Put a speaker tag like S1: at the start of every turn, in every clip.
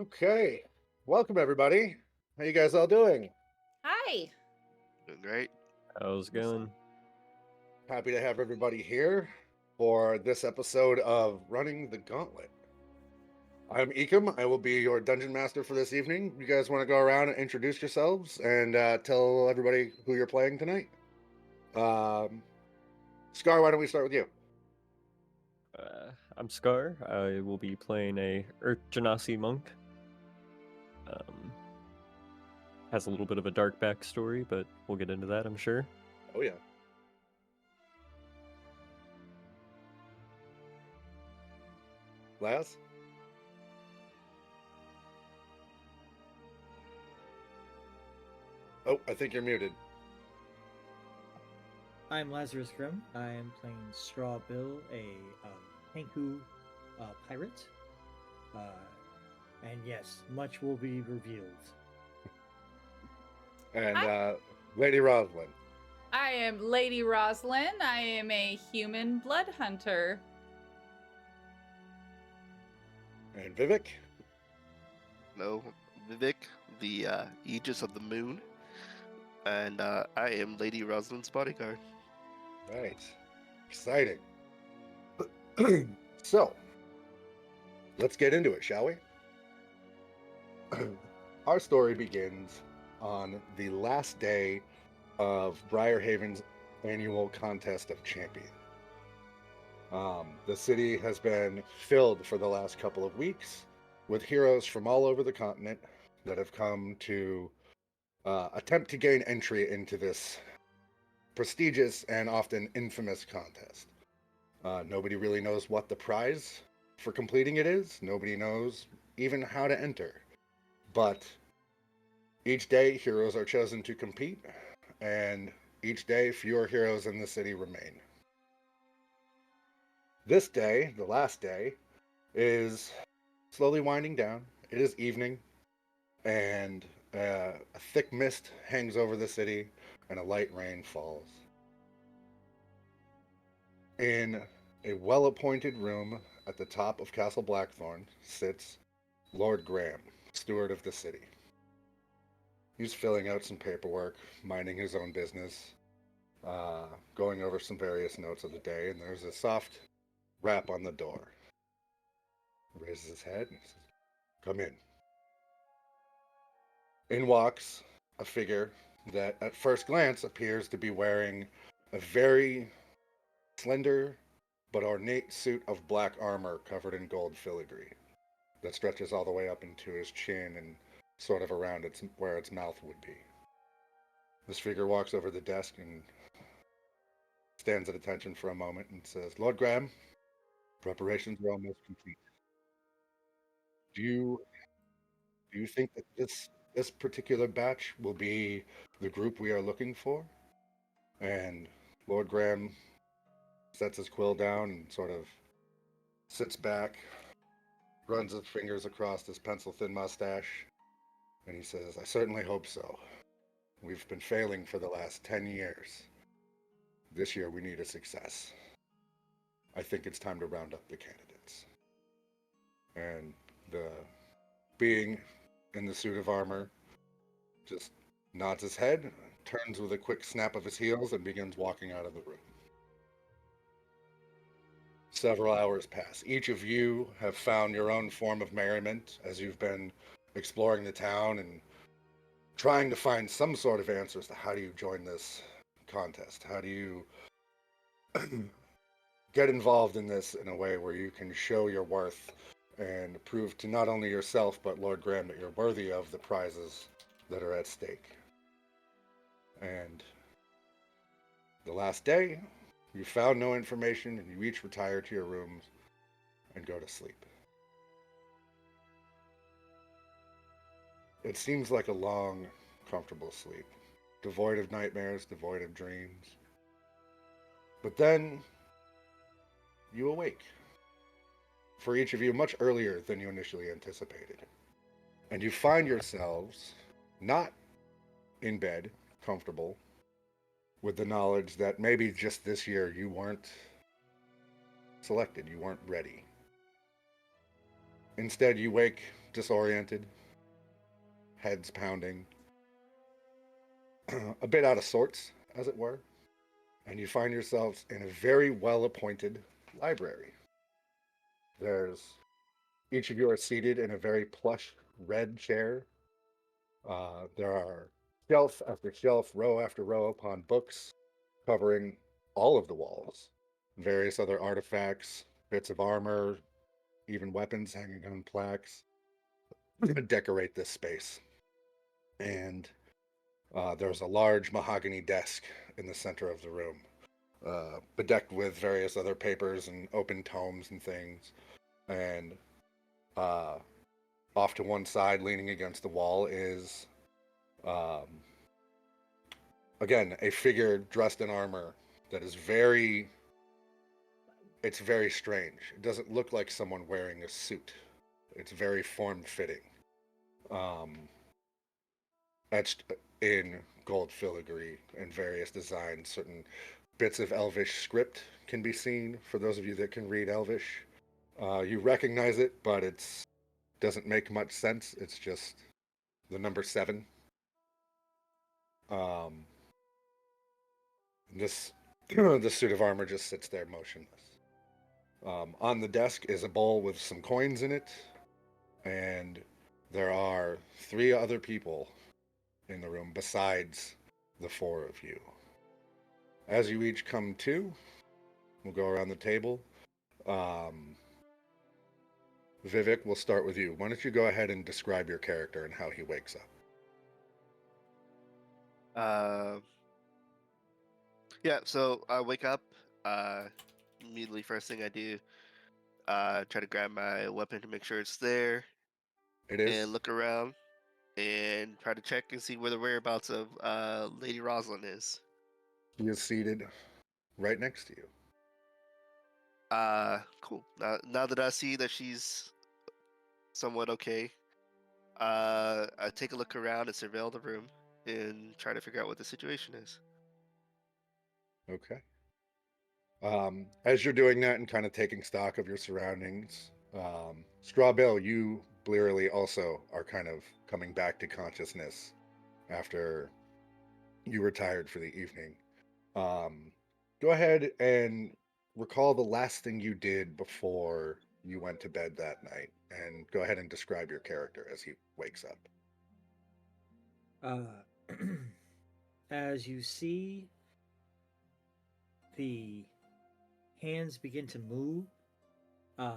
S1: Okay, welcome everybody. How you guys all doing?
S2: Hi.
S3: Doing great.
S4: How's it going?
S1: Happy to have everybody here for this episode of Running the Gauntlet. I'm Ekim. I will be your dungeon master for this evening. You guys want to go around and introduce yourselves and tell everybody who you're playing tonight? Scar, why don't we start with you?
S4: I'm Scar. I will be playing a Urjanasi monk. Has a little bit of a dark backstory, but we'll get into that, I'm sure.
S1: Oh yeah. Laz? Oh, I think you're muted.
S5: I'm lazurusgrim. I am playing Straw Bill, a Hanku pirate. And yes, much will be revealed.
S1: And
S2: Hi.
S1: Lady Rosalyn.
S2: I am Lady Rosalyn. I am a human blood hunter.
S1: And Vivhik.
S3: Hello, Vivhik, the Aegis of the Moon, and I am Lady Rosalyn's bodyguard.
S1: Right. Exciting. So, let's get into it, shall we? Our story begins on the last day of Briarhaven's annual contest of champions. The city has been filled for the last couple of weeks with heroes from all over the continent that have come to attempt to gain entry into this prestigious and often infamous contest. Nobody really knows what the prize for completing it is. Nobody knows even how to enter. But each day, heroes are chosen to compete, and each day, fewer heroes in the city remain. This day, the last day, is slowly winding down. It is evening, and a thick mist hangs over the city, and a light rain falls. In a well appointed room at the top of Castle Blackthorn sits Lord Gramm, steward of the city. He's filling out some paperwork, minding his own business, going over some various notes of the day, and there's a soft rap on the door. He raises his head and says, "Come in." In walks a figure that at first glance appears to be wearing a very slender but ornate suit of black armor covered in gold filigree that stretches all the way up into his chin and sort of around where its mouth would be. This figure walks over the desk and stands at attention for a moment and says, "Lord Gramm, preparations are almost complete. Do you do you think that this particular batch will be the group we are looking for?" And Lord Gramm sets his quill down and sort of sits back, runs his fingers across his pencil-thin mustache, and he says, "I certainly hope so. We've been failing for the last 10 years. This year we need a success. I think it's time to round up the candidates." And the being in the suit of armor just nods his head, turns with a quick snap of his heels, and begins walking out of the room. Several hours pass. Each of you have found your own form of merriment as you've been exploring the town and trying to find some sort of answers to how do you join this contest? How do you get involved in this in a way where you can show your worth and prove to not only yourself but Lord Gramm that you're worthy of the prizes that are at stake. And the last day, you found no information and you each retire to your rooms and go to sleep. It seems like a long, comfortable sleep, devoid of nightmares, devoid of dreams. But then you awake, for each of you much earlier than you initially anticipated. And you find yourselves not in bed, comfortable, with the knowledge that maybe just this year you weren't selected, you weren't ready. Instead, you wake disoriented, heads pounding, a bit out of sorts, as it were, and you find yourselves in a very well appointed library. There's Each of you are seated in a very plush red chair. There are shelf after shelf, row after row upon books covering all of the walls. Various other artifacts, bits of armor, even weapons hanging on plaques decorate this space. And there's a large mahogany desk in the center of the room, bedecked with various other papers and open tomes and things. And uh, off to one side, leaning against the wall, is um, again a figure dressed in armor that is very. It's very strange. It doesn't look like someone wearing a suit. It's very form-fitting. Um, Etched in gold filigree and various designs. Certain bits of Elvish script can be seen for those of you that can read Elvish. You recognize it, but it doesn't make much sense. It's just the number 7. Um, this this suit of armor just sits there motionless. On the desk is a bowl with some coins in it, and there are 3 other people in the room besides the 4 of you. As you each come to, we'll go around the table. Um, Vivhik, we'll start with you. Why don't you go ahead and describe your character and how he wakes up?
S3: Uh, yeah, so I wake up. Uh, Immediately, first thing I do, try to grab my weapon to make sure it's there,
S1: It is.
S3: and look around and try to check and see where the whereabouts of Lady Rosalyn is.
S1: He is seated right next to you.
S3: Cool. Now that I see that she's somewhat okay, I take a look around and surveil the room and try to figure out what the situation is.
S1: Okay. As you're doing that and kind of taking stock of your surroundings, Straw Bill, you blearily also are kind of coming back to consciousness after you retired for the evening. Um, Go ahead and recall the last thing you did before you went to bed that night, and go ahead and describe your character as he wakes up.
S5: As you see the hands begin to move uh,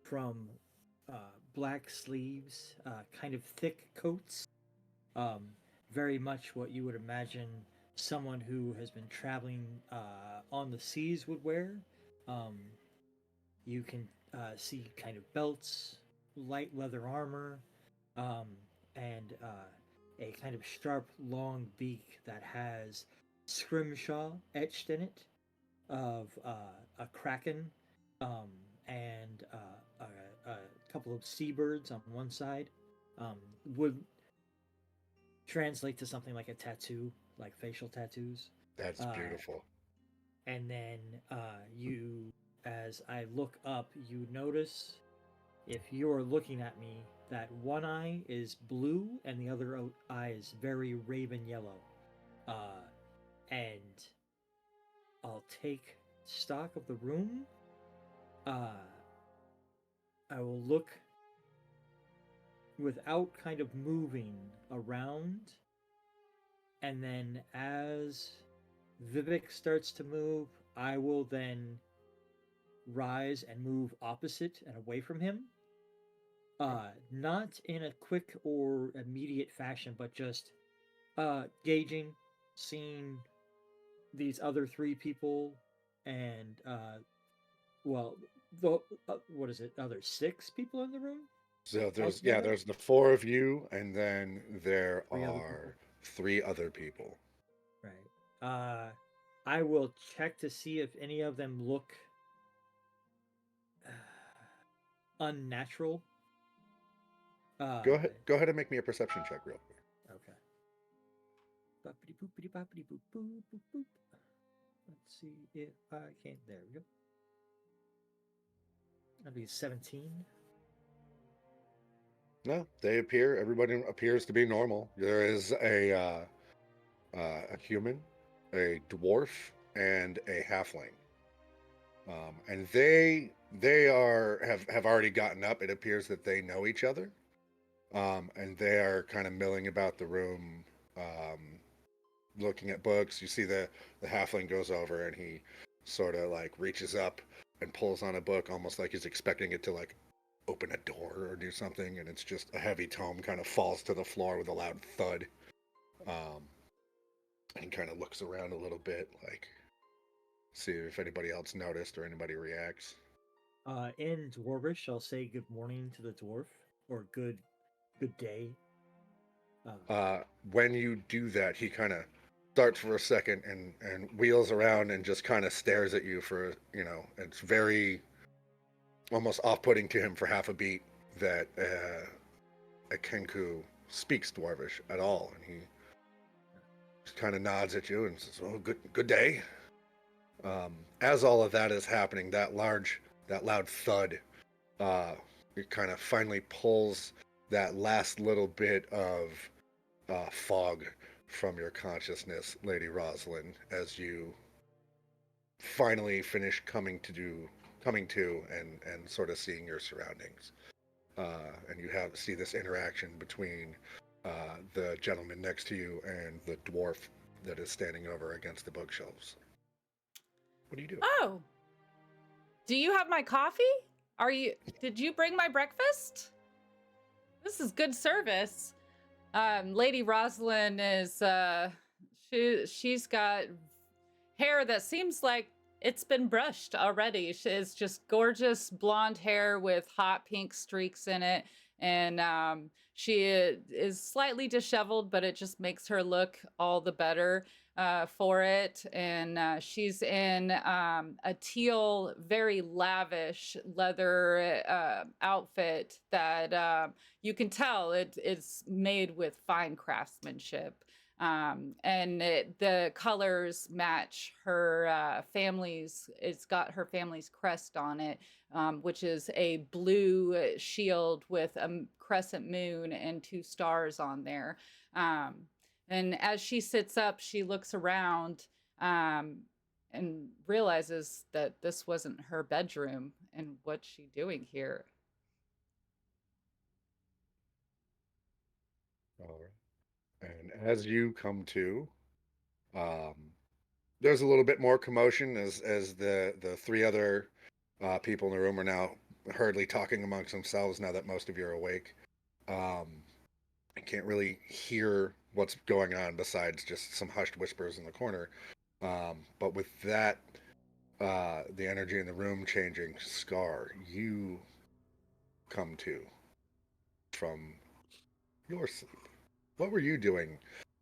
S5: from black sleeves, kind of thick coats, um, very much what you would imagine someone who has been traveling on the seas would wear. Um, you can see kind of belts, light leather armor, um, and a kind of sharp, long beak that has scrimshaw etched in it of a kraken um, and a couple of seabirds on one side. Would translate to something like a tattoo, like facial tattoos.
S1: That's
S5: Uh,
S1: beautiful.
S5: and then you, as I look up, you notice, if you're looking at me, that one eye is blue and the other eye is very raven yellow. And I'll take stock of the room. I will look without kind of moving around, and then as Vivhik starts to move, I will then rise and move opposite and away from him. Not in a quick or immediate fashion, but just gauging, seeing these other 3 people, and well, the what is it? Other 6 people in the room.
S1: So
S5: Altogether?
S1: there's the 4 of you, and then there
S5: 3 other
S1: are
S5: people.
S1: 3 other people.
S5: Right. I will check to see if any of them look unnatural.
S1: Go ahead and make me a perception check real quick.
S5: Okay. Boppity boopity boppity boop boop boop boop. Let's see if I can. There we go. That'd be 17.
S1: No, they appear. Everybody appears to be normal. There is a human, a dwarf, and a halfling. And they have already gotten up. It appears that they know each other. And they are kind of milling about the room, looking at books. You see the halfling goes over and he sort of like reaches up and pulls on a book, almost like he's expecting it to like open a door or do something, and it's just a heavy tome kind of falls to the floor with a loud thud. And he kind of looks around a little bit, like see if anybody else noticed or anybody reacts.
S5: In Dwarvish, I'll say good morning to the dwarf, or good day.
S1: When you do that, he kind of starts for a second and wheels around and just kind of stares at you for, it's very almost off-putting to him for half a beat that a Kenku speaks Dwarvish at all, and he just kind of nods at you and says, "Oh, good day." As all of that is happening, that loud thud, it kind of finally pulls that last little bit of fog from your consciousness, Lady Rosalyn, as you finally finish coming to and sort of seeing your surroundings. And you see this interaction between the gentleman next to you and the dwarf that is standing over against the bookshelves. What do you do?
S2: Oh, do you have my coffee? Did you bring my breakfast? This is good service. Lady Rosalyn is, she's got hair that seems like it's been brushed already. It's just gorgeous blonde hair with hot pink streaks in it. And she is slightly disheveled, but it just makes her look all the better for it. And she's in a teal, very lavish leather outfit that you can tell it's made with fine craftsmanship. The colors match her family's. It's got her family's crest on it, which is a blue shield with a crescent moon and 2 stars on there. And as she sits up, she looks around and realizes that this wasn't her bedroom. And what's she doing here?
S1: All right. And as you come to, um, there's a little bit more commotion as the 3 other people in the room are now hurriedly talking amongst themselves now that most of you are awake. I can't really hear what's going on besides just some hushed whispers in the corner. But with that, the energy in the room changing, Scar, you come to from your sleep. What were you doing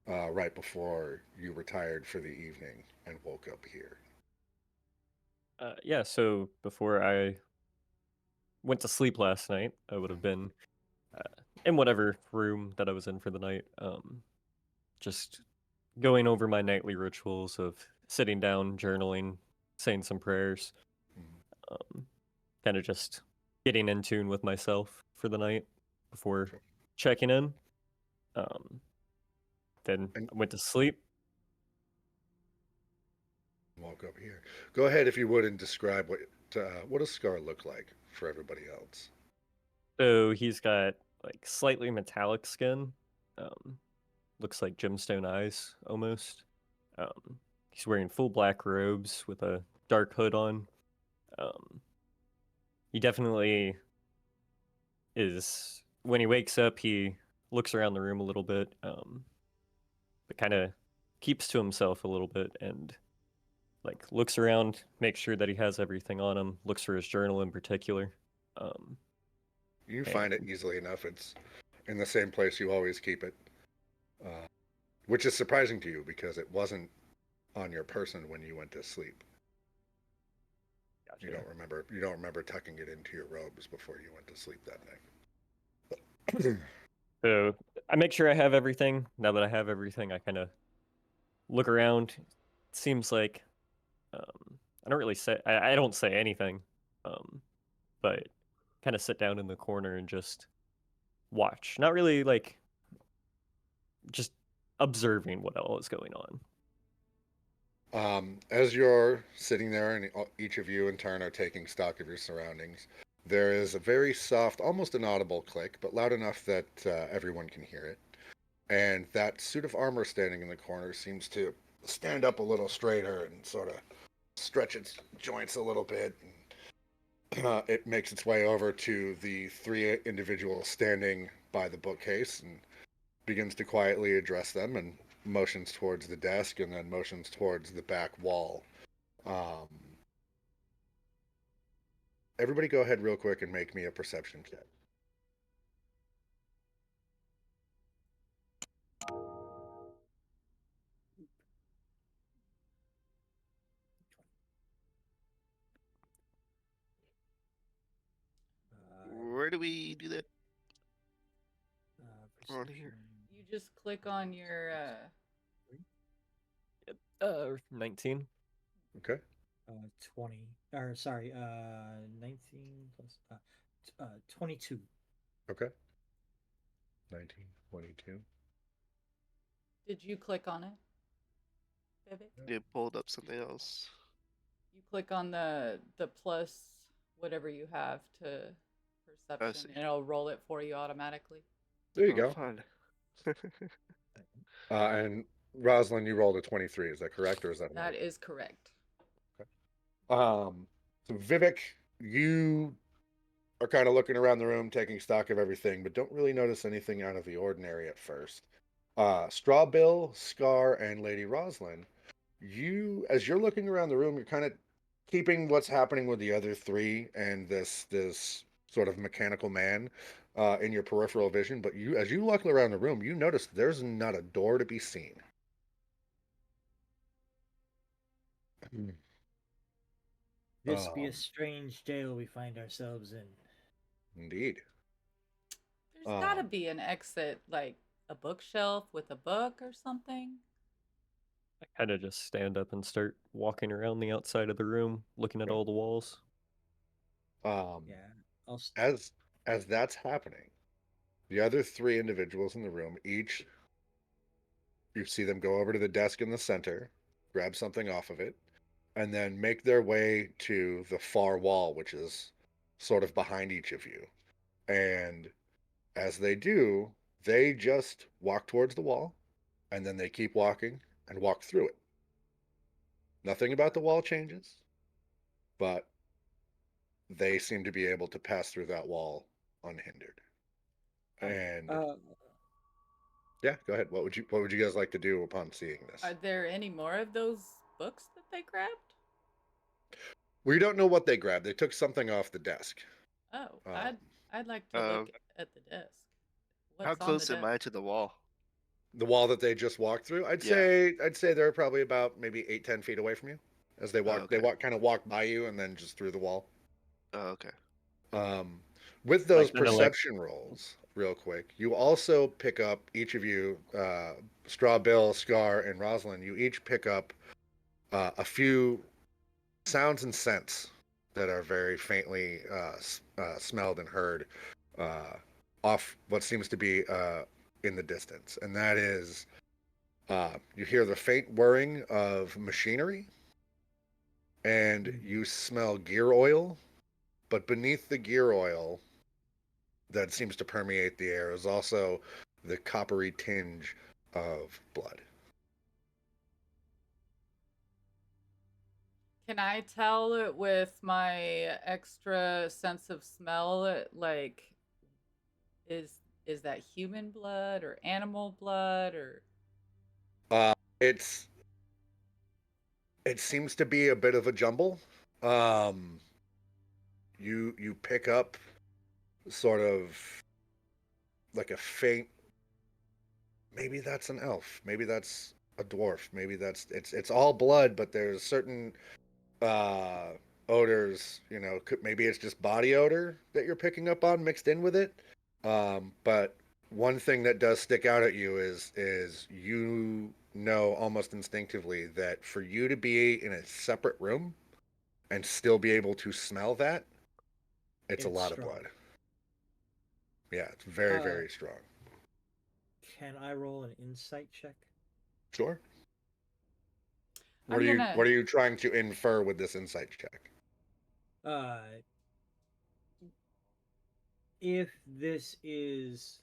S1: right before you retired for the evening and woke up here?
S4: Yeah, so before I went to sleep last night, I would have been in whatever room that I was in for the night, just going over my nightly rituals of sitting down, journaling, saying some prayers, kind of just getting in tune with myself for the night before checking in. Then I went to sleep.
S1: Woke up here. Go ahead, if you would, and describe what does Scar look like for everybody else.
S4: So he's got like slightly metallic skin, looks like gemstone eyes almost. He's wearing full black robes with a dark hood on. He definitely is. When he wakes up, he looks around the room a little bit, but kind of keeps to himself a little bit and like looks around, makes sure that he has everything on him. Looks for his journal in particular.
S1: You find it easily enough. It's in the same place you always keep it, which is surprising to you because it wasn't on your person when you went to sleep.
S4: Gotcha.
S1: You don't remember tucking it into your robes before you went to sleep that night.
S4: So I make sure I have everything. Now that I have everything, I kind of look around. It seems like I don't really say. I don't say anything, but kind of sit down in the corner and just watch. Not really like just observing what all is going on.
S1: As you're sitting there, and each of you in turn are taking stock of your surroundings, there is a very soft, almost inaudible click, but loud enough that everyone can hear it. And that suit of armor standing in the corner seems to stand up a little straighter and sort of stretch its joints a little bit. And, it makes its way over to the three individuals standing by the bookcase and begins to quietly address them and motions towards the desk and then motions towards the back wall. Um, Everybody go ahead real quick and make me a perception check.
S3: Where do we do that? On here.
S5: Perception.
S2: You just click on your
S4: 19.
S1: Okay.
S5: 20. Or sorry, 19 plus 22.
S1: Okay. 19, 22.
S2: Did you click on it? Vivhik?
S3: It pulled up something else.
S2: You click on the plus whatever you have to perception
S3: see.
S2: and it'll roll it for you automatically.
S1: There you
S3: Oh,
S1: go.
S3: fun.
S1: And Rosalyn, you rolled a 23. Is that correct, or is that a
S2: That is correct.
S1: So Vivhik, you are kind of looking around the room, taking stock of everything, but don't really notice anything out of the ordinary at first. Strawbill, Scar, and Lady Rosalyn, as you're looking around the room, you're kind of keeping what's happening with the other three and this sort of mechanical man in your peripheral vision. But as you look around the room, you notice there's not a door to be seen.
S5: This be a
S1: Um,
S5: strange jail we find ourselves in.
S1: Indeed.
S2: There's gotta be an exit, like a bookshelf with a book or something.
S4: I kind of just stand up and start walking around the outside of the room, looking at
S1: Okay.
S4: all the walls.
S5: Yeah, I'll.
S1: As that's happening, the other three individuals in the room, each you see them go over to the desk in the center, grab something off of it, and then make their way to the far wall, which is sort of behind each of you. And as they do, they just walk towards the wall, and then they keep walking and walk through it. Nothing about the wall changes, but they seem to be able to pass through that wall unhindered. And yeah, go ahead. What would you guys like to do upon seeing this?
S2: Are there any more of those books that they grabbed?
S1: We don't know what they grabbed. They took something off the desk.
S2: Oh,
S1: Um,
S2: I'd like to look at the desk. What's
S3: How
S2: on
S3: close
S2: the
S3: am
S2: desk?
S3: I to the wall?
S1: The wall that they just walked through, I'd
S3: Yeah.
S1: say they're probably about maybe 8-10 feet away from you. As they walk,
S3: okay.
S1: kind of walk by you and then just through the wall.
S3: Oh, okay.
S1: With those
S4: kinda
S1: perception rolls, real quick, you also pick up, each of you, Straw Bill, Scar, and Rosalyn, you each pick up a few sounds and scents that are very faintly smelled and heard off what seems to be in the distance. And that is, you hear the faint whirring of machinery, and you smell gear oil, but beneath the gear oil that seems to permeate the air is also the coppery tinge of blood.
S2: Can I tell it with my extra sense of smell? Like, is that human blood or animal blood or?
S1: It seems to be a bit of a jumble. You pick up sort of like a faint. Maybe that's an elf. Maybe that's a dwarf. Maybe it's all blood, but there's certain odors. Maybe it's just body odor that you're picking up on mixed in with it. But one thing that does stick out at you is you know almost instinctively that for you to be in a separate room and still be able to smell that It's a
S5: It's
S1: lot of
S5: strong.
S1: blood. Yeah, it's very,
S5: Uh,
S1: very strong.
S5: Can I roll an insight check?
S1: Sure. What
S2: I'm
S1: are you
S2: gonna.
S1: what are you trying to infer with this insight check?
S5: Uh, if this is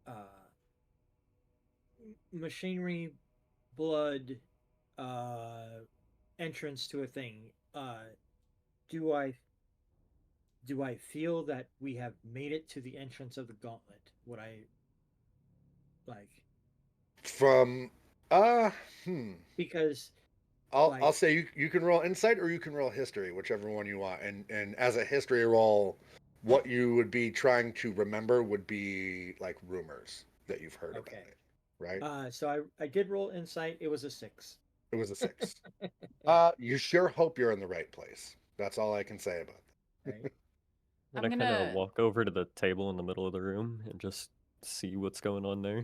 S5: uh, machinery, blood, uh, entrance to a thing, do I do I feel that we have made it to the entrance of the gauntlet? Would I like
S1: From uh hmm.
S5: because
S1: I'll
S5: like
S1: say you can roll insight or you can roll history, whichever one you want. And as a history roll, what you would be trying to remember would be like rumors that you've heard about
S5: okay.
S1: it, right?
S5: So I did roll insight. It was a 6.
S1: It was a 6. You sure hope you're in the right place. That's all I can say about
S5: Right.
S1: it.
S4: And
S2: I'm
S4: I kind of
S2: gonna.
S4: walk over to the table in the middle of the room and just see what's going on there.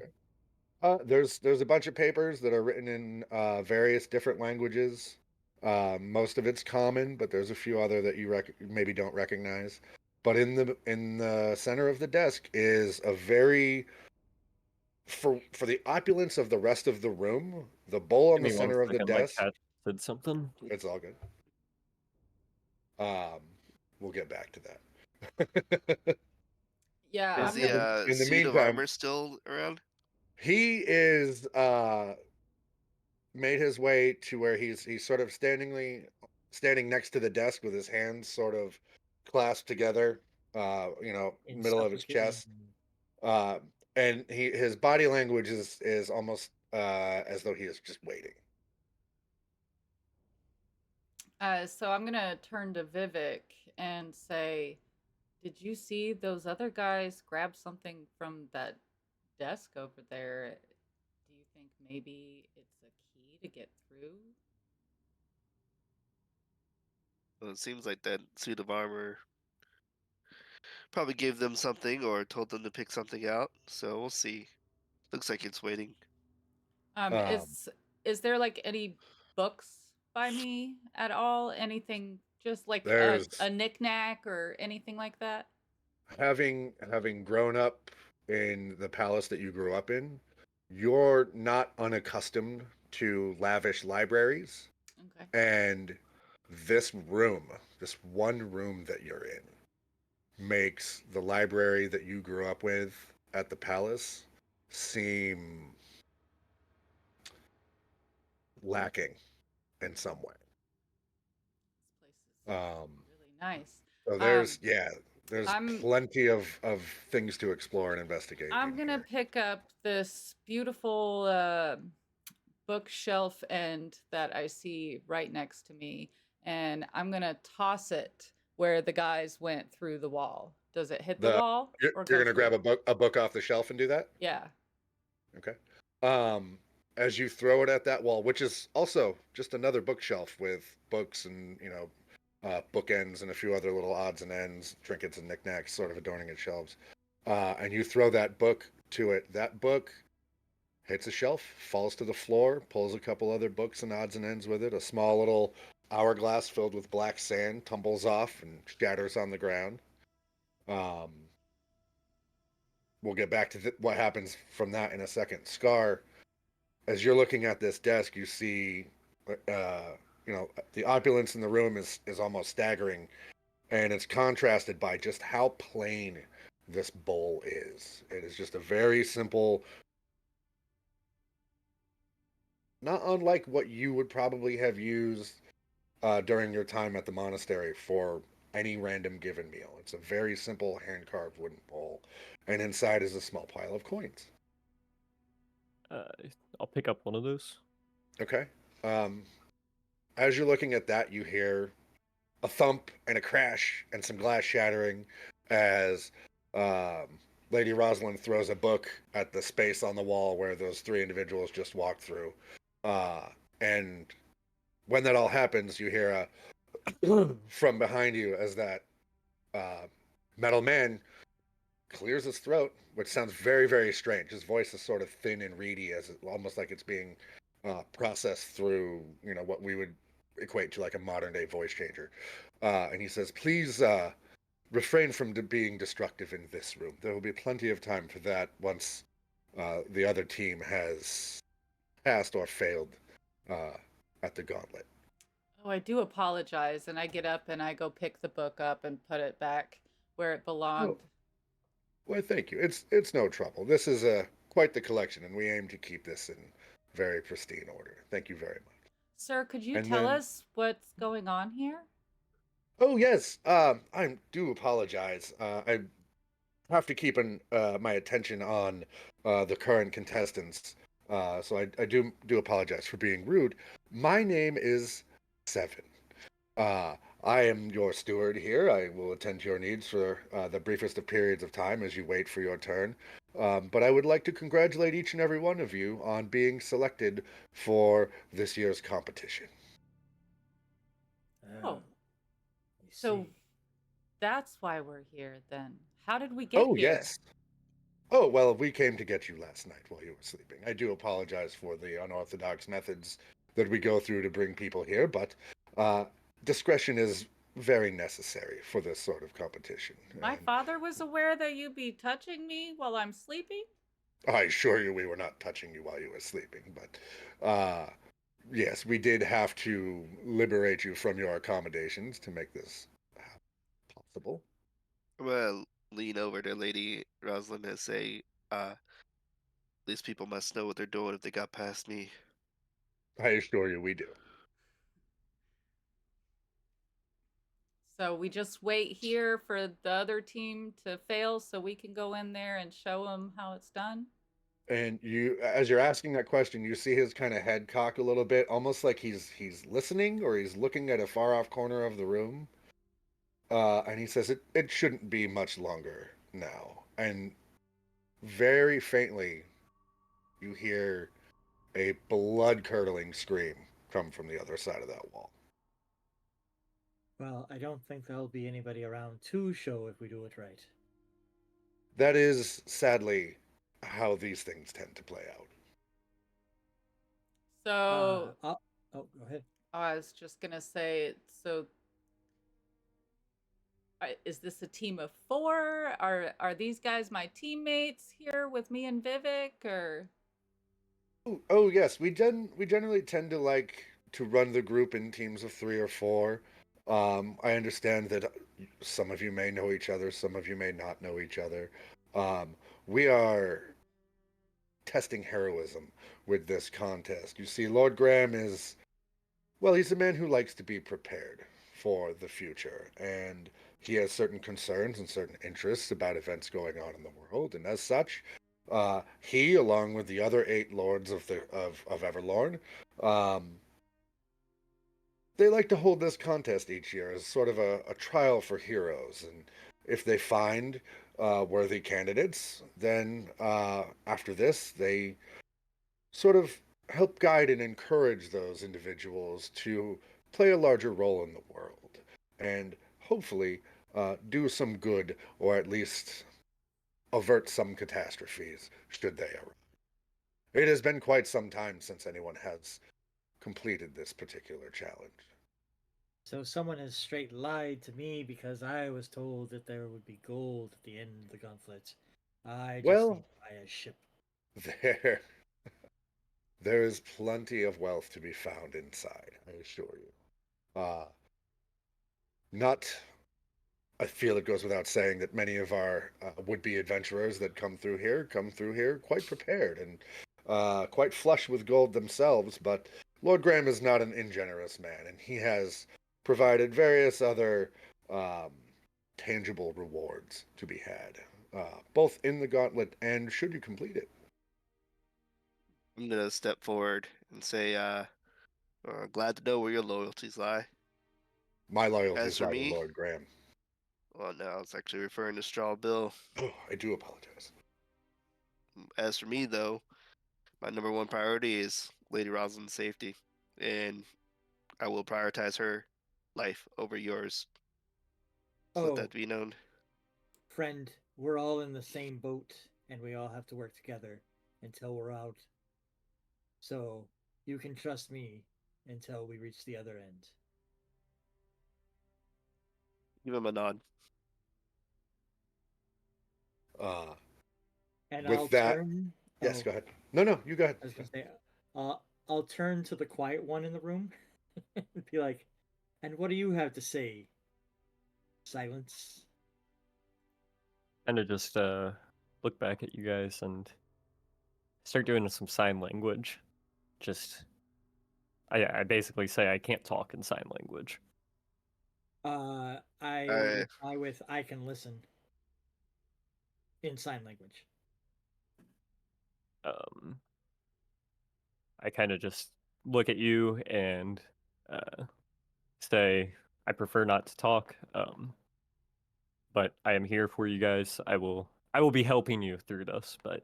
S1: There's a bunch of papers that are written in various different languages. Most of it's common, but there's a few other that you maybe don't recognize. But in the center of the desk is a very for the opulence of the rest of the room, the bowl on
S4: Give
S1: the
S4: me one
S1: center of the
S4: second. My
S1: desk.
S4: cat said something.
S1: It's all good. We'll get back to that.
S2: Yeah,
S3: Is
S2: I'm
S3: the
S2: gonna.
S1: In the
S3: suit of
S1: meantime,
S3: armor still around?
S1: he is made his way to where he's sort of standing next to the desk with his hands sort of clasped together,
S5: In
S1: middle of his
S5: supplication.
S1: chest. Uh, and his body language is almost as though he is just waiting.
S2: So I'm gonna turn to Vivhik and say, "Did you see those other guys grab something from that desk over there? Do you think maybe it's a key to get through?"
S3: Well, it seems like that suit of armor probably gave them something or told them to pick something out. So we'll see. Looks like it's waiting.
S2: Um,
S1: Um,
S2: is is there like any books by me at all? Anything, just like a
S1: there's
S2: knickknack or anything like that?
S1: having grown up in the palace that you grew up in, you're not unaccustomed to lavish libraries.
S2: Okay.
S1: And this one room that you're in, makes the library that you grew up with at the palace seem lacking in some way.
S2: This place
S1: Um,
S2: is really nice.
S1: so
S2: Um,
S1: there's
S2: I'm
S1: plenty of things to explore and investigate
S2: I'm
S1: in
S2: gonna
S1: here.
S2: pick up this beautiful bookshelf end that I see right next to me, and I'm gonna toss it where the guys went through the wall. Does it hit the
S1: The
S2: wall
S1: you're,
S2: or
S1: you're
S2: go
S1: gonna grab
S2: through?
S1: a book off the shelf and do that.
S2: Yeah.
S1: Okay. As you throw it at that wall, which is also just another bookshelf with books and bookends and a few other little odds and ends, trinkets and knickknacks, sort of adorning its shelves. And you throw that book to it. That book hits a shelf, falls to the floor, pulls a couple other books and odds and ends with it. A small little hourglass filled with black sand tumbles off and shatters on the ground. Um, we'll get back to what happens from that in a second. Scar, as you're looking at this desk, you see, the opulence in the room is almost staggering, and it's contrasted by just how plain this bowl is. It is just a very simple, not unlike what you would probably have used during your time at the monastery for any random given meal. It's a very simple hand carved wooden bowl, and inside is a small pile of coins.
S4: Uh, I'll pick up one of those.
S1: Okay. Um, as you're looking at that, you hear a thump and a crash and some glass shattering as Lady Rosalyn throws a book at the space on the wall where those three individuals just walked through. And when that all happens, you hear a from behind you as that metal man clears his throat, which sounds very, very strange. His voice is sort of thin and reedy, almost like it's being processed through, what we would equate to like a modern day voice changer. And he says, please refrain from being destructive in this room. There will be plenty of time for that once the other team has passed or failed uh, at the Gauntlet.
S2: Oh, I do apologize. And I get up and I go pick the book up and put it back where it belonged.
S1: Oh, well, thank you. It's no trouble. This is quite the collection, and we aim to keep this in very pristine order. Thank you very much.
S2: Sir, could you
S1: And
S2: tell
S1: then,
S2: us what's going on here?
S1: oh yes, I do apologize. I have to keep my attention on the current contestants. So I do apologize for being rude. My name is Seven. Uh, I am your steward here. I will attend to your needs for the briefest of periods of time as you wait for your turn. But I would like to congratulate each and every one of you on being selected for this year's competition.
S2: Oh,
S5: I
S2: so
S5: see.
S2: that's why we're here then. How did we get
S1: Oh,
S2: here?
S1: yes. Oh, well, we came to get you last night while you were sleeping. I do apologize for the unorthodox methods that we go through to bring people here, but uh, discretion is very necessary for this sort of competition.
S2: My
S1: And
S2: father was aware that you'd be touching me while I'm sleeping?
S1: I assure you we were not touching you while you were sleeping, but yes, we did have to liberate you from your accommodations to make this possible.
S3: Well, lean over to Lady Rosalyn and say, these people must know what they're doing if they got past me.
S1: I assure you we do.
S2: So we just wait here for the other team to fail so we can go in there and show them how it's done?
S1: And you, as you're asking that question, you see his kind of head cock a little bit, almost like he's listening or he's looking at a far off corner of the room. And he says, it shouldn't be much longer now. And very faintly, you hear a blood curdling scream come from the other side of that wall.
S5: Well, I don't think there'll be anybody around to show if we do it right.
S1: That is sadly how these things tend to play out.
S2: So
S5: Oh, go ahead.
S2: I was just gonna say, so is this a team of four? Are these guys my teammates here with me and Vivhik, or?
S1: Oh yes, we generally tend to like to run the group in teams of 3 or 4. I understand that some of you may know each other, some of you may not know each other. We are testing heroism with this contest. You see, Lord Gramm is, well, he's a man who likes to be prepared for the future, and he has certain concerns and certain interests about events going on in the world, and as such, he, along with the other 8 lords of Everlorn, um, they like to hold this contest each year as sort of a trial for heroes, and if they find worthy candidates, then after this, they sort of help guide and encourage those individuals to play a larger role in the world and hopefully do some good or at least avert some catastrophes should they arise. It has been quite some time since anyone has completed this particular challenge.
S5: So someone has straight lied to me because I was told that there would be gold at the end of the gauntlet. I just need
S1: Well,
S5: to buy a ship.
S1: there there is plenty of wealth to be found inside, I assure you. Not I feel it goes without saying that many of our would-be adventurers that come through here quite prepared and quite flush with gold themselves. But Lord Graham is not an ingenerous man, and he has provided various other um, tangible rewards to be had, both in the gauntlet and should you complete it.
S3: I'm gonna step forward and say, glad to know where your loyalties lie.
S1: My
S3: As
S1: loyalties
S3: for
S1: lie with
S3: me,
S1: Lord Graham.
S3: well, no, I was actually referring to Straw Bill.
S1: Oh, I do apologize.
S3: As for me, though, my number one priority is Lady Rosalyn's safety, and I will prioritize her life over yours. So let
S5: Oh,
S3: that be known.
S5: friend, we're all in the same boat, and we all have to work together until we're out. So you can trust me. until we reach the other end.
S3: Give him a nod.
S5: And
S1: With
S5: I'll
S1: that,
S5: turn.
S1: yes,
S5: Oh,
S1: go ahead. No, you go ahead.
S5: I was gonna say, I'll turn to the quiet one in the room and be like, "And what do you have to say?" Silence.
S4: Kind of just look back at you guys and start doing some sign language. Just I basically say I can't talk in sign language.
S5: I
S3: I
S5: reply with, "I can listen" in sign language.
S4: Um, I kind of just look at you and say I prefer not to talk. But I am here for you guys. I will be helping you through this, but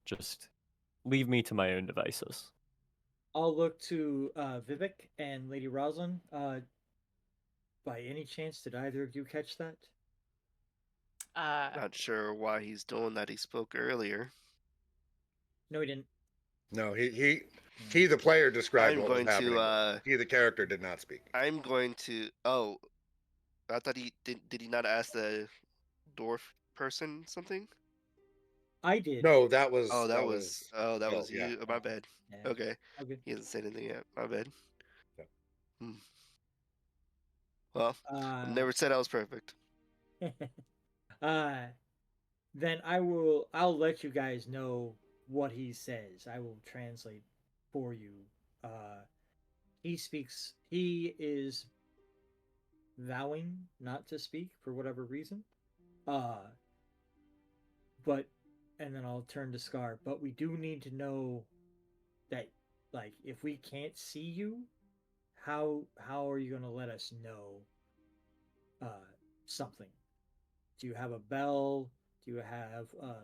S4: just leave me to my own devices.
S5: I'll look to Vivek and Lady Rosalyn. By any chance, did either of you catch that?
S3: not sure why he's doing that. He spoke earlier.
S5: No, he didn't.
S1: No, he, the player, described
S3: I'm
S1: what was
S3: going to
S1: happening. He, the character, did not speak.
S3: I'm going to oh, I thought he did he not ask the dwarf person something?
S5: I did.
S1: No,
S3: That
S1: that
S3: was
S1: was
S3: that
S1: Bill.
S3: was
S1: Yeah.
S3: you. My bad.
S5: Yeah.
S3: Okay.
S5: Okay.
S3: He hasn't said anything yet. My bad.
S1: Yeah.
S3: Hmm. Well, I've
S5: Uh,
S3: never said I was perfect.
S5: uh, then I'll let you guys know what he says. I will translate for you. Uh, he is vowing not to speak for whatever reason. Uh, but, and then I'll turn to Scar, but we do need to know that, like, if we can't see you, how are you going to let us know something? Do you have a bell? Do you have a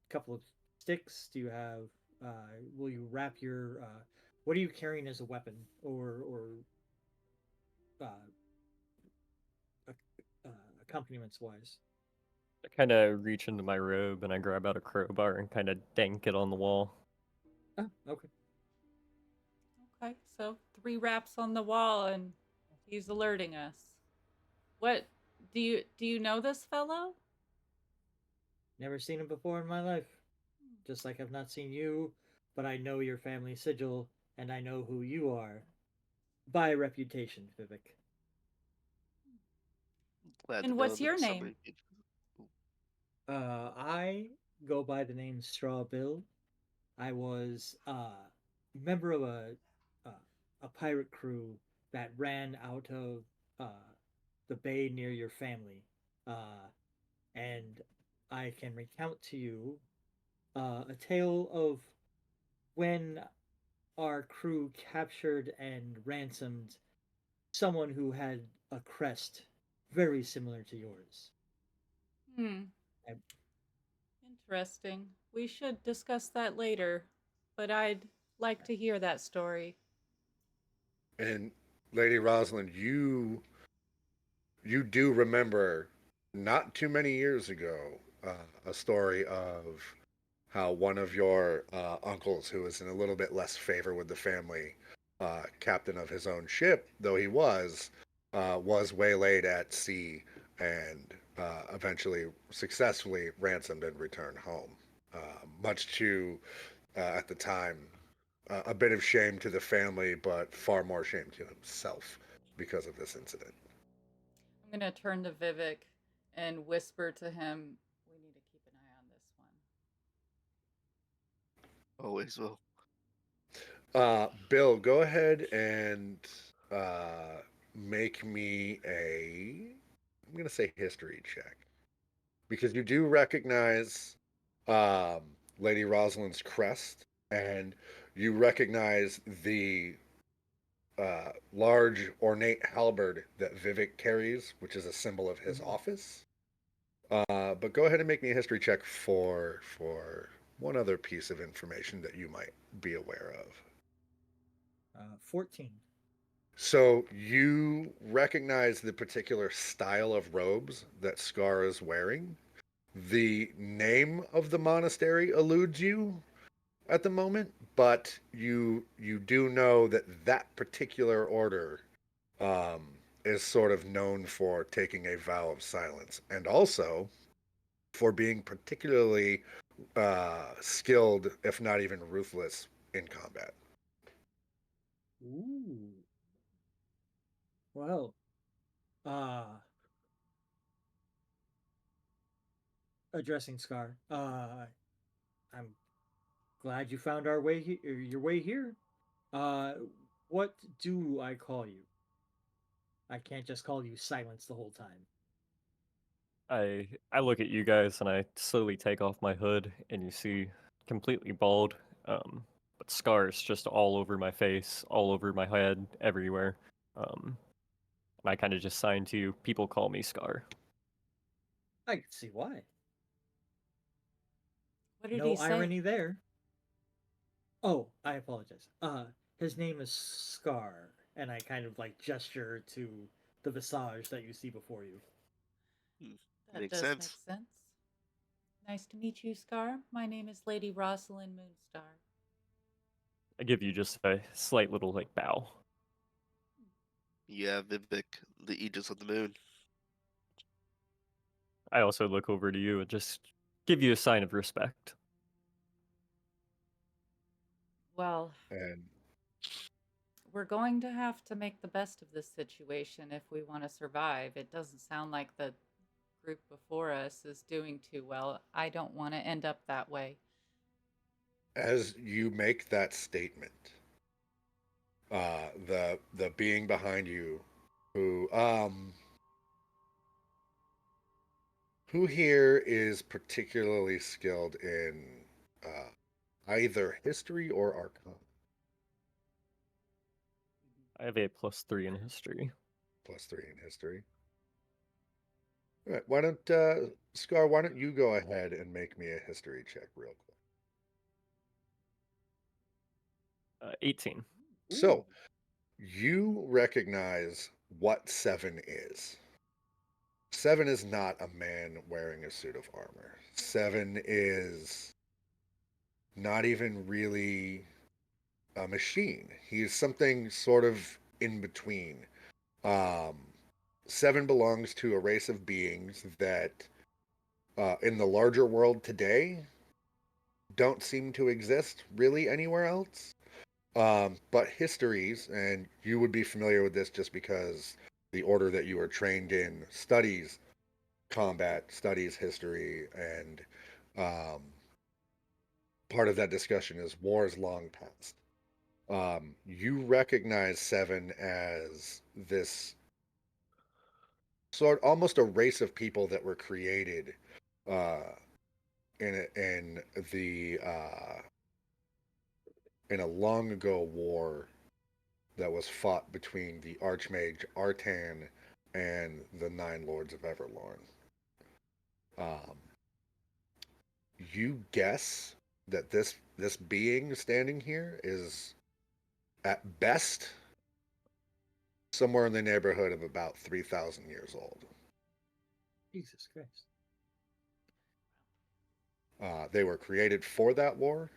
S5: couple of sticks? Do you have? Will you wrap your? What are you carrying as a weapon, or uh, accompaniments wise?
S4: I kind of reach into my robe and I grab out a crowbar and kind of dank it on the wall.
S5: Oh, okay.
S2: Okay, so 3 raps on the wall and he's alerting us. What do you know this fellow?
S5: Never seen him before in my life. Just like I've not seen you, but I know your family sigil and I know who you are by reputation, Vivek.
S3: Glad to
S2: And
S3: know
S2: what's
S3: that
S2: your name?
S3: somebody did.
S5: I go by the name Straw Bill. I was a member of uh, a pirate crew that ran out of the bay near your family, and I can recount to you a tale of when our crew captured and ransomed someone who had a crest very similar to yours.
S2: Hmm,
S5: I,
S2: interesting. We should discuss that later, but I'd like to hear that story.
S1: And Lady Rosalind, you do remember not too many years ago a story of how one of your uncles, who was in a little bit less favor with the family, captain of his own ship, though he was waylaid at sea and eventually successfully ransomed and returned home. Much to, at the time, a bit of shame to the family, but far more shame to himself because of this incident.
S2: I'm going to turn to Vivek and whisper to him, we need to keep an eye on this one.
S3: Always will.
S1: Bill, go ahead and make me I'm going to say history check. Because you do recognize um, Lady Rosalind's crest, and you recognize the large ornate halberd that Vivhik carries, which is a symbol of his office. But go ahead and make me a history check for one other piece of information that you might be aware of.
S5: 14.
S1: So you recognize the particular style of robes that Scar is wearing. The name of the monastery eludes you, at the moment, but you do know that that particular order um, is sort of known for taking a vow of silence, and also for being particularly skilled, if not even ruthless, in combat.
S5: Ooh. Well, uh, addressing Scar. I'm glad you found our way your way here. Uh, what do I call you? I can't just call you Silence the whole time.
S4: I look at you guys and I slowly take off my hood, and you see completely bald, but scars just all over my face, all over my head, everywhere. And I kind of just sign to you. People call me Scar.
S5: I can see why.
S2: What did he
S5: No
S2: say?
S5: irony there. Oh, I apologize. His name is Scar, and I kind of like gesture to the visage that you see before you.
S2: That
S3: Makes
S2: does
S3: sense.
S2: make sense. Nice to meet you, Scar. My name is Lady Rosalyn Moonstar.
S4: I give you just a slight little like bow.
S3: You have Vivhik, the Aegis of the Moon.
S4: I also look over to you and just give you a sign of respect.
S2: Well,
S1: And
S2: we're going to have to make the best of this situation if we want to survive. It doesn't sound like the group before us is doing too well. I don't want to end up that way.
S1: as you make that statement, the being behind you, who who here is particularly skilled in either history or arcana?
S4: I have a +3 in history.
S1: +3 in history. All right, why don't Scar? Why don't you go ahead and make me a history check real quick?
S4: 18.
S1: So you recognize what 7 is. 7 is not a man wearing a suit of armor. 7 is not even really a machine. He is something sort of in between. Um, 7 belongs to a race of beings that, in the larger world today, don't seem to exist really anywhere else. But histories, and you would be familiar with this just because the order that you are trained in studies combat, studies history, and um, part of that discussion is wars long past. You recognize 7 as this sort almost a race of people that were created uh, in the in a long ago war that was fought between the Archmage Artan and the 9 Lords of Everlorn. Um, you guess that this being standing here is at best somewhere in the neighborhood of about 3,000 years old.
S5: Jesus Christ.
S1: They were created for that war,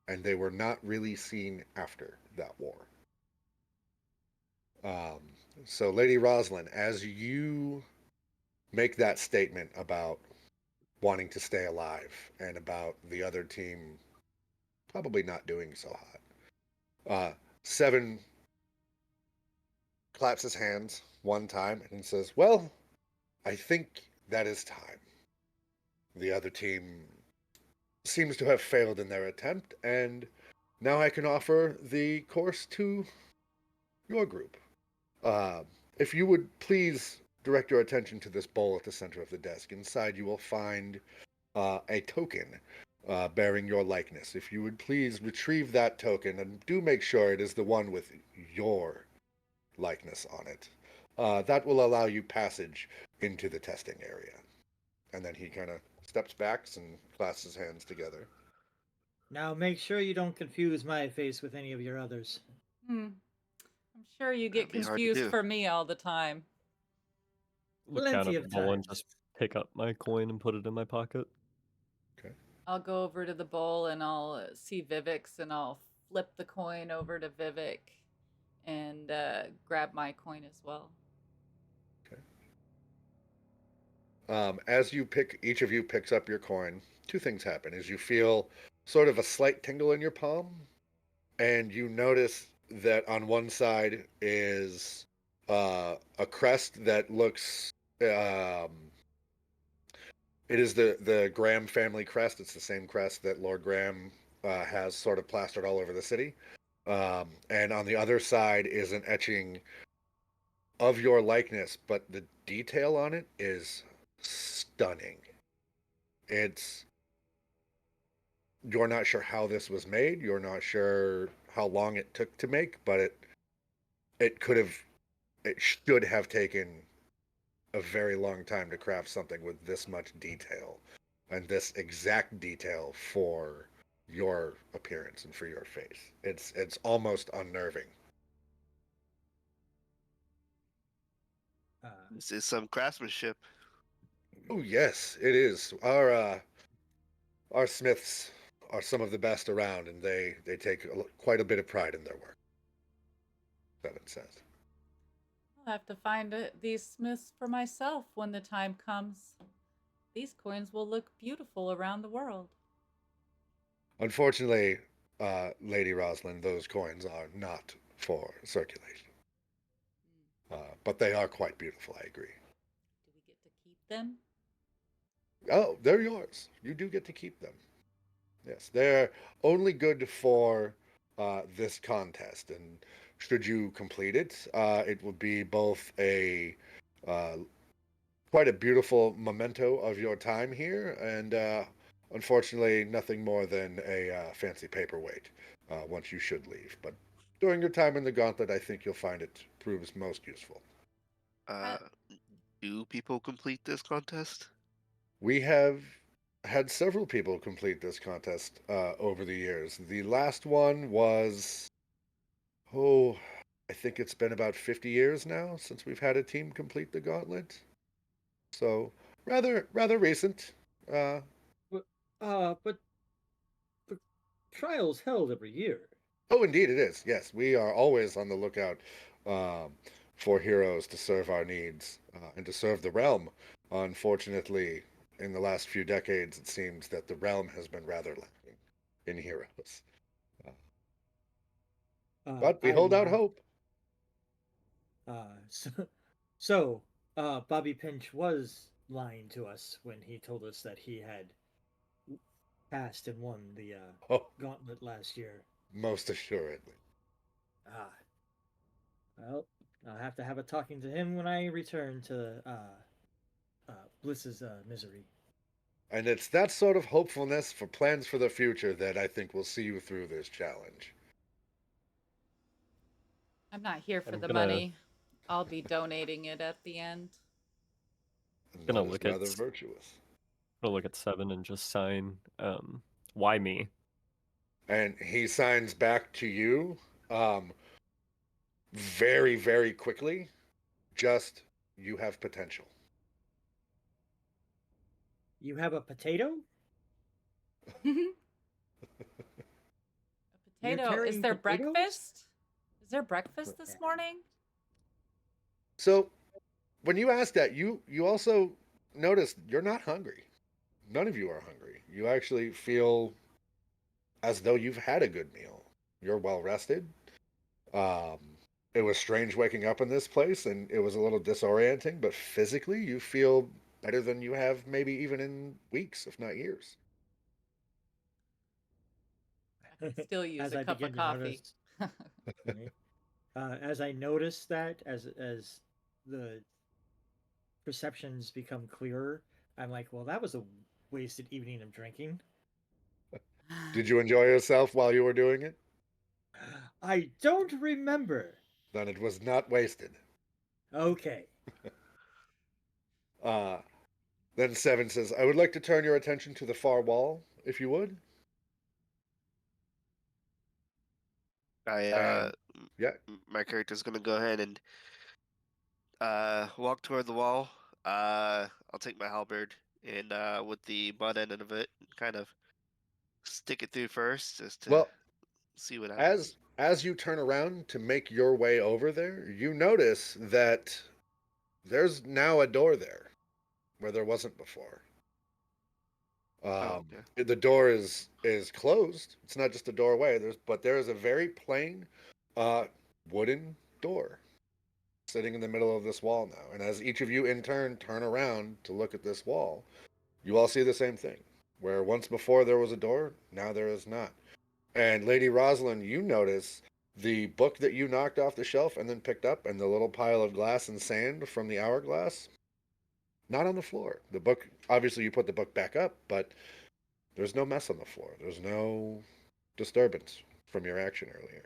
S1: and they were not really seen after that war. Um, so, Lady Rosalyn, as you make that statement about wanting to stay alive and about the other team probably not doing so hot, 7 claps his hands one time and says, "Well, I think that is time. The other team seems to have failed in their attempt, and now I can offer the course to your group. Uh, if you would please direct your attention to this bowl at the center of the desk. Inside you will find a token bearing your likeness. If you would please retrieve that token, and do make sure it is the one with your likeness on it. That will allow you passage into the testing area." And then he kind of steps back and clasps his hands together.
S5: Now make sure you don't confuse my face with any of your others.
S2: I'm sure you get
S3: That'd be hard to
S2: confused
S3: do.
S2: for me all the time.
S4: Look down
S5: Plenty
S4: at the
S5: of
S4: bowl and
S5: times.
S4: just pick up my coin and put it in my pocket.
S1: Okay.
S2: I'll go over to the bowl and I'll see Vivhik's and I'll flip the coin over to Vivhik and grab my coin as well.
S1: As each of you picks up your coin, two things happen. Is you feel sort of a slight tingle in your palm, and you notice that on one side is a crest that looks. It is the Gramm family crest. It's the same crest that Lord Gramm has sort of plastered all over the city. And on the other side is an etching of your likeness, but the detail on it is stunning. It's You're not sure how this was made. You're not sure how long it took to make, but it could have it should have taken a very long time to craft something with this much detail and this exact detail for your appearance and for your face. It's almost unnerving.
S3: This is some craftsmanship.
S1: Oh yes, it is. Our smiths are some of the best around, and they take quite a bit of pride in their work. Seven says.
S2: I'll have to find these smiths for myself when the time comes. These coins will look beautiful around the world.
S1: Unfortunately, Lady Rosalyn, those coins are not for circulation. But they are quite beautiful, I agree.
S2: Do we get to keep them?
S1: Oh, they're yours. You do get to keep them. Yes, they're only good for this contest, and should you complete it, it will be both a quite a beautiful memento of your time here, and unfortunately, nothing more than a fancy paperweight once you should leave. But during your time in the Gauntlet, I think you'll find it proves most useful.
S3: Do people complete this contest?
S1: We have had several people complete this contest over the years. The last one was, I think it's been about 50 years now since we've had a team complete the Gauntlet. So rather recent.
S5: But but the trial's held every year.
S1: Oh, indeed it is. Yes, we are always on the lookout um, for heroes to serve our needs and to serve the realm. Unfortunately, in the last few decades, it seems that the realm has been rather lacking in heroes. But we
S5: I
S1: hold out
S5: laugh.
S1: hope.
S5: So, so Bobby Pinch was lying to us when he told us that he had passed and won the
S1: Oh,
S5: gauntlet last year.
S1: most assuredly.
S5: Ah, well, I'll have to have a talking to him when I return to Bliss's misery.
S1: And it's that sort of hopefulness for plans for the future that I think will see you through this challenge.
S2: I'm not here for
S4: I'm
S2: the
S4: gonna
S2: money. I'll be donating it at the end.
S1: And
S4: gonna
S1: that is
S4: look at
S1: rather virtuous.
S4: Seven and just sign. Why me?
S1: And he signs back to you very, very quickly. Just, you have potential.
S5: You have a potato?
S2: A
S5: You're
S2: potato. Is
S5: carrying
S2: there
S5: potatoes?
S2: breakfast? Is there breakfast this
S5: Yeah.
S2: morning?
S1: So, when you ask that, you also notice you're not hungry. None of you are hungry. You actually feel as though you've had a good meal. You're well rested. Um, it was strange waking up in this place, and it was a little disorienting, but physically, you feel better than you have maybe even in weeks, if not years.
S2: I could still use
S5: As
S2: a
S5: I
S2: cup of
S5: begin to
S2: coffee.
S5: notice, right? As I notice that, as the perceptions become clearer, I'm like, well, that was a wasted evening of drinking.
S1: Did you enjoy yourself while you were doing it?
S5: I don't remember.
S1: Then it was not wasted.
S5: Okay.
S1: Uh, then Seven says, I would like to turn your attention to the far wall, if you would.
S3: I
S1: And yeah,
S3: my character's gonna go ahead and walk toward the wall. I'll take my halberd and with the butt end of it, kind of stick it through first just to
S1: Well,
S3: see what happens.
S1: as you turn around to make your way over there, you notice that there's now a door there where there wasn't before.
S3: Oh, okay.
S1: The door is closed. It's not just a doorway. There is a very plain uh, wooden door sitting in the middle of this wall now. And as each of you in turn turn around to look at this wall, you all see the same thing. Where once before there was a door, now there is not. And Lady Rosalyn, you notice the book that you knocked off the shelf and then picked up, and the little pile of glass and sand from the hourglass, not on the floor. The book, obviously, you put the book back up, but there's no mess on the floor. There's no disturbance from your action earlier.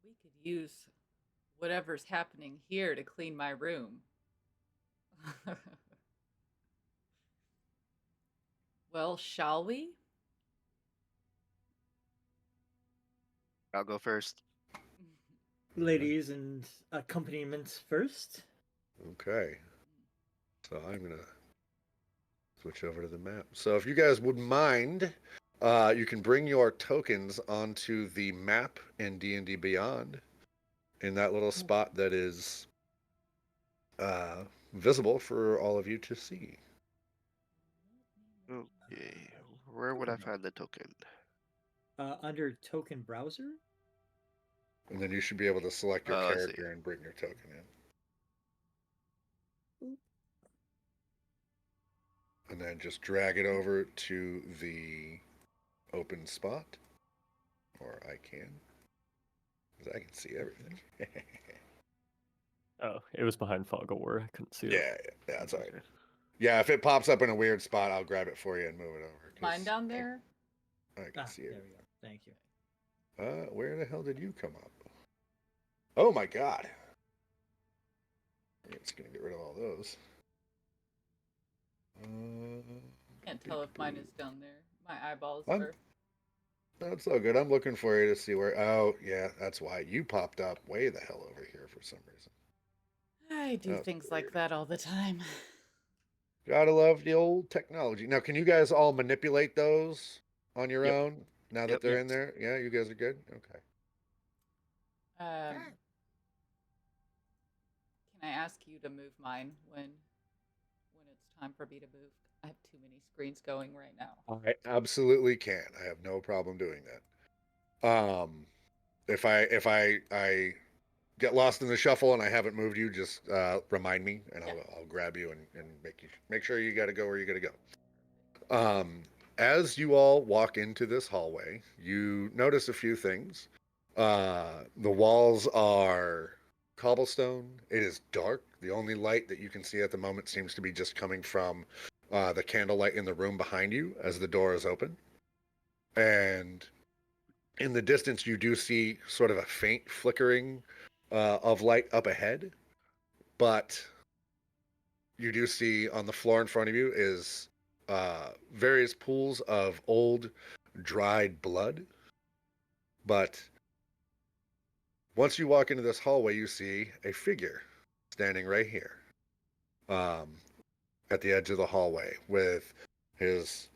S2: We could use whatever's happening here to clean my room. Well, shall we?
S3: I'll go first.
S5: Ladies and accompaniments first.
S1: Okay. So I'm going to switch over to the map. So if you guys would mind, you can bring your tokens onto the map in D&D Beyond in that little spot that is visible for all of you to see.
S3: Okay. Where would I find the token?
S5: Under token browser.
S1: And then you should be able to select your
S3: Oh, I see.
S1: character and bring your token in. And then just drag it over to the open spot. Or I can. Because I can see everything.
S4: Oh, it was behind fog of war. I couldn't see it.
S1: Yeah, that's all right.
S3: Okay.
S1: Yeah, if it pops up in a weird spot, I'll grab it for you and move it over.
S2: Mine down there?
S1: I can see it.
S5: There we go. Thank you.
S1: Where the hell did you come up? Oh my god. It's gonna get rid of all those.
S2: Can't tell if mine is down there. My eyeballs
S1: I'm-
S2: are.
S1: That's all good. I'm looking for you to see where. Oh, yeah, that's why you popped up way the hell over here for some reason.
S2: I do
S1: That's
S2: things
S1: weird.
S2: like that all the time.
S1: Gotta love the old technology. Now, can you guys all manipulate those on your
S4: Yep.
S1: own now that
S3: Yep.
S1: they're in there? Yeah, you guys are good? Okay.
S2: Can I ask you to move mine when it's time for me to move? I have too many screens going right now.
S1: I absolutely can. I have no problem doing that. If I get lost in the shuffle and I haven't moved you, just remind me and
S2: Yeah.
S1: I'll grab you and make sure you got to go where you got to go. As you all walk into this hallway, you notice a few things. The walls are cobblestone. It is dark. The only light that you can see at the moment seems to be just coming from the candlelight in the room behind you as the door is open. And in the distance, you do see sort of a faint flickering of light up ahead. But you do see on the floor in front of you is various pools of old, dried blood. But once you walk into this hallway, you see a figure standing right here at the edge of the hallway with his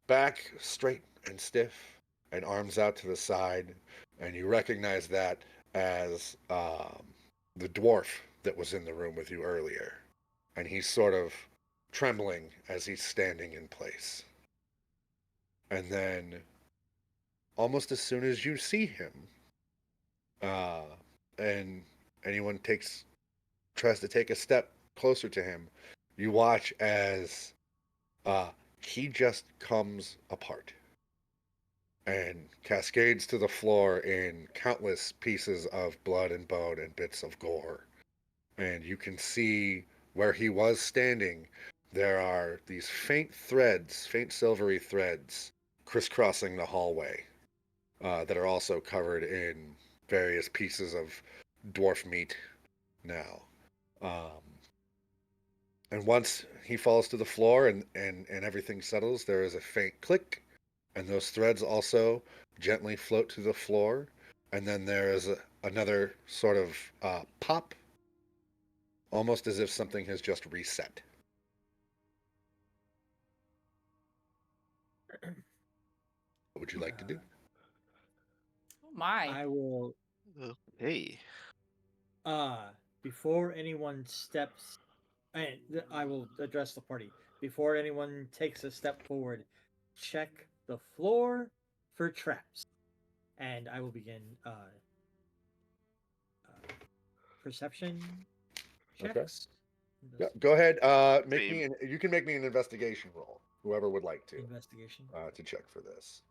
S1: back straight and stiff and arms out to the side. And you recognize that as the dwarf that was in the room with you earlier. And he's sort of trembling as he's standing in place. And then, almost as soon as you see him, and anyone tries to take a step closer to him, you watch as he just comes apart and cascades to the floor in countless pieces of blood and bone and bits of gore. And you can see where he was standing, there are these faint silvery threads, crisscrossing the hallway that are also covered in various pieces of dwarf meat now. And once he falls to the floor and everything settles, there is a faint click, and those threads also gently float to the floor. And then there is another sort of pop, almost as if something has just reset. What would you like to do?
S2: Oh my.
S5: I will.
S3: Hey.
S5: Before anyone steps, and I will address the party. Before anyone takes a step forward, check the floor for traps, and I will begin perception
S1: Okay.
S5: checks.
S1: Yeah, go ahead. Make
S3: Same.
S1: me an. You can make me an investigation roll. Whoever would like
S5: Investigation.
S1: to check for this.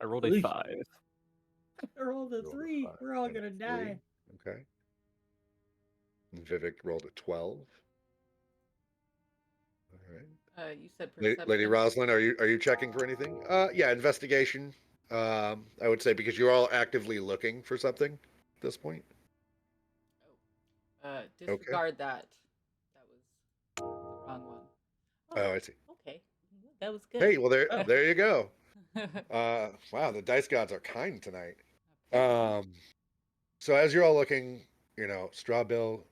S4: I rolled a
S5: Three.
S4: 5.
S5: I rolled a
S1: Rolled a
S5: 3.
S1: 5
S5: We're all
S1: and a
S5: gonna
S1: 3.
S5: die.
S1: Okay. And Vivhik rolled a 12. All right.
S2: You said perception.
S1: Lady Rosalyn, are you checking for anything? Yeah, investigation. I would say because you're all actively looking for something at this point.
S2: Disregard that. That was the wrong one.
S1: Oh, I see.
S2: Okay. That was good.
S1: Hey, well there you go. Wow, the dice gods are kind tonight. So as you're all looking, Straw Bill,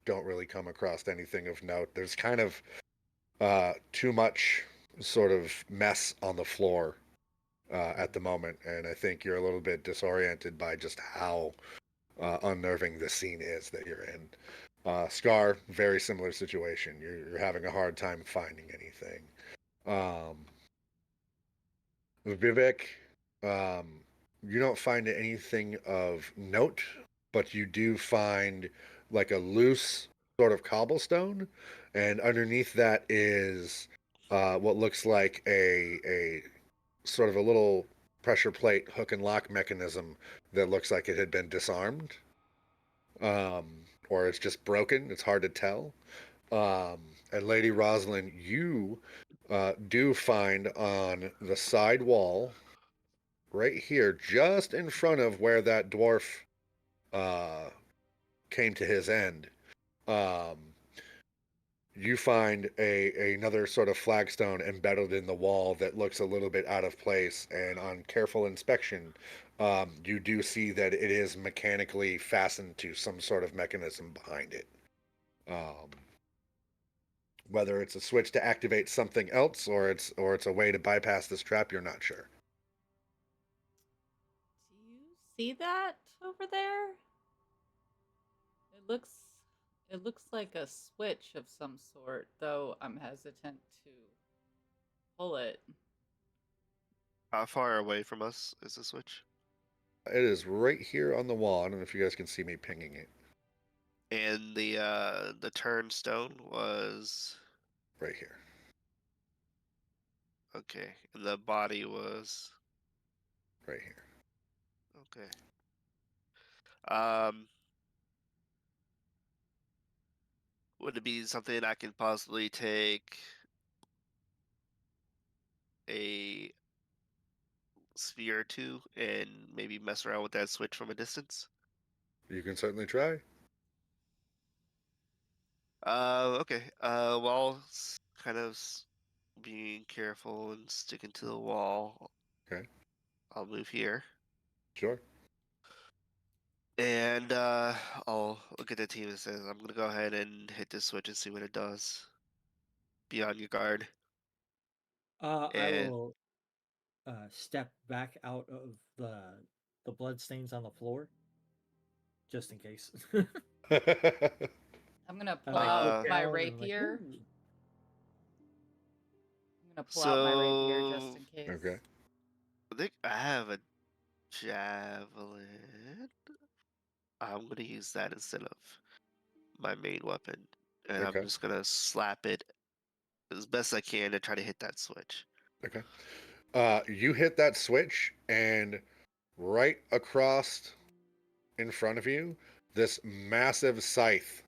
S1: don't really come across anything of note. There's kind of too much sort of mess on the floor at the moment, and I think you're a little bit disoriented by just how unnerving the scene is that you're in. Scar, very similar situation. You're having a hard time finding anything. Vivek, you don't find anything of note, but you do find like a loose sort of cobblestone, and underneath that is what looks like a sort of a little pressure plate hook and lock mechanism that looks like it had been disarmed, or it's just broken. It's hard to tell. And Lady Rosalyn, you do find on the side wall, right here, just in front of where that dwarf came to his end, um, you find another sort of flagstone embedded in the wall that looks a little bit out of place. And on careful inspection, you do see that it is mechanically fastened to some sort of mechanism behind it. Whether it's a switch to activate something else or it's a way to bypass this trap, you're not sure.
S2: Do you see that over there? It looks like a switch of some sort, though I'm hesitant to pull it.
S3: How far away from us is the switch?
S1: It is right here on the wall. I don't know if you guys can see me pinging it.
S3: And the turnstone was
S1: Right here.
S3: okay. And the body was
S1: Right here.
S3: okay. Um, would it be something I can possibly take a sphere or two and maybe mess around with that switch from a distance?
S1: You can certainly try.
S3: Okay. While kind of being careful and sticking to the wall,
S1: Okay.
S3: I'll move here.
S1: Sure.
S3: And I'll look at the team and say, I'm gonna go ahead and hit this switch and see what it does. Be on your guard.
S5: I
S3: And
S5: will step back out of the blood stains on the floor, just in case.
S2: I'm gonna
S5: I
S2: pull
S5: like,
S2: out
S5: look
S2: my
S5: down and I'm like,
S2: rapier.
S5: "Ooh."
S2: I'm gonna pull out my rapier just
S3: so
S2: in case.
S1: Okay.
S3: I think I have a javelin. I'm gonna use that instead of my main weapon. And I'm
S1: Okay.
S3: just gonna slap it as best I can to try to hit that switch.
S1: Okay. You hit that switch, and right across in front of you, this massive scythe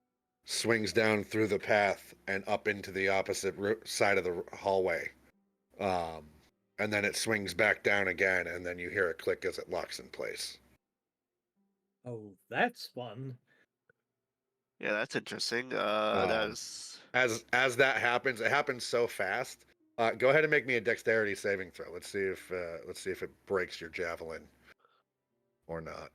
S1: swings down through the path and up into the opposite side of the hallway. And then it swings back down again, and then you hear a click as it locks in place.
S5: Oh, that's fun.
S3: Yeah, that's interesting.
S1: Um,
S3: That's
S1: As that happens, it happens so fast. Go ahead and make me a dexterity saving throw. Let's see if it breaks your javelin or not.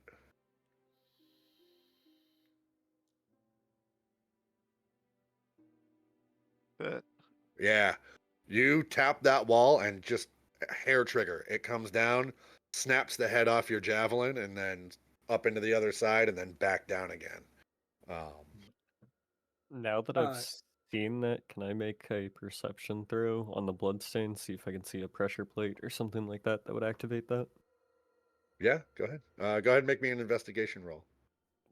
S3: uh,
S1: Yeah. You tap that wall and just hair trigger. It comes down, snaps the head off your javelin, and then up into the other side, and then back down again.
S4: Now that I've
S5: Uh,
S4: seen that, can I make a perception throw on the bloodstain, see if I can see a pressure plate or something like that that would activate that?
S1: Yeah, go ahead. Go ahead and make me an investigation roll.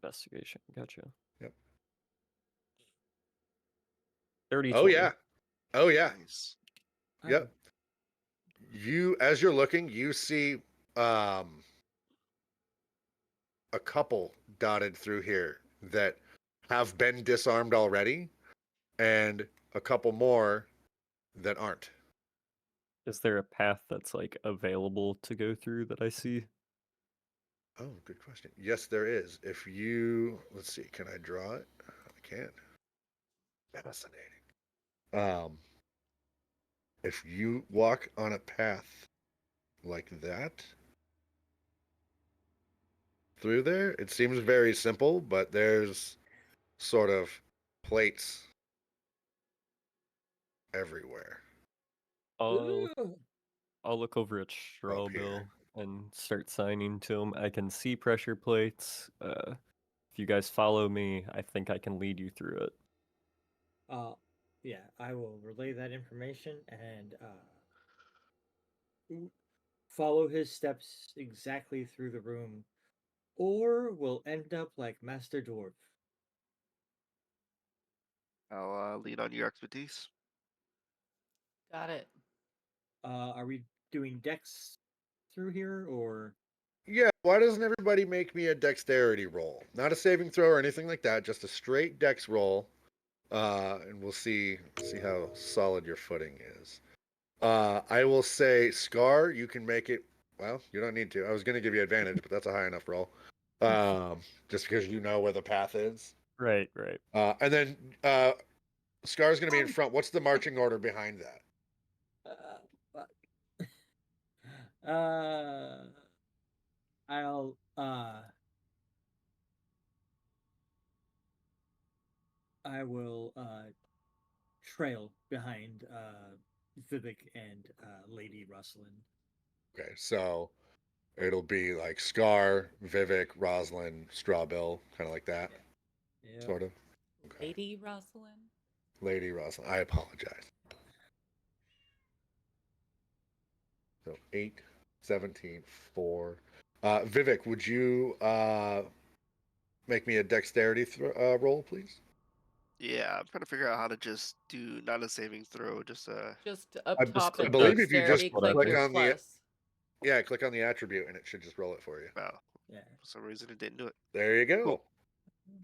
S4: Investigation, gotcha.
S1: Yep.
S4: 30
S1: Oh
S4: 20.
S1: yeah. Oh yeah.
S3: Nice.
S1: Yep. You, as you're looking, you see a couple dotted through here that have been disarmed already, and a couple more that aren't.
S4: Is there a path that's like available to go through that I see?
S1: Oh, good question. Yes, there is. If you, let's see, can I draw it? I can. Fascinating. If you walk on a path like that through there, it seems very simple, but there's sort of plates everywhere
S4: I'll
S5: Ooh.
S4: I'll look over at
S1: up
S4: Strawbill
S1: here.
S4: and start signing to him. I can see pressure plates. If you guys follow me, I think I can lead you through it.
S5: Yeah, I will relay that information and follow his steps exactly through the room, or we'll end up like Master Dwarf.
S3: I'll lean on your expertise.
S2: Got it.
S5: Are we doing Dex through here, or
S1: Yeah, why doesn't everybody make me a dexterity roll? Not a saving throw or anything like that, just a straight dex roll. And we'll see how solid your footing is. I will say, Scar, you can make it. Well, you don't need to. I was going to give you advantage, but that's a high enough roll. Just because you know where the path is.
S4: Right, right.
S1: And then Scar's going to be in front. What's the marching order behind that?
S5: fuck. uh, I'll I will trail behind Vivek and Lady Rosalyn.
S1: Okay, so it'll be like Scar, Vivhik, Rosalyn, Strawbill, kind of like that,
S5: Yeah.
S1: sort of. Okay.
S2: Lady Rosalyn.
S1: Lady Rosalyn. I apologize. So 8, 17, 4. Vivek, would you make me a dexterity roll, please?
S3: Yeah, I'm trying to figure out how to just do not a saving throw, just
S2: Just up
S1: I,
S2: top
S1: I
S2: at
S1: believe if you just
S2: dexterity,
S4: what I
S2: click
S1: click
S4: did.
S1: on the
S2: plus.
S1: click on the attribute and it should just roll it for you.
S3: wow.
S5: Yeah.
S3: For some reason, it didn't do it.
S1: There you go.
S3: Cool.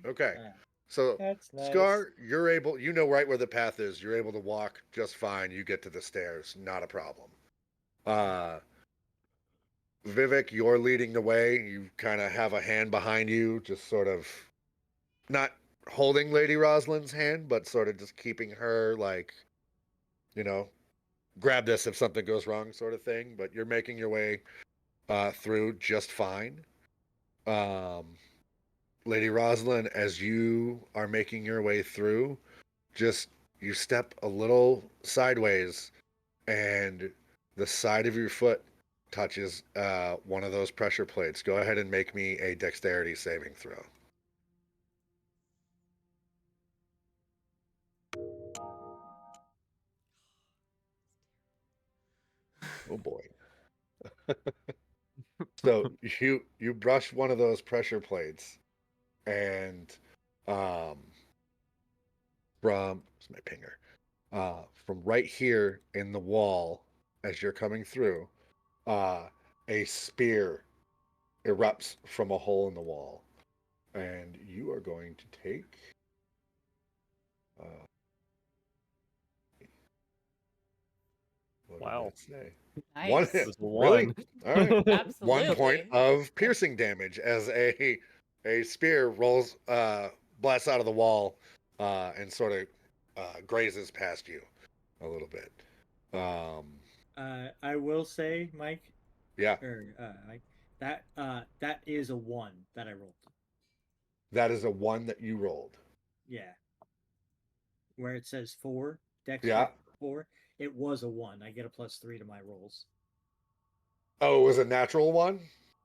S1: Okay.
S5: Ah,
S1: So
S5: that's nice.
S1: Scar, you're able. You know right where the path is. You're able to walk just fine. You get to the stairs, not a problem. Vivek, you're leading the way. You kind of have a hand behind you, just sort of not holding Lady Rosalyn's hand, but sort of just keeping her like, you know, grab this if something goes wrong, sort of thing. But you're making your way through just fine. Um, Lady Rosalyn, as you are making your way through, just you step a little sideways and the side of your foot touches one of those pressure plates. Go ahead and make me a dexterity saving throw. Oh boy. So you brush one of those pressure plates and um where's my pinger? From right here in the wall as you're coming through, a spear erupts from a hole in the wall. And you are going to take uh, what did
S4: Wow.
S1: it say? One
S2: Nice.
S1: hit.
S4: It was a
S1: Really?
S4: one.
S1: All right. 1 point
S2: Absolutely.
S1: of piercing damage as a spear rolls blasts out of the wall and sort of grazes past you a little bit.
S5: I will say, Mike,
S1: Yeah,
S5: or Mike, that is a one that I rolled.
S1: that is a 1 that you rolled.
S5: Yeah. Where it says 4 Dex
S1: Yeah.
S5: before. It was a 1. I get a +3 to my rolls.
S1: Oh, it was a natural one?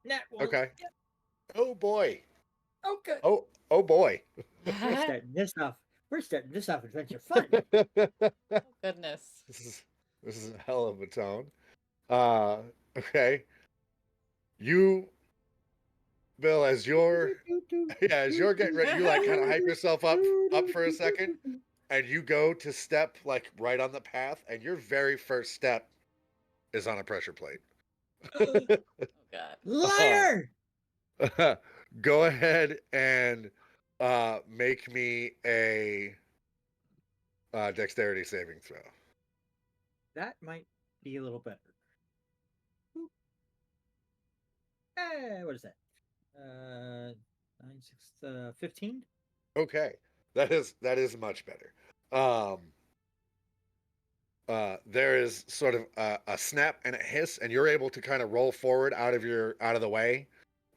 S5: Nat 1.
S1: Okay.
S5: Yep.
S1: Oh boy.
S5: Oh, good.
S1: Oh boy.
S5: We're starting this off. We're starting this off adventure fun.
S2: Goodness.
S1: This is a hell of a tone. Okay. You, Bill, as you're getting ready, you like kind of hype yourself up for a second, and you go to step like right on the path, and your very first step is on a pressure plate.
S2: Oh God.
S5: Liar!
S1: Go ahead and make me a dexterity saving throw.
S5: That might be a little better. What is that? 9, 6, 15.
S1: Okay, that is much better. There is sort of a snap and a hiss, and you're able to kind of roll forward out of the way,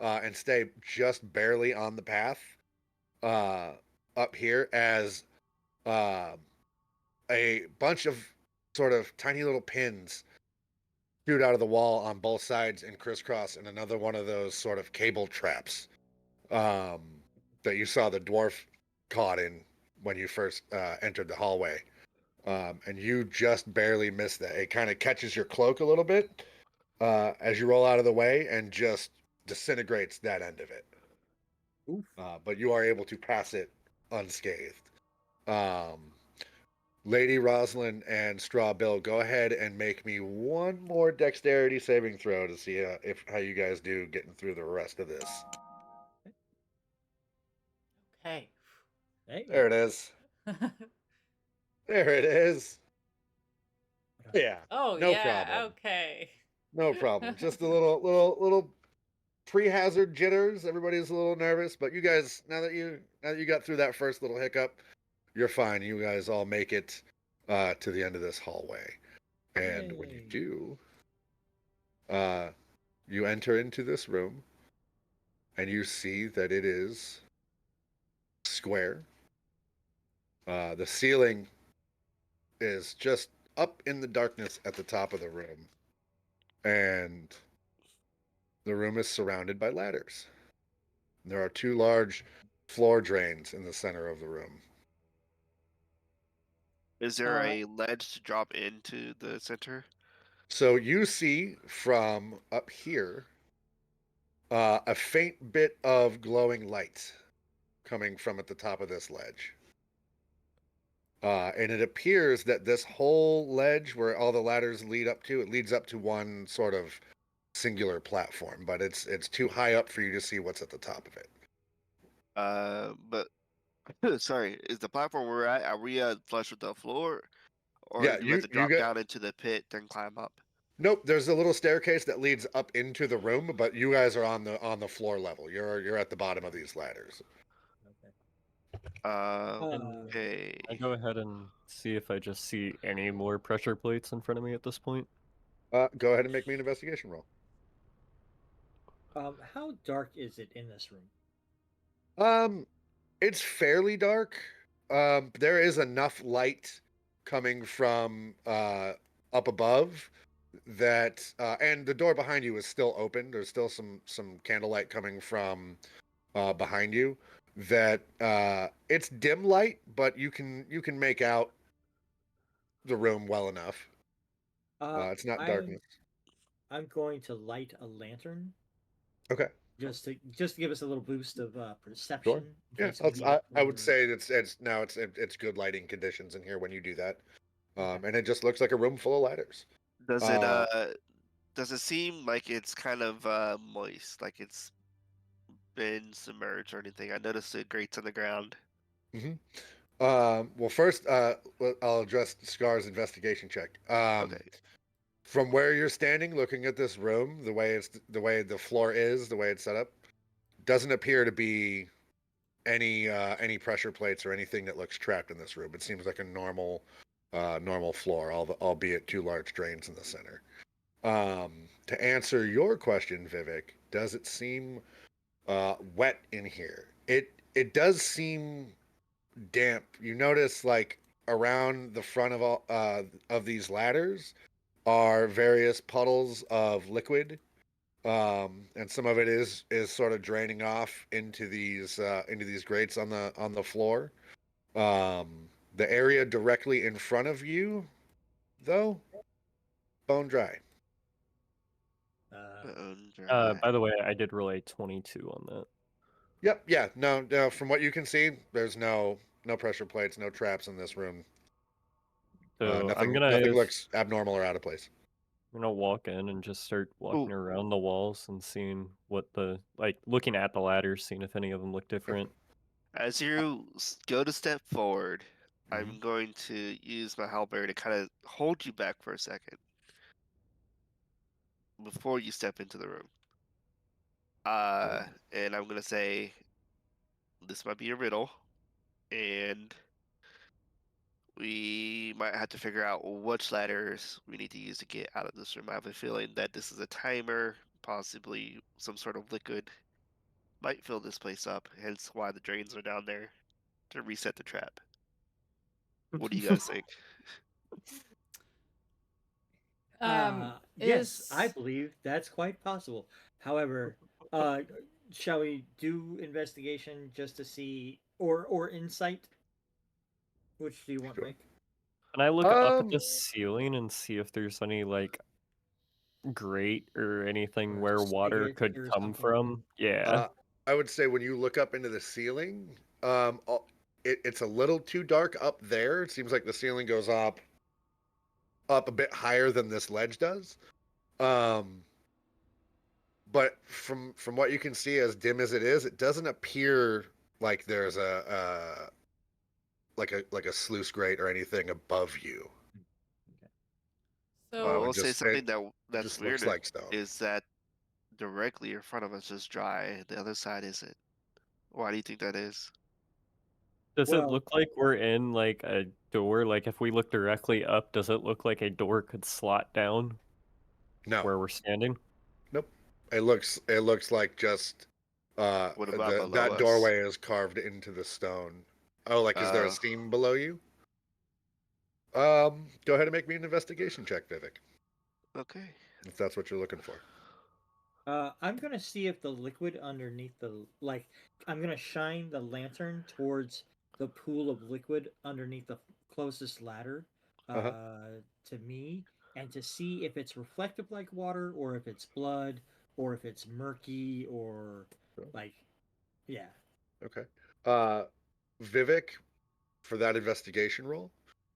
S1: and stay just barely on the path, up here as a bunch of sort of tiny little pins shoot out of the wall on both sides and crisscross in another one of those sort of cable traps, um, that you saw the dwarf caught in when you first entered the hallway. And you just barely miss that. It kind of catches your cloak a little bit as you roll out of the way and just disintegrates that end of it.
S5: Oof.
S1: But you are able to pass it unscathed. Lady Rosalyn and Straw Bill, go ahead and make me one more dexterity saving throw to see how you guys do getting through the rest of this.
S2: Okay.
S1: There it is. There it is. Yeah.
S2: Oh
S1: No
S2: yeah.
S1: problem.
S2: Okay.
S1: No problem. Just a little pre-hazard jitters. Everybody's a little nervous, but you guys, now that you got through that first little hiccup, you're fine. You guys all make it to the end of this hallway. And when you
S5: Yay.
S1: do, you enter into this room and you see that it is square. The ceiling is just up in the darkness at the top of the room. And the room is surrounded by ladders. There are 2 large floor drains in the center of the room.
S3: Is there a ledge to drop into the center?
S1: So you see from up here a faint bit of glowing light coming from at the top of this ledge. And it appears that this whole ledge where all the ladders lead up to, it leads up to one sort of singular platform, but it's too high up for you to see what's at the top of it.
S3: But sorry, is the platform we're at, are we flush with the floor? Or
S1: Yeah,
S3: do we have to drop down into the pit, then climb up?
S1: Nope, there's a little staircase that leads up into the room, but you guys are on the floor level. You're at the bottom of these ladders.
S3: Okay.
S4: I go ahead and see if I just see any more pressure plates in front of me at this point.
S1: Go ahead and make me an investigation roll.
S5: How dark is it in this room?
S1: It's fairly dark. There is enough light coming from up above that, and the door behind you is still open. There's still some candlelight coming from behind you. That it's dim light, but you can make out the room well enough. It's not darkness.
S5: I'm going to light a lantern.
S1: Okay.
S5: Just to give us a little boost of
S1: Sure.
S5: perception.
S1: Yeah, I would say it's good lighting conditions in here when you do that. And it just looks like a room full of ladders.
S3: Does it seem like it's kind of moist, like it's been submerged or anything? I noticed the grates on the ground.
S1: Well, first, I'll address Scar's investigation check.
S3: Okay.
S1: From where you're standing, looking at this room, the way the floor is, the way it's set up, doesn't appear to be any pressure plates or anything that looks trapped in this room. It seems like a normal floor, albeit 2 large drains in the center. To answer your question, Vivhik, does it seem wet in here? It does seem damp. You notice like around the front of all of these ladders are various puddles of liquid, and some of it is sort of draining off into these grates on the floor. The area directly in front of you, though, bone dry.
S3: Dry.
S4: By the way, I did roll a 22 on that.
S1: Yep, yeah, no. From what you can see, there's no pressure plates, no traps in this room.
S4: So
S1: Nothing looks abnormal or out of place.
S4: I'm gonna walk in and just start walking
S3: Ooh.
S4: around the walls and seeing what looking at the ladders, seeing if any of them look different.
S3: As you go to step forward,
S1: Mhm.
S3: I'm going to use my halberd to kind of hold you back for a second before you step into the room. And I'm gonna say, this might be a riddle, and we might have to figure out which ladders we need to use to get out of this room. I have a feeling that this is a timer, possibly some sort of liquid might fill this place up, hence why the drains are down there to reset the trap. What do you guys think?
S5: Yes, I
S2: Is
S5: believe that's quite possible. However, shall we do investigation just to see, or insight? Which do you want,
S1: Sure.
S5: Mick?
S4: Can I look up at
S1: Um,
S4: the ceiling and see if there's any grate or anything
S5: Or
S4: where water
S5: spigot
S4: could
S5: or
S4: come
S5: something?
S4: from? Yeah.
S1: I would say when you look up into the ceiling, it's a little too dark up there. It seems like the ceiling goes up a bit higher than this ledge does. Um, but from what you can see, as dim as it doesn't appear like there's a like a sluice grate or anything above you.
S5: Okay.
S3: Well, I
S2: so
S3: will say something
S1: It
S3: that's
S1: just looks
S3: weird
S1: like stone.
S3: is that directly in front of us is dry, the other side isn't. Why do you think that is?
S4: Does it
S5: Well,
S4: look like we're in a door? Like if we look directly up, does it look like a door could slot down
S1: No,
S4: where we're standing?
S1: nope. It looks like just
S3: What about below
S1: that
S3: us?
S1: doorway is carved into the stone. Oh, like is there a
S3: Uh,
S1: seam below you? Go ahead and make me an investigation check, Vivhik,
S3: okay.
S1: if that's what you're looking for.
S5: I'm gonna see if the liquid underneath I'm gonna shine the lantern towards the pool of liquid underneath the closest ladder,
S1: Uh-huh.
S5: to me, and to see if it's reflective like water, or if it's blood, or if it's murky, or
S1: Sure.
S5: like, yeah.
S1: Okay. Uh, Vivek, for that investigation roll,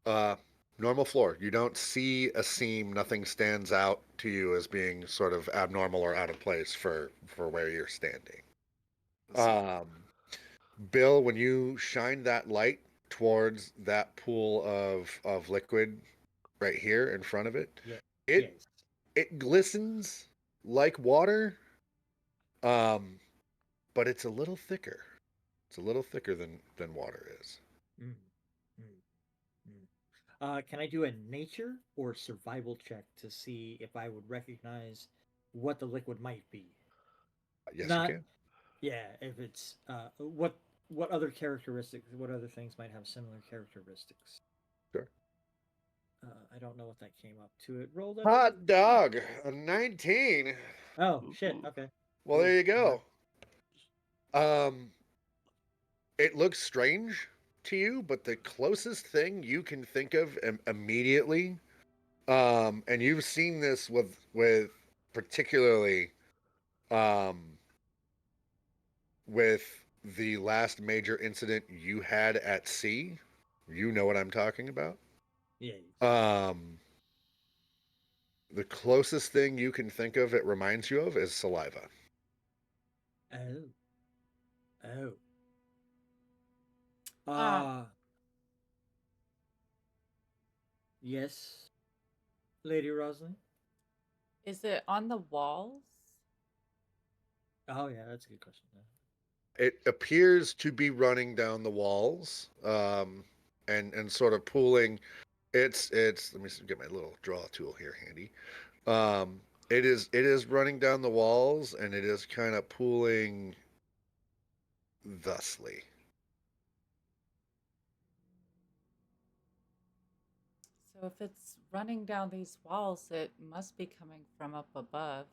S1: uh, normal floor. You don't see a seam. Nothing stands out to you as being sort of abnormal or out of place for where you're standing.
S3: Let's see.
S1: Bill, when you shine that light towards that pool of liquid right here in front of it,
S5: Yeah.
S1: it
S5: Yes.
S1: it glistens like water, um, but it's a little thicker. It's a little thicker than water is.
S5: Mm, mm, mm. Can I do a nature or survival check to see if I would recognize what the liquid might be?
S1: Yes, you
S5: Not,
S1: can.
S5: yeah, if it's what other characteristics, what other things might have similar characteristics.
S1: Sure.
S5: I don't know what that came up to. It rolled under.
S1: Hot dog, a 19.
S5: Oh shit.
S3: Ooh.
S5: Okay.
S1: Well,
S5: Ooh,
S1: there you
S5: all right.
S1: go. Um, it looks strange to you, but the closest thing you can think of immediately, and you've seen this with particularly um, with the last major incident you had at sea. You know what I'm talking about.
S5: Yeah.
S1: Um, the closest thing you can think of it reminds you of is saliva.
S5: Oh. Oh.
S2: um
S5: Uh yes, Lady Rosalyn.
S2: is it on the walls?
S5: Oh yeah, that's a good question.
S1: It appears to be running down the walls, and sort of pooling. It's. Let me get my little draw tool here handy. It is running down the walls, and it is kind of pooling thusly.
S2: So if it's running down these walls, it must be coming from up above.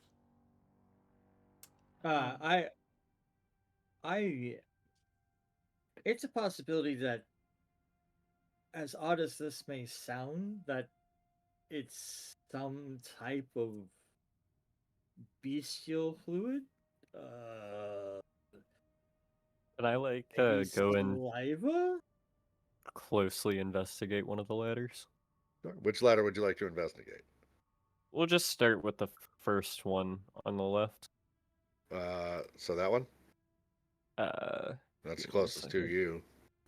S2: Um,
S5: I it's a possibility that, as odd as this may sound, that it's some type of bestial fluid.
S4: Can I like
S5: Maybe
S4: go and
S5: saliva?
S4: closely investigate one of the ladders?
S1: Sure. Which ladder would you like to investigate?
S4: We'll just start with the first one on the left.
S1: So that one?
S4: Uh,
S1: That's the
S4: give me a
S1: closest to
S4: second.
S1: you.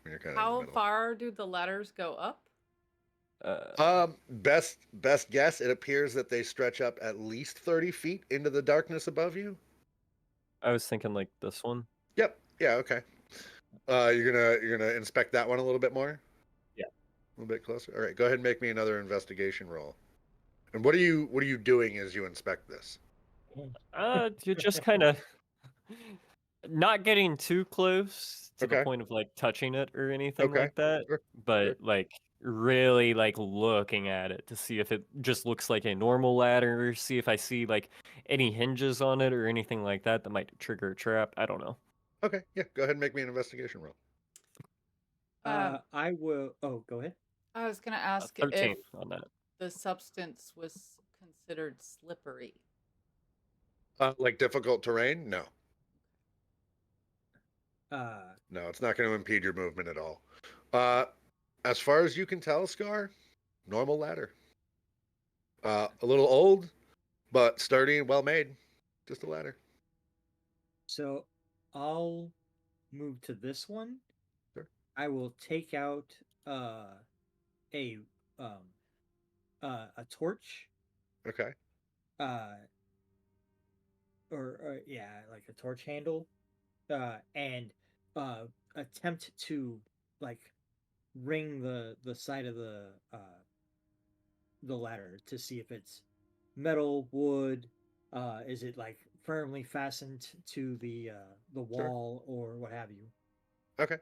S1: You're kind of in the
S2: how
S1: middle.
S2: far do the ladders go up?
S1: Best guess, it appears that they stretch up at least 30 feet into the darkness above you.
S4: I was thinking like this one.
S1: Yep. Yeah, okay. You're gonna inspect that one a little bit more?
S4: Yeah.
S1: A little bit closer. All right, go ahead and make me another investigation roll. And what are you doing as you inspect this?
S4: You're just kind of not getting too close to the
S1: Okay.
S4: point of like touching it or anything
S1: Okay.
S4: like that,
S1: Sure.
S4: but like really like looking at it to see if it just looks like a normal ladder, see if I see like any hinges on it or anything like that that might trigger a trap. I don't know.
S1: Okay, yeah, go ahead and make me an investigation roll.
S5: I will. Oh, go ahead.
S2: I was gonna ask
S4: 13
S2: if
S4: on that.
S2: the substance was considered slippery.
S1: Like difficult terrain? No.
S5: Uh,
S1: No, it's not going to impede your movement at all. As far as you can tell, Scar, normal ladder. A little old, but sturdy and well made. Just a ladder.
S5: so I'll move to this one.
S1: Sure.
S5: I will take out a um a torch.
S1: Okay.
S5: Uh, or yeah, like a torch handle. And attempt to like ring the side of the ladder to see if it's metal, wood. Is it like firmly fastened to the
S1: Sure.
S5: wall or what have you?
S1: Okay.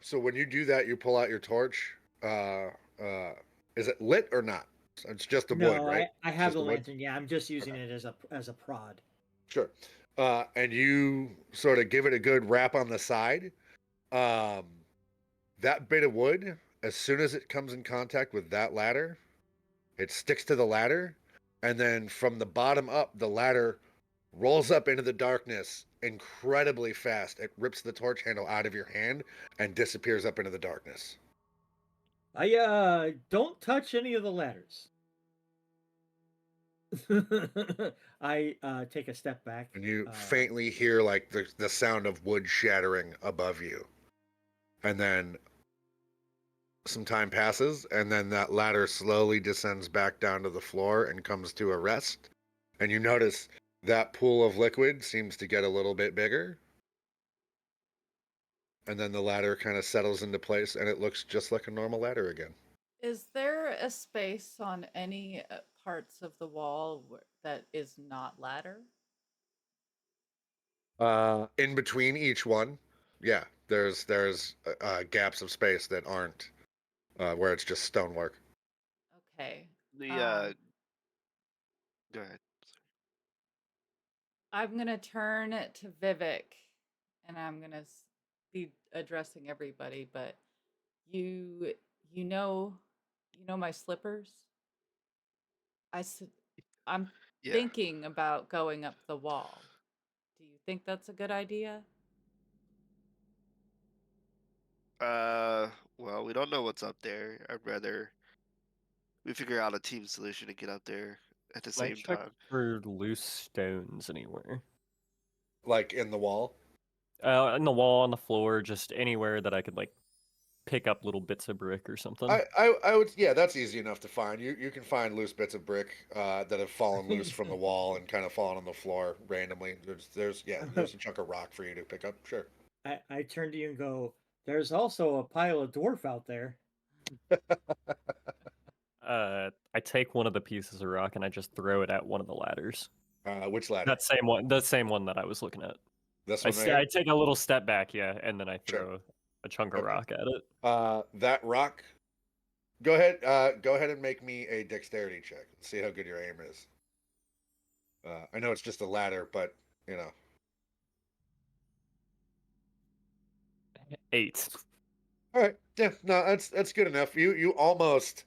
S1: So when you do that, you pull out your torch. Is it lit or not? It's just the wood,
S5: No,
S1: right?
S5: I
S1: It's
S5: have
S1: just
S5: the
S1: the wood?
S5: lantern. Yeah, I'm just using
S1: Okay.
S5: it as a prod.
S1: Sure. And you sort of give it a good wrap on the side. Um, that bit of wood, as soon as it comes in contact with that ladder, it sticks to the ladder. And then from the bottom up, the ladder rolls up into the darkness incredibly fast. It rips the torch handle out of your hand and disappears up into the darkness.
S5: I don't touch any of the ladders. I take a step back.
S1: And you faintly hear like the sound of wood shattering above you. And then some time passes, and then that ladder slowly descends back down to the floor and comes to a rest. And you notice that pool of liquid seems to get a little bit bigger. And then the ladder kind of settles into place, and it looks just like a normal ladder again.
S2: Is there a space on any parts of the wall that is not ladder?
S1: In between each one, yeah, there's gaps of space that aren't where it's just stonework.
S2: Okay.
S3: The go ahead.
S2: I'm gonna turn to Vivhik, and I'm gonna be addressing everybody. But you, you know, you know my slippers. I'm
S3: Yeah.
S2: thinking about going up the wall. Do you think that's a good idea?
S3: Well, we don't know what's up there. I'd rather we figure out a team solution to get up there at the
S4: Can I
S3: same
S4: check
S3: time.
S4: for loose stones anywhere?
S1: Like in the wall?
S4: On the wall, on the floor, just anywhere that I could like pick up little bits of brick or something.
S1: I would, yeah, that's easy enough to find. You can find loose bits of brick that have fallen loose from the wall and kind of fallen on the floor randomly. There's a chunk of rock for you to pick up. Sure.
S5: I turn to you and go, there's also a pile of dwarf out there.
S4: I take one of the pieces of rock and I just throw it at one of the ladders.
S1: Which ladder?
S4: That same one that I was looking at.
S1: This
S4: I
S1: one right here?
S4: I take a little step back, yeah, and then I
S1: Sure.
S4: throw a chunk of
S1: Okay.
S4: rock at it.
S1: That rock Go ahead. Go ahead and make me a dexterity check. Let's see how good your aim is. I know it's just a ladder, but you know.
S4: 8.
S1: All right. Yeah. No, that's good enough. You almost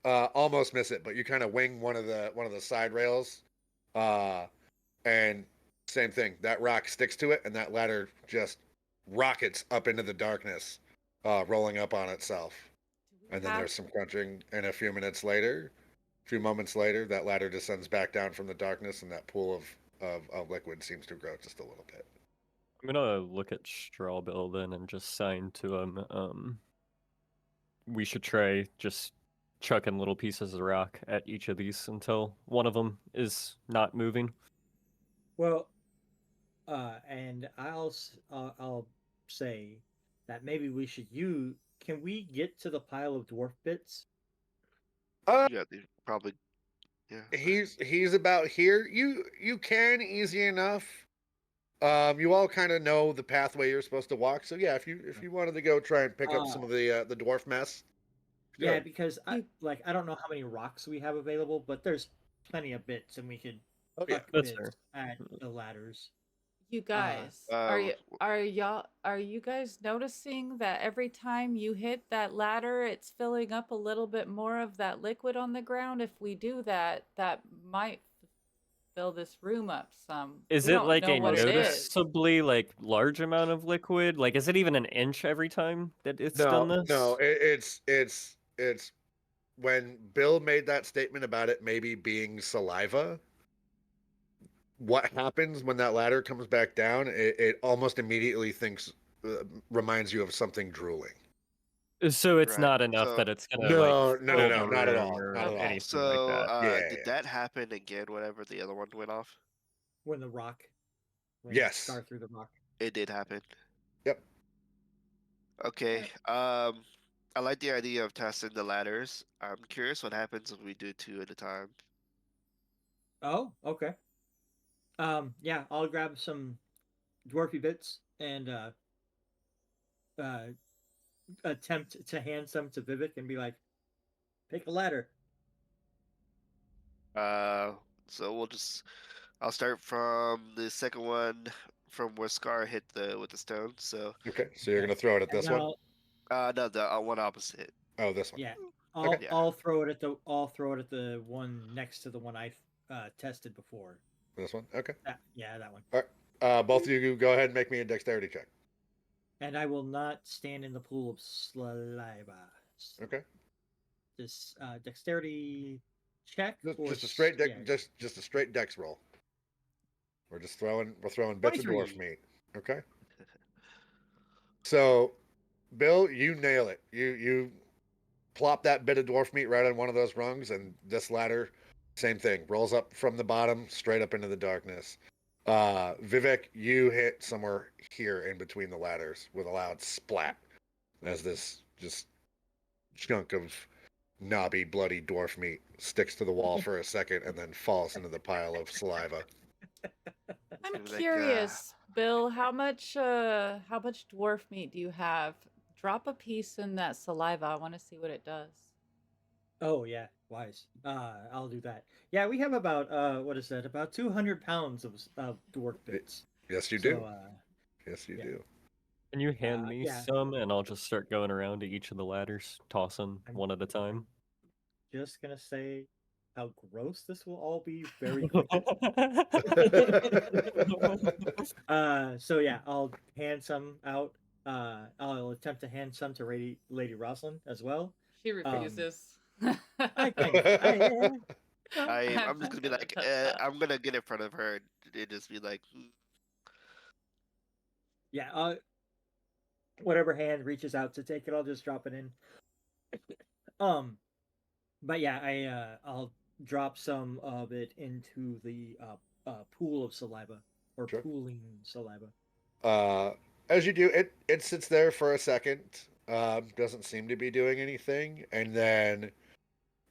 S1: miss it, but you kind of wing one of the side rails, uh, and same thing. That rock sticks to it, and that ladder just rockets up into the darkness, rolling up on itself. And then
S2: Have
S1: there's some crunching, and a few moments later, that ladder descends back down from the darkness, and that pool of liquid seems to grow just a little bit.
S4: I'm gonna look at Strawbill then and just sign to him. We should try just chucking little pieces of rock at each of these until one of them is not moving.
S5: Well, and I'll say that maybe we should use. Can we get to the pile of dwarf bits?
S3: Yeah, they probably. Yeah.
S1: He's about here. You can easy enough. You all kind of know the pathway you're supposed to walk. So yeah, if you wanted to go try and pick up some of the dwarf mess.
S5: Yeah,
S1: Good.
S5: because I don't know how many rocks we have available, but there's plenty of bits, and we could
S1: Oh yeah.
S5: chuck
S4: That's
S5: bits
S4: fair.
S5: at the ladders.
S2: you guys,
S3: Uh,
S2: are you guys noticing that every time you hit that ladder, it's filling up a little bit more of that liquid on the ground? If we do that, that might fill this room up some.
S4: Is
S2: We
S4: it
S2: don't
S4: like
S2: know
S4: a
S2: what it is.
S4: noticeably like large amount of liquid? Like, is it even an inch every time that it's done
S1: No,
S4: this?
S1: no, it's when Bill made that statement about it maybe being saliva. What happens when that ladder comes back down? It almost immediately reminds you of something drooling.
S4: So it's
S3: right.
S4: not enough
S3: So,
S4: that it's gonna like
S1: No, no, no,
S4: fill
S1: no,
S4: the
S1: not at
S4: room
S1: all,
S4: or
S1: not at
S2: Okay.
S1: all.
S4: anything like that.
S1: Yeah,
S3: did
S1: yeah.
S3: that happen again whenever the other one went off?
S5: When the rock, when
S1: Yes.
S5: Scar through the rock.
S3: It did happen.
S1: Yep.
S3: Okay. I like the idea of testing the ladders. I'm curious what happens if we do 2 at a time.
S5: Oh, okay. Yeah, I'll grab some dwarfy bits and uh, attempt to hand some to Vivek and be like, "Pick a ladder."
S3: Uh, so I'll start from the second one, from where Scar hit with the stone. So,
S1: Okay, so you're
S5: Okay.
S1: gonna throw it at
S5: And
S1: this one?
S3: no, the one opposite.
S1: Oh, this one.
S5: yeah,
S1: Okay.
S3: Yeah.
S5: I'll throw it at the one next to the one I tested before.
S1: This one. Okay.
S5: That one.
S1: All right. Both of you go ahead and make me a dexterity check.
S5: And I will not stand in the pool of saliva.
S1: Okay.
S5: This dexterity check
S1: Just a straight deck,
S5: yeah,
S1: just a straight dex roll. We're throwing bits of dwarf
S5: 23.
S1: meat. Okay. So, Bill, you nail it. You plop that bit of dwarf meat right on one of those rungs, and this ladder, same thing, rolls up from the bottom straight up into the darkness. Vivek, you hit somewhere here in between the ladders with a loud splat as this just chunk of knobby, bloody dwarf meat sticks to the wall for a second and then falls into the pile of saliva.
S2: I'm
S3: Like,
S2: curious, Bill, how much dwarf meat do you have? Drop a piece in that saliva. I want to see what it does.
S5: Oh yeah, wise. I'll do that. Yeah, we have about what is that? About 200 pounds of dwarf bits.
S1: Yes, you
S5: So
S1: do. Yes, you
S5: yeah.
S1: do.
S4: Can you hand me
S5: yeah.
S4: some and I'll just start going around to each of the ladders, tossing
S5: I'm-
S4: one at a time?
S5: Just gonna say how gross this will all be very quickly. So yeah, I'll hand some out. I'll attempt to hand some to Lady Rosalyn as well.
S2: She refuses.
S5: I kind of,
S3: I'm just gonna be like, I'm gonna get in front of her and just be like,
S5: yeah. Whatever hand reaches out to take it, I'll just drop it in. But yeah, I'll drop some of it into the pool of saliva or
S1: Sure.
S5: pooling saliva.
S1: As you do, it sits there for a second. Doesn't seem to be doing anything, and then,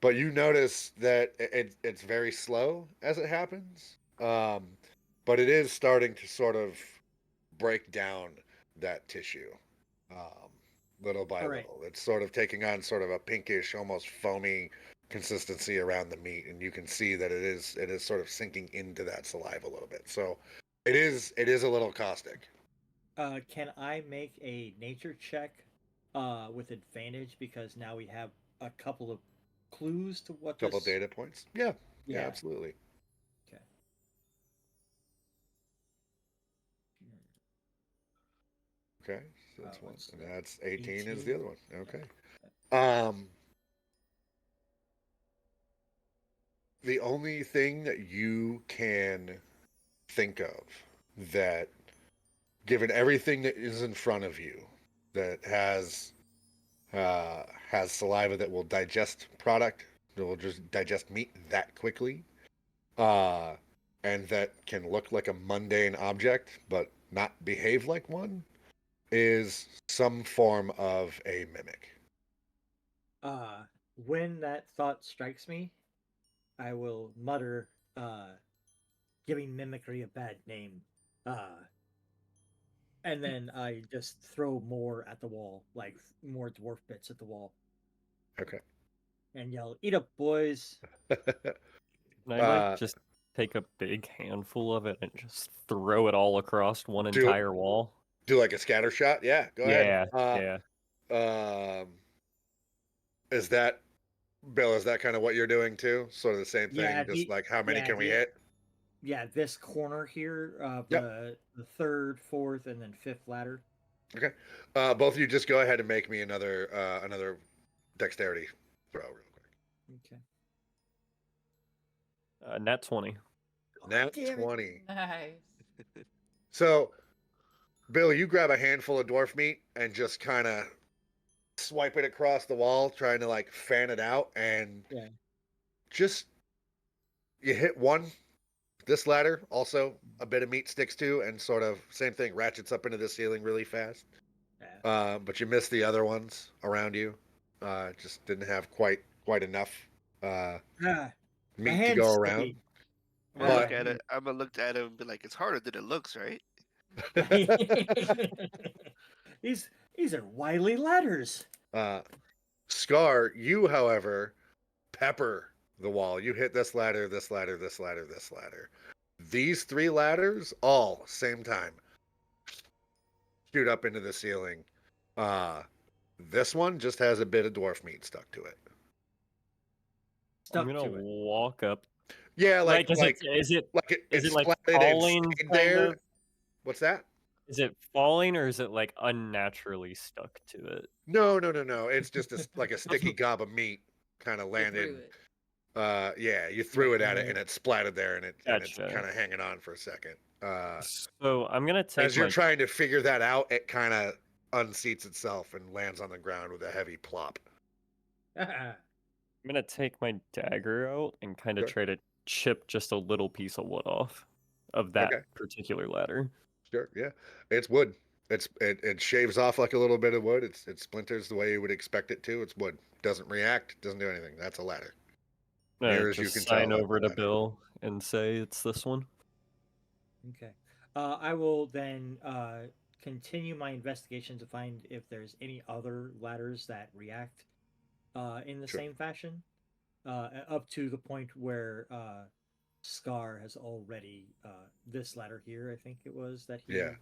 S1: but you notice that it's very slow as it happens. But it is starting to sort of break down that tissue. little by
S5: All right.
S1: little. It's sort of taking on sort of a pinkish, almost foamy consistency around the meat, and you can see that it is sort of sinking into that saliva a little bit. So it is a little caustic.
S5: Can I make a nature check with advantage because now we have a couple of clues to what
S1: Couple
S5: this?
S1: data points. Yeah,
S5: Yeah.
S1: absolutely.
S5: Okay.
S1: Okay, so that's one,
S5: What's
S1: and
S5: that?
S1: that's 18 is
S5: 18?
S1: the other one. Okay.
S5: Yeah.
S1: The only thing that you can think of that, given everything that is in front of you, that has saliva that will digest product, that will just digest meat that quickly, uh, and that can look like a mundane object but not behave like one, is some form of a mimic.
S5: When that thought strikes me, I will mutter, giving mimicry a bad name. Uh, and then I just throw more at the wall, like more dwarf bits at the wall,
S1: Okay.
S5: and yell, "Eat up, boys!"
S4: And I like
S1: uh,
S4: just take a big handful of it and just throw it all across one
S1: do
S4: entire wall.
S1: do like a scatter shot. Yeah, go ahead.
S4: Yeah, yeah.
S1: Um, is that Bill? Is that kind of what you're doing too? Sort of the same
S5: Yeah,
S1: thing, just like how many can we hit?
S5: this corner here,
S1: Yep.
S5: the third, fourth, and then fifth ladder.
S1: Okay. Both of you just go ahead and make me another dexterity throw real quick.
S5: Okay.
S4: Nat 20.
S1: Nat
S5: Damn it.
S1: 20.
S2: Nice.
S1: So, Bill, you grab a handful of dwarf meat and just kind of swipe it across the wall, trying to like fan it out, and
S5: Yeah.
S1: just you hit one. This ladder also a bit of meat sticks to, and sort of same thing, ratchets up into the ceiling really fast.
S5: Yeah.
S1: But you missed the other ones around you. Just didn't have quite enough uh,
S5: Ah, my
S1: meat to
S5: hand's
S1: go around.
S5: sticky.
S3: I'm gonna look
S1: But
S3: at it. I'm gonna look at him and be like, "It's harder than it looks, right?"
S5: these are wily ladders.
S1: uh, Scar, you, however, pepper the wall. You hit this ladder, this ladder, this ladder, this ladder. These three ladders, all same time, shoot up into the ceiling. Uh, this one just has a bit of dwarf meat stuck to it.
S4: I'm
S5: Stuck
S4: gonna
S5: to it.
S4: walk up.
S1: Yeah,
S4: Like, is it
S1: it's
S4: like
S1: splatted and
S4: falling
S1: stayed
S4: kind
S1: there.
S4: of?
S1: What's that?
S4: Is it falling or is it like unnaturally stuck to it?
S1: No. It's just like a sticky gob of meat kind of
S2: You
S1: landed.
S2: threw it.
S1: Yeah, you threw it at it and it splatted there and it's
S4: Gotcha.
S1: kind of hanging on for a second.
S4: So I'm gonna take
S1: As you're
S4: my
S1: trying to figure that out, it kind of unseats itself and lands on the ground with a heavy plop.
S4: I'm gonna take my dagger out and kind of
S1: Sure.
S4: try to chip just a little piece of wood off of that
S1: Okay.
S4: particular ladder.
S1: Sure, yeah. It's wood. It shaves off like a little bit of wood. It splinters the way you would expect it to. It's wood. Doesn't react, doesn't do anything. That's a ladder. Near as you can
S4: Just
S1: tell,
S4: sign
S1: that's
S4: over
S1: a
S4: to
S1: ladder.
S4: Bill and say it's this one.
S5: Okay. I will then continue my investigation to find if there's any other ladders that react in the
S1: Sure.
S5: same fashion, up to the point where Scar has already this ladder here. I think it was that he
S1: Yeah.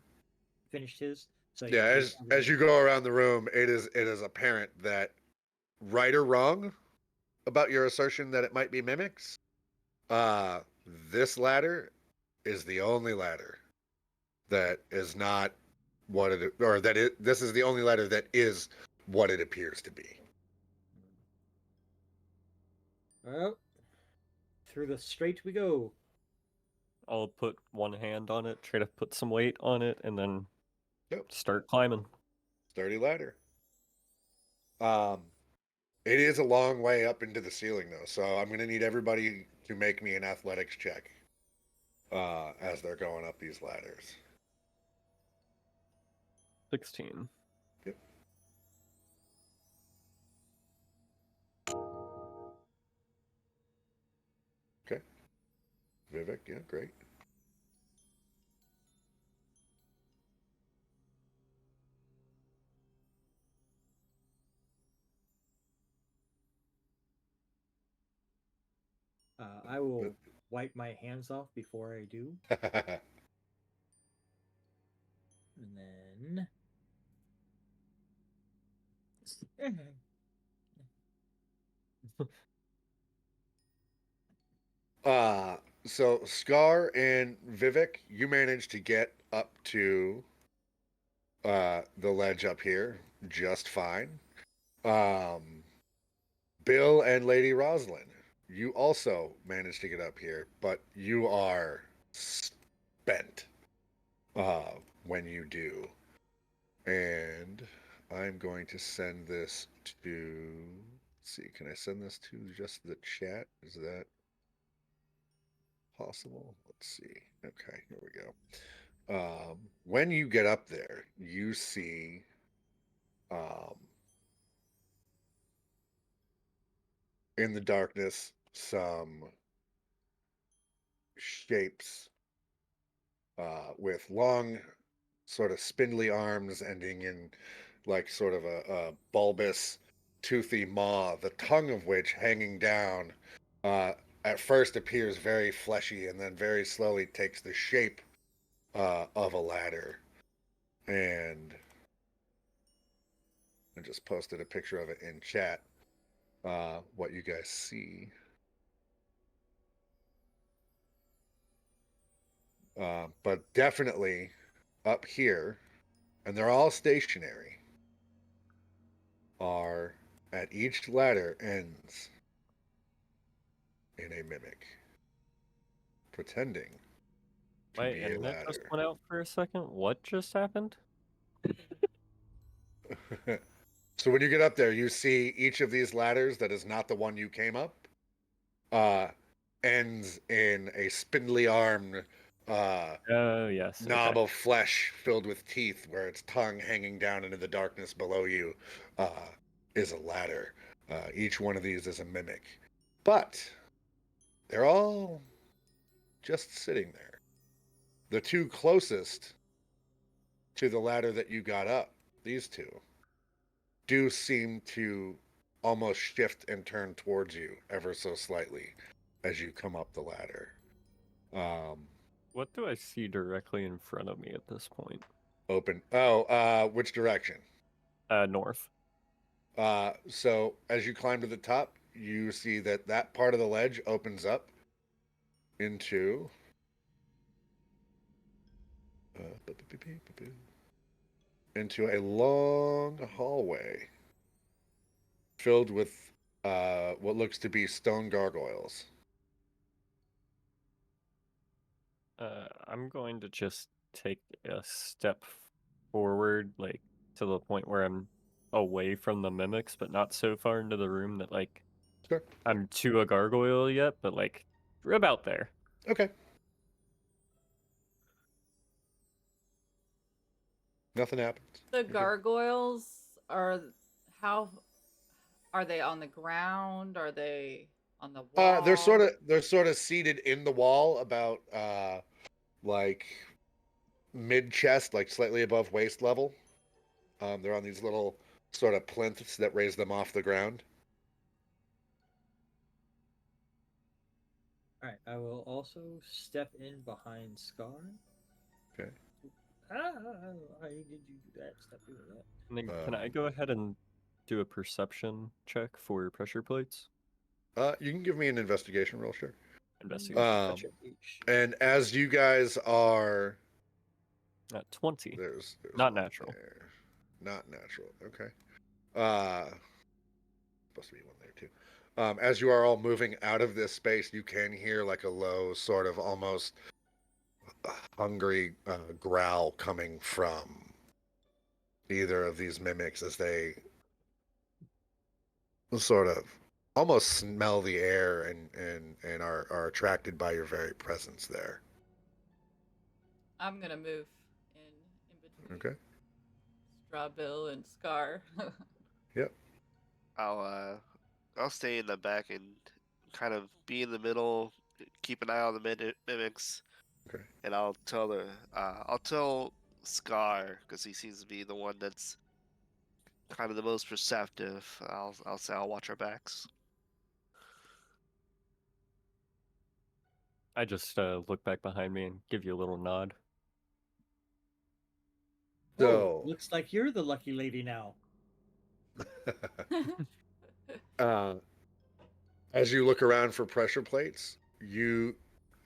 S5: finished his. So
S1: Yeah,
S5: he's
S1: as you go around the room, it is apparent that, right or wrong about your assertion that it might be mimics, uh this ladder is the only ladder that is not what it, or that it this is the only ladder that is what it appears to be.
S5: Well, through the straight we go.
S4: I'll put one hand on it, try to put some weight on it, and then
S1: Yep.
S4: start climbing.
S1: Sturdy ladder. Um, it is a long way up into the ceiling though, so I'm gonna need everybody to make me an athletics check as they're going up these ladders.
S4: 16.
S1: Yep. Okay. Vivhik, yeah, great.
S5: I will wipe my hands off before I do. And then.
S1: So Scar and Vivhik, you managed to get up to the ledge up here just fine. Bill and Lady Rosalyn, you also managed to get up here, but you are spent when you do. And I'm going to send this to. Let's see, can I send this to just the chat? Is that possible? Let's see. Okay, here we go. When you get up there, you see in the darkness some shapes with long, sort of spindly arms ending in like sort of a bulbous, toothy maw, the tongue of which hanging down at first appears very fleshy and then very slowly takes the shape of a ladder. And I just posted a picture of it in chat, what you guys see. But definitely up here, and they're all stationary, are at each ladder ends in a mimic, pretending to
S4: My
S1: be a
S4: internet just
S1: ladder.
S4: went out for a second. What just happened?
S1: So when you get up there, you see each of these ladders that is not the one you came up, uh, ends in a spindly armed
S4: Oh, yes.
S1: knob
S4: Okay.
S1: of flesh filled with teeth, where its tongue hanging down into the darkness below you is a ladder. Each one of these is a mimic. But they're all just sitting there. The two closest to the ladder that you got up, these two, do seem to almost shift and turn towards you ever so slightly as you come up the ladder.
S4: What do I see directly in front of me at this point?
S1: Open. Which direction?
S4: North.
S1: So as you climb to the top, you see that that part of the ledge opens up into into a long hallway filled with what looks to be stone gargoyles.
S4: I'm going to just take a step forward, like to the point where I'm away from the mimics, but not so far into the room that like
S1: Sure.
S4: I'm to a gargoyle yet, but like we're about there.
S1: Okay. Nothing happens.
S2: The
S1: You're good.
S2: gargoyles are how are they on the ground? Are they on the wall?
S1: They're sort of seated in the wall about like mid chest, like slightly above waist level. They're on these little sort of plinths that raise them off the ground.
S5: Alright, I will also step in behind Scar.
S1: Okay.
S5: Why did you do that? Stop doing that.
S4: And then can I go ahead and do a perception check for pressure plates?
S1: You can give me an investigation roll, sure.
S4: Investigation.
S5: Touch your H.
S1: And as you guys are
S4: 20.
S1: there's
S4: Not
S1: one
S4: natural.
S1: there. Not natural. Okay. Supposed to be one there too. As you are all moving out of this space, you can hear like a low, sort of almost hungry growl coming from either of these mimics as they sort of almost smell the air and are attracted by your very presence there.
S2: I'm gonna move in between
S1: Okay.
S2: Strawbill and Scar.
S1: Yep.
S3: I'll stay in the back and kind of be in the middle, keep an eye on the mimics,
S1: Okay.
S3: and I'll tell Scar because he seems to be the one that's kind of the most perceptive. I'll say I'll watch our backs.
S4: I just look back behind me and give you a little nod.
S5: Oh,
S1: So,
S5: looks like you're the lucky lady now.
S1: uh, as you look around for pressure plates, you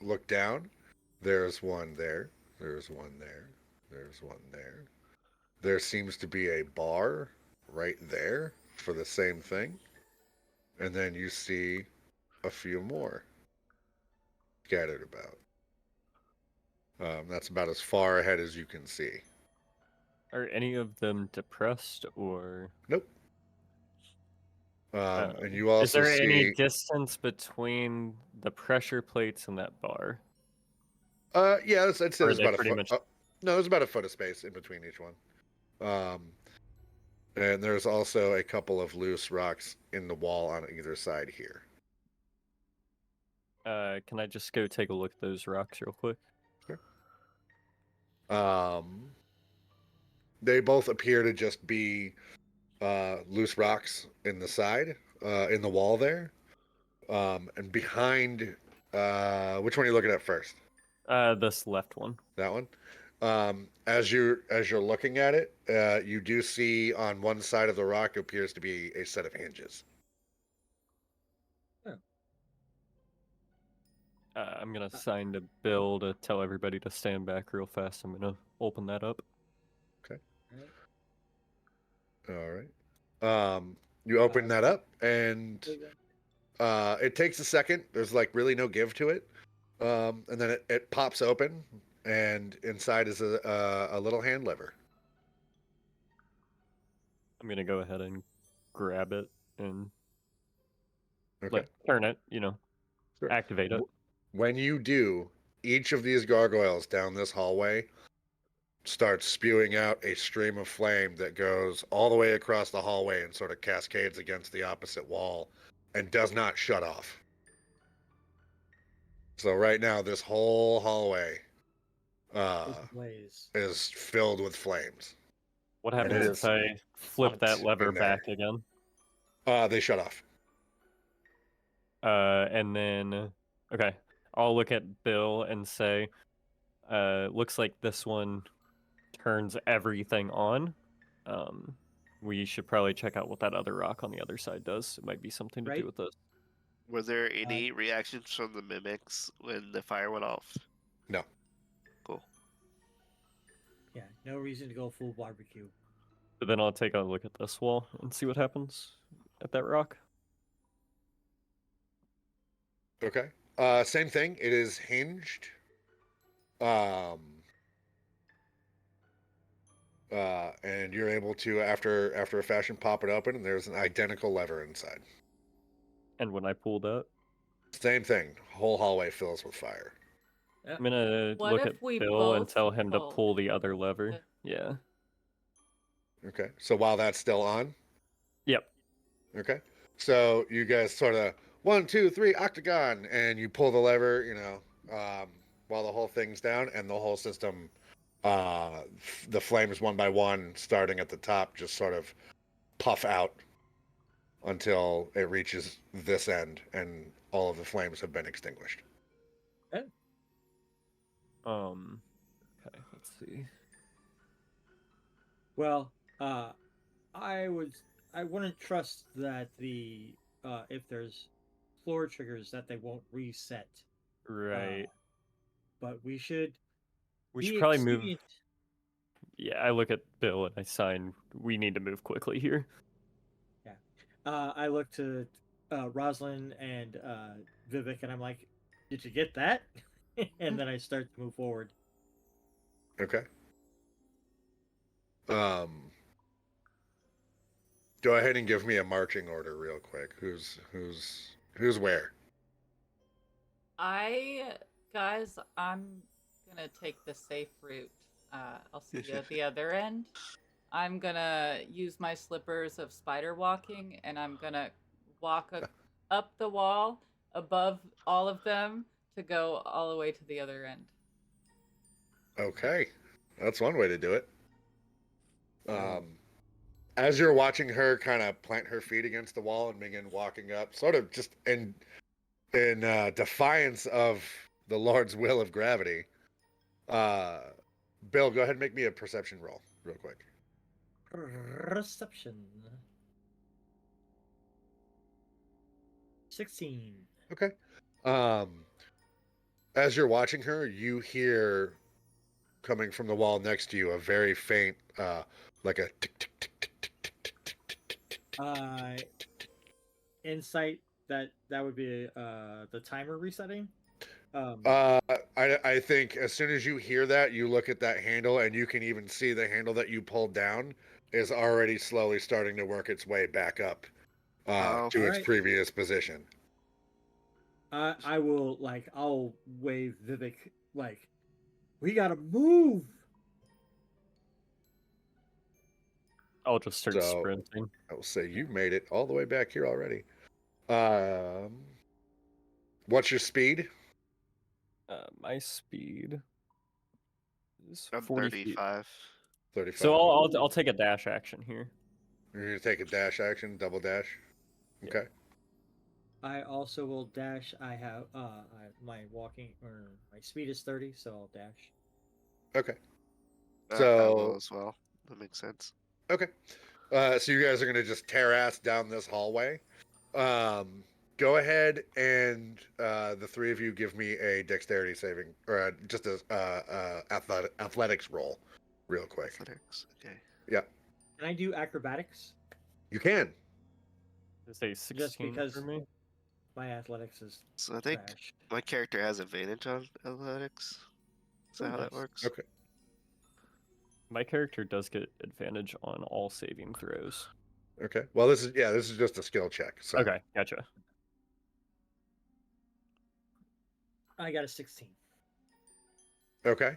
S1: look down. There's one there. There's one there. There's one there. There seems to be a bar right there for the same thing. And then you see a few more scattered about. That's about as far ahead as you can see.
S4: Are any of them depressed or?
S1: Nope.
S4: Um,
S1: And you
S4: is
S1: also
S4: there any
S1: see.
S4: distance between the pressure plates and that bar?
S1: Yeah, I'd say
S4: Or are
S1: there's
S4: they
S1: about a
S4: pretty
S1: foot.
S4: much?
S1: No, there's about a foot of space in between each one. And there's also a couple of loose rocks in the wall on either side here.
S4: Can I just go take a look at those rocks real quick?
S1: Sure. They both appear to just be loose rocks in the side, in the wall there. And behind, which one are you looking at first?
S4: This left one.
S1: That one. As you're looking at it, you do see on one side of the rock appears to be a set of hinges.
S4: I'm gonna sign to Bill to tell everybody to stand back real fast. I'm gonna open that up.
S1: Okay. All right. You open that up, and it takes a second. There's like really no give to it, and then it pops open, and inside is a little hand lever.
S4: I'm gonna go ahead and grab it and
S1: Okay.
S4: turn it.
S1: Sure.
S4: Activate it.
S1: When you do, each of these gargoyles down this hallway starts spewing out a stream of flame that goes all the way across the hallway and sort of cascades against the opposite wall and does not shut off. So right now, this whole hallway
S5: Blaze.
S1: is filled with flames.
S4: What
S1: And
S4: happens
S1: it
S4: if
S1: is
S4: I flip that
S1: hot
S4: lever
S1: in there.
S4: back again?
S1: They shut off.
S4: And then, okay, I'll look at Bill and say, looks like this one turns everything on. We should probably check out what that other rock on the other side does. It might be something to do
S5: Right.
S4: with this.
S3: Were there any reactions from the mimics when the fire went off?
S1: No.
S3: Cool.
S5: Yeah, no reason to go full barbecue.
S4: But then I'll take a look at this wall and see what happens at that rock.
S1: Okay. Same thing. It is hinged. And you're able to, after a fashion, pop it open, and there's an identical lever inside.
S4: And when I pull that,
S1: Same thing. Whole hallway fills with fire.
S4: I'm gonna
S2: What
S4: look
S2: if
S4: at
S2: we
S4: Bill and
S2: both
S4: tell him to
S2: pull
S4: pull the other
S2: it?
S4: lever. Yeah.
S1: Okay. So while that's still on,
S4: Yep.
S1: okay. So you guys sort of 1, 2, 3, octagon, and you pull the lever, while the whole thing's down, and the whole system, the flames one by one, starting at the top, just sort of puff out until it reaches this end, and all of the flames have been extinguished.
S4: Okay, let's see.
S5: Well, I wouldn't trust that if there's floor triggers that they won't reset.
S4: Right.
S5: But we should
S4: We
S5: be
S4: should probably move.
S5: expedient.
S4: Yeah, I look at Bill and I sign. We need to move quickly here.
S5: Yeah. I look to Rosalyn and Vivhik, and I'm like, "Did you get that?" And then I start to move forward.
S1: Okay. Go ahead and give me a marching order real quick. Who's where?
S2: Guys, I'm gonna take the safe route. I'll see you at the other end. I'm gonna use my slippers of spider walking, and I'm gonna walk up the wall above all of them to go all the way to the other end.
S1: Okay, that's one way to do it. As you're watching her kind of plant her feet against the wall and begin walking up, sort of just in defiance of the Lord's will of gravity. Bill, go ahead and make me a perception roll real quick.
S5: Reception. 16.
S1: Okay. As you're watching her, you hear coming from the wall next to you a very faint, like a tick tick tick tick tick tick tick tick tick tick tick.
S5: Insight that would be the timer resetting.
S1: I think as soon as you hear that, you look at that handle, and you can even see the handle that you pulled down is already slowly starting to work its way back up to its
S5: Alright.
S1: previous position.
S5: I'll wave Vivhik like, we gotta move.
S4: I'll just start
S1: So-
S4: sprinting.
S1: I will say you made it all the way back here already. What's your speed?
S4: My speed is
S3: I'm
S4: 40 feet.
S3: 35.
S1: 35.
S4: So I'll take a dash action here.
S1: You're gonna take a dash action, double dash.
S4: Yeah.
S1: Okay.
S5: I also will dash. I have my walking or my speed is 30, so I'll dash.
S1: Okay.
S3: I
S1: So-
S3: will as well. That makes sense.
S1: Okay. So you guys are gonna just tear ass down this hallway. Go ahead and the three of you give me a dexterity saving, or just a athletics roll, real quick.
S3: Athletics. Okay.
S5: Can I do acrobatics?
S1: You can.
S4: Is a 16
S5: because-
S4: for me?
S5: My athletics is
S3: So I think
S5: trash.
S3: my character has advantage on athletics. Is that
S5: Ooh,
S3: how that
S5: nice.
S3: works?
S1: Okay.
S4: My character does get advantage on all saving throws.
S1: Okay. Well, this is just a skill check. So.
S4: Okay, gotcha.
S5: I got a 16.
S1: Okay.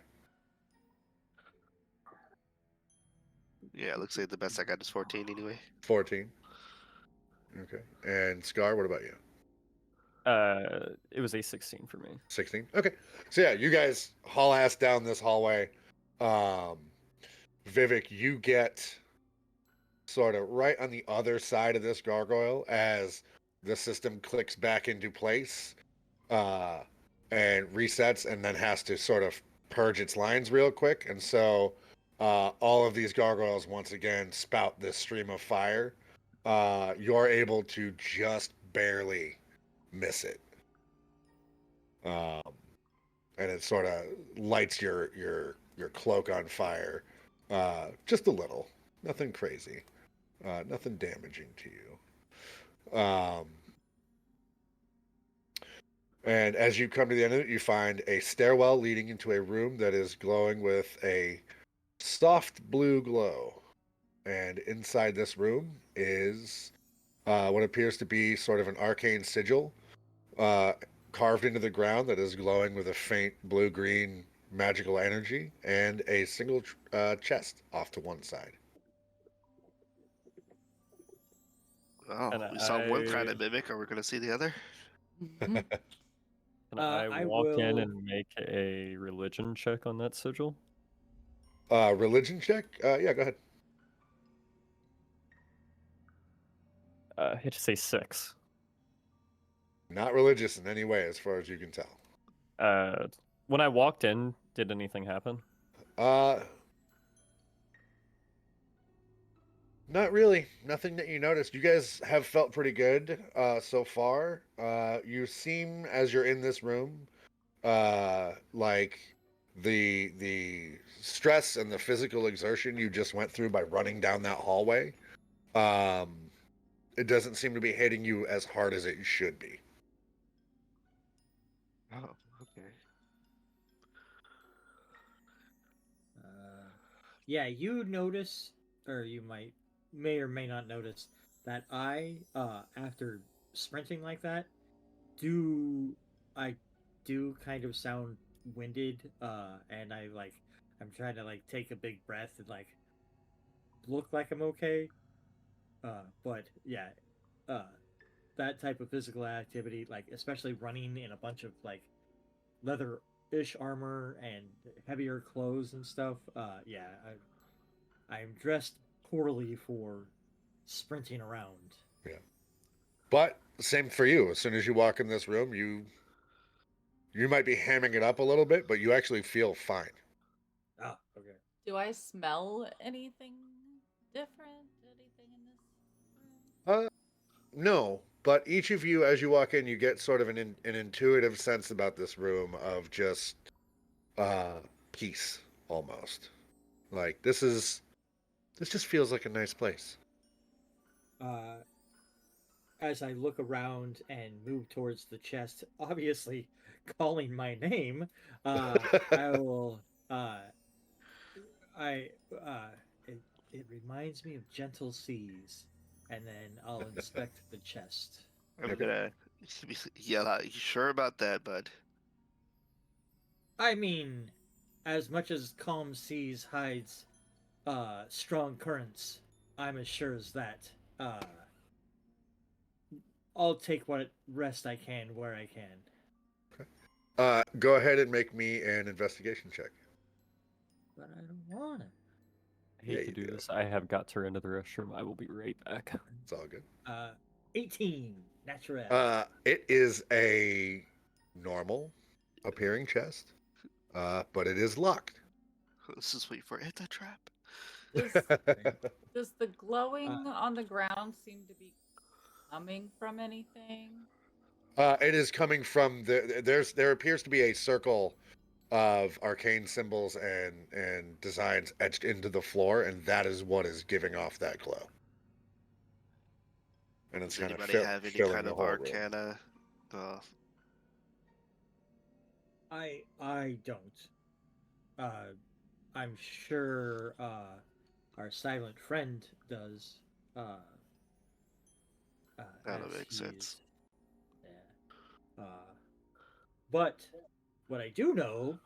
S3: Yeah, it looks like the best I got is 14 anyway.
S1: 14. Okay. And Scar, what about you?
S4: It was a 16 for me.
S1: 16. Okay. So yeah, you guys haul ass down this hallway. Vivhik, you get sort of right on the other side of this gargoyle as the system clicks back into place and resets, and then has to sort of purge its lines real quick. And so all of these gargoyles once again spout this stream of fire. You're able to just barely miss it. And it sort of lights your cloak on fire, just a little, nothing crazy, nothing damaging to you. And as you come to the end of it, you find a stairwell leading into a room that is glowing with a soft blue glow. And inside this room is what appears to be sort of an arcane sigil carved into the ground that is glowing with a faint blue-green magical energy, and a single chest off to one side.
S3: Oh,
S4: And
S3: we saw one kind
S4: I-
S3: of mimic. Are we going to see the other?
S4: Can I
S5: I
S4: walk in
S5: will-
S4: and make a religion check on that sigil?
S1: Religion check? Yeah, go ahead.
S4: Hit to say 6.
S1: Not religious in any way, as far as you can tell.
S4: When I walked in, did anything happen?
S1: Not really. Nothing that you noticed. You guys have felt pretty good so far. You seem, as you're in this room, like the stress and the physical exertion you just went through by running down that hallway, it doesn't seem to be hitting you as hard as it should be.
S3: Oh, okay.
S5: Yeah, you notice, or you may or may not notice that after sprinting like that, I do kind of sound winded, and I'm trying to take a big breath and look like I'm okay. But yeah, that type of physical activity, especially running in a bunch of leather-ish armor and heavier clothes and stuff. Yeah, I'm dressed poorly for sprinting around.
S1: But same for you. As soon as you walk in this room, You might be hamming it up a little bit, but you actually feel fine.
S5: Ah, okay.
S2: Do I smell anything different? Anything in this room?
S1: No, but each of you, as you walk in, you get sort of an intuitive sense about this room of just peace, almost. Like this just feels like a nice place.
S5: As I look around and move towards the chest, obviously calling my name, I will. I. It, it reminds me of gentle seas, and then I'll inspect the chest.
S3: I'm
S1: Okay.
S3: gonna yell out. You sure about that, bud?
S5: I mean, as much as calm seas hides strong currents, I'm as sure as that. I'll take what rest I can where I can.
S1: Go ahead and make me an investigation check.
S5: But I don't want to.
S4: I hate
S1: Yeah,
S4: to
S1: you
S4: do
S1: do.
S4: this. I have got to run to the restroom. I will be right back.
S1: It's all good.
S5: 18 natural.
S1: It is a normal appearing chest, but it is locked.
S3: This is wait for it. It's a trap.
S2: Does the glowing on the ground seem to be coming from anything?
S1: It is coming from there appears to be a circle of arcane symbols and designs etched into the floor, and that is what is giving off that glow. And it's
S3: Does
S1: kind of
S3: anybody have any
S1: filling
S3: kind
S1: the
S3: of
S1: whole room.
S3: arcana?
S5: I don't. I'm sure our silent friend does.
S3: That'll
S5: As
S3: make
S5: he
S3: sense.
S5: is- yeah. But what I do know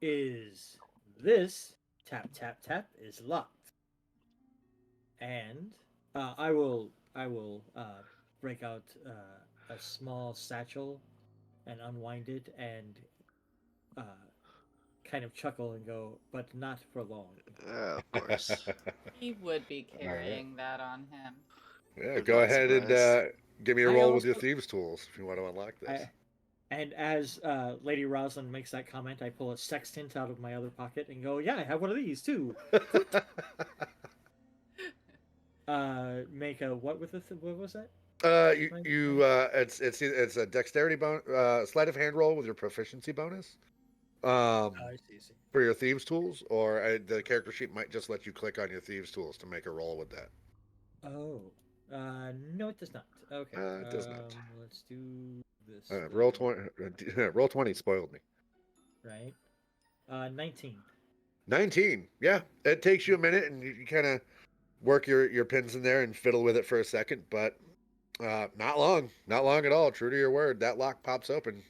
S5: is this tap tap tap is locked, and I will break out a small satchel and unwind it and uh, kind of chuckle and go, but not for long.
S3: Of course.
S2: He would be
S1: All right.
S2: carrying that on him.
S1: Yeah,
S3: I'm
S1: go
S3: not
S1: ahead and
S3: surprised.
S1: give me a
S5: I
S1: roll with your
S5: also-
S1: thieves' tools if you want to unlock this.
S5: And as Lady Rosalyn makes that comment, I pull a sextant out of my other pocket and go, "Yeah, I have one of these too." Make a what with what was that?
S1: It's a dexterity sleight of hand roll with your proficiency bonus.
S5: I see.
S1: For your thieves' tools, or the character sheet might just let you click on your thieves' tools to make a roll with that.
S5: Oh, no, it does not. Okay,
S1: It does not.
S5: let's do this.
S1: Roll
S5: then.
S1: 20. Roll 20 spoiled me.
S5: Right. 19.
S1: 19. Yeah, it takes you a minute, and you kind of work your pins in there and fiddle with it for a second, but not long. Not long at all. True to your word, that lock pops open.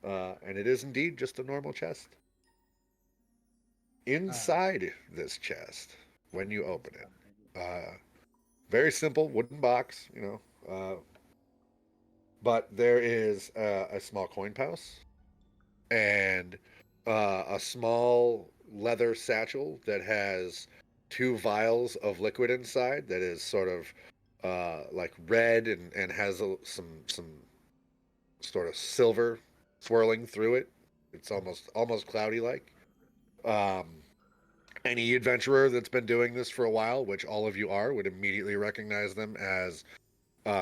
S1: And it is indeed just a normal chest. Inside this chest, when you open it, very simple wooden box, but there is a small coin purse and a small leather satchel that has 2 vials of liquid inside that is sort of like red and has some sort of silver swirling through it. It's almost cloudy like. Any adventurer that's been doing this for a while, which all of you are, would immediately recognize them as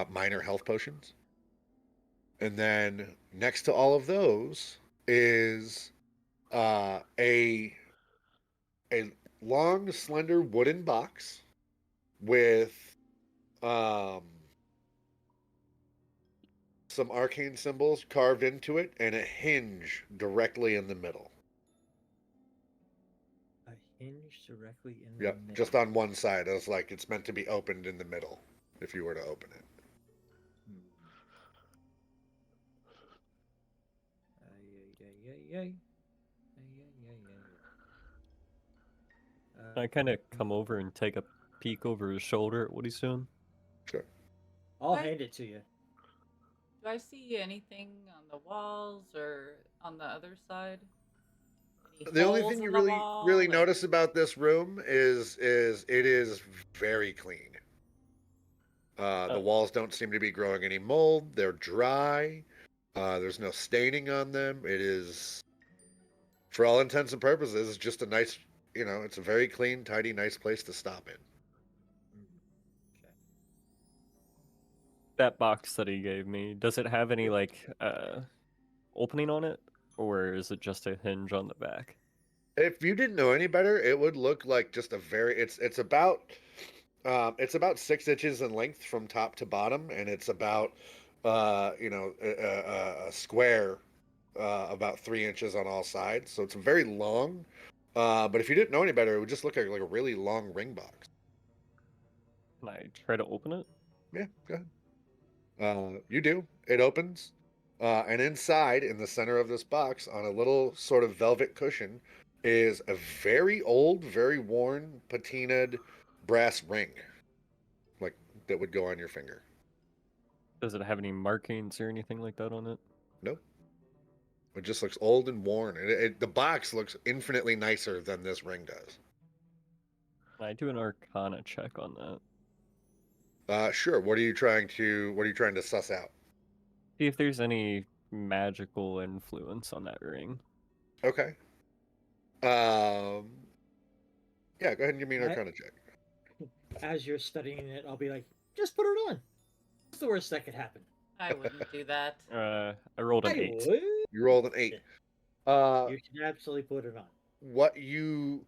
S1: minor health potions. And then next to all of those is a long, slender wooden box with some arcane symbols carved into it and a hinge directly in the middle.
S5: A hinge directly in the
S1: Yep,
S5: middle.
S1: just on one side. It's like it's meant to be opened in the middle if you were to open it.
S4: I kind of come over and take a peek over his shoulder at what he's doing.
S1: Sure.
S5: I'll
S2: Right.
S5: hand it to you.
S2: Do I see anything on the walls or on the other side? Any
S1: The only
S2: holes
S1: thing
S2: in
S1: you
S2: the
S1: really
S2: wall
S1: really
S2: or-
S1: notice about this room is it is very clean. The
S4: Oh.
S1: walls don't seem to be growing any mold. They're dry. There's no staining on them. It is, for all intents and purposes, just a nice, it's a very clean, tidy, nice place to stop in.
S5: Okay.
S4: That box that he gave me, does it have any like opening on it, or is it just a hinge on the back?
S1: If you didn't know any better, it would look like just a very. It's about 6 inches in length from top to bottom, and it's about a square, about 3 inches on all sides. So it's very long. But if you didn't know any better, it would just look like a really long ring box.
S4: Can I try to open it?
S1: Yeah, go ahead. You do. It opens, and inside, in the center of this box, on a little sort of velvet cushion, is a very old, very worn, patinaed brass ring, like that would go on your finger.
S4: Does it have any markings or anything like that on it?
S1: Nope. It just looks old and worn. The box looks infinitely nicer than this ring does.
S4: Can I do an Arcana check on that?
S1: Sure. What are you trying to suss out?
S4: See if there's any magical influence on that ring.
S1: Okay. Yeah, go ahead and give me an Arcana check.
S5: As you're studying it, I'll be like, just put it on. What's the worst that could happen?
S2: I wouldn't do that.
S4: I rolled an
S5: I
S4: 8.
S5: would.
S1: You rolled an 8.
S5: You should absolutely put it on.
S1: What you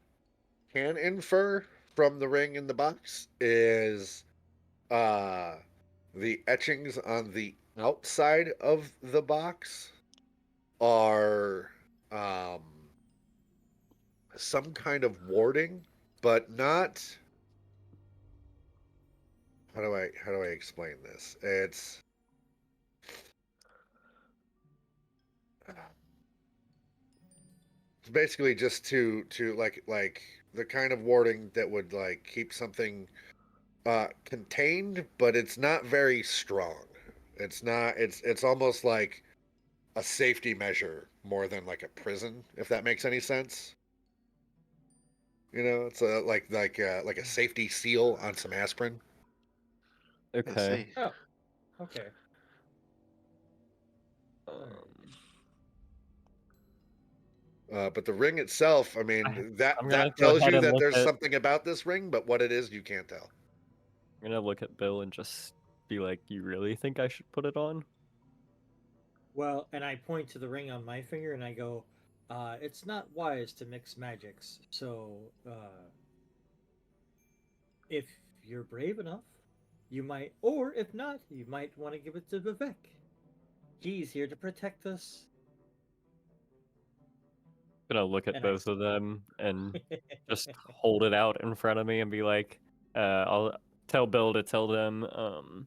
S1: can infer from the ring in the box is the etchings on the outside of the box are some kind of warding, but not. How do I explain this? It's basically just to like the kind of warding that would like keep something contained, but it's not very strong. It's not. It's almost like a safety measure more than like a prison, if that makes any sense. It's like a safety seal on some aspirin.
S3: I
S4: Okay.
S3: see.
S5: Oh, okay.
S4: Um,
S1: But the ring itself, I mean,
S4: I'm
S1: that
S4: gonna go
S1: tells
S4: ahead
S1: you
S4: and
S1: that
S4: look
S1: there's
S4: at.
S1: something about this ring, but what it is, you can't tell.
S4: I'm gonna look at Bill and just be like, "You really think I should put it on?"
S5: Well, and I point to the ring on my finger and I go, it's not wise to mix magics. So, if you're brave enough, you might, or if not, you might want to give it to Vivek. He's here to protect us.
S4: Gonna look at
S5: And I
S4: both of them and just hold it out in front of me and be like, "I'll tell Bill to tell them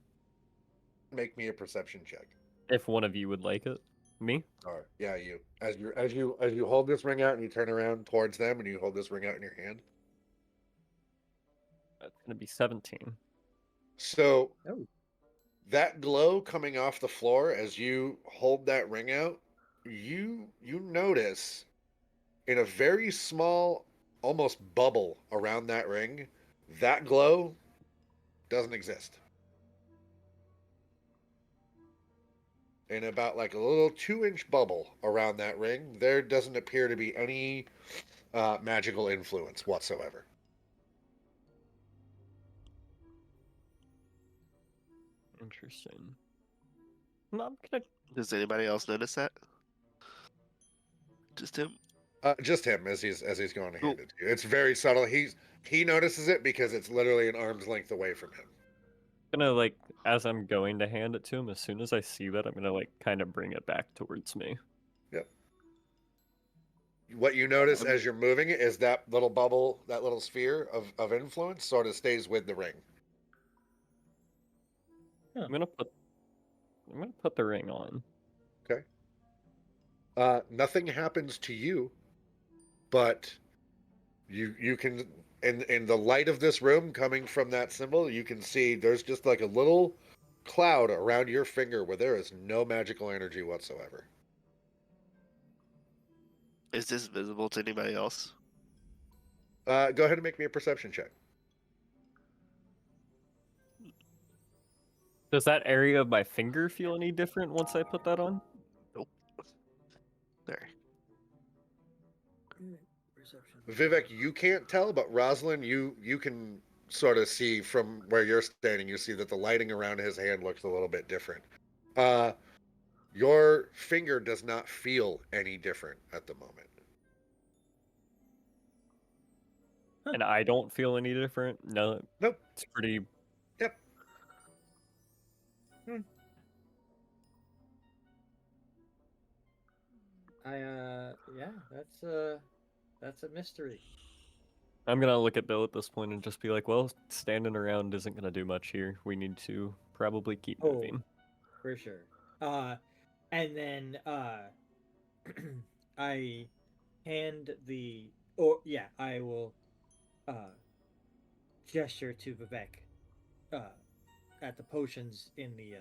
S1: Make me a perception check.
S4: if one of you would like it." Me?
S1: All right, yeah, you. As you hold this ring out and you turn around towards them and you hold this ring out in your hand.
S4: That's gonna be 17.
S1: So
S5: Oh.
S1: that glow coming off the floor as you hold that ring out, you notice in a very small, almost bubble around that ring, that glow doesn't exist. In about like a little 2-inch bubble around that ring, there doesn't appear to be any magical influence whatsoever.
S4: Interesting. No, I'm gonna.
S3: Does anybody else notice that? Just him?
S1: Just him as he's going to
S3: Cool.
S1: hand it to you. It's very subtle. He notices it because it's literally an arm's length away from him.
S4: Gonna like as I'm going to hand it to him, as soon as I see that, I'm gonna like kind of bring it back towards me.
S1: Yep. What you notice as you're moving it is that little bubble, that little sphere of influence sort of stays with the ring.
S5: Huh.
S4: I'm gonna put the ring on.
S1: Okay. Nothing happens to you, but you can in the light of this room coming from that symbol, you can see there's just like a little cloud around your finger where there is no magical energy whatsoever.
S3: Is this visible to anybody else?
S1: Go ahead and make me a perception check.
S4: Does that area of my finger feel any different once I put that on?
S3: There.
S5: Perception.
S1: Vivek, you can't tell, but Rosalyn, you can sort of see from where you're standing. You see that the lighting around his hand looks a little bit different. Your finger does not feel any different at the moment.
S4: And I don't feel any different. No,
S1: Nope.
S4: it's pretty.
S1: Yep.
S5: Yeah, that's a mystery.
S4: I'm gonna look at Bill at this point and just be like, well, standing around isn't gonna do much here. We need to probably keep
S5: Oh.
S4: moving.
S5: For sure. And then I hand the, or yeah, I will gesture to Vivek at the potions in the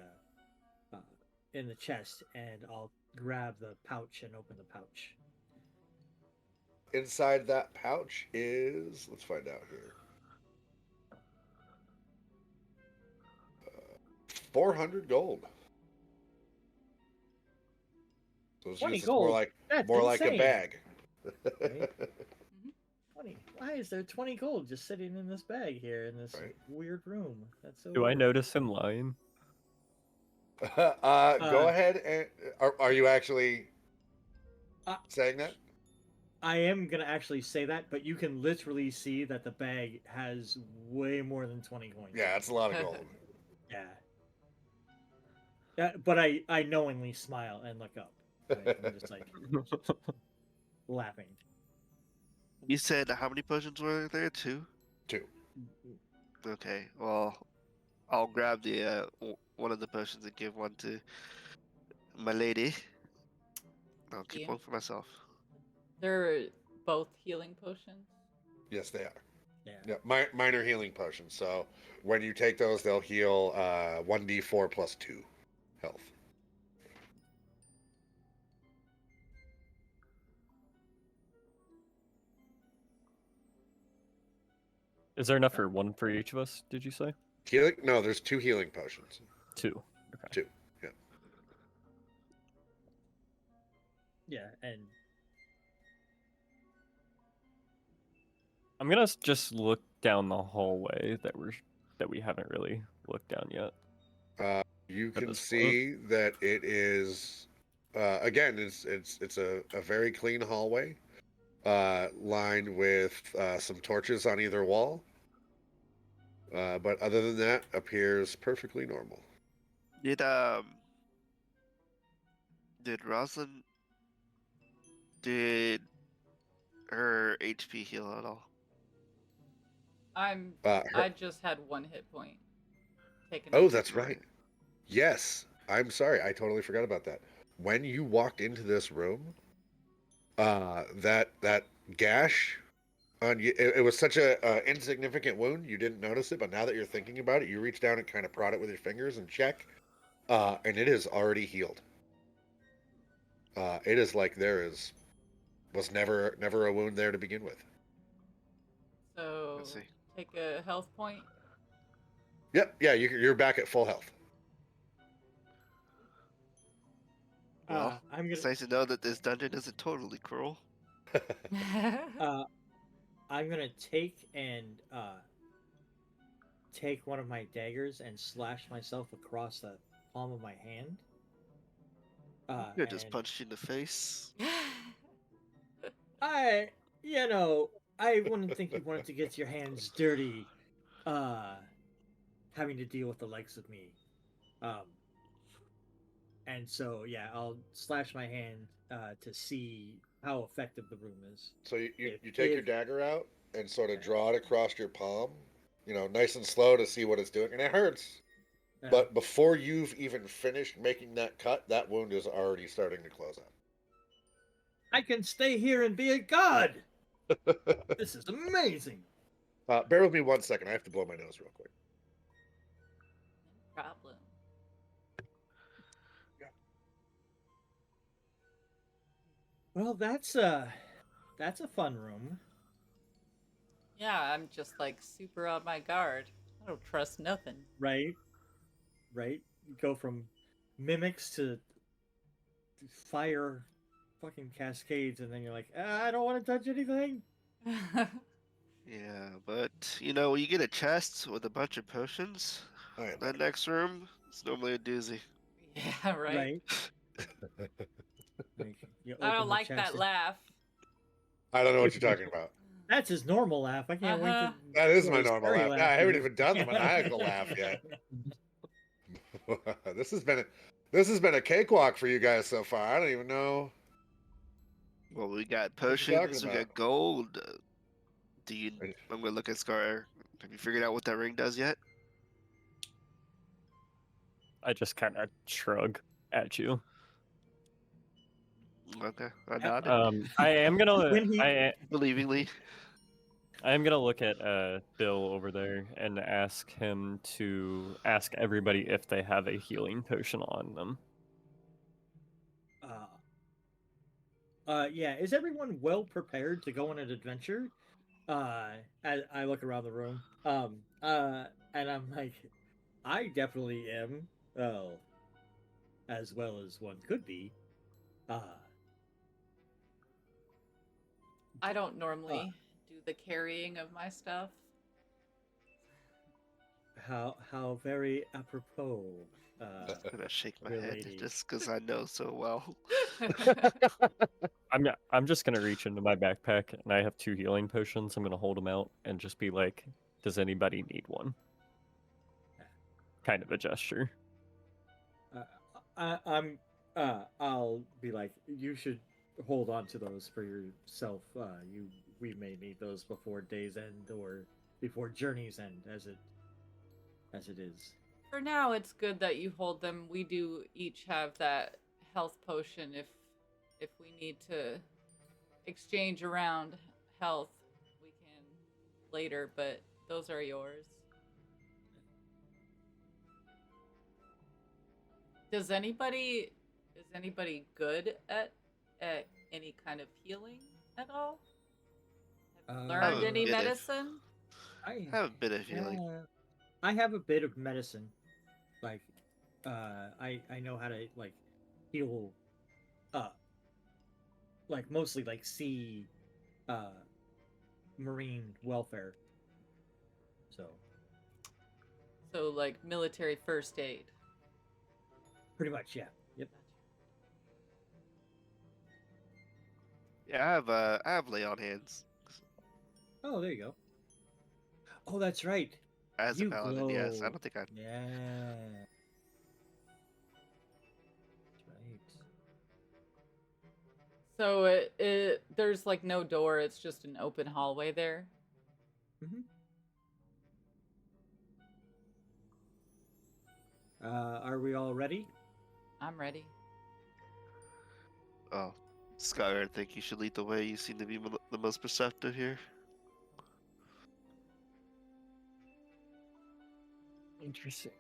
S5: chest, and I'll grab the pouch and open the pouch.
S1: Inside that pouch is, let's find out here. 400 gold. So it's
S5: 20
S1: just
S5: gold?
S1: more like
S5: That's
S1: more like a
S5: insane.
S1: bag.
S5: Right? 20. Why is there 20 gold just sitting in this bag here in this
S1: Right.
S5: weird room? That's so
S4: Do I
S5: weird.
S4: notice him lying?
S1: Go ahead and are you actually
S5: Uh,
S1: saying that?
S5: I am gonna actually say that, but you can literally see that the bag has way more than 20 coins.
S1: Yeah, it's a lot of gold.
S5: Yeah. But I knowingly smile and look up. Right? I'm just like laughing.
S3: You said how many potions were there? 2?
S1: 2.
S3: Okay. Well, I'll grab the one of the potions and give one to my lady. I'll keep
S2: Yeah.
S3: one for myself.
S2: They're both healing potions.
S1: Yes, they are.
S5: Yeah.
S1: Yeah, minor healing potions. So when you take those, they'll heal 1d4 plus 2 health.
S4: Is there enough for one for each of us? Did you say
S1: Healing? No, there's 2 healing potions.
S4: 2? Okay.
S1: 2. Yeah.
S5: Yeah, and
S4: I'm gonna just look down the hallway that we haven't really looked down yet.
S1: You
S4: At
S1: can
S4: this
S1: see that it is again it's a very clean hallway lined with some torches on either wall. But other than that, appears perfectly normal.
S3: Did Rosalyn, did her HP heal at all?
S2: I just had 1 hit point. Taken.
S1: Oh, that's right. Yes, I'm sorry. I totally forgot about that. When you walked into this room, that gash on you, it was such a insignificant wound, you didn't notice it. But now that you're thinking about it, you reach down and kind of prod it with your fingers and check, and it is already healed. It is like was never a wound there to begin with.
S2: So
S3: Let's see.
S2: take a health point.
S1: Yep, yeah, you're back at full health.
S3: Well,
S5: I'm
S3: it's
S5: gonna
S3: nice to know that this dungeon isn't totally cruel.
S5: I'm gonna take one of my daggers and slash myself across the palm of my hand.
S3: You just
S5: and
S3: punched you in the face.
S5: I wouldn't think you wanted to get your hands dirty, having to deal with the likes of me. And so yeah, I'll slash my hand to see how effective the room is.
S1: So you take your dagger out and sort of draw it across your palm, nice and slow to see what it's doing, and it hurts. But before you've even finished making that cut, that wound is already starting to close up.
S5: I can stay here and be a god. This is amazing.
S1: Bear with me 1 second. I have to blow my nose real quick.
S2: No problem.
S5: Well, that's a fun room.
S2: Yeah, I'm just like super on my guard. I don't trust nothing.
S5: Right? You go from mimics to fire fucking cascades, and then you're like, I don't want to touch anything.
S3: Yeah, but when you get a chest with a bunch of potions,
S1: Oh, yeah,
S3: that next room, it's normally a doozy.
S2: Yeah, right.
S5: Right? Like, you
S2: I
S5: open
S2: don't
S5: the
S2: like
S5: chest
S2: that
S5: and-
S2: laugh.
S1: I don't know what you're talking about.
S5: That's his normal laugh. I can't wait to.
S2: Uh-huh.
S1: That is
S5: hear
S1: my
S5: his
S1: normal
S5: fairy
S1: laugh. I haven't
S5: here.
S1: even done the maniacal laugh yet. This has been a cakewalk for you guys so far. I don't even know.
S3: Well, we got
S1: What you talking
S3: potions, we
S1: about?
S3: got gold. I'm gonna look at Scar. Have you figured out what that ring does yet?
S4: I just kind of shrug at you.
S3: Okay, I nodded
S4: I am gonna
S5: When he-
S3: believingly.
S4: I am gonna look at Bill over there and ask him to ask everybody if they have a healing potion on them.
S5: Yeah. Is everyone well prepared to go on an adventure? I look around the room. And I'm like, I definitely am. Well, as well as one could be.
S2: I don't normally do the carrying of my stuff.
S5: How very apropos.
S3: I'm gonna shake my
S5: Dear
S3: head
S5: lady.
S3: just because I know so well.
S4: I'm just gonna reach into my backpack and I have 2 healing potions. I'm gonna hold them out and just be like, "Does anybody need one?" Kind of a gesture.
S5: I'll be like, you should hold on to those for yourself. We may need those before day's end or before journey's end, as it is.
S2: For now, it's good that you hold them. We do each have that health potion if we need to exchange around health, we can later, but those are yours. Is anybody good at any kind of healing at all? Have you learned
S3: have a
S2: any
S3: bit of-
S2: medicine?
S3: I have a bit of healing.
S5: I have a bit of medicine. Like, I know how to like heal. Like mostly like sea, marine welfare.
S2: So like military first aid.
S5: Pretty much, yeah. Yep.
S3: Yeah, I have lay on hands.
S5: Oh, there you go. Oh, that's right.
S3: As a paladin, yes. I
S5: glow.
S3: don't think I.
S5: Yeah. That's right.
S2: So there's like no door, it's just an open hallway there.
S5: Mm-hmm. Are we all ready?
S2: I'm ready.
S3: Oh, Skylar, I think you should lead the way. You seem to be the most perceptive here.
S4: Interesting.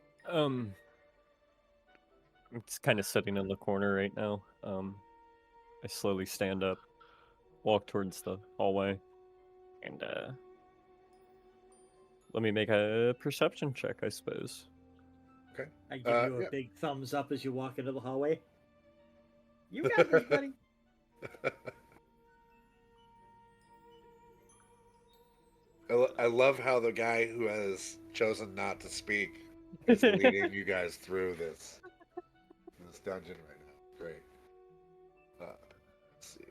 S4: It's kind of sitting in the corner right now. I slowly stand up, walk towards the hallway, and let me make a perception check, I suppose.
S1: Okay.
S5: I give you a
S1: yeah.
S5: big thumbs up as you walk into the hallway. You got this, buddy.
S1: I love how the guy who has chosen not to speak is leading you guys through this dungeon right now. Great. Let's see.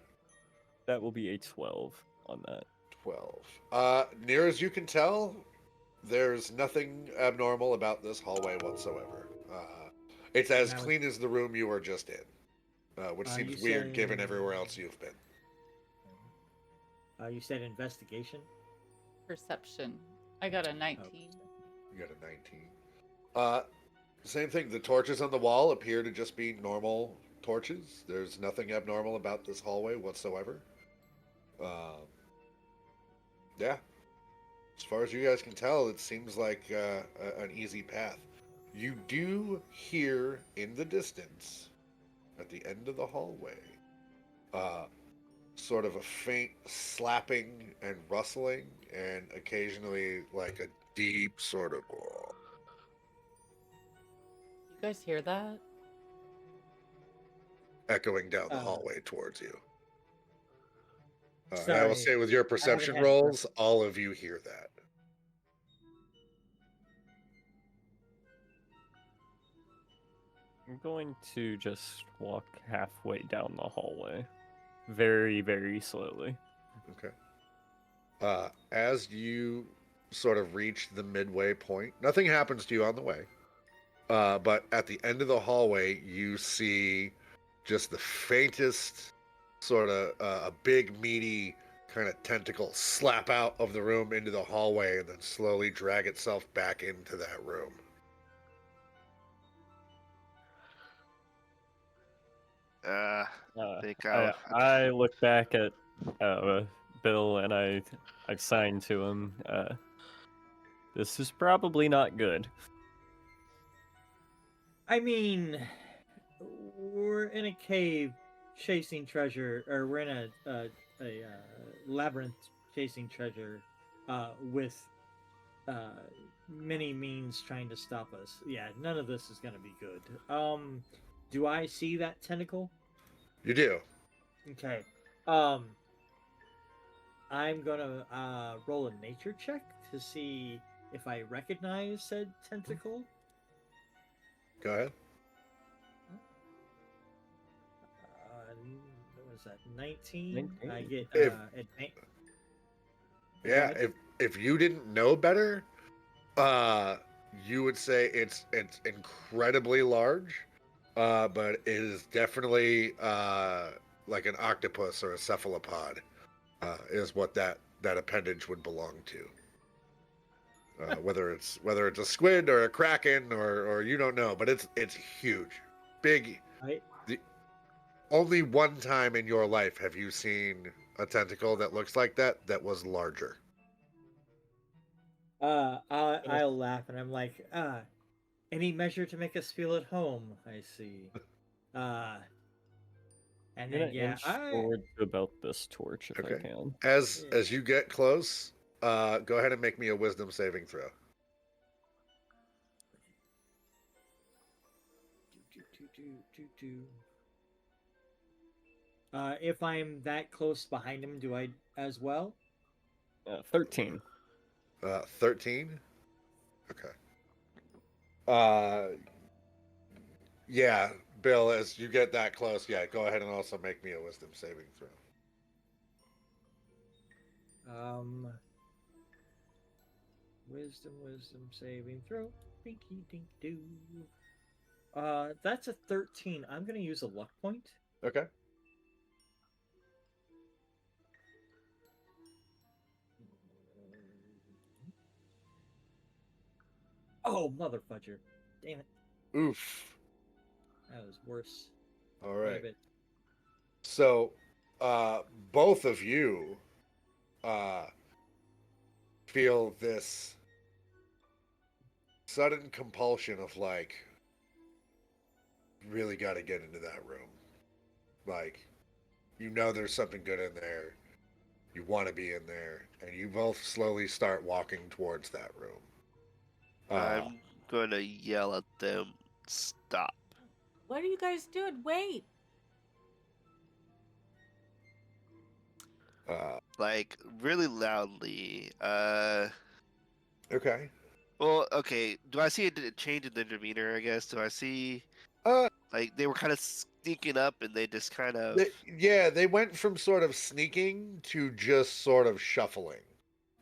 S4: That will be a 12 on that.
S1: 12. Near as you can tell, there's nothing abnormal about this hallway whatsoever. It's as
S5: Now-
S1: clean as the room you were just in, which
S5: Are
S1: seems
S5: you
S1: weird given
S5: saying-
S1: everywhere else you've been.
S5: You said investigation.
S2: Perception. I got a 19.
S1: You got a 19. Same thing. The torches on the wall appear to just be normal torches. There's nothing abnormal about this hallway whatsoever. Yeah. As far as you guys can tell, it seems like an easy path. You do hear in the distance, at the end of the hallway, sort of a faint slapping and rustling, and occasionally like a deep sort of.
S2: You guys hear that?
S1: echoing down the
S5: Uh,
S1: hallway towards you. And I will
S5: Sorry,
S1: say, with your
S5: I haven't
S1: perception
S5: had
S1: rolls, all of you hear that.
S4: I'm going to just walk halfway down the hallway. Very, very slowly.
S1: Okay. As you sort of reach the midway point, nothing happens to you on the way. But at the end of the hallway, you see just the faintest sort of a big, meaty kind of tentacle slap out of the room into the hallway and then slowly drag itself back into that room.
S3: I
S4: Uh,
S3: think
S4: I look back at Bill and I sign to him. This is probably not good.
S5: I mean, we're in a cave chasing treasure, or we're in a labyrinth chasing treasure, with many means trying to stop us. Yeah, none of this is gonna be good. Do I see that tentacle?
S1: You do.
S5: Okay. I'm gonna roll a nature check to see if I recognize said tentacle.
S1: Go ahead.
S5: What was that? 19. I
S4: 19.
S5: get
S1: If-
S5: Go
S1: Yeah,
S5: ahead.
S1: if you didn't know better, you would say it's incredibly large, but it is definitely like an octopus or a cephalopod, is what that appendage would belong to. Whether it's a squid or a kraken or you don't know, but it's huge, big.
S5: I
S1: Only one time in your life have you seen a tentacle that looks like that was larger.
S5: I'll laugh and I'm like, any measure to make us feel at home. I see. And
S4: I'm
S5: then
S4: gonna
S5: yeah,
S4: inch forward to about this torch if I
S1: Okay.
S4: can.
S1: As you get close, go ahead and make me a wisdom saving throw.
S5: If I'm that close behind him, do I as well?
S4: 13.
S1: 13. Okay. Uh, yeah, Bill. As you get that close, yeah, go ahead and also make me a wisdom saving throw.
S5: Wisdom saving throw. Dinky dink doo. That's a 13. I'm gonna use a luck point.
S1: Okay.
S5: Oh, mother fudger. Damn it.
S1: Oof.
S5: That was worse.
S1: All
S5: Quite a
S1: right.
S5: bit.
S1: So, both of you feel this sudden compulsion of like, really got to get into that room. Like, you know there's something good in there. You want to be in there, and you both slowly start walking towards that room.
S3: I'm gonna yell at them, stop.
S2: What are you guys doing? Wait.
S3: Like, really loudly.
S1: Okay.
S3: Well, okay. Do I see a change in their demeanor, I guess? Do I see,
S1: Uh,
S3: like, they were kind of sneaking up and they just kind of...
S1: they went from sort of sneaking to just sort of shuffling.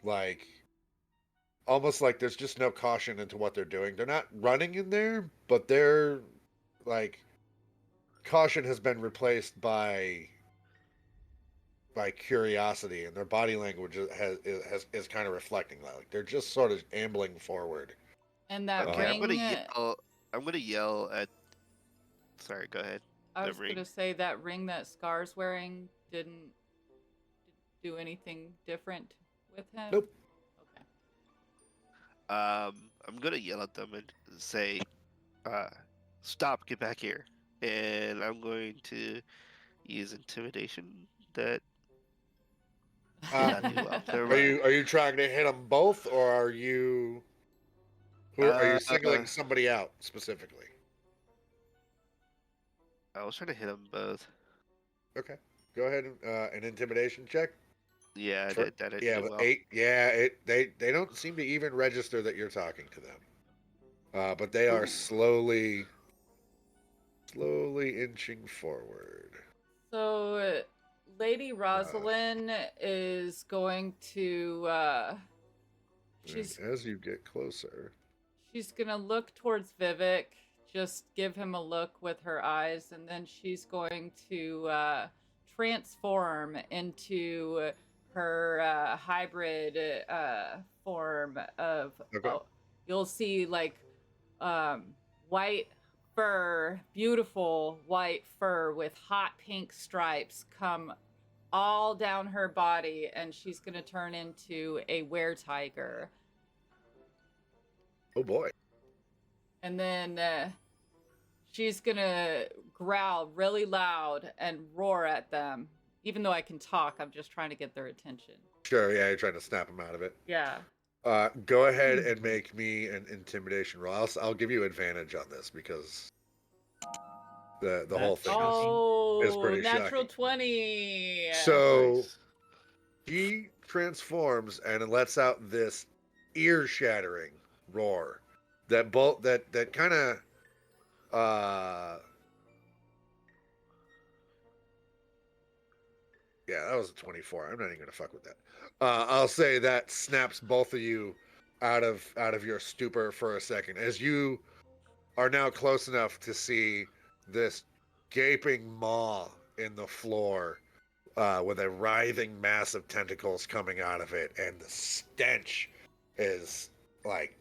S1: Like, almost like there's just no caution into what they're doing. They're not running in there, but they're, like, caution has been replaced by curiosity, and their body language is kind of reflecting that. Like, they're just sort of ambling forward.
S2: And that
S3: Okay,
S2: ring.
S3: I'm gonna yell at... Sorry, go ahead.
S2: I
S3: The
S2: was
S3: ring.
S2: gonna say that ring that Scar's wearing didn't do anything different with him.
S1: Nope.
S2: Okay.
S3: I'm gonna yell at them and say, stop, get back here. And I'm going to use intimidation. That
S1: Uh,
S3: not do well. Never
S1: are
S3: mind.
S1: you trying to hit them both, or are you are you singling somebody out specifically?
S3: I was trying to hit them both.
S1: Okay. Go ahead and an intimidation check.
S3: Yeah, I
S1: For-
S3: did. That didn't
S1: yeah,
S3: do
S1: with
S3: well.
S1: 8. Yeah, they don't seem to even register that you're talking to them. But they are slowly inching forward.
S2: So, Lady Rosalyn is going to.
S1: And
S2: She's
S1: as you get closer,
S2: she's gonna look towards Vivhik, just give him a look with her eyes, and then she's going to transform into her hybrid form of.
S1: Okay.
S2: Oh, you'll see like um, white fur, beautiful white fur with hot pink stripes come all down her body, and she's gonna turn into a were-tiger.
S1: oh boy.
S2: And then she's gonna growl really loud and roar at them. Even though I can talk, I'm just trying to get their attention.
S1: Sure, yeah, you're trying to snap them out of it.
S2: Yeah.
S1: Go ahead and make me an intimidation roll. I'll give you advantage on this because the whole
S5: That's
S1: thing
S2: Oh,
S1: is pretty
S2: natural
S1: shocking.
S2: 20.
S1: So
S3: Nice.
S1: he transforms and lets out this ear-shattering roar that kind of yeah, that was a 24. I'm not even gonna fuck with that. I'll say that snaps both of you out of your stupor for a second as you are now close enough to see this gaping maw in the floor with a writhing mass of tentacles coming out of it, and the stench is like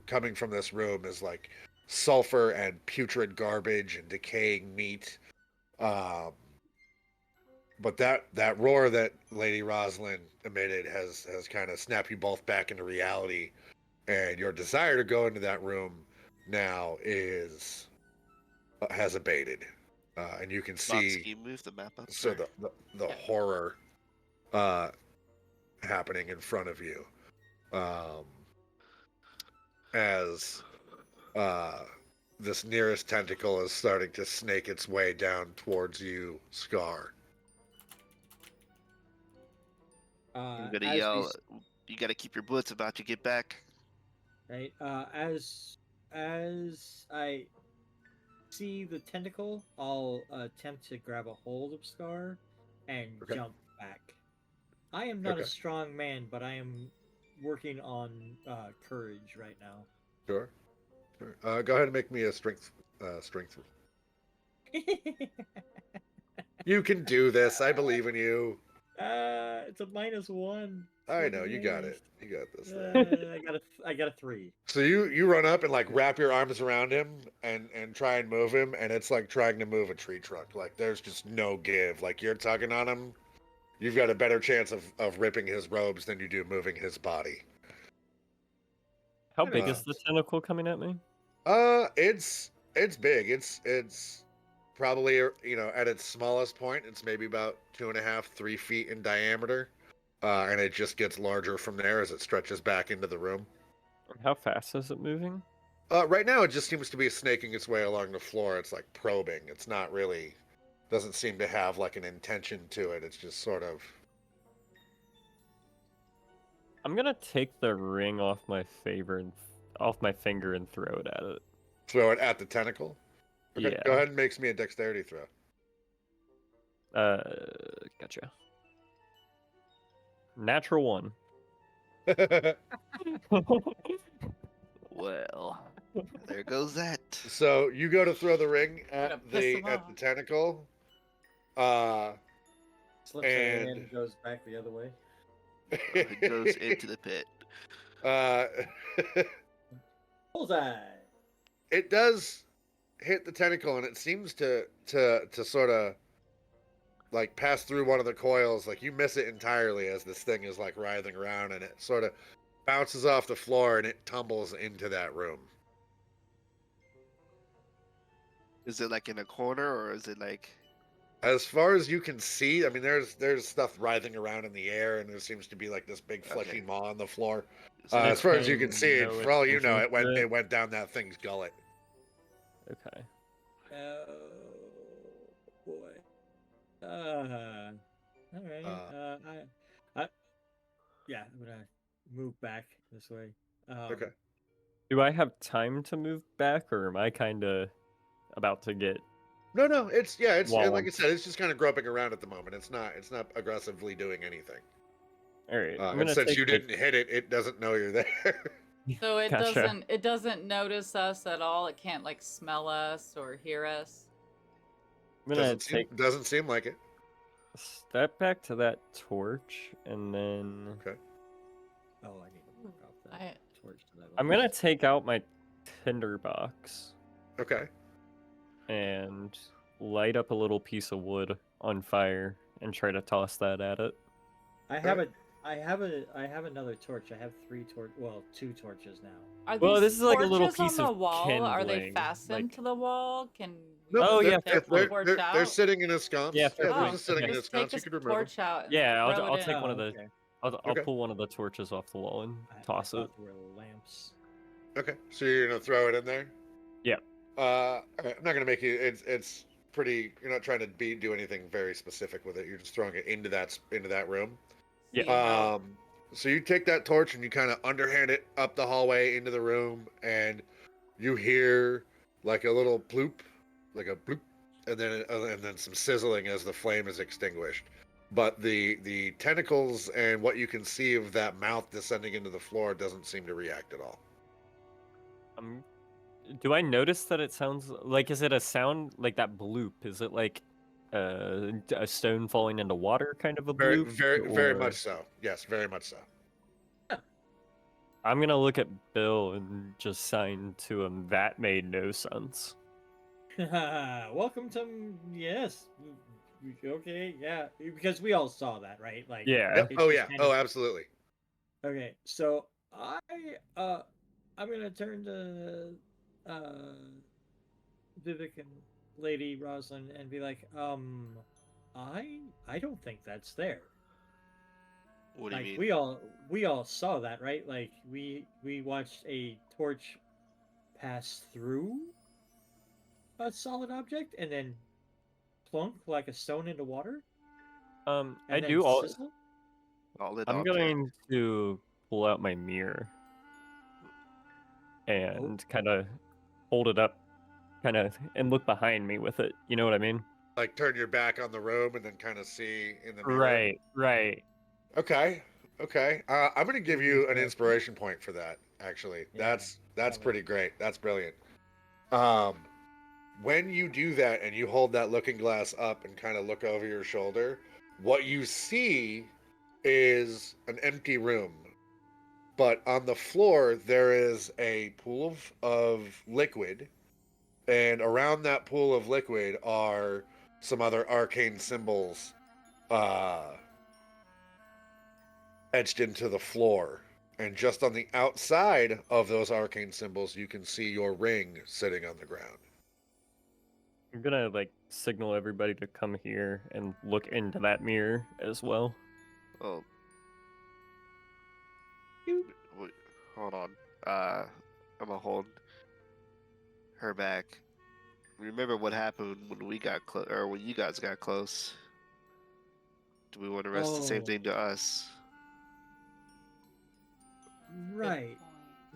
S1: coming from this room is like sulfur and putrid garbage and decaying meat. But that roar that Lady Rosalyn emitted has kind of snapped you both back into reality, and your desire to go into that room now has abated, and you can
S3: Fox,
S1: see
S3: can you move the map up?
S1: so
S3: sir?
S1: the horror happening in front of you, as this nearest tentacle is starting to snake its way down towards you, Scar.
S3: I'm gonna
S5: As we
S3: yell. You gotta keep your bullets about to get back.
S5: right, as I see the tentacle, I'll attempt to grab a hold of Scar and
S1: Okay.
S5: jump back. I am not
S1: Okay.
S5: a strong man, but I am working on courage right now.
S1: Sure. Go ahead and make me a strength. You can do this. I believe in you.
S5: It's a -1.
S1: I know you got it. You got this thing.
S5: I got a 3.
S1: So you run up and like wrap your arms around him and try and move him, and it's like trying to move a tree trunk. Like there's just no give. Like you're tugging on him, you've got a better chance of ripping his robes than you do moving his body.
S4: How big is the tentacle coming at me?
S1: It's big. It's probably at its smallest point, it's maybe about 2.5, 3 feet in diameter, and it just gets larger from there as it stretches back into the room.
S4: How fast is it moving?
S1: Right now, it just seems to be snaking its way along the floor. It's like probing. It's not really, doesn't seem to have like an intention to it. It's just sort of.
S4: I'm gonna take the ring off my finger and throw it at it.
S1: Throw it at the tentacle. Okay,
S4: Yeah.
S1: go ahead and make me a dexterity throw.
S4: Gotcha. Natural 1.
S3: Well, there goes that.
S1: So you go to throw the ring
S2: Gonna
S1: at
S2: piss
S1: the
S2: him off.
S1: tentacle.
S5: Slips her
S1: And-
S5: hand, goes back the other way.
S3: It goes into the pit.
S5: Bullseye!
S1: It does hit the tentacle, and it seems to sort of like pass through one of the coils. Like you miss it entirely as this thing is like writhing around, and it sort of bounces off the floor and it tumbles into that room.
S3: Is it like in a corner, or is it like?
S1: As far as you can see, I mean, there's stuff writhing around in the air, and there seems to be like this big fleshy
S3: Okay.
S1: maw on the floor.
S3: So
S1: As far as you can
S4: Anything
S1: see,
S4: no
S1: for all you know,
S4: attention to
S1: it went down that thing's gullet.
S4: Okay.
S5: All right. Yeah, I'm gonna move back this way.
S1: Okay.
S4: Do I have time to move back, or am I kind of about to get
S1: No, it's like I
S4: walloped?
S1: said, it's just kind of groping around at the moment. It's not aggressively doing anything.
S4: All right, I'm
S1: And
S4: gonna
S1: since
S4: take
S1: you
S4: like
S1: didn't hit it, it doesn't know you're there.
S2: So it
S4: Gotcha.
S2: doesn't notice us at all. It can't like smell us or hear us.
S4: I'm gonna take
S1: doesn't seem like it.
S4: a step back to that torch, and then
S1: Okay.
S5: Oh, I need to work off that
S2: I
S5: torch to that
S4: I'm
S5: one.
S4: gonna take out my tinderbox
S1: Okay.
S4: and light up a little piece of wood on fire and try to toss that at it.
S5: I have another torch. I have two torches now.
S2: Are
S4: Well,
S2: these
S4: this is like a little
S2: torches on
S4: piece
S2: the
S4: of
S2: wall? Are they
S4: kindling,
S2: fastened
S4: like-
S2: to the wall? Can
S1: No,
S4: Oh,
S2: we
S4: yeah,
S2: take
S4: fair
S2: the
S4: point.
S2: torch
S1: they're
S2: out?
S1: sitting in a sconce.
S4: Yeah, fair
S1: they're
S4: point.
S1: just sitting in a
S2: Just
S1: sconce.
S2: take
S1: You
S2: this
S1: could remove them.
S2: torch out. And
S4: Yeah,
S2: throw
S4: I'll
S2: it
S4: take
S2: in.
S4: one of the
S5: Okay.
S4: I'll
S1: Okay.
S4: pull one of the torches off the wall and toss
S5: I
S4: it.
S5: thought there were lamps.
S1: Okay, so you're gonna throw it in there.
S4: Yeah.
S1: All right, I'm not gonna make you. It's pretty. You're not trying to do anything very specific with it. You're just throwing it into that room.
S4: Yeah.
S2: See how-
S1: So you take that torch and you kind of underhand it up the hallway into the room, and you hear like a little bloop, like a bloop, and then some sizzling as the flame is extinguished. But the tentacles and what you can see of that mouth descending into the floor doesn't seem to react at all.
S4: Do I notice that it sounds like? Is it a sound like that bloop? Is it like a stone falling into water kind of a
S1: Very,
S4: bloop?
S1: very
S4: or-
S1: much so. Yes, very much so.
S4: I'm gonna look at Bill and just sign to him that made no sense.
S5: Welcome to yes. Okay, yeah, because we all saw that, right? Like,
S4: Yeah.
S1: Yep.
S5: it's
S1: Oh
S5: just
S1: yeah.
S5: kind
S1: Oh,
S5: of-
S1: absolutely.
S5: Okay, so I'm gonna turn to Vivhik and Lady Rosalyn and be like, I don't think that's there.
S3: What do you
S5: Like
S3: mean?
S5: we all saw that, right? Like we watched a torch pass through a solid object and then plunk like a stone into water.
S4: I
S5: And then
S4: do all.
S5: sizzle?
S3: Solid
S4: I'm
S3: object.
S4: going to pull out my mirror and kind of hold it up, and look behind me with it. You know what I mean?
S1: Like turn your back on the room and then kind of see in the mirror.
S4: Right. Right.
S1: Okay. Okay. I'm gonna give you an inspiration point for that. Actually,
S5: Yeah,
S1: that's
S5: love it.
S1: pretty great. That's brilliant. When you do that and you hold that looking glass up and kind of look over your shoulder, what you see is an empty room. But on the floor there is a pool of liquid, and around that pool of liquid are some other arcane symbols etched into the floor. And just on the outside of those arcane symbols, you can see your ring sitting on the ground.
S4: I'm gonna signal everybody to come here and look into that mirror as well.
S3: Oh. Wait, hold on. I'm gonna hold her back. Remember what happened when we got close, or when you guys got close? Do we want to risk the same
S5: Oh.
S3: thing to us?
S5: Right.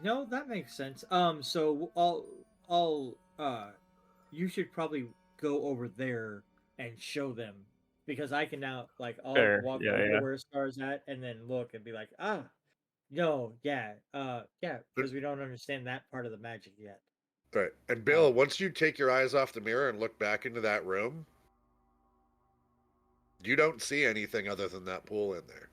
S5: No, that makes sense. So you should probably go over there and show them, because I can now I'll
S4: Fair.
S5: walk
S4: Yeah,
S5: over
S4: yeah.
S5: to where Star's at and then look and be like, no, yeah, because we don't understand that part of the magic yet.
S1: Right. And Bill, once you take your eyes off the mirror and look back into that room, you don't see anything other than that pool in there.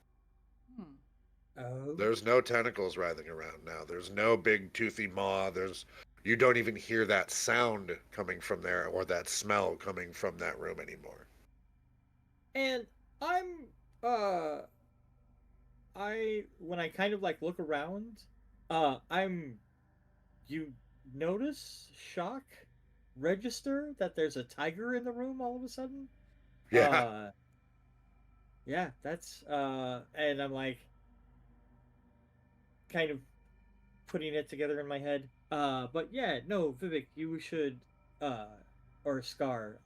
S5: Oh.
S1: There's no tentacles writhing around now. There's no big toothy maw. You don't even hear that sound coming from there or that smell coming from that room anymore.
S5: And when I kind of look around, you notice shock register that there's a tiger in the room all of a sudden.
S1: Yeah.
S5: Yeah, that's and I'm kind of putting it together in my head. But yeah, no, Vivhik, you should or Scar,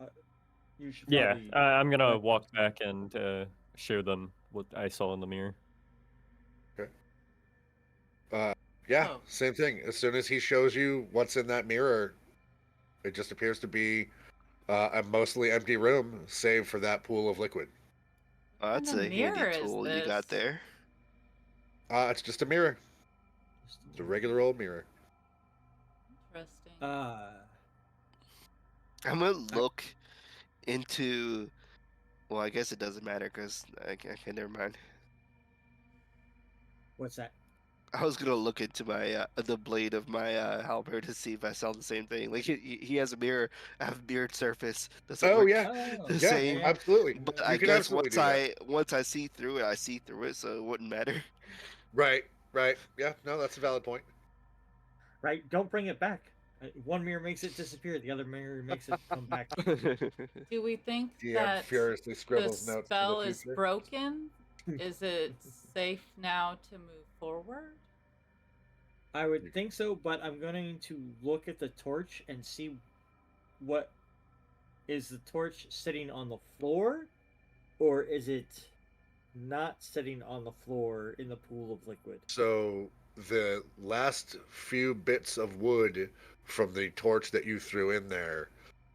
S5: You should
S4: Yeah,
S5: probably.
S4: I'm gonna
S5: let
S4: walk
S5: them-
S4: back and show them what I saw in the mirror.
S1: Yeah,
S2: Oh.
S1: same thing. As soon as he shows you what's in that mirror, it just appears to be a mostly empty room, save for that pool of liquid.
S3: Oh,
S2: What
S3: that's
S2: kind
S3: a
S2: of
S3: handy
S2: mirror is
S3: tool you got
S2: this?
S3: there.
S1: It's just a mirror.
S5: Just
S1: It's a regular old mirror.
S2: Interesting.
S3: I'm gonna look into. Well, I guess it doesn't matter because I can't. Never mind.
S5: What's that?
S3: I was gonna look into my the blade of my halberd to see if I saw the same thing. Like he has a mirror. I have a mirrored surface. Does it
S1: Oh
S3: work
S1: yeah,
S5: Oh,
S3: the
S1: yeah,
S3: same?
S5: yeah.
S1: absolutely.
S3: But
S1: You
S3: I
S1: can
S3: guess
S1: absolutely do that.
S3: once I see through it, I see through it, so it wouldn't matter.
S1: Right, right. Yeah, no, that's a valid point.
S5: Right. Don't bring it back. One mirror makes it disappear. The other mirror makes it come back.
S2: Do we think
S1: DM
S2: that
S1: furiously
S2: the
S1: scribbles notes for the
S2: spell is
S1: future.
S2: broken? Is it safe now to move forward?
S5: I would think so, but I'm going to look at the torch and see what is the torch sitting on the floor, or is it not sitting on the floor in the pool of liquid?
S1: So the last few bits of wood from the torch that you threw in there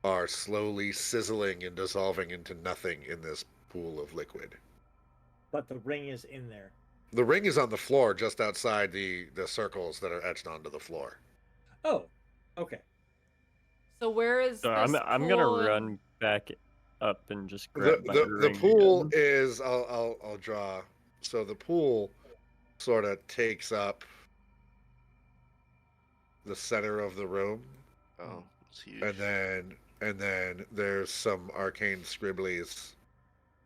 S1: are slowly sizzling and dissolving into nothing in this pool of liquid.
S5: But the ring is in there.
S1: The ring is on the floor just outside the circles that are etched onto the floor.
S5: Oh, okay.
S2: So where is
S4: So
S2: this
S4: I'm gonna
S2: pool in-
S4: run back up and just
S1: The
S4: grab my
S1: the
S4: ring
S1: pool
S4: again.
S1: is I'll draw. So the pool sort of takes up the center of the room,
S3: Oh, it's huge.
S1: and then there's some arcane scribblies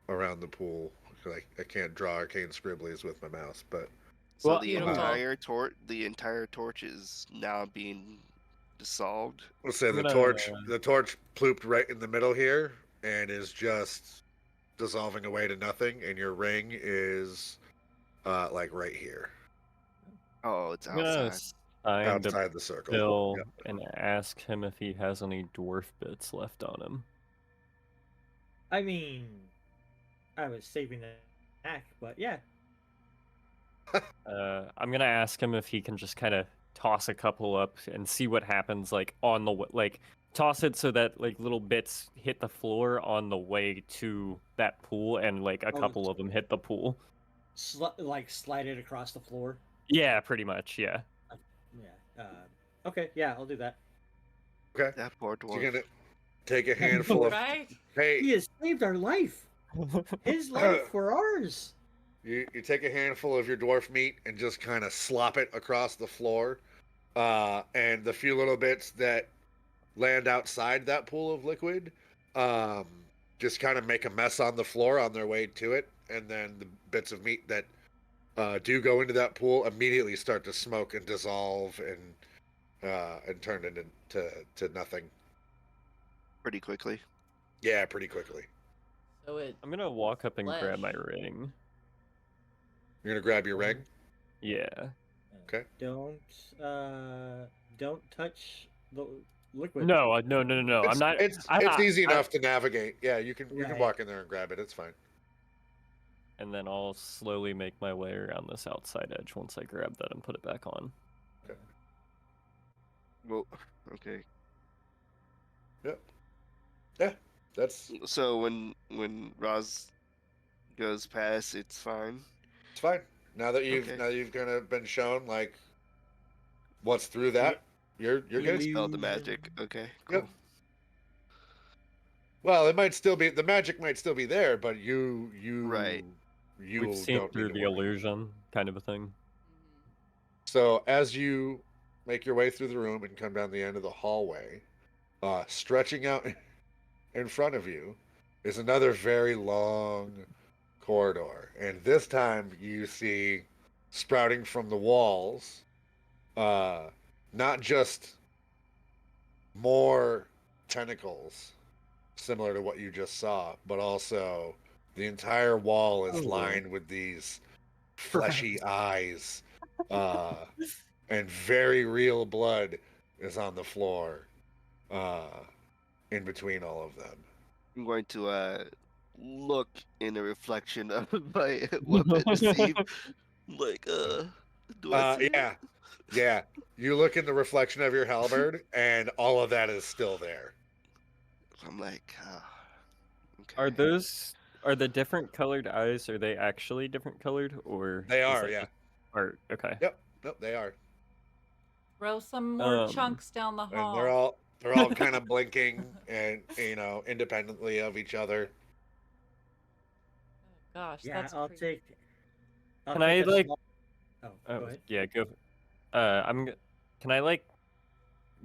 S1: around the pool. Like I can't draw arcane scribblies with my mouse, but
S3: So
S4: Well,
S3: the
S2: Beautiful.
S3: entire torch is now being dissolved.
S1: let's say
S4: I'm
S1: the
S4: gonna
S1: torch plooped right in the middle here and is just dissolving away to nothing, and your ring is like right here
S3: Oh, it's
S4: I'm gonna
S3: outside.
S4: sign to
S1: outside the circle.
S4: Bill
S1: Yep.
S4: and ask him if he has any dwarf bits left on him.
S5: I mean, I was saving the knack, but yeah.
S4: I'm gonna ask him if he can just kind of toss a couple up and see what happens, like on the like toss it so that like little bits hit the floor on the way to that pool, and like a
S5: Oh,
S4: couple of them hit the pool.
S5: like slide it across the floor.
S4: Yeah, pretty much. Yeah.
S5: Yeah. Okay. Yeah, I'll do that.
S1: Okay.
S3: That poor
S1: So
S3: dwarf.
S1: you're gonna take a handful of
S2: Right?
S1: hey.
S5: He has saved our life. His life for ours.
S1: You take a handful of your dwarf meat and just kind of slop it across the floor, and the few little bits that land outside that pool of liquid, just kind of make a mess on the floor on their way to it, and then the bits of meat that do go into that pool immediately start to smoke and dissolve and turn into nothing.
S3: Pretty quickly.
S1: Yeah, pretty quickly.
S2: So it
S4: I'm gonna walk up and grab my
S2: Flesh.
S4: ring.
S1: You're gonna grab your ring.
S4: Yeah.
S1: Okay.
S5: Don't touch the liquid.
S4: No, no. I'm not.
S1: It's
S4: I'm not-
S1: easy enough to navigate. Yeah, you can
S5: Right.
S1: walk in there and grab it. It's fine.
S4: And then I'll slowly make my way around this outside edge once I grab that and put it back on.
S3: Well, okay.
S1: Yep. Yeah, that's
S3: So when Roz goes past, it's fine.
S1: it's fine. Now that
S3: Okay.
S1: you've kind of been shown like what's through that, you're good.
S3: Spell the magic. Okay, cool.
S1: Yep. Well, it might still be the magic might still be there, but you
S3: Right.
S1: you
S4: We've seen
S1: don't
S4: through
S1: need to
S4: the
S1: worry.
S4: illusion, kind of a thing.
S1: So as you make your way through the room and come down the end of the hallway, stretching out in front of you is another very long corridor, and this time you see sprouting from the walls, not just more tentacles similar to what you just saw, but also the entire wall is
S4: Oh.
S1: lined with these fleshy eyes, and very real blood is on the floor, in between all of them.
S3: I'm going to look in the reflection of my weapon to see, like, do I see
S1: Yeah,
S3: it?
S1: yeah. You look in the reflection of your halberd, and all of that is still there.
S3: I'm like,
S4: Are
S3: okay.
S4: the different colored eyes? Are they actually different colored, or
S1: They
S4: is
S1: are,
S4: that
S1: yeah.
S4: just art? Okay.
S1: Yep, nope, they are,
S2: Throw some more
S4: Um,
S2: chunks down the
S1: and
S2: hall.
S1: they're all kind of blinking and independently of each other.
S2: Oh gosh,
S5: Yeah,
S2: that's creepy.
S5: I'll
S4: can
S5: take
S4: I
S5: a
S4: like?
S5: small. Oh, go
S4: Oh,
S5: ahead.
S4: yeah, go. Can I like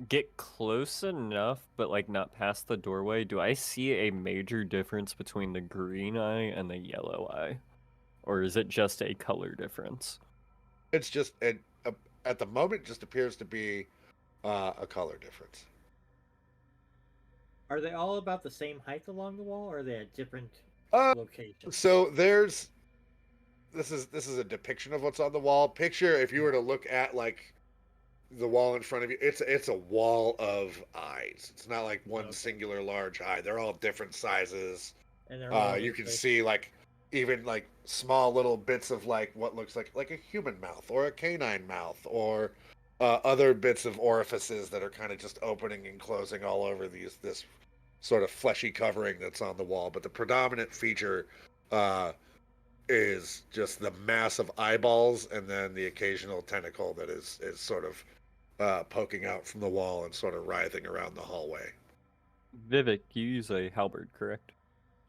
S4: get close enough, but like not past the doorway? Do I see a major difference between the green eye and the yellow eye, or is it just a color difference?
S1: It's just at the moment just appears to be a color difference.
S5: Are they all about the same height along the wall, or are they at different
S1: Uh,
S5: locations?
S1: so this is a depiction of what's on the wall. Picture if you were to look at like the wall in front of you, it's a wall of eyes. It's not like one
S5: Okay.
S1: singular large eye. They're all different sizes.
S5: And they're all over
S1: You
S5: the
S1: can
S5: place.
S1: see like even like small little bits of like what looks like a human mouth or a canine mouth or other bits of orifices that are kind of just opening and closing all over this sort of fleshy covering that's on the wall. But the predominant feature uh, is just the mass of eyeballs and then the occasional tentacle that is sort of poking out from the wall and sort of writhing around the hallway.
S4: Vivek, you use a halberd, correct?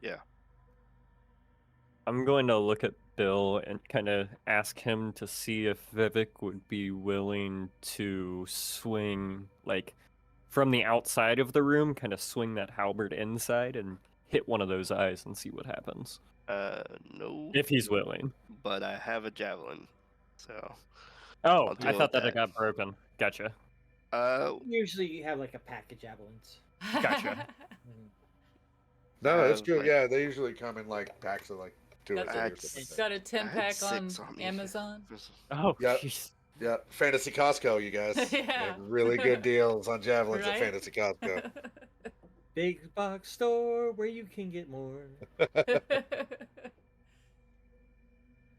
S3: Yeah.
S4: I'm going to look at Bill and kind of ask him to see if Vivek would be willing to swing, like, from the outside of the room, kind of swing that halberd inside and hit one of those eyes and see what happens.
S3: No,
S4: If he's willing.
S3: but I have a javelin, so
S4: Oh,
S3: I'll
S4: I
S3: deal
S4: thought
S3: with
S4: that it
S3: that.
S4: got broken. Gotcha.
S5: Usually, you have like a pack of javelins.
S4: Gotcha.
S5: And
S1: No, it's
S3: have
S1: good.
S3: like
S1: Yeah, they usually come in like packs of like two or
S2: Got
S1: three
S3: I
S1: or
S3: had,
S1: something like that.
S2: got a
S3: I
S2: 10
S3: had
S2: pack on
S3: 6 on me.
S2: Amazon.
S4: Oh,
S1: Yep.
S4: jeez.
S1: Yeah, Fantasy Costco, you guys. They
S2: Yeah.
S1: have really good deals on javelins at
S2: Right?
S1: Fantasy Costco.
S5: big box store where you can get more.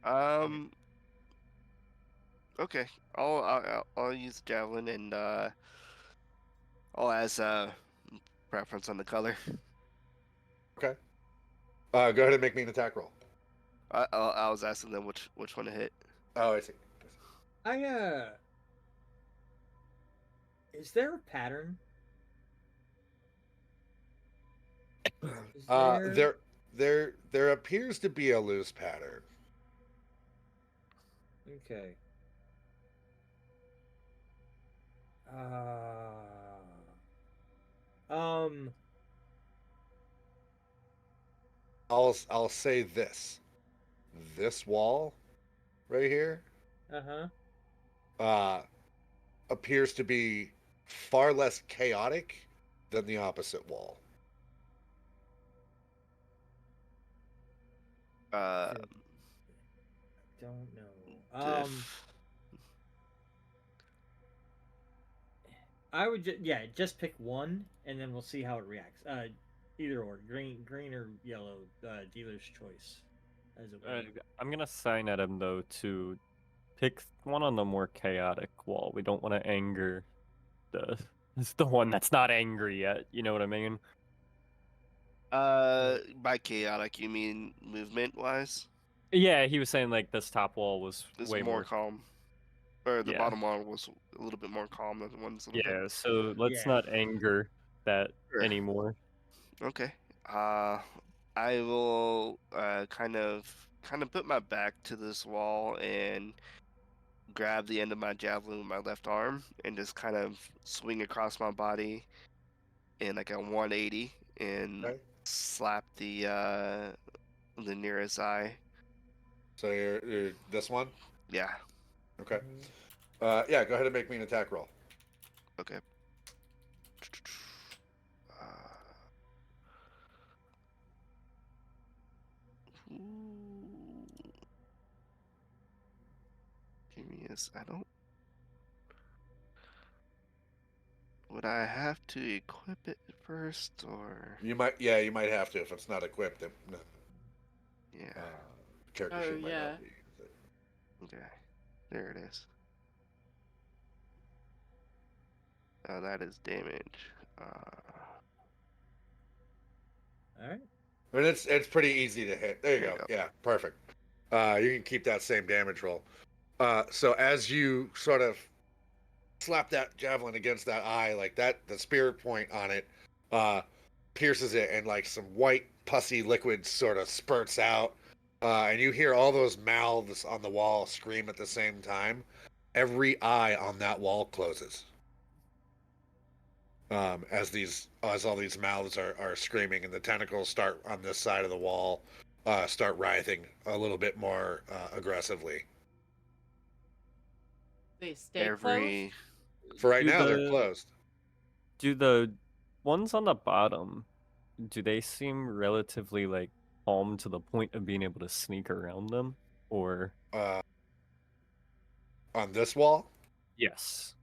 S3: Um. Okay. I'll use javelin and I'll ask preference on the color.
S1: Okay. Go ahead and make me an attack roll.
S3: I was asking them which one to hit.
S1: Oh, I see.
S5: Is there a pattern? Is
S1: There appears to be a loose pattern.
S5: Okay. Um.
S1: I'll say this. This wall right here
S5: Uh-huh.
S1: uh appears to be far less chaotic than the opposite wall.
S3: Uh,
S5: Don't know.
S3: diff.
S5: I would just pick one, and then we'll see how it reacts. Either or, green or yellow. Dealer's choice, as it were.
S4: I'm going to sign at him, though, to pick one on the more chaotic wall. We don't want to anger the... It's the one that's not angry yet. You know what I mean?
S3: By chaotic you mean movement wise?
S4: Yeah, he was saying like this top wall was
S3: It's
S4: way
S3: more
S4: more.
S3: calm, or the
S4: Yeah,
S3: bottom one was a little bit more calm than the one's a little bit.
S4: yeah. So let's
S5: Yeah.
S4: not anger that
S3: Sure.
S4: anymore.
S3: Okay. I will kind of put my back to this wall and grab the end of my javelin with my left arm and just kind of swing across my body in like a 180 and
S1: Okay.
S3: slap the nearest eye.
S1: So you're this one?
S3: Yeah.
S1: Okay.
S5: Mhm.
S1: Yeah, go ahead and make me an attack roll.
S3: Okay. Ooh. Give me a. I don't. Would I have to equip it first, or
S1: You might have to if it's not equipped.
S3: yeah?
S1: Character
S2: Oh,
S1: sheet might
S2: yeah.
S1: not be.
S3: Okay, there it is. Oh, that is damage.
S5: All right.
S1: I mean, it's pretty easy to hit. There you
S3: There
S1: go.
S3: you go.
S1: Yeah, perfect. You can keep that same damage roll. So as you sort of slap that javelin against that eye, like that, the spirit point on it pierces it, and like some white pussy liquid sort of spurts out, and you hear all those mouths on the wall scream at the same time. Every eye on that wall closes. As all these mouths are screaming, and the tentacles start on this side of the wall, start writhing a little bit more aggressively.
S2: They stay
S3: Every
S1: For right
S4: Do
S1: now, they're
S4: the
S1: closed.
S4: do the ones on the bottom, do they seem relatively like calm to the point of being able to sneak around them? Or
S1: Uh, on this wall,
S4: yes.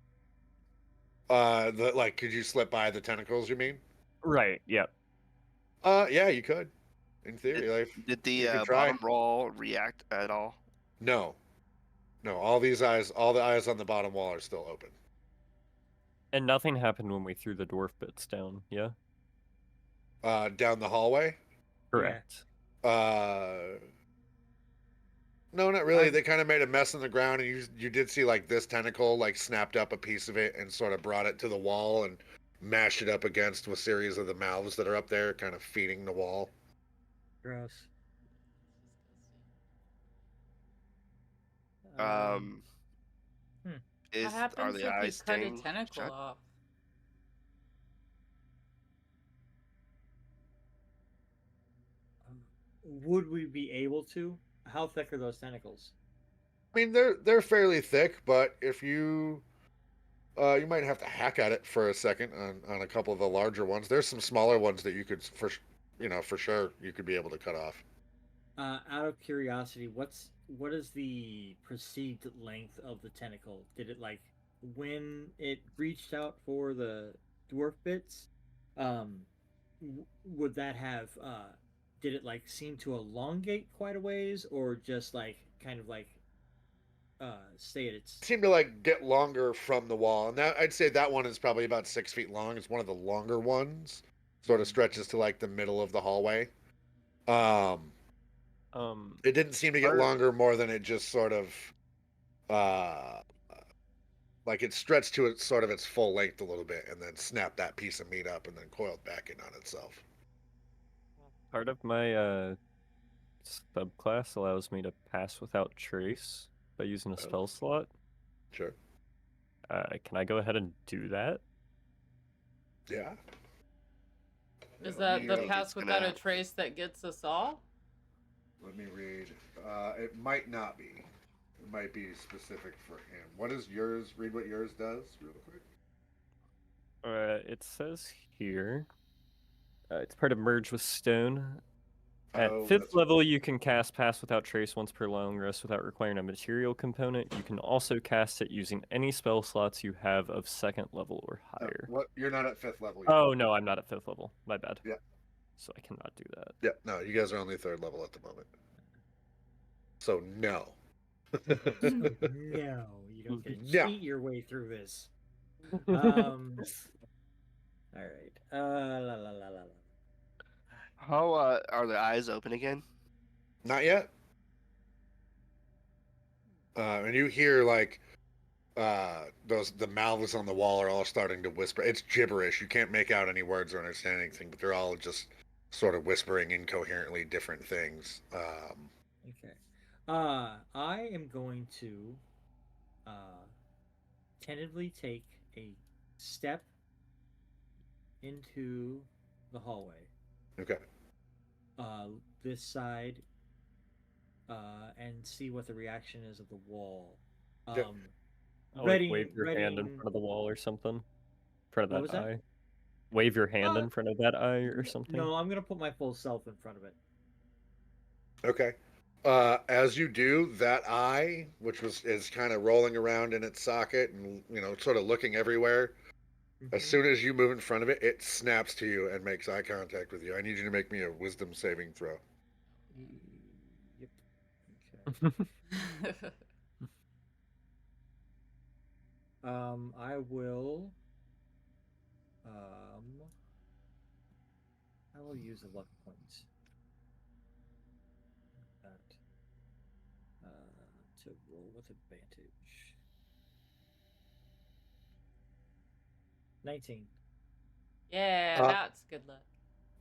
S1: could you slip by the tentacles? You mean?
S4: Right, yep.
S1: Yeah, you could. In
S3: did,
S1: theory, like,
S3: did
S1: you could
S3: the
S1: try.
S3: bottom wall react at all?
S1: No, no. All the eyes on the bottom wall are still open.
S4: And nothing happened when we threw the dwarf bits down, yeah?
S1: Down the hallway.
S4: Correct.
S1: Uh, no, not really. They kind of made a mess on the ground, and you did see like this tentacle like snapped up a piece of it and sort of brought it to the wall and mashed it up against a series of the mouths that are up there, kind of feeding the wall.
S5: Gross.
S3: Um,
S5: hmm.
S2: What
S3: are
S2: happens
S3: the
S2: if you
S3: eyes
S2: cut a
S3: staying
S2: tentacle
S3: shut?
S2: off?
S5: Would we be able to? How thick are those tentacles?
S1: I mean, they're fairly thick, but if you might have to hack at it for a second on a couple of the larger ones. There's some smaller ones that you could for sure you could be able to cut off.
S5: Out of curiosity, what is the perceived length of the tentacle? Did it like when it reached out for the dwarf bits? Would that have did it like seem to elongate quite a ways, or just like kind of like stay at its?
S1: Seem to like get longer from the wall, and that I'd say that one is probably about 6 feet long. It's one of the longer ones. Sort of stretches to like the middle of the hallway. Um,
S4: Um
S1: it didn't seem to get
S4: are
S1: longer more than it just sort of uh like it stretched to its sort of its full length a little bit, and then snapped that piece of meat up, and then coiled back in on itself.
S4: part of my subclass allows me to pass without trace by using a
S1: Oh,
S4: spell slot.
S1: sure.
S4: Can I go ahead and do that?
S1: Yeah.
S2: Is
S1: Let
S2: that
S1: me,
S2: the
S3: think
S2: pass
S3: it's
S2: without a
S3: gonna-
S2: trace that gets us all?
S1: let me read. It might not be. It might be specific for him. What is yours? Read what yours does, real quick.
S4: It says here, it's part of Merge with Stone. At
S1: Oh,
S4: 5th
S1: that's
S4: level, you can cast Pass Without Trace once per long rest without requiring a material component. You can also cast it using any spell slots you have of 2nd level or higher.
S1: what you're not at 5th level yet.
S4: Oh, no, I'm not at 5th level. My bad.
S1: Yeah.
S4: So I cannot do that.
S1: Yeah, no, you guys are only 3rd level at the moment. So no.
S5: No, you don't get to
S1: No.
S5: cheat your way through this. All right. La la la la la.
S3: How are the eyes open again?
S1: Not yet. And you hear like the mouths on the wall are all starting to whisper. It's gibberish. You can't make out any words or understand anything, but they're all just sort of whispering incoherently different things.
S5: Okay. I am going to tentatively take a step into the hallway.
S1: Okay.
S5: This side, and see what the reaction is of the wall.
S1: Yeah.
S4: I'll, like, wave your hand in front of the wall or something. In front
S5: What
S4: of
S5: was
S4: that
S5: that?
S4: eye. Wave your hand
S5: Uh,
S4: in front of that eye or something.
S5: No, I'm gonna put my full self in front of it.
S1: Okay. As you do, that eye, which is kind of rolling around in its socket and sort of looking everywhere, As soon as you move in front of it, it snaps to you and makes eye contact with you. I need you to make me a wisdom saving throw.
S5: Yep. Okay. I will. I will use a luck point. That to roll with advantage. 19.
S2: Yeah,
S1: Uh,
S2: that's good luck.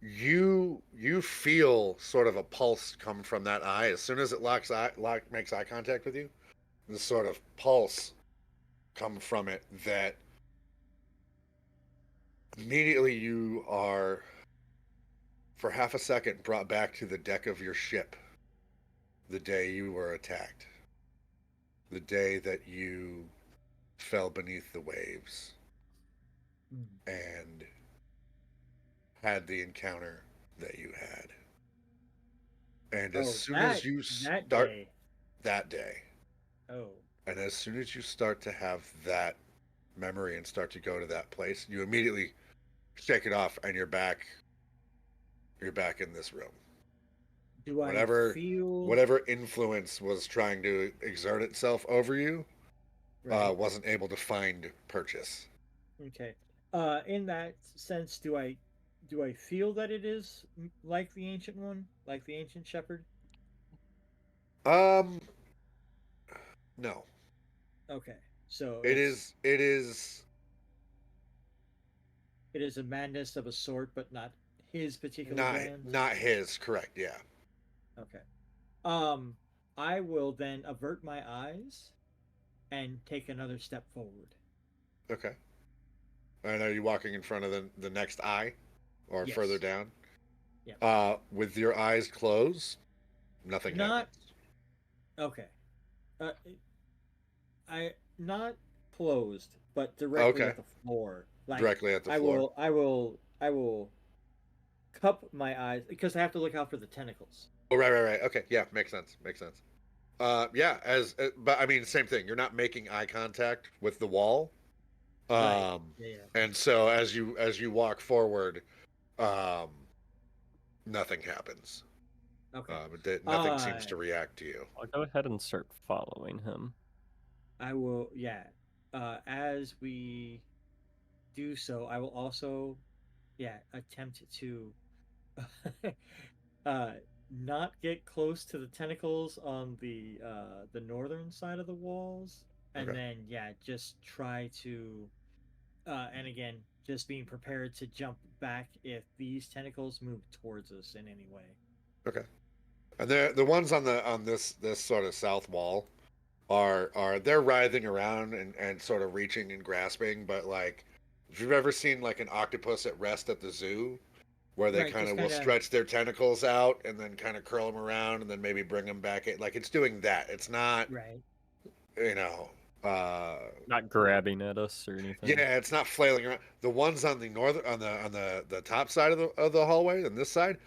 S1: you feel sort of a pulse come from that eye as soon as it makes eye contact with you. This sort of pulse come from it that immediately you are, for half a second, brought back to the deck of your ship the day you were attacked, the day that you fell beneath the waves and had the encounter that you had. And as soon as you
S5: that
S1: start
S5: day.
S1: that day,
S5: Oh.
S1: and as soon as you start to have that memory and start to go to that place, you immediately shake it off and you're back in this room.
S5: Do I
S1: Whatever
S5: feel
S1: influence was trying to exert itself over you
S5: right?
S1: wasn't able to find purchase.
S5: Okay. In that sense, do I feel that it is like the ancient one, like the ancient shepherd?
S1: Um, no.
S5: Okay. So
S1: It
S5: it is a madness of a sort, but not his particular
S1: not
S5: brand.
S1: his, correct, yeah.
S5: Okay. I will then avert my eyes and take another step forward.
S1: Okay. And are you walking in front of the next eye or
S5: Yes.
S1: further down?
S5: Yeah.
S1: With your eyes closed, nothing
S5: Not
S1: happens.
S5: okay. Uh, I not closed, but directly
S1: Okay.
S5: at the floor. Like
S1: Directly at the
S5: I
S1: floor.
S5: will, I will, I will cup my eyes because I have to look out for the tentacles.
S1: Oh, right. Okay, yeah, makes sense. Yeah, but I mean, same thing. You're not making eye contact with the wall.
S5: Right.
S1: Um,
S5: Yeah.
S1: and so as you walk forward, um, nothing happens.
S5: Okay.
S1: Nothing seems to react to you.
S4: I'll go ahead and start following him.
S5: I will. Yeah. As we do so, I will also, yeah, attempt to, uh, not get close to the tentacles on the northern side of the walls, and
S1: Okay.
S5: then yeah, just try to, and again, just being prepared to jump back if these tentacles move towards us in any way.
S1: Okay. And the ones on this sort of south wall are they're writhing around and sort of reaching and grasping, but like if you've ever seen like an octopus at rest at the zoo, where they
S5: Right,
S1: kind
S5: just
S1: of will
S5: kind of
S1: stretch their tentacles out and then kind of curl them around and then maybe bring them back in, like it's doing that. It's not,
S5: right.
S1: you know, uh,
S4: Not grabbing at us or anything.
S1: yeah, it's not flailing around. The ones on the northern on the top side of the hallway on this side,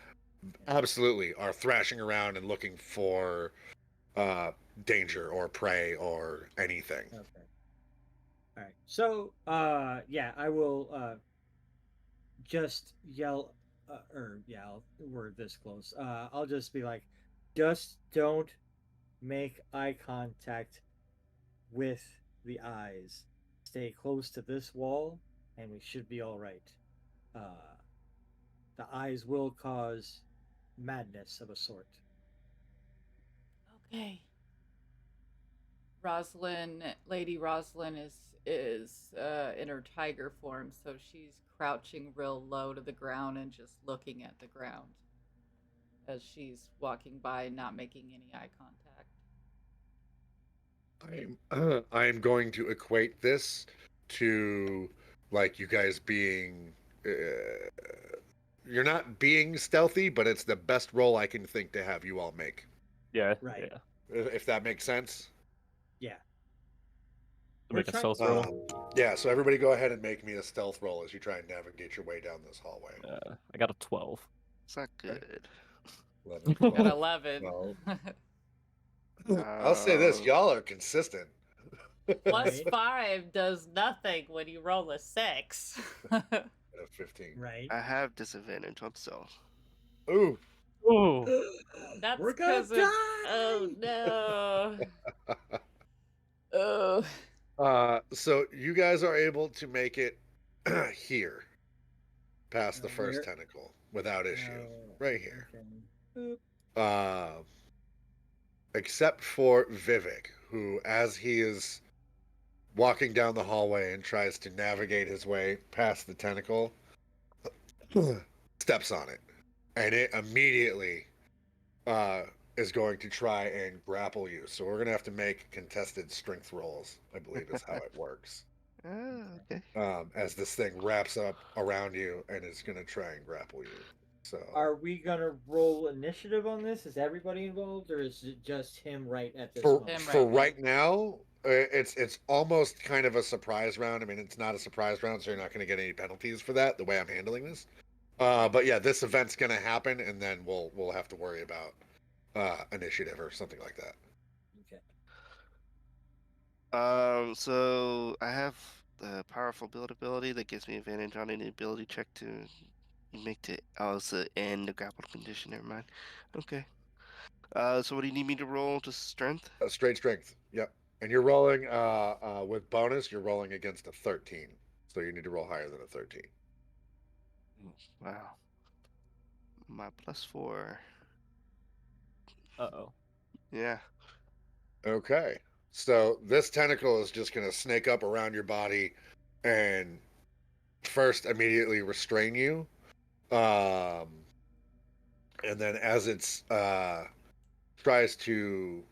S1: absolutely are thrashing around and looking for uh danger or prey or anything.
S5: Okay. All right. So, yeah, I will just yell, or yeah, we're this close. I'll just be like, just don't make eye contact with the eyes. Stay close to this wall, and we should be all right. Uh, the eyes will cause madness of a sort.
S2: Okay. Lady Rosalyn is in her tiger form, so she's crouching real low to the ground and just looking at the ground as she's walking by, not making any eye contact.
S1: I'm going to equate this to like you guys being you're not being stealthy, but it's the best roll I can think to have you all make.
S4: Yeah.
S5: Right.
S4: Yeah.
S1: If that makes sense.
S5: Yeah.
S4: To make a
S5: trying-
S4: stealth roll.
S1: Yeah, so everybody go ahead and make me a stealth roll as you try and navigate your way down this hallway.
S4: I got a 12.
S3: It's not good.
S1: 11,
S2: Got
S1: 12,
S2: 11.
S1: 12. I'll say this,
S3: Uh,
S1: y'all are consistent.
S2: Plus
S5: Right.
S2: 5 does nothing when you roll a 6.
S1: At a 15.
S5: Right.
S3: I have disadvantage on stealth.
S1: Ooh.
S4: Oh,
S2: That's
S5: We're gonna
S2: because of.
S5: die.
S2: Oh no. Oh.
S1: So you guys are able to make it here, past the first
S5: Where?
S1: tentacle, without issue.
S5: Oh,
S1: Right here.
S5: okay. Boop.
S1: Uh, except for Vivhik, who, as he is walking down the hallway and tries to navigate his way past the tentacle, steps on it, and it immediately is going to try and grapple you. So we're gonna have to make contested strength rolls, I believe is how it works.
S3: Oh, okay.
S1: As this thing wraps up around you and is gonna try and grapple you. So
S5: Are we gonna roll initiative on this? Is everybody involved, or is it just him right at this
S1: for
S5: moment?
S2: Him
S1: for
S2: right
S1: right now, it's almost kind of a surprise round. I mean, it's not a surprise round, so you're not going to get any penalties for that. The way I'm handling this, but yeah, this event's going to happen, and then we'll have to worry about initiative or something like that.
S5: Okay.
S3: So I have the powerful build ability that gives me advantage on any ability check to make to. Oh, it's the end of grapple condition. Never mind. Okay. So what do you need me to roll? Just strength?
S1: Straight strength. Yep. And you're rolling with bonus. You're rolling against a 13, so you need to roll higher than a 13.
S3: Wow. My +4.
S4: uh-oh.
S3: Yeah.
S1: Okay. So this tentacle is just going to snake up around your body and first immediately restrain you. And then as it's tries to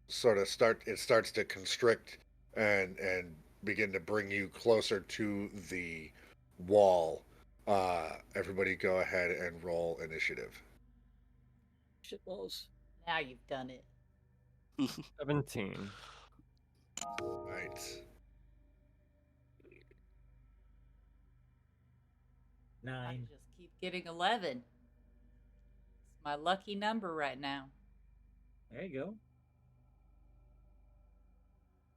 S1: sort of starts to constrict and begin to bring you closer to the wall. Everybody go ahead and roll initiative.
S5: Shit balls.
S2: Now you've done it.
S4: 17.
S1: Right.
S2: I
S5: 9.
S2: just keep getting 11. It's my lucky number right now.
S5: There you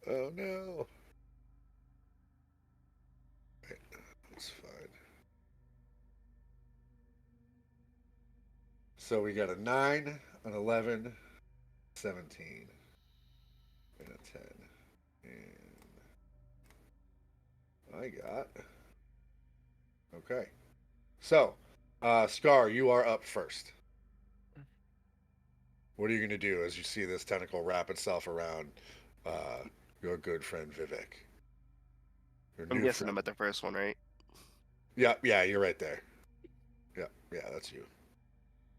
S5: go.
S1: Oh no. Right. That's fine. So we got a 9, an 11, 17, and a 10. And I got. Okay. So, Scar, you are up first. What are you going to do as you see this tentacle wrap itself around your good friend Vivhik? Your
S3: I'm
S1: new
S3: guessing
S1: friend.
S3: I'm at the first one, right?
S1: Yeah, you're right there. Yeah, that's you.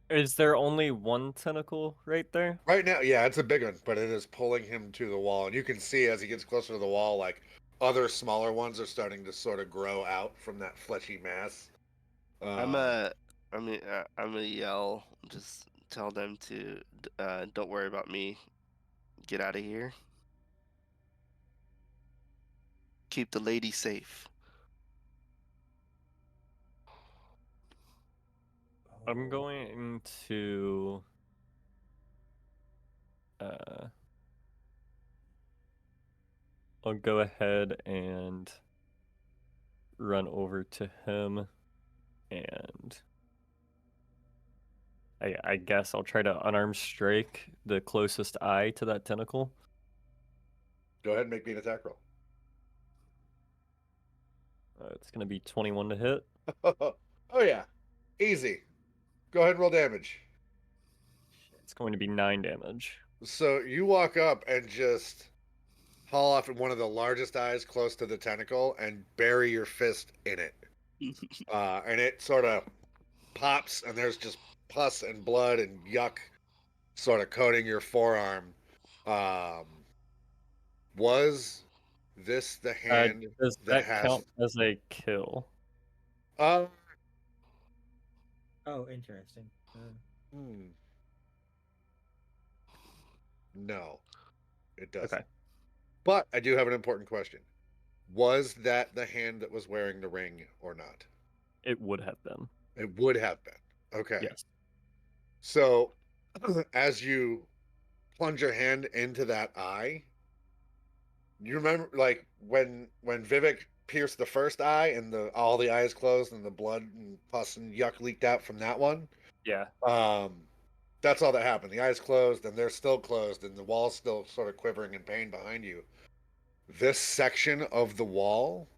S4: Is there only one tentacle right there?
S1: Right now, yeah, it's a big one, but it is pulling him to the wall. And you can see as he gets closer to the wall, like other smaller ones are starting to sort of grow out from that fleshy mass.
S3: I'm gonna yell. Just tell them to don't worry about me. Get out of here. Keep the lady safe.
S4: I'm
S5: Oh.
S4: going to I'll go ahead and run over to him and I guess I'll try to unarmed strike the closest eye to that tentacle.
S1: Go ahead and make me an attack roll.
S4: It's going to be 21 to hit.
S1: Oh yeah, easy. Go ahead and roll damage.
S4: It's going to be 9 damage.
S1: So you walk up and just haul off one of the largest eyes close to the tentacle and bury your fist in it. And it sort of pops, and there's just pus and blood and yuck sort of coating your forearm. Um, was this the hand
S4: Does
S1: that
S4: that
S1: has?
S4: count as a kill?
S1: Uh,
S5: Oh, interesting.
S1: hmm, no, it doesn't.
S4: Okay.
S1: But I do have an important question. Was that the hand that was wearing the ring or not?
S4: It would have been.
S1: It would have been. Okay.
S4: Yes.
S1: So as you plunge your hand into that eye, You remember, like when Vivhik pierced the first eye and all the eyes closed and the blood and pus and yuck leaked out from that one.
S4: Yeah.
S1: That's all that happened. The eyes closed and they're still closed and the wall's still sort of quivering in pain behind you. This section of the wall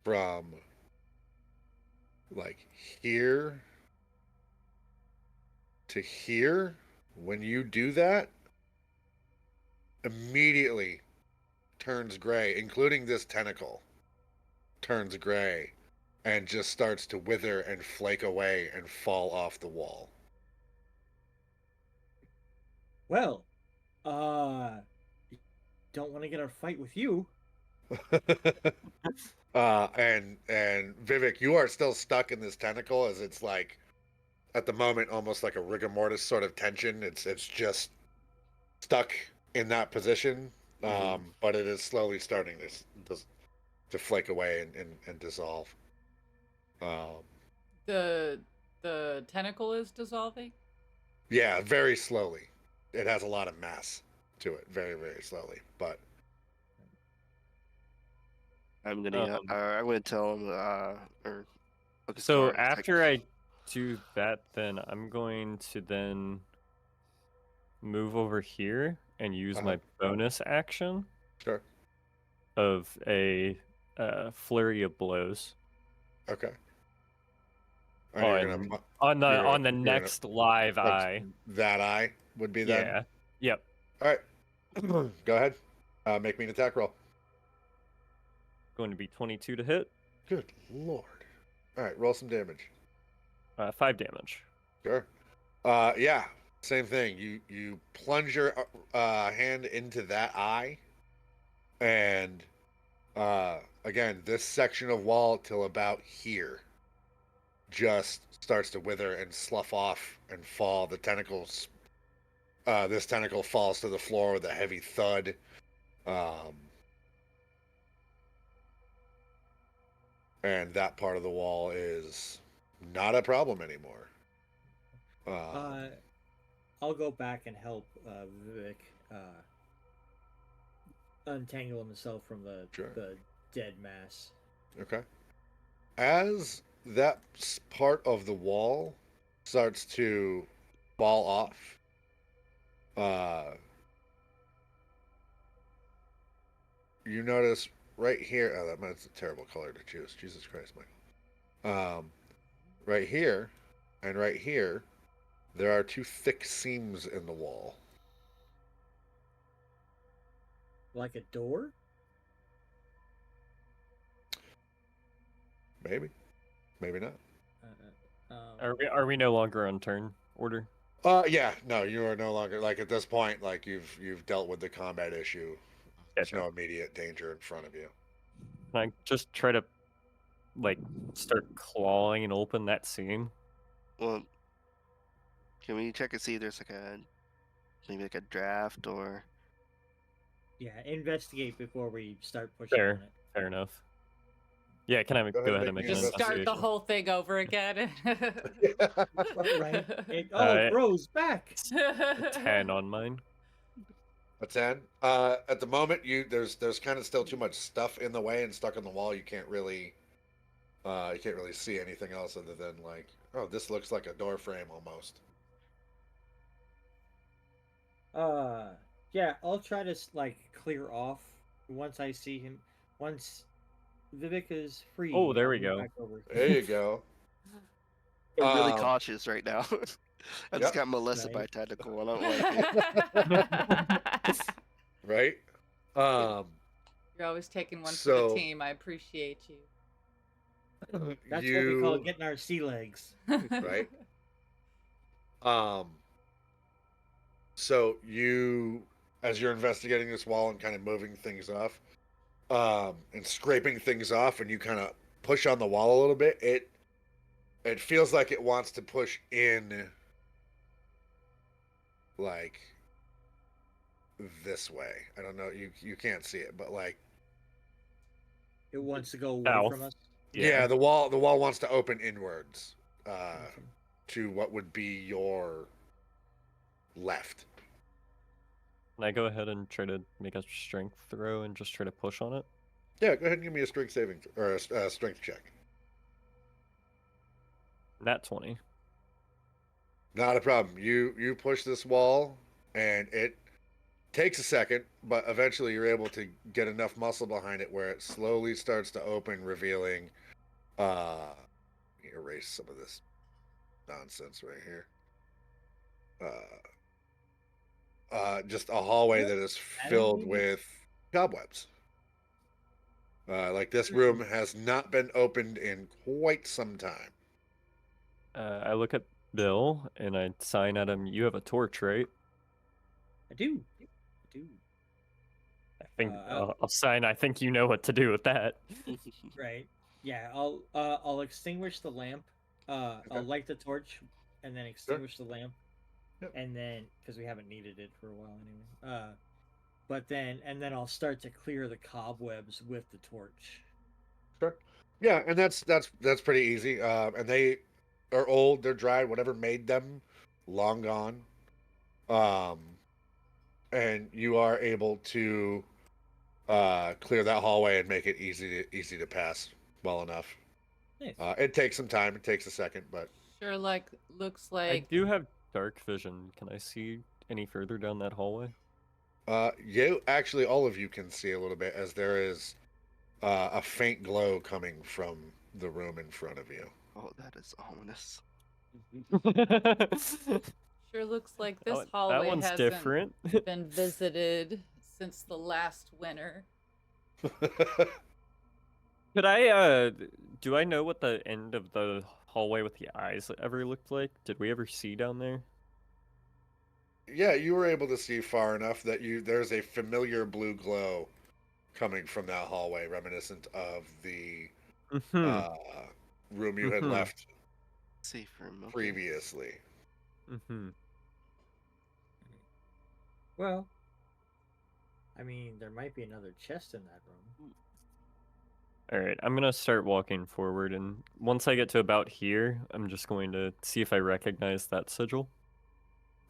S1: from like here to here, when you do that, immediately turns gray, including this tentacle turns gray and just starts to wither and flake away and fall off the wall.
S5: Well, don't want to get a fight with you.
S1: And Vivhik, you are still stuck in this tentacle as it's like at the moment almost like a rigor mortis sort of tension. It's just stuck in that position, but it is slowly starting to flake away and dissolve.
S2: The tentacle is dissolving.
S1: Yeah, very slowly. It has a lot of mass to it, very very slowly. But
S3: I'm gonna tell him or look
S4: So
S3: at
S4: after I do that, then I'm going to then move over here and use my bonus action
S1: sure.
S4: of a flurry of blows
S1: Okay. And
S4: on
S1: you're
S4: the
S1: gonna-
S4: next live eye.
S1: That eye would be then.
S4: Yeah. Yep.
S1: All right. Go ahead. Make me an attack roll.
S4: Going to be 22 to hit.
S1: Good lord. All right, roll some damage.
S4: 5 damage.
S1: Sure. Yeah, same thing. You plunge your hand into that eye, and again, this section of wall till about here just starts to wither and slough off and fall. The tentacles. This tentacle falls to the floor with a heavy thud. And that part of the wall is not a problem anymore.
S5: I'll go back and help Vivhik untangle himself from the dead mass.
S1: Okay. As that part of the wall starts to fall off, you notice right here. Oh, that's a terrible color to choose. Jesus Christ, Michael. Right here and right here, there are two thick seams in the wall.
S5: Like a door?
S1: Maybe. Maybe not.
S4: Are we no longer on turn order?
S1: Yeah, no, you are no longer like at this point, like you've dealt with the combat issue. There's no immediate danger in front of you.
S4: Can I just try to like start clawing and open that seam?
S3: Well, can we check and see if there's maybe like a draft or?
S5: Yeah, investigate before we start pushing on it.
S4: Fair enough. Yeah, can I go ahead and make an
S2: Just start the
S4: investigation?
S2: whole thing over again.
S5: Right? It grows back.
S4: 10 on mine.
S1: A 10. At the moment, there's kind of still too much stuff in the way and stuck in the wall. You can't really see anything else other than like, oh, this looks like a door frame almost.
S5: Yeah, I'll try to clear off once I see him. Once Vivhik is free.
S4: Oh, there we go.
S1: There you go.
S3: I'm really cautious right now. I just got molested by a tentacle. I don't like it.
S1: Right?
S2: You're always taking one for the team. I appreciate you.
S5: That's what we call getting our sea legs.
S1: Right? So you, as you're investigating this wall and kind of moving things off, and scraping things off, and you kind of push on the wall a little bit, it feels like it wants to push in like this way. I don't know, you can't see it, but like
S5: it wants to go away from us.
S1: Yeah, the wall wants to open inwards to what would be your left.
S4: Can I go ahead and try to make a strength throw and just try to push on it?
S1: Yeah, go ahead and give me a strength saving or a strength check.
S4: Nat 20.
S1: Not a problem. You push this wall, and it takes a second, but eventually you're able to get enough muscle behind it where it slowly starts to open, revealing. Let me erase some of this nonsense right here. Just a hallway that is filled with cobwebs. Like this room has not been opened in quite some time.
S4: I look at Bill and I sign at him. You have a torch, right?
S5: I do.
S4: I think
S5: I'll-
S4: I'll sign. I think you know what to do with that.
S5: Right. Yeah. I'll extinguish the lamp. I'll light the torch, and then extinguish the lamp,
S1: Yep.
S5: and then because we haven't needed it for a while anyway. But then I'll start to clear the cobwebs with the torch.
S1: Sure. Yeah, and that's pretty easy. And they are old, they're dried, whatever made them, long gone. And you are able to clear that hallway and make it easy to pass well enough.
S5: Nice.
S1: It takes some time. It takes a second, but
S2: Sure, looks
S4: I
S2: like.
S4: do have dark vision. Can I see any further down that hallway?
S1: you actually, all of you can see a little bit as there is a faint glow coming from the room in front of you.
S3: Oh, that is ominous.
S2: Sure looks like this
S4: that
S2: hallway
S4: one's
S2: hasn't
S4: different.
S2: been visited since the last winter.
S4: Could I do I know what the end of the hallway with the eyes ever looked like? Did we ever see down there?
S1: Yeah, you were able to see far enough that there's a familiar blue glow coming from that hallway, reminiscent of the room you had left
S3: Safe room. Okay.
S1: previously.
S5: Well, I mean, there might be another chest in that room.
S4: All right, I'm gonna start walking forward, and once I get to about here, I'm just going to see if I recognize that sigil.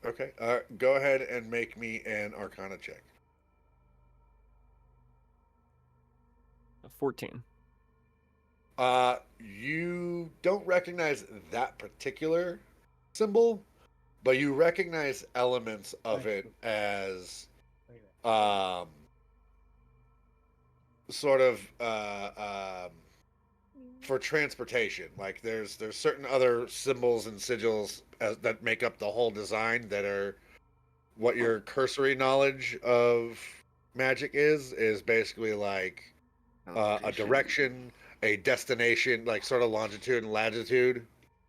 S1: Okay. Go ahead and make me an Arcana check.
S4: 14.
S1: You don't recognize that particular symbol, but you recognize elements of it as sort of for transportation. Like there's certain other symbols and sigils that make up the whole design that are what your cursory knowledge of magic is basically like a direction, a destination, like sort of longitude and latitude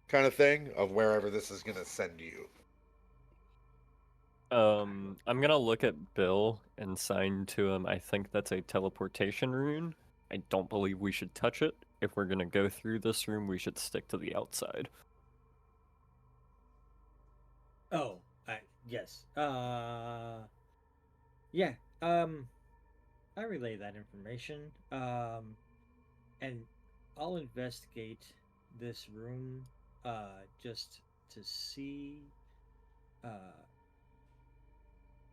S1: kind of thing of wherever this is going to send you.
S4: I'm gonna look at Bill and sign to him. I think that's a teleportation rune. I don't believe we should touch it. If we're gonna go through this room, we should stick to the outside.
S5: Oh, yes. Yeah. I relay that information. And I'll investigate this room, just to see,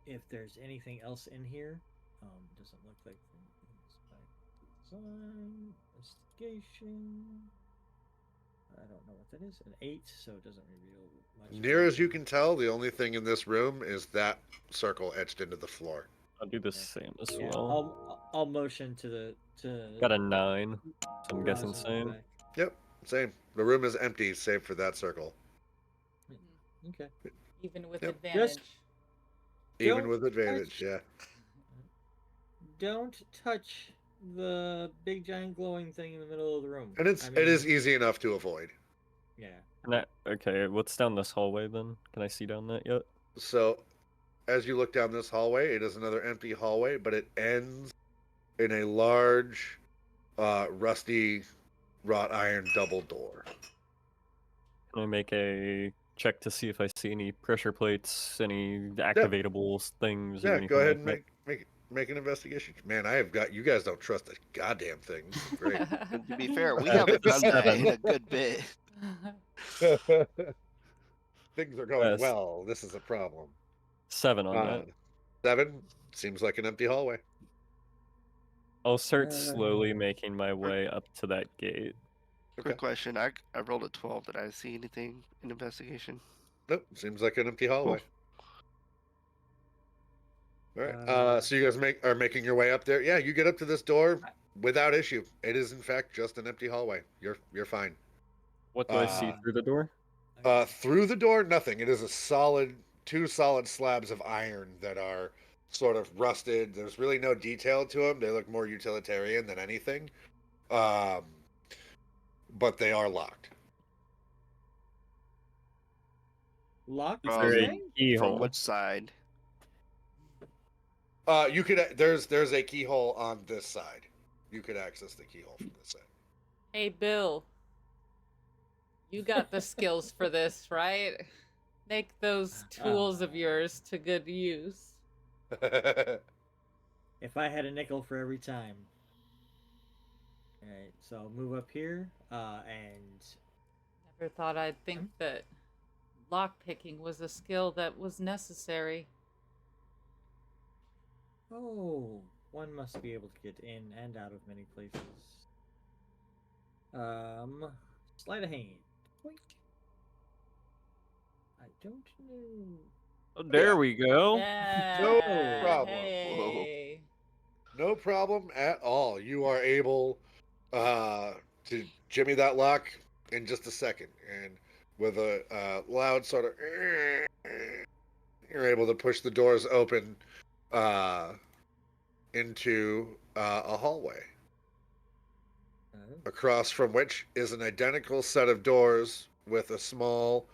S5: if there's anything else in here. Doesn't look like design, investigation. I don't know what that is. An 8, so it doesn't reveal much.
S1: Near as you can tell, the only thing in this room is that circle etched into the floor.
S4: I'll do the same as
S5: Yeah,
S4: well.
S5: I'll motion to
S4: Got a 9, so I'm guessing
S5: Rosalyn
S4: same.
S5: back.
S1: Yep, same. The room is empty save for that circle.
S5: Okay.
S2: Even with
S1: Yep.
S2: advantage.
S1: Even
S5: Don't
S1: with advantage,
S5: touch-
S1: yeah.
S5: Don't touch the big giant glowing thing in the middle of the room.
S1: And it is easy enough to avoid.
S5: Yeah.
S4: Okay, what's down this hallway then? Can I see down that yet?
S1: So, as you look down this hallway, it is another empty hallway, but it ends in a large, rusty wrought iron double door.
S4: Can I make a check to see if I see any pressure plates, any activatable things, or
S1: Yeah,
S4: anything
S1: go ahead
S4: like
S1: and make an investigation. Man, I have got you guys don't trust a goddamn thing. This is great.
S3: And to be fair, we haven't done that in a good bit.
S1: Things are going well. This is a problem.
S4: 7 on that.
S1: 7 seems like an empty hallway.
S4: I'll start slowly
S5: Uh,
S4: making my way up to that gate.
S1: Okay.
S3: Quick question. I rolled a 12. Did I see anything in investigation?
S1: Nope. Seems like an empty hallway. All right.
S5: Uh,
S1: So you guys are making your way up there. Yeah, you get up to this door without issue. It is in fact just an empty hallway. You're fine.
S4: What do I see through the door?
S1: Through the door, nothing. It is a solid, 2 solid slabs of iron that are sort of rusted. There's really no detail to them. They look more utilitarian than anything. Um, but they are locked.
S5: locked,
S4: Is
S5: you
S4: there a
S5: say?
S3: From
S4: keyhole?
S3: which side?
S1: You could there's a keyhole on this side. You could access the keyhole from this
S2: Hey, Bill. You got the skills for this, right? Make those tools of yours to good use.
S1: side.
S5: If I had a nickel for every time. Alright, so I'll move up here, and
S2: Never thought I'd think that lockpicking was a skill that was necessary.
S5: oh, one must be able to get in and out of many places. Sleight of hand. Boink. I don't know.
S4: Oh, there
S1: Yeah.
S4: we go.
S2: Yeah.
S1: problem.
S2: Hey.
S1: No problem at all. You are able to jimmy that lock in just a second, and with a loud sort of, you're able to push the doors open into a hallway, across from which is an identical set of doors with a small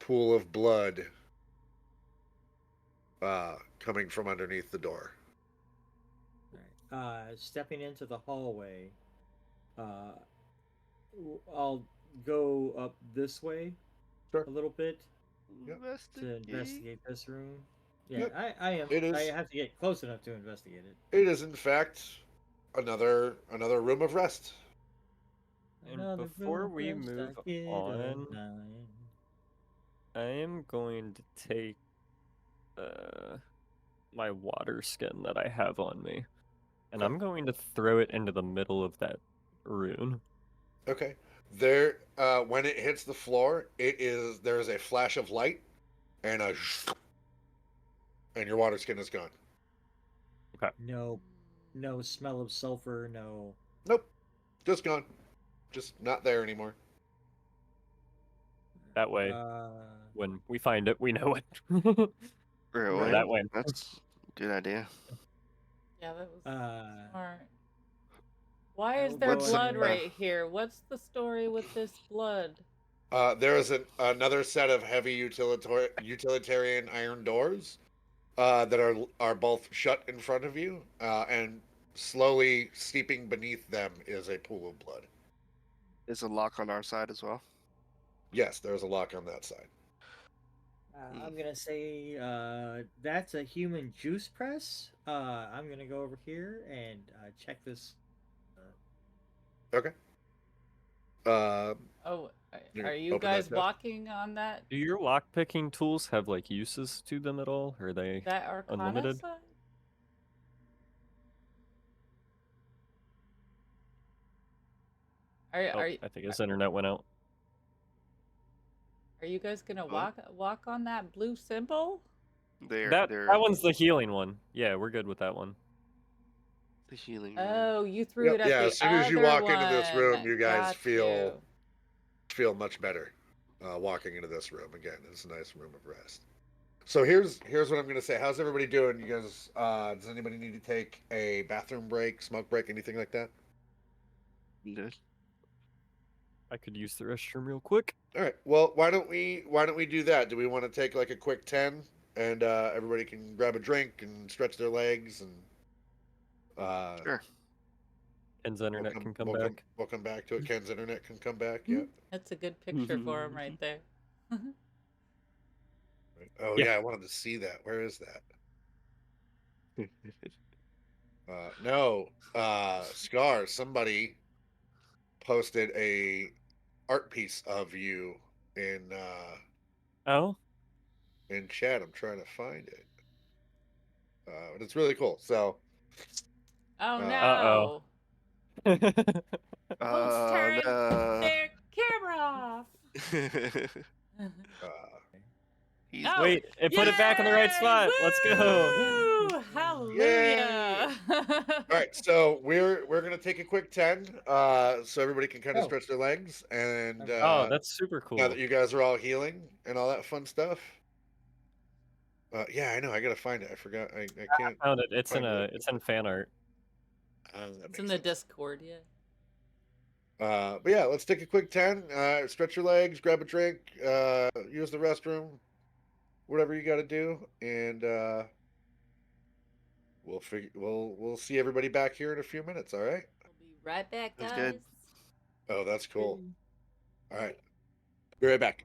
S1: pool of blood coming from underneath the door.
S5: Alright. Stepping into the hallway, I'll go up this way
S1: Sure.
S5: a little bit
S1: Yep.
S5: to investigate this room. Yeah,
S1: Yep.
S5: I am.
S1: It
S5: I
S1: is.
S5: have to get close enough to investigate it.
S1: It is in fact another room of rest.
S4: And
S5: Another
S4: before
S5: room
S4: we
S5: of rest,
S4: move
S5: I get a
S4: on,
S5: 9.
S4: I am going to take my water skin that I have on me, and
S1: Okay.
S4: I'm going to throw it into the middle of that rune.
S1: Okay. There, when it hits the floor, there is a flash of light, and and your water skin is gone.
S5: No smell of sulfur. No.
S1: Nope, just gone. Just not there anymore.
S4: That way, when we find it, we know it.
S3: Really?
S4: That way.
S3: That's a good idea.
S2: Yeah, that was
S5: Uh,
S2: smart. Why
S5: I
S2: is
S5: will
S2: there
S5: go
S2: blood
S5: ahead.
S2: right here? What's the story with this blood?
S1: There is another set of heavy utilitarian iron doors that are both shut in front of you, and slowly steeping beneath them is a pool of blood.
S3: Is a lock on our side as well?
S1: Yes, there's a lock on that side.
S5: I'm gonna say that's a human juice press. I'm gonna go over here and check this.
S1: Okay.
S2: Oh,
S1: You
S2: are you
S1: open that
S2: guys
S1: chest?
S2: walking on that
S4: Do your lockpicking tools have like uses to them at all? Or are they
S2: that Arcana
S4: unlimited?
S2: side? Are
S4: Oh, I think his internet went out.
S2: are you guys gonna
S3: What?
S2: walk on that blue symbol?
S4: That one's the healing one. Yeah, we're good with that one.
S3: the healing room.
S2: Oh, you threw it at
S1: Yeah,
S2: the
S1: as soon as you
S2: other
S1: walk into this room,
S2: one.
S1: you guys
S2: Got
S1: feel
S2: you.
S1: much better walking into this room. Again, it's a nice room of rest. So here's what I'm gonna say. How's everybody doing? You guys, does anybody need to take a bathroom break, smoke break, anything like that?
S3: Good.
S4: I could use the restroom real quick.
S1: All right. Well, why don't we do that? Do we want to take like a quick 10, and everybody can grab a drink and stretch their legs, and
S3: Sure.
S4: Ken's internet can come back.
S1: We'll come back to it. Ken's internet can come back. Yep.
S2: That's a good picture for him right there.
S1: Oh
S4: Yeah.
S1: yeah, I wanted to see that. Where is that? No, Scar. Somebody posted a art piece of you
S4: Oh,
S1: in chat. I'm trying to find it. But it's really cool. So
S2: Oh
S1: Uh-oh.
S2: no. Host
S3: Oh
S2: turned
S3: no.
S2: their camera off.
S1: uh,
S3: He's
S2: Oh,
S4: Wait, it put it back in the right
S2: yay!
S4: spot. Let's go.
S2: Woo! Hallelujah.
S1: all right, so we're gonna take a quick 10, so everybody can kind of
S5: Oh.
S1: stretch their legs, and
S5: Okay.
S4: Oh, that's super
S1: now
S4: cool.
S1: that you guys are all healing and all that fun stuff. Yeah, I know. I gotta find it. I forgot. I can't.
S4: I found it. It's in
S1: find
S4: it's in fan art.
S1: That
S2: It's
S1: makes
S2: in the
S1: sense.
S2: Discord, yeah.
S1: But yeah, let's take a quick 10. Stretch your legs, grab a drink, use the restroom, whatever you got to do, and we'll see everybody back here in a few minutes. All right.
S2: We'll be right back,
S3: Sounds
S2: guys.
S3: good.
S1: Oh, that's cool. All right. Be right back.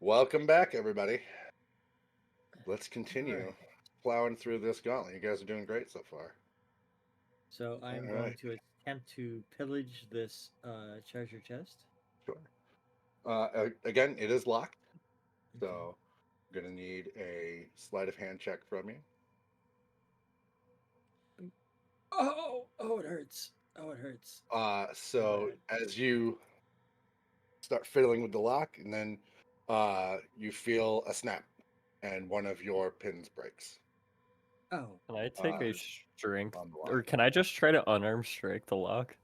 S1: Welcome back, everybody. Let's continue
S5: Alright.
S1: plowing through this gauntlet. You guys are doing great so far.
S5: So I'm
S1: Alright.
S5: going to attempt to pillage this treasure chest.
S1: Sure. Again, it is locked,
S5: Okay.
S1: so I'm gonna need a sleight of hand check from you.
S5: Oh, it hurts. Oh, it hurts.
S1: So
S5: bad.
S1: as you start fiddling with the lock, and then you feel a snap, and one of your pins breaks
S5: Oh,
S4: Can I take a
S1: Uh,
S4: strength,
S1: on the
S4: or
S1: lock.
S4: can I just try to unarmed strike the lock?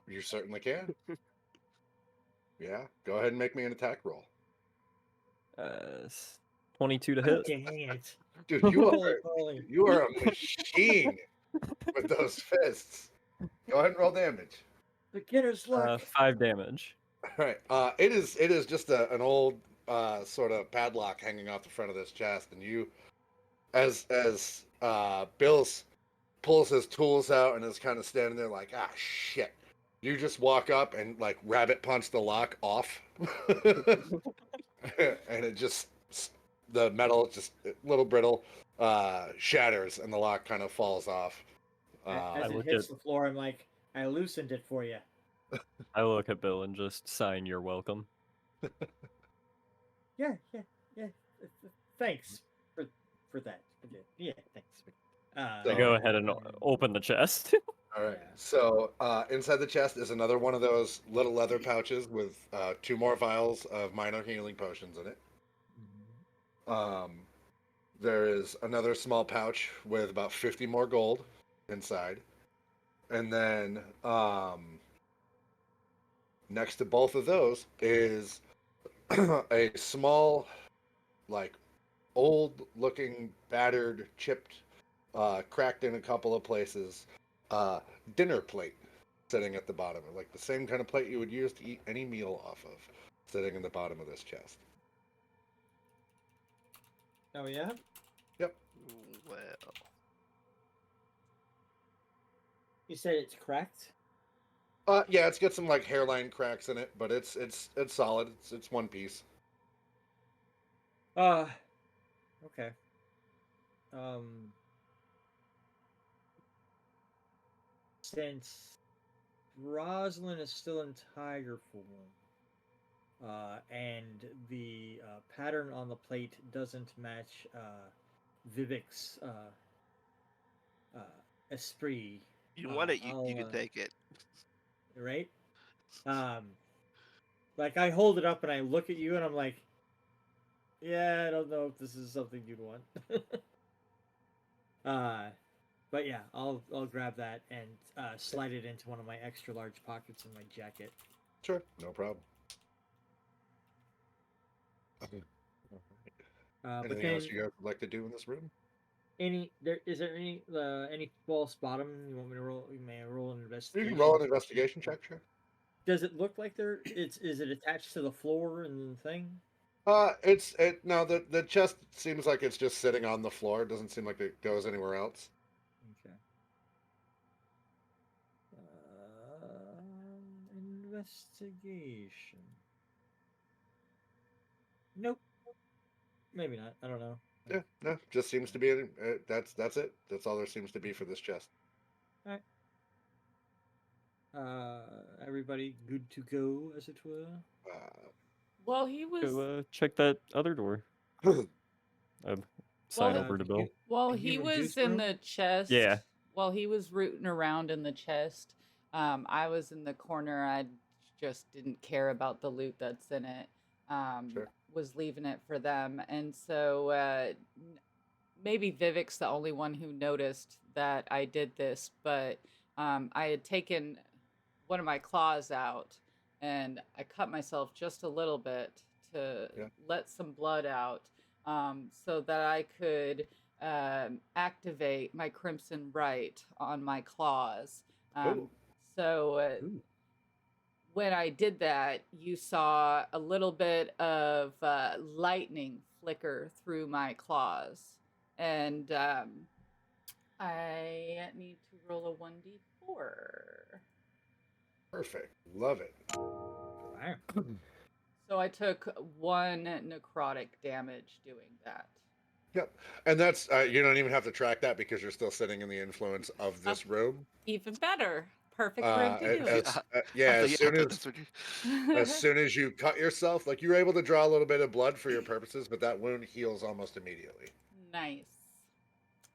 S1: You certainly can. Yeah, go ahead and make me an attack roll.
S4: 22 to hit.
S5: dang it.
S1: Dude, you
S5: Holy
S1: are
S5: moly.
S1: you are a machine with those fists. Go ahead and roll damage.
S5: Beginner's luck.
S4: 5 damage.
S1: All right. It is just an old sort of padlock hanging off the front of this chest, and you, as Bill's pulls his tools out and is kind of standing there like, ah, shit. You just walk up and like rabbit punch the lock off, and it just the metal just a little brittle shatters, and the lock kind of falls off.
S5: As
S4: I
S5: it
S4: look
S5: hits
S4: at
S5: the floor, I'm like, I loosened it for you.
S4: I look at Bill and just sign "You're welcome."
S5: Yeah. Thanks for that. Yeah, thanks.
S4: I
S1: So-
S4: go ahead and open the chest.
S1: All right.
S5: Yeah.
S1: So inside the chest is another one of those little leather pouches with 2 more vials of minor healing potions in it. There is another small pouch with about 50 more gold inside. And then next to both of those is a small, like, old looking, battered, chipped, cracked in a couple of places, dinner plate sitting at the bottom. Like the same kind of plate you would use to eat any meal off of, sitting in the bottom of this chest.
S5: Oh yeah.
S1: Yep.
S3: Well,
S5: You said it's cracked.
S1: Yeah, it's got some like hairline cracks in it, but it's solid. It's one piece.
S5: Okay. Since Rosalyn is still in tiger form, and the pattern on the plate doesn't match Vivhik's esprit.
S3: you want it, you
S5: I'll,
S3: can take it.
S5: right? Like I hold it up and I look at you and I'm like, yeah, I don't know if this is something you'd want. But yeah, I'll grab that and slide it into one of my extra large pockets in my jacket.
S1: Sure, no problem. Okay.
S5: But
S1: Anything
S5: then
S1: else you guys would like to do in this room?
S5: is there any false bottom you want me to roll? You may roll an
S1: You
S5: investigation.
S1: can roll an investigation check, sure.
S5: Does it look like is it attached to the floor and the thing?
S1: No, the chest seems like it's just sitting on the floor. It doesn't seem like it goes anywhere else.
S5: Okay. Investigation. Nope. Maybe not. I don't know.
S1: Yeah, no, just seems to be. That's it. That's all there seems to be for this chest.
S5: Alright. Everybody good to go, as it were?
S2: Well, he was.
S4: Go check that other door. Sign
S2: Well,
S4: over to
S5: the
S4: Bill.
S5: hu-
S2: Well,
S5: the
S2: he
S5: human
S2: was
S5: juice
S2: in
S5: room?
S2: the chest.
S4: Yeah.
S2: While he was rooting around in the chest, I was in the corner. I just didn't care about the loot that's in it.
S1: Sure.
S2: Was leaving it for them, and so maybe Vivhik's the only one who noticed that I did this, but I had taken one of my claws out and I cut myself just a little bit to
S1: Yeah.
S2: let some blood out so that I could activate my Crimson Right on my claws.
S1: Oh.
S2: So
S4: Ooh.
S2: when I did that, you saw a little bit of lightning flicker through my claws. And I need to roll a 1d4.
S1: Perfect. Love it.
S5: Wow.
S2: So I took 1 necrotic damage doing that.
S1: Yep. And that's you don't even have to track that because you're still sitting in the influence of this room.
S2: Even better. Perfect room to do it.
S1: Yeah,
S3: I
S1: as
S3: thought
S1: soon
S3: that's what you.
S1: as soon as you cut yourself, like you're able to draw a little bit of blood for your purposes, but that wound heals almost immediately.
S2: Nice.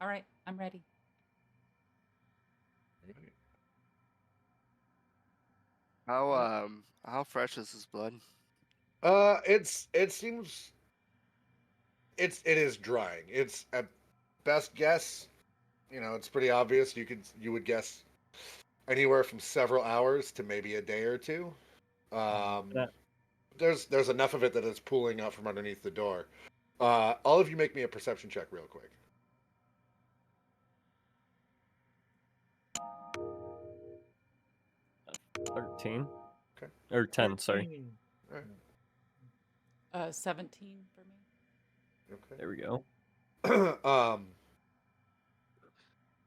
S2: All right, I'm ready.
S3: How fresh is his blood?
S1: It seems it is drying. It's at best guess, it's pretty obvious. You would guess anywhere from several hours to maybe a day or two.
S4: That-
S1: There's enough of it that it's pooling out from underneath the door. All of you make me a perception check real quick.
S4: 13.
S1: Okay.
S4: Or 10, sorry.
S5: 13.
S1: All right.
S2: 17 for me.
S1: Okay.
S4: There we go.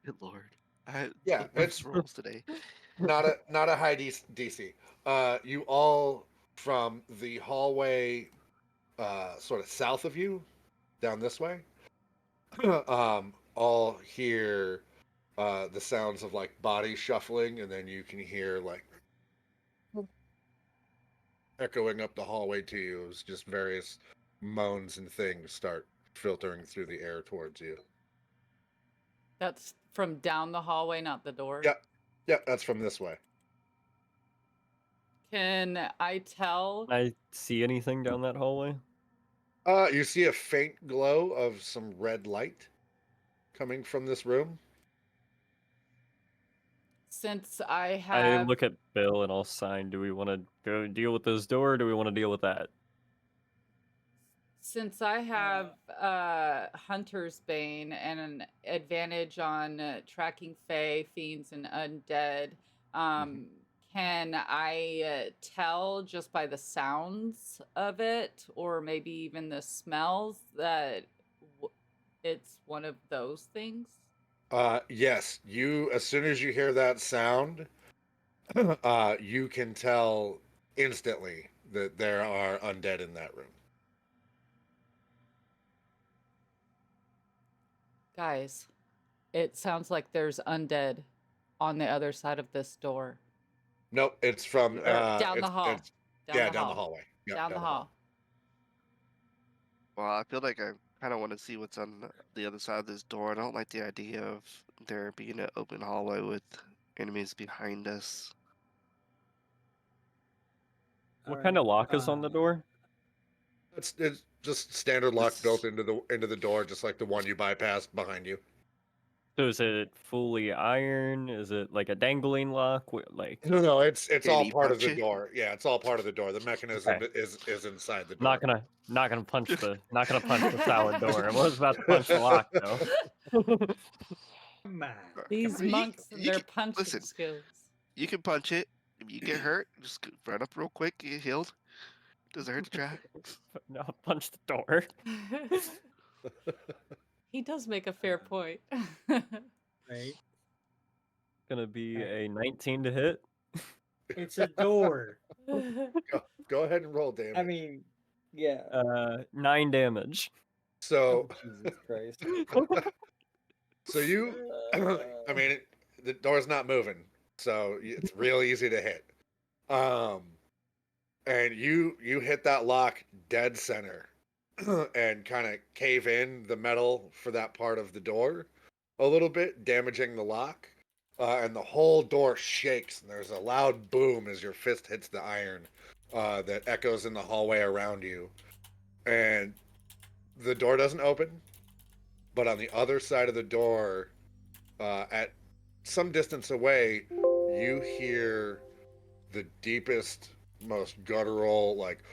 S3: Good lord. I had
S1: Yeah,
S3: the
S1: it's
S3: rolls today.
S1: not a high DC. You all from the hallway, sort of south of you, down this way, all hear the sounds of like body shuffling, and then you can hear like echoing up the hallway to you as just various moans and things start filtering through the air towards you.
S2: That's from down the hallway, not the door.
S1: Yep, that's from this way.
S2: Can I tell?
S4: I see anything down that hallway?
S1: You see a faint glow of some red light coming from this room.
S2: Since I
S4: I
S2: have
S4: look at Bill and I'll sign. Do we want to go deal with this door, or do we want to deal with that?
S2: Since I have Hunter's Bane and an advantage on tracking Fae, fiends, and undead, can I tell just by the sounds of it, or maybe even the smells, that it's one of those things?
S1: Yes, you as soon as you hear that sound, you can tell instantly that there are undead in that room.
S2: Guys, it sounds like there's undead on the other side of this door.
S1: Nope, it's from
S2: Or down the hall.
S1: It's,
S2: Down the
S1: down
S2: hall.
S1: the hallway. Yep,
S2: Down the hall.
S3: Well, I feel like I kind of want to see what's on the other side of this door. I don't like the idea of there being an open hallway with enemies behind us.
S4: What kind of lock is on the
S5: uh,
S4: door?
S1: It's just standard lock
S3: This-
S1: built into the door, just like the one you bypassed behind you.
S4: So is it fully iron? Is it like a dangling lock? Like,
S1: No, it's
S3: Can
S1: all
S3: he
S1: part of
S3: punch
S1: the
S3: it?
S1: door. Yeah, it's all part of the door. The mechanism
S4: Okay.
S1: is inside the door.
S4: not gonna punch the solid door. I was about to punch the lock though.
S5: Come on.
S2: These
S3: You-
S2: monks and
S3: you
S2: their
S3: can-
S2: punching
S3: listen.
S2: skills.
S3: You can punch it. If you get hurt, just run up real quick, get healed. Doesn't hurt to try.
S4: No, punch the door.
S2: He does make a fair point.
S5: Right?
S4: Gonna be
S5: Okay.
S4: a 19 to hit.
S5: It's a door.
S1: Go ahead and roll damage.
S6: I mean, yeah.
S4: 9 damage.
S1: So
S6: Oh, Jesus Christ.
S1: so you, I mean, the door's not moving, so it's real easy to hit. And you hit that lock dead center, and kind of cave in the metal for that part of the door a little bit, damaging the lock. And the whole door shakes, and there's a loud boom as your fist hits the iron that echoes in the hallway around you. And the door doesn't open, but on the other side of the door, at some distance away, you hear the deepest, most guttural, like,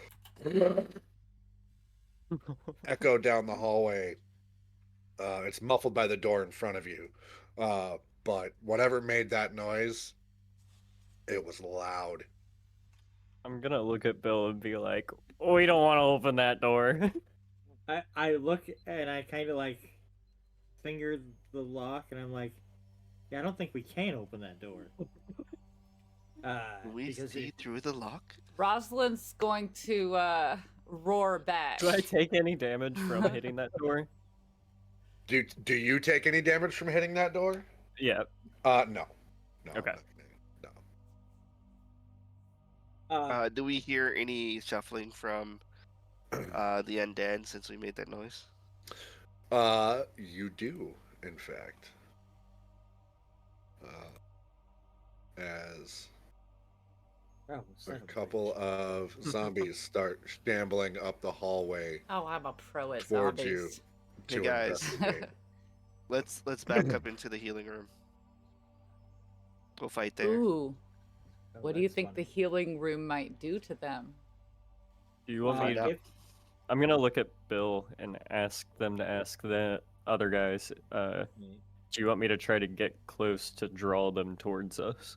S1: echo down the hallway. It's muffled by the door in front of you. But whatever made that noise, it was loud.
S4: I'm gonna look at Bill and be like, we don't want to open that door.
S5: I look and I kind of like finger the lock and I'm like, yeah, I don't think we can open that door.
S3: Can we
S5: Because
S3: see through the lock?
S2: Rosalyn's going to roar back.
S4: Do I take any damage from hitting that door?
S1: Do you take any damage from hitting that door?
S4: Yeah.
S1: No.
S4: Okay.
S1: No.
S3: Do we hear any shuffling from the undead since we made that noise?
S1: You do, in fact. As
S5: oh,
S1: a couple of zombies start shambling up the hallway
S2: Oh, I'm a pro at
S1: towards you
S2: zombies.
S3: Hey,
S1: to
S3: guys.
S1: investigate.
S3: Let's back up into the healing room. We'll fight there.
S2: Ooh,
S5: Oh,
S2: what do you
S5: that's
S2: think the
S5: funny.
S2: healing room might do to them?
S4: Do you want me
S3: Find
S4: to?
S3: out.
S5: If,
S4: I'm gonna look at Bill and ask them to ask the other guys. Do you want me to try to get close to draw them towards us?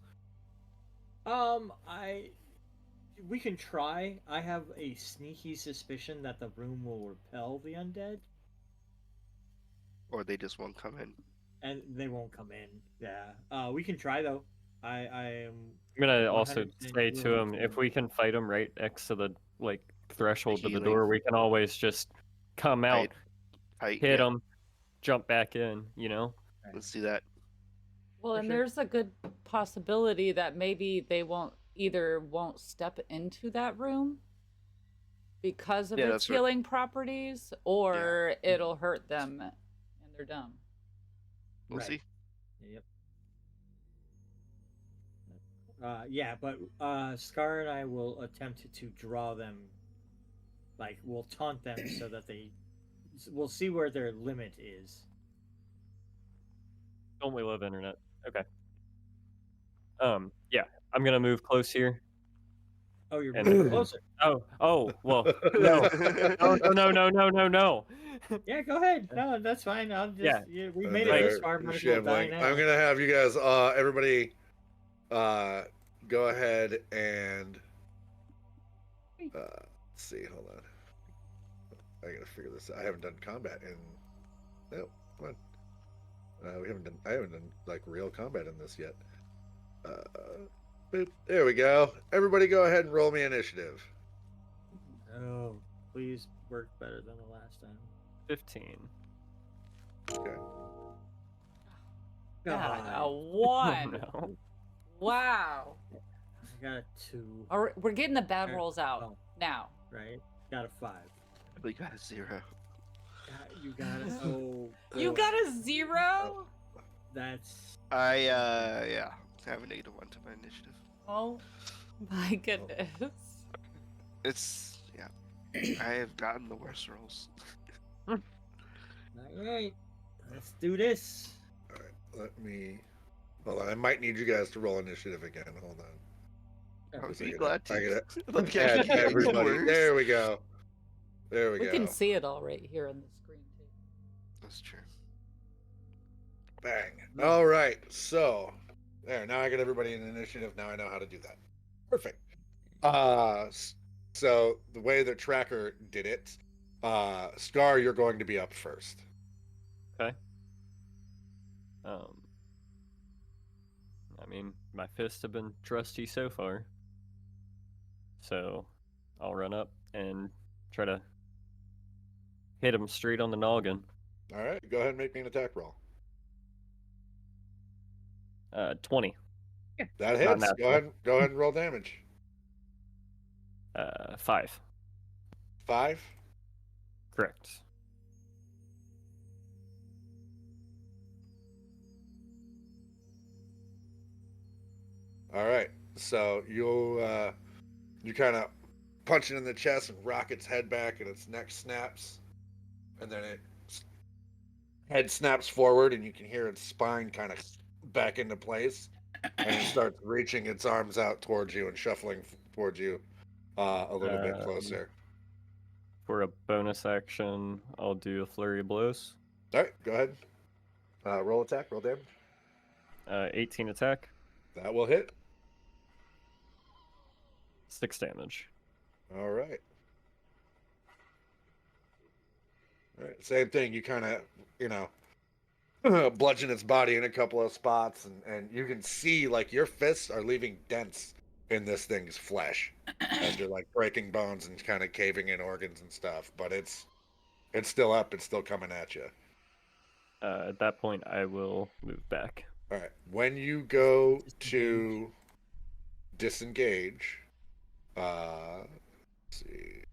S5: we can try. I have a sneaky suspicion that the room will repel the undead,
S3: Or they just won't come in.
S5: and they won't come in. Yeah. We can try though. I am.
S4: I'm gonna also
S5: 100%
S4: say to
S5: willing
S4: him, if
S5: to-
S4: we can fight them right next to the threshold to the
S3: healing.
S4: door, we can always just come out,
S3: Fight.
S4: hit
S3: Yeah.
S4: them, jump back in.
S3: Let's do that.
S2: Well,
S5: For
S2: and
S5: sure.
S2: there's a good possibility that maybe they won't step into that room because of
S3: Yeah,
S2: its
S3: that's what-
S2: healing properties, or it'll hurt them and they're dumb.
S3: We'll
S5: Right.
S3: see.
S5: Yep. Yeah, but Scar and I will attempt to draw them. Like, we'll taunt them so that we'll see where their limit is.
S4: Don't we love internet? Okay. Yeah, I'm gonna move close here.
S5: Oh, you're
S4: And-
S5: moving closer.
S4: Oh, well, no, no.
S5: Yeah, go ahead. No, that's fine. I'll just.
S4: Yeah.
S5: Yeah, we
S1: And
S5: made it this
S1: they're
S5: far. Might as well die
S1: shambling.
S5: now.
S1: I'm gonna have you guys, everybody, go ahead and let's see. Hold on. I gotta figure this out. I haven't done combat in. No, come on. I haven't done like real combat in this yet. Boop. There we go. Everybody, go ahead and roll me initiative.
S5: Oh, please work better than the last time.
S4: 15.
S1: Okay.
S2: God, a
S4: Oh,
S2: one.
S4: no.
S2: Wow.
S5: I got a 2.
S2: All right, we're getting the bad
S5: Alright,
S2: rolls out
S5: oh.
S2: now.
S5: Right? Got a 5.
S3: We got a 0.
S5: You got it. Oh.
S2: You
S5: boy.
S2: got a 0?
S5: That's.
S3: I have a -1 to my initiative.
S2: Oh my goodness.
S3: It's I have gotten the worst rolls.
S5: Alright. Let's do this.
S1: All right. Let me. Hold on. I might need you guys to roll initiative again. Hold on.
S3: I would
S1: I
S3: be
S1: gotta-
S3: glad to.
S1: I gotta
S3: Let me
S1: add
S3: actually get
S1: everybody.
S3: worse.
S1: There we go. There we
S2: We
S1: go.
S2: can see it all right here on the screen too.
S3: That's true.
S1: Bang. All right. So there. Now I got everybody in initiative. Now I know how to do that. Perfect. So the way the tracker did it, Scar, you're going to be up first.
S4: Okay. I mean, my fists have been trusty so far. So I'll run up and try to hit him straight on the noggin.
S1: All right. Go ahead and make me an attack roll.
S4: 20.
S1: That
S4: Not
S1: hits.
S4: natural.
S1: Go ahead and roll damage.
S4: 5.
S1: 5.
S4: Correct.
S1: All right. So you kind of punch it in the chest and rock its head back, and its neck snaps, and then its head snaps forward, and you can hear its spine kind of back into place, and it starts reaching its arms out towards you and shuffling towards you a little bit closer.
S4: For a bonus action, I'll do a flurry of blows.
S1: All right. Go ahead. Roll attack. Roll damage.
S4: 18 attack,
S1: That will hit.
S4: 6 damage.
S1: All right. All right. Same thing. You kind of, bludgeon its body in a couple of spots, and you can see like your fists are leaving dents in this thing's flesh as you're like breaking bones and kind of caving in organs and stuff. But it's still up. It's still coming at you.
S4: At that point, I will move back.
S1: All right. When you go
S5: Disengage.
S1: to disengage, let's see.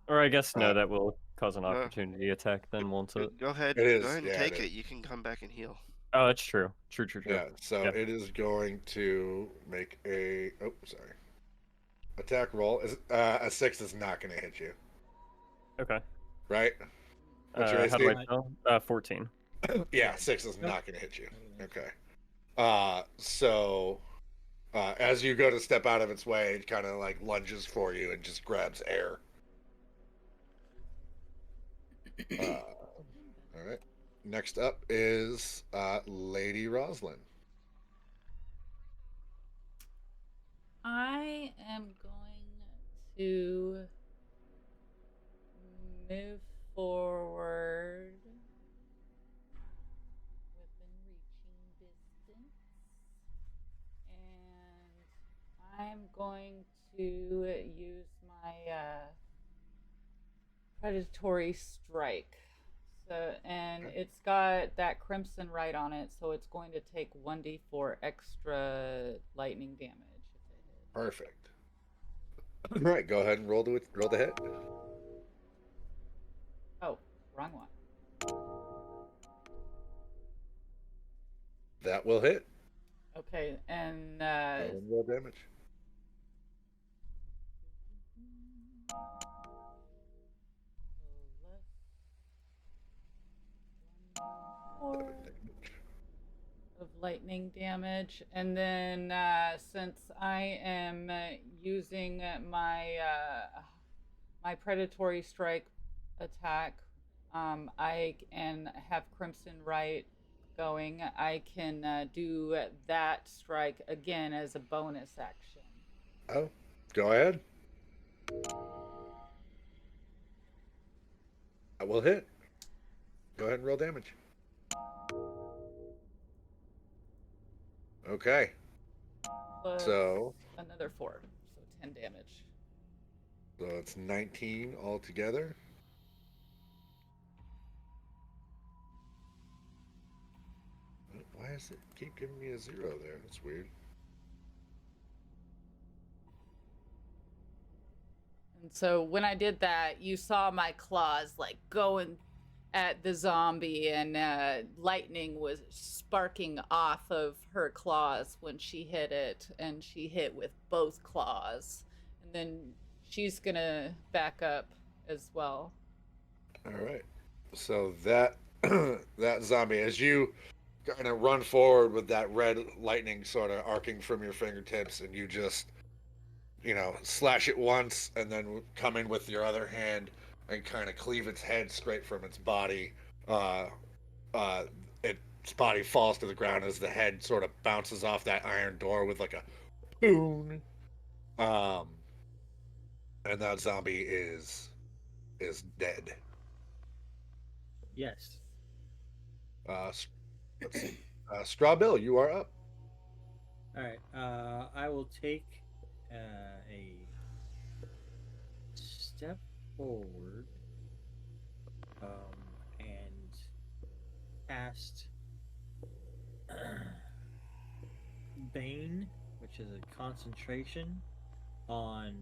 S4: Or I guess no,
S1: Uh,
S4: that will cause an
S3: No.
S4: opportunity attack then, won't it?
S3: Go ahead.
S1: It is,
S3: Go ahead and
S1: yeah,
S3: take
S1: it
S3: it.
S1: is.
S3: You can come back and heal.
S4: Oh, that's true. True.
S1: Yeah. So
S4: Yeah.
S1: it is going to make a attack roll. Is a 6 is not going to hit you,
S4: Okay.
S1: right? What's your
S4: How do
S1: AC?
S4: I tell? 14.
S1: Yeah, 6 is not going to hit you. Okay. So as you go to step out of its way, it kind of like lunges for you and just grabs air. All right. Next up is Lady Rosalyn.
S2: I am going to move forward within reaching distance, and I'm going to use my predatory strike. So, and it's got that crimson right on it, so it's going to take 1d4 extra lightning damage if it hits.
S1: Perfect. All right, go ahead and roll the hit.
S2: Oh, wrong one.
S1: That will hit.
S2: Okay, and
S1: Go ahead and roll damage.
S2: four of lightning damage, and then since I am using my my predatory strike attack, I and have Crimson Right going. I can do that strike again as a bonus action.
S1: Oh, go ahead. That will hit. Go ahead and roll damage. Okay.
S2: Plus
S1: So
S2: another 4, so 10 damage.
S1: it's 19 altogether. Why does it keep giving me a 0 there? That's weird.
S2: And so when I did that, you saw my claws like going at the zombie, and lightning was sparking off of her claws when she hit it, and she hit with both claws. And then she's gonna back up as well.
S1: All right. So that that zombie, as you kind of run forward with that red lightning sort of arcing from your fingertips, and you just, slash it once, and then come in with your other hand and kind of cleave its head straight from its body. Its body falls to the ground as the head sort of bounces off that iron door with like a boom. And that zombie is dead.
S5: Yes.
S1: Let's see. Strawbill, you are up.
S5: All right. I will take a step forward and cast Bane, which is a concentration on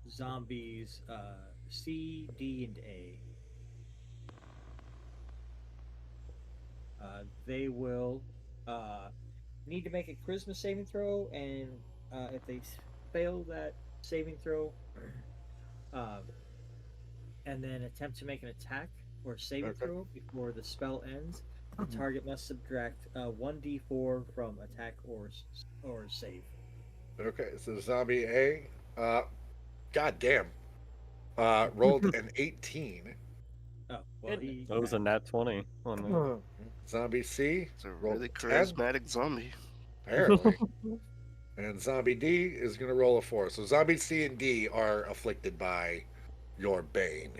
S5: zombies C, D, and A. They will need to make a charisma saving throw, and if they fail that saving throw, and then attempt to make an attack or saving throw before the spell ends, the target must subtract 1d4 from attack or save.
S1: Okay, so zombie A, goddamn, rolled an 18.
S5: Oh, well, he
S4: That was a nat 20 on there.
S1: Zombie C,
S3: It's a
S1: rolled
S3: really
S1: 10,
S3: charismatic zombie.
S1: apparently. And zombie D is going to roll a 4. So zombie C and D are afflicted by your bane.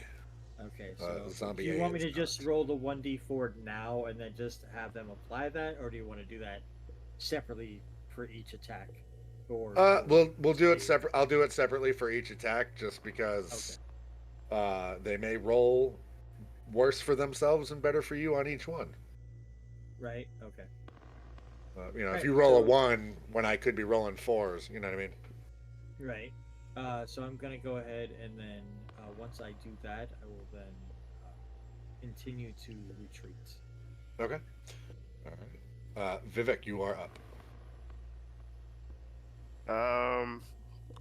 S5: Okay, so
S1: zombie
S5: do you
S1: A
S5: want me
S1: is
S5: to just
S1: not.
S5: roll the 1d4 now and then just have them apply that, or do you want to do that separately for each attack? Or
S1: We'll do it
S5: say,
S1: separate. I'll do it separately for each attack, just
S5: okay,
S1: because they may roll worse for themselves and better for you on each one.
S5: right? Okay.
S1: If
S5: Right,
S1: you roll a
S5: so
S1: 1 when I could be rolling 4s, you know what I mean?
S5: right. So I'm gonna go ahead and then once I do that, I will then uh, continue to retreat.
S1: Okay. All right. Vivek, you are up.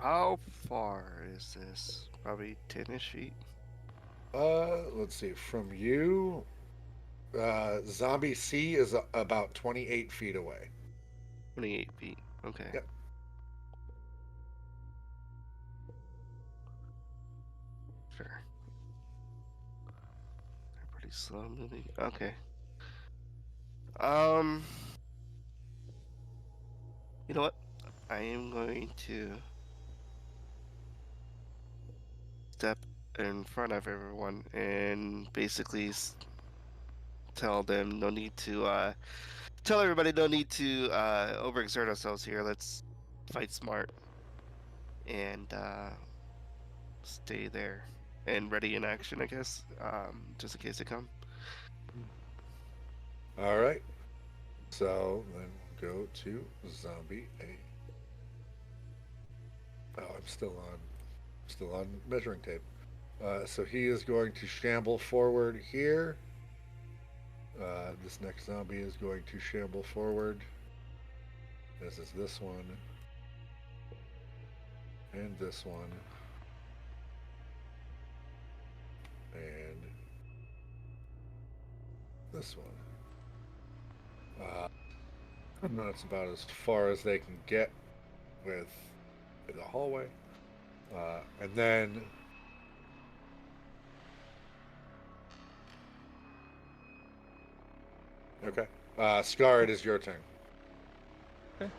S3: How far is this? Probably 10-ish feet.
S1: Let's see. From you, zombie C is about 28 feet away.
S3: 28 feet. Okay.
S1: Yep.
S3: Sure. They're pretty slow moving. Okay. Um, you know what? I am going to step in front of everyone and basically tell them no need to tell everybody no need to overexert ourselves here. Let's fight smart and stay there and ready in action, I guess. Just in case they come.
S1: All right. So then we'll go to zombie A. Oh, I'm still on measuring tape. So he is going to shamble forward here. This next zombie is going to shamble forward. As is this one. And this one. And this one. And that's about as far as they can get with the hallway. And then okay. Scar, it is your turn.
S4: Okay.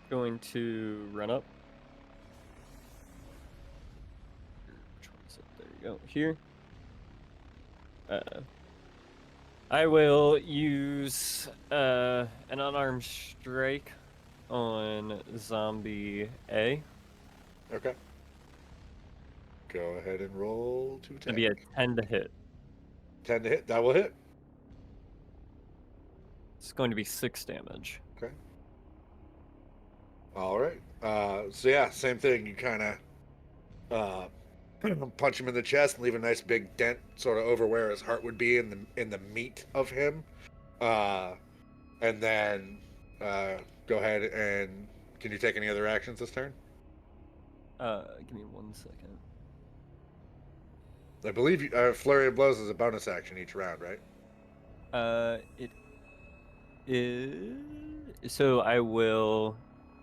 S4: Going to run up. Which one is it? There you go. Here. I will use an unarmed strike on zombie A.
S1: Okay. Go ahead and roll to
S4: It's gonna be a 10 to hit.
S1: 10 to hit. That will hit.
S4: It's going to be 6 damage.
S1: Okay. All right. So yeah, same thing. You kind of punch him in the chest and leave a nice big dent, sort of over where his heart would be in the meat of him. And then go ahead and can you take any other actions this turn?
S4: Give me 1 second.
S1: I believe flurry of blows is a bonus action each round, right?
S4: It is. So I will.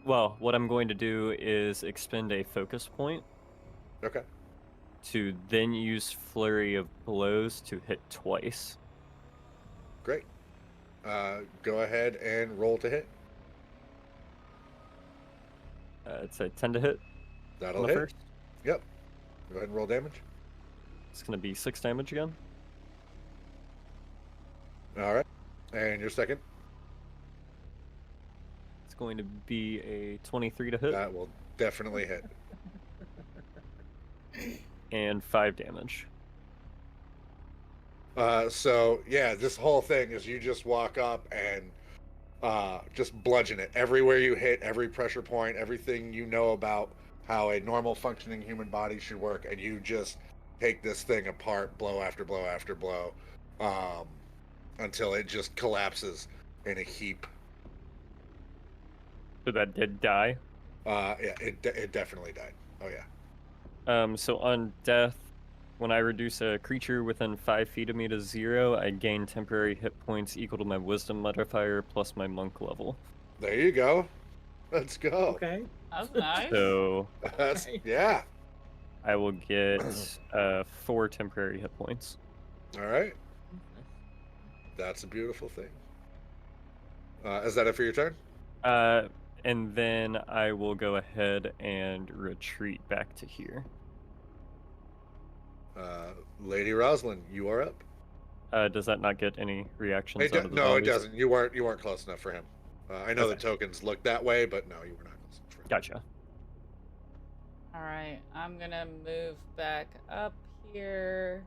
S4: Well, what I'm going to do is expend a focus point
S1: Okay.
S4: to then use flurry of blows to hit twice.
S1: Great. Go ahead and roll to hit.
S4: It's a 10 to hit
S1: That'll
S4: on the
S1: hit.
S4: first.
S1: Yep. Go ahead and roll damage.
S4: It's going to be 6 damage again.
S1: All right. And your second?
S4: It's going to be a 23 to hit
S1: That will definitely hit.
S4: and 5 damage.
S1: So yeah, this whole thing is you just walk up and just bludgeon it everywhere you hit, every pressure point, everything you know about how a normal functioning human body should work, and you just take this thing apart, blow after blow after blow, until it just collapses in a heap.
S4: So that did die.
S1: Yeah, it definitely died. Oh yeah.
S4: So on death, when I reduce a creature within 5 feet of me to 0, I gain temporary hit points equal to my wisdom modifier plus my monk level.
S1: There you go. Let's go.
S5: Okay.
S2: That's nice.
S4: So
S1: That's
S5: Right.
S1: yeah.
S4: I will get 4 temporary hit points.
S1: All right. That's a beautiful thing. Is that it for your turn?
S4: And then I will go ahead and retreat back to here.
S1: Lady Rosalyn, you are up.
S4: Does that not get any reactions out of the
S1: No, it
S4: zombies?
S1: doesn't. You weren't close enough for him. I know the
S4: Okay.
S1: tokens look that way, but no, you were not close enough for him.
S4: Gotcha.
S2: All right, I'm gonna move back up here.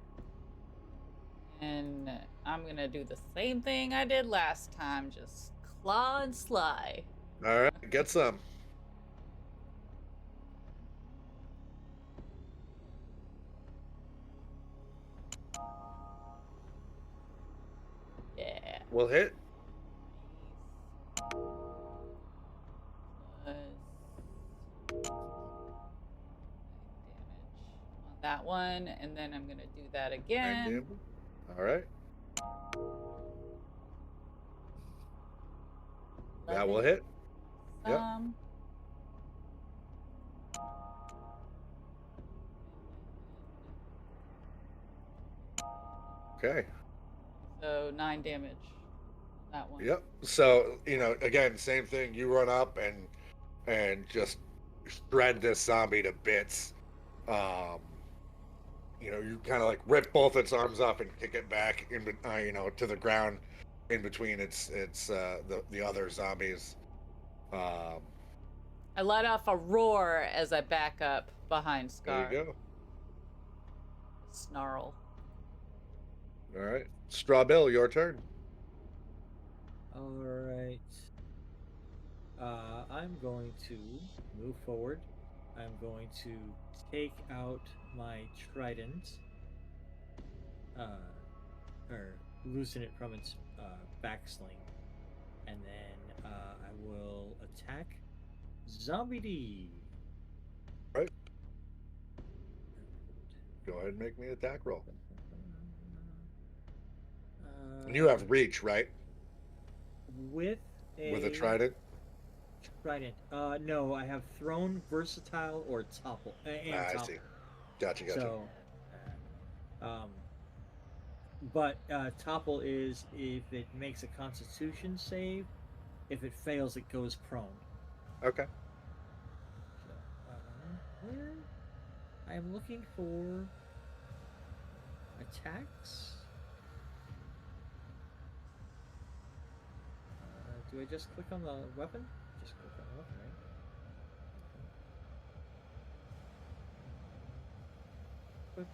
S2: And I'm gonna do the same thing I did last time, just claw and sly.
S1: All right, get some.
S2: Yeah.
S1: We'll hit.
S2: Plus 9 damage on that one, and then I'm gonna do that
S1: 9
S2: again.
S1: damage. All right. That will
S2: 11
S1: hit. Yep.
S2: some.
S1: Okay.
S2: So 9 damage on that one.
S1: Yep. So, again, same thing. You run up and just shred this zombie to bits. You kind of like rip both its arms off and kick it back to the ground in between the other zombies.
S2: I let off a roar as I back up behind Scar.
S1: There you go.
S2: Snarl.
S1: All right. Straw Bill, your turn.
S5: All right. I'm going to move forward. I'm going to take out my trident, or loosen it from its backsling, and then I will attack Zombie D.
S1: Right. Go ahead and make me an attack roll. And you have reach, right?
S5: With
S1: With a trident?
S5: Trident. No, I have thrown, versatile, or topple. And
S1: I
S5: topple.
S1: see. Gotcha.
S5: So, but topple is if it makes a Constitution save. If it fails, it goes prone.
S1: Okay.
S5: So, where I am looking for attacks. Do I just click on the weapon? Just click on the weapon, right? But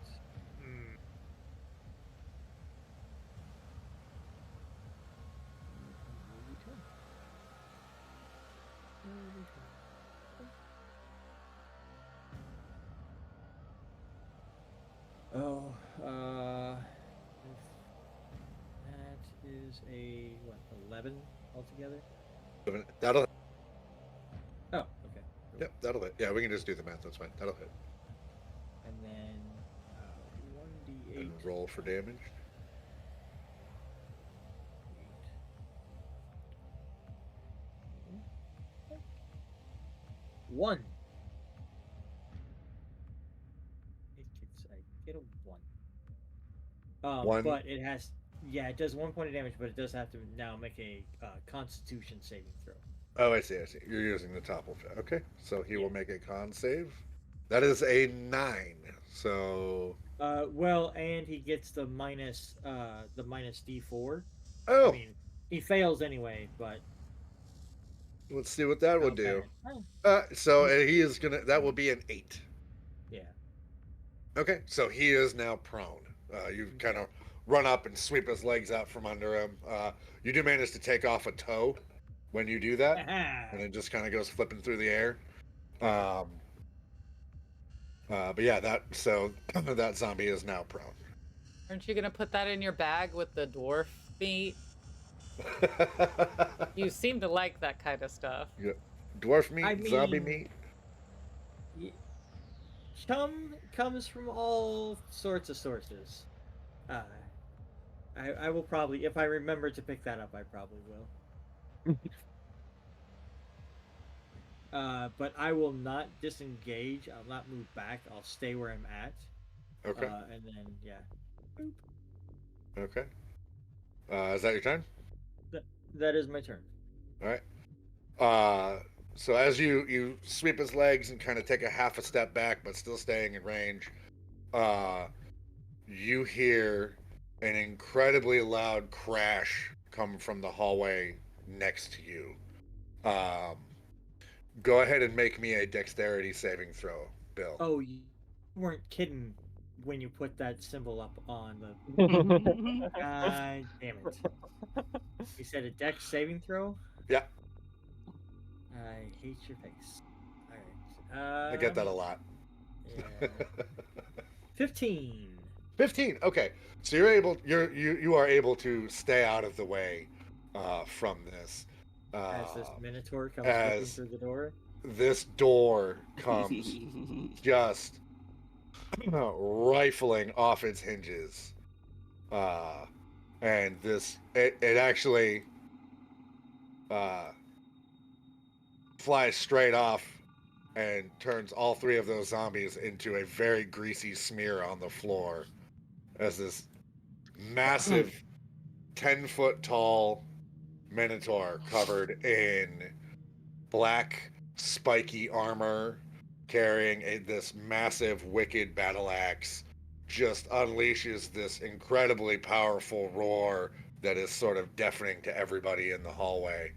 S5: oh, that is a 11 altogether.
S1: That'll.
S5: Oh, okay.
S1: Yep, that'll hit. Yeah, we can just do the math. That's fine. That'll hit.
S5: And then 1d8.
S1: And roll for damage.
S5: 1. I get a 1.
S1: One.
S5: But it has, it does 1 point of damage, but it does have to now make a Constitution saving throw.
S1: Oh, I see. You're using the topple. Okay, so he will make a con save. That is a 9. So.
S5: Well, and he gets the minus D4.
S1: Oh.
S5: I mean, he fails anyway, but.
S1: Let's see what that will do.
S5: Bad.
S1: So he is gonna. That will be an 8.
S5: Yeah.
S1: Okay, so he is now prone. You kind of run up and sweep his legs out from under him. You do manage to take off a toe when you do that, and it just kind of goes flipping through the air. But yeah, that zombie is now prone.
S2: Aren't you gonna put that in your bag with the dwarf meat? You seem to like that kind of stuff.
S1: Yeah. Dwarf meat, zombie meat.
S5: Chum comes from all sorts of sources. I will probably, if I remember to pick that up, I probably will. But I will not disengage. I'll not move back. I'll stay where I'm at.
S1: Okay.
S5: And then, yeah. Boop.
S1: Okay. Is that your turn?
S5: That is my turn.
S1: All right. So as you sweep his legs and kind of take a half a step back, but still staying in range, you hear an incredibly loud crash come from the hallway next to you. Um, Go ahead and make me a dexterity saving throw, Bill.
S5: Oh, you weren't kidding when you put that symbol up on the. God damn it! You said a dex saving throw.
S1: Yeah,
S5: I hate your face. All right.
S1: I get that a lot.
S5: Yeah. 15.
S1: 15. Okay, so you are able to stay out of the way from this.
S5: As this
S1: Uh,
S5: minotaur comes ripping
S1: as
S5: through the door.
S1: this door comes just rifling off its hinges, uh, and it actually uh, flies straight off and turns all three of those zombies into a very greasy smear on the floor as this massive 10-foot tall minotaur covered in black spiky armor carrying this massive wicked battle axe just unleashes this incredibly powerful roar that is sort of deafening to everybody in the hallway.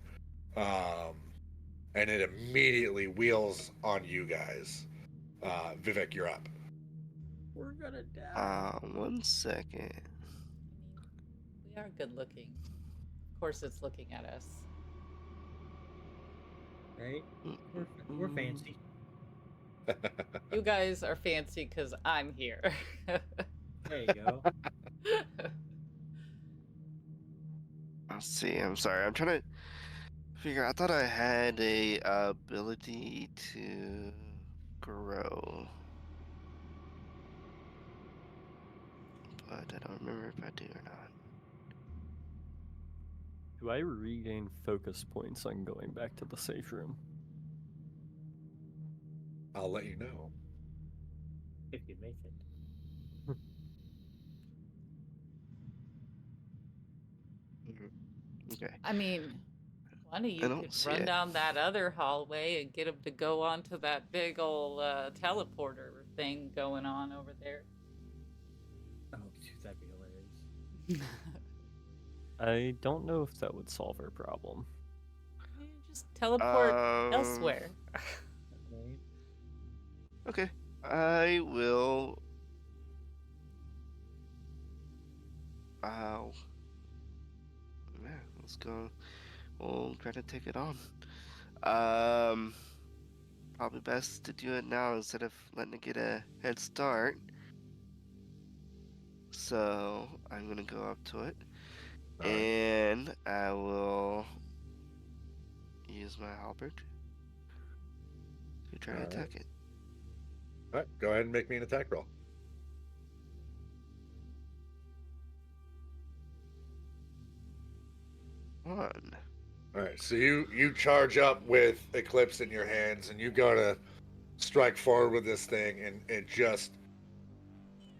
S1: And it immediately wheels on you guys. Vivek, you're up.
S5: We're gonna die.
S3: 1 second.
S2: We are good looking. Of course, it's looking at us.
S5: Right? We're fancy.
S2: You guys are fancy because I'm here.
S5: There you go.
S3: Let's see. I'm sorry. I'm trying to figure. I thought I had a ability to grow, but I don't remember if I do or not.
S4: Do I regain focus points on going back to the safe room?
S1: I'll let you know.
S5: If you make it.
S3: Okay.
S2: I mean, one of you
S3: don't
S2: could
S3: see
S2: run
S3: it.
S2: down that other hallway and get him to go onto that big old teleporter thing going on over there.
S5: Oh, that'd be hilarious.
S4: I don't know if that would solve our problem.
S2: You just teleport
S3: Um,
S2: elsewhere.
S5: Right?
S3: Okay. I will. Yeah, let's go. We'll try to take it on. Probably best to do it now instead of letting it get a head start. So I'm gonna go up to it,
S1: All right.
S3: and I will use my halberd to try to
S1: All right.
S3: attack it.
S1: All right, go ahead and make me an attack roll.
S3: One.
S1: All right, so you charge up with Eclipse in your hands, and you go to strike forward with this thing, and it just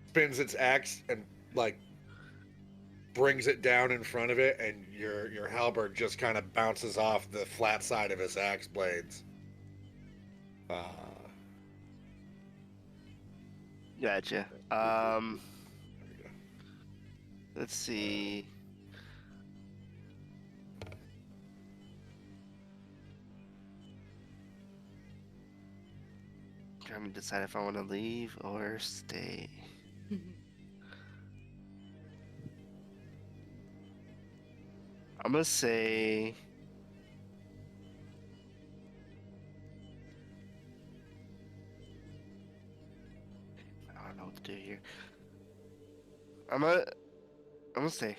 S1: spins its axe and like brings it down in front of it, and your halberd just kind of bounces off the flat side of his axe blades.
S3: Gotcha.
S1: There we go.
S3: Let's see. Trying to decide if I want to leave or stay. I'm gonna say. I don't know what to do here. I'm gonna stay.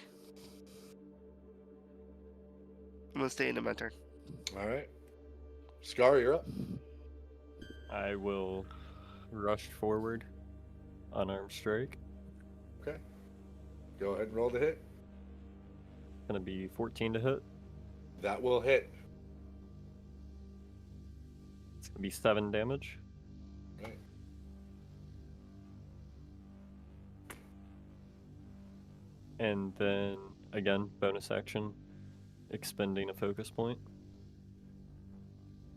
S3: I'm gonna stay into my turn.
S1: All right, Scar, you're up.
S4: I will rush forward, unarmed strike.
S1: Okay, go ahead and roll the hit.
S4: Gonna be 14 to hit.
S1: That will hit.
S4: It's gonna be 7 damage.
S1: Right.
S4: And then again, bonus action, expending a focus point.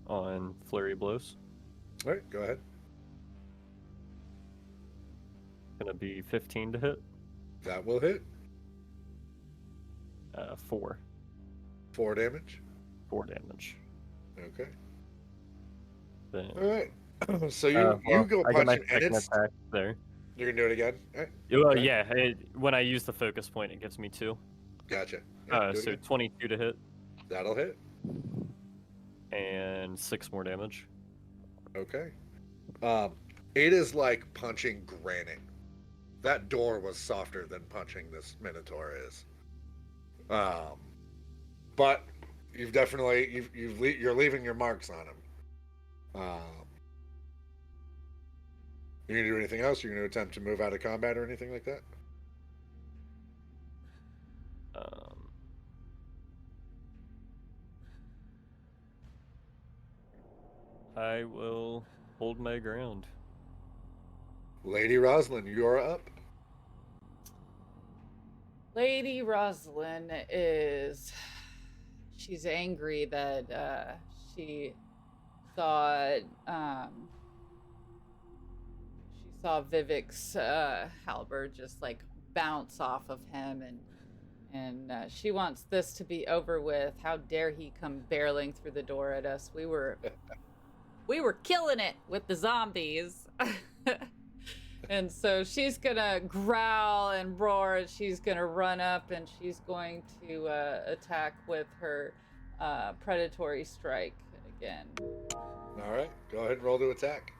S4: on flurry blows.
S1: All right, go ahead.
S4: Gonna be 15 to hit.
S1: That will hit.
S4: 4.
S1: 4 damage.
S4: 4 damage.
S1: Okay.
S4: Then,
S1: All right. So you go
S4: I get my
S1: punching, and
S4: second
S1: it's
S4: attack there.
S1: you're gonna do it again. All right.
S4: Well,
S1: Okay.
S4: yeah. When I use the focus point, it gives me 2.
S1: Gotcha. Yeah, do it
S4: So
S1: again.
S4: 22 to hit
S1: That'll hit.
S4: and 6 more damage.
S1: Okay. It is like punching granite. That door was softer than punching this Minotaur is. But you've definitely you're leaving your marks on him. You gonna do anything else? You're gonna attempt to move out of combat or anything like that?
S4: I will hold my ground.
S1: Lady Rosalyn, you're up.
S2: Lady Rosalyn she's angry that she saw Vivhik's halberd just like bounce off of him, and she wants this to be over with. How dare he come barreling through the door at us? We were killing it with the zombies. And so she's gonna growl and roar, and she's gonna run up, and she's going to attack with her predatory strike again.
S1: All right, go ahead and roll to attack.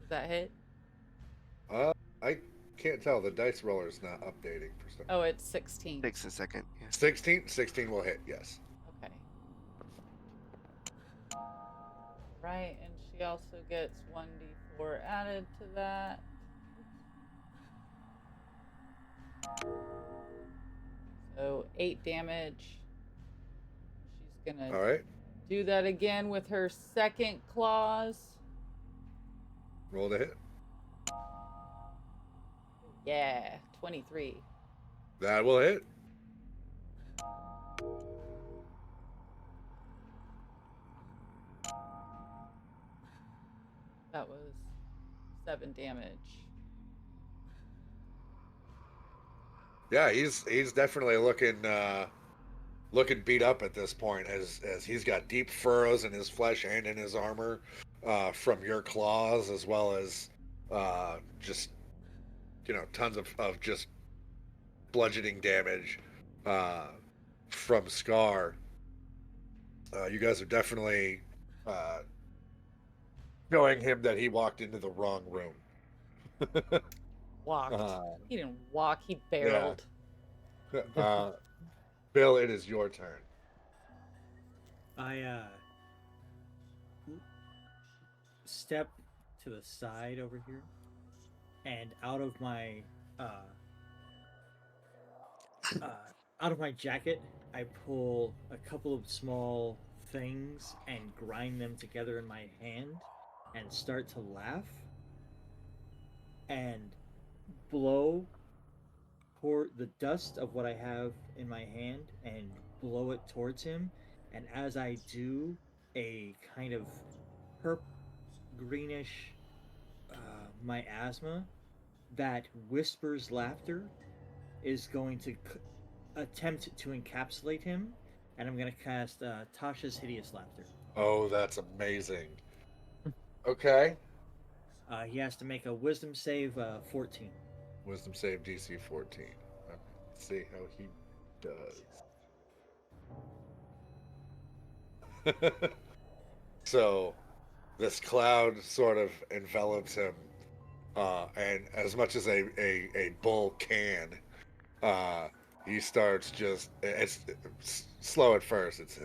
S2: Does that hit?
S1: I can't tell. The dice roller's not updating for some.
S2: Oh, it's 16.
S3: 6 a second. Yeah.
S1: 16 will hit. Yes.
S2: Okay. Right, and she also gets 1d4 added to that. So 8 damage. She's gonna
S1: All right.
S2: do that again with her second claws.
S1: Roll to hit.
S2: Yeah, 23.
S1: That will hit.
S2: That was 7 damage.
S1: Yeah, he's definitely looking beat up at this point, as he's got deep furrows in his flesh and in his armor from your claws, as well as just tons of just bludgeoning damage from Scar. You guys are definitely showing him that he walked into the wrong room.
S2: Walked. He didn't walk, he barreled.
S1: Bill, it is your turn.
S5: I step to the side over here, and out of my jacket, I pull a couple of small things and grind them together in my hand, and start to laugh, and blow the dust of what I have in my hand and blow it towards him. And as I do, a kind of greenish miasma that whispers laughter is going to attempt to encapsulate him, and I'm going to cast Tasha's Hideous Laughter.
S1: Oh, that's amazing. Okay.
S5: He has to make a Wisdom save 14.
S1: Wisdom save DC 14. Let's see how he does. So, this cloud sort of envelops him, and as much as a bull can, he starts just, it's slow at first. It's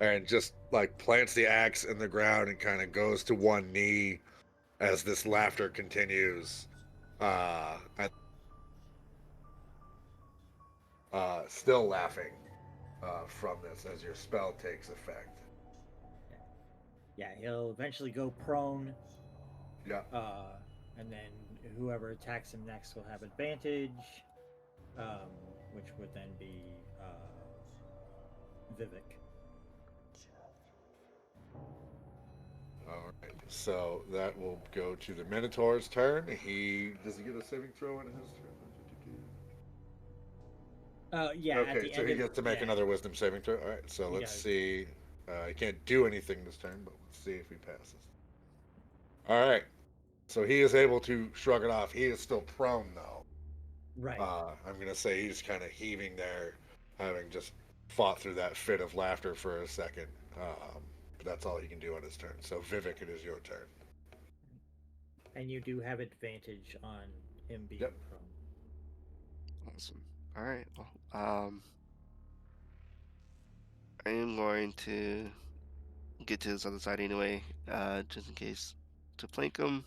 S1: and just like plants the axe in the ground and kind of goes to one knee as this laughter continues. Still laughing. from this as your spell takes effect.
S5: Yeah, he'll eventually go prone,
S1: Yeah.
S5: and then whoever attacks him next will have advantage, which would then be Vivhik.
S1: All right. So that will go to the Minotaur's turn. Does he get a saving throw in his turn?
S5: Yeah. At
S1: Okay,
S5: the
S1: so
S5: end
S1: he
S5: of,
S1: gets to make
S5: yeah,
S1: another Wisdom saving throw. All right. So
S5: he
S1: let's
S5: does.
S1: see. He can't do anything this turn, but let's see if he passes. All right. So he is able to shrug it off. He is still prone though.
S5: Right.
S1: I'm gonna say he's kind of heaving there, having just fought through that fit of laughter for a second. But that's all he can do on his turn. So Vivek, it is your turn.
S5: And you do have advantage on him being
S1: Yep.
S5: prone.
S3: Awesome. All right. Well, I am going to get to this other side anyway, just in case to flank him,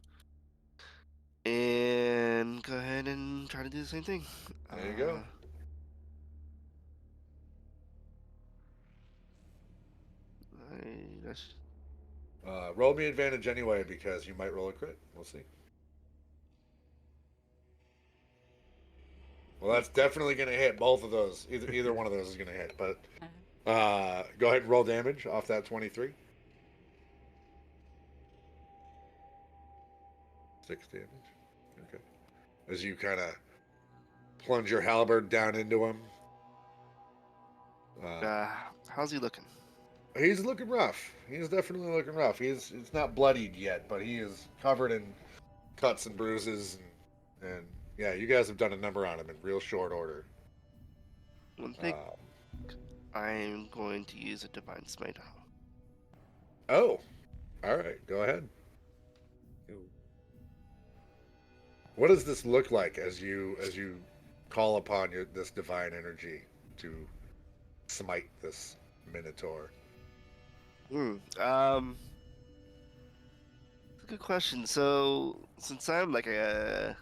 S3: and go ahead and try to do the same thing.
S1: There you go.
S3: That's
S1: Roll me advantage anyway because you might roll a crit. We'll see. Well, that's definitely going to hit both of those. Either one of those is going to hit. But go ahead and roll damage off that 23. 6 damage. Okay. As you kind of plunge your halberd down into him.
S3: how's he looking?
S1: He's looking rough. He's definitely looking rough. It's not bloodied yet, but he is covered in cuts and bruises. And yeah, you guys have done a number on him in real short order.
S3: One thing, I'm going to use a Divine Smite.
S1: Oh, all right. Go ahead. What does this look like as you call upon this divine energy to smite this Minotaur?
S3: That's a good question. So, since I'm like a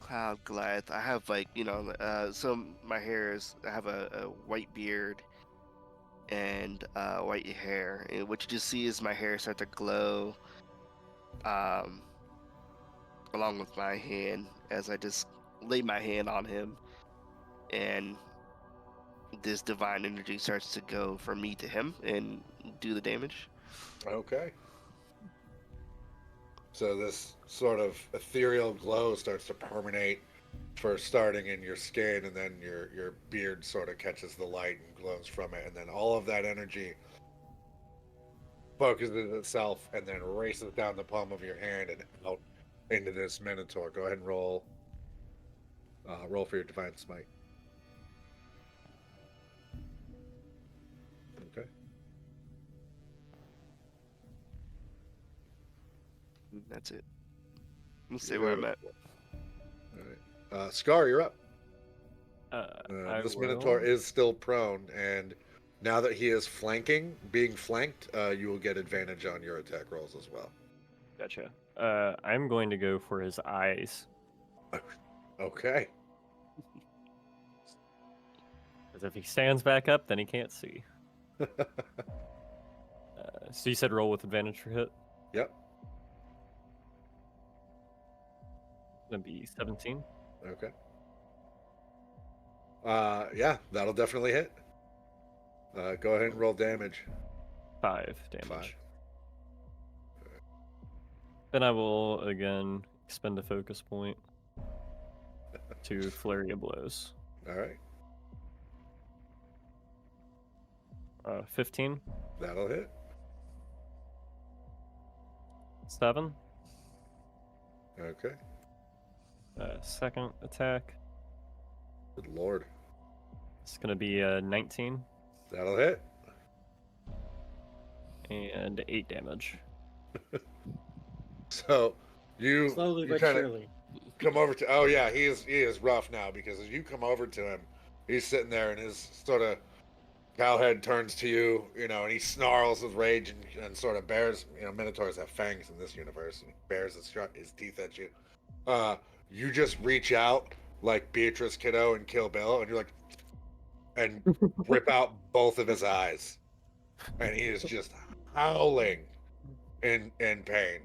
S3: cloud Goliath, I have like, so my hair is, I have a white beard and white hair. And what you just see is my hair start to glow, along with my hand as I just lay my hand on him, and this divine energy starts to go from me to him and do the damage.
S1: Okay. So this sort of ethereal glow starts to permeate, first starting in your skin, and then your beard sort of catches the light and glows from it, and then all of that energy focuses itself and then races down the palm of your hand and out into this Minotaur. Go ahead and roll for your Divine Smite. Okay.
S3: That's it. Let's see where I'm at.
S1: All right. Scar, you're up. This
S4: will-
S1: Minotaur is still prone, and now that he is being flanked, you will get advantage on your attack rolls as well.
S4: Gotcha. I'm going to go for his eyes.
S1: Okay.
S4: Because if he stands back up, then he can't see. So you said roll with advantage for hit?
S1: Yep.
S4: Gonna be 17.
S1: Okay. Yeah, that'll definitely hit. Go ahead and roll damage.
S4: 5 damage.
S1: 5.
S4: Then I will again expend a focus point to flurry of blows.
S1: All right.
S4: 15.
S1: That'll hit.
S4: 7.
S1: Okay.
S4: Second attack.
S1: Good lord.
S4: It's gonna be 19
S1: That'll hit.
S4: and 8 damage.
S1: So you
S5: Slowly
S1: you
S5: but
S1: kinda
S5: surely.
S1: come over to. Oh yeah, he is rough now because as you come over to him, he's sitting there and his sort of cowhead turns to you, and he snarls with rage and sort of bares. Minotaurs have fangs in this universe, and bares his teeth at you. You just reach out like Beatrice Kiddo and Kill Bill, and you're like, and rip out both of his eyes. And he is just howling in pain.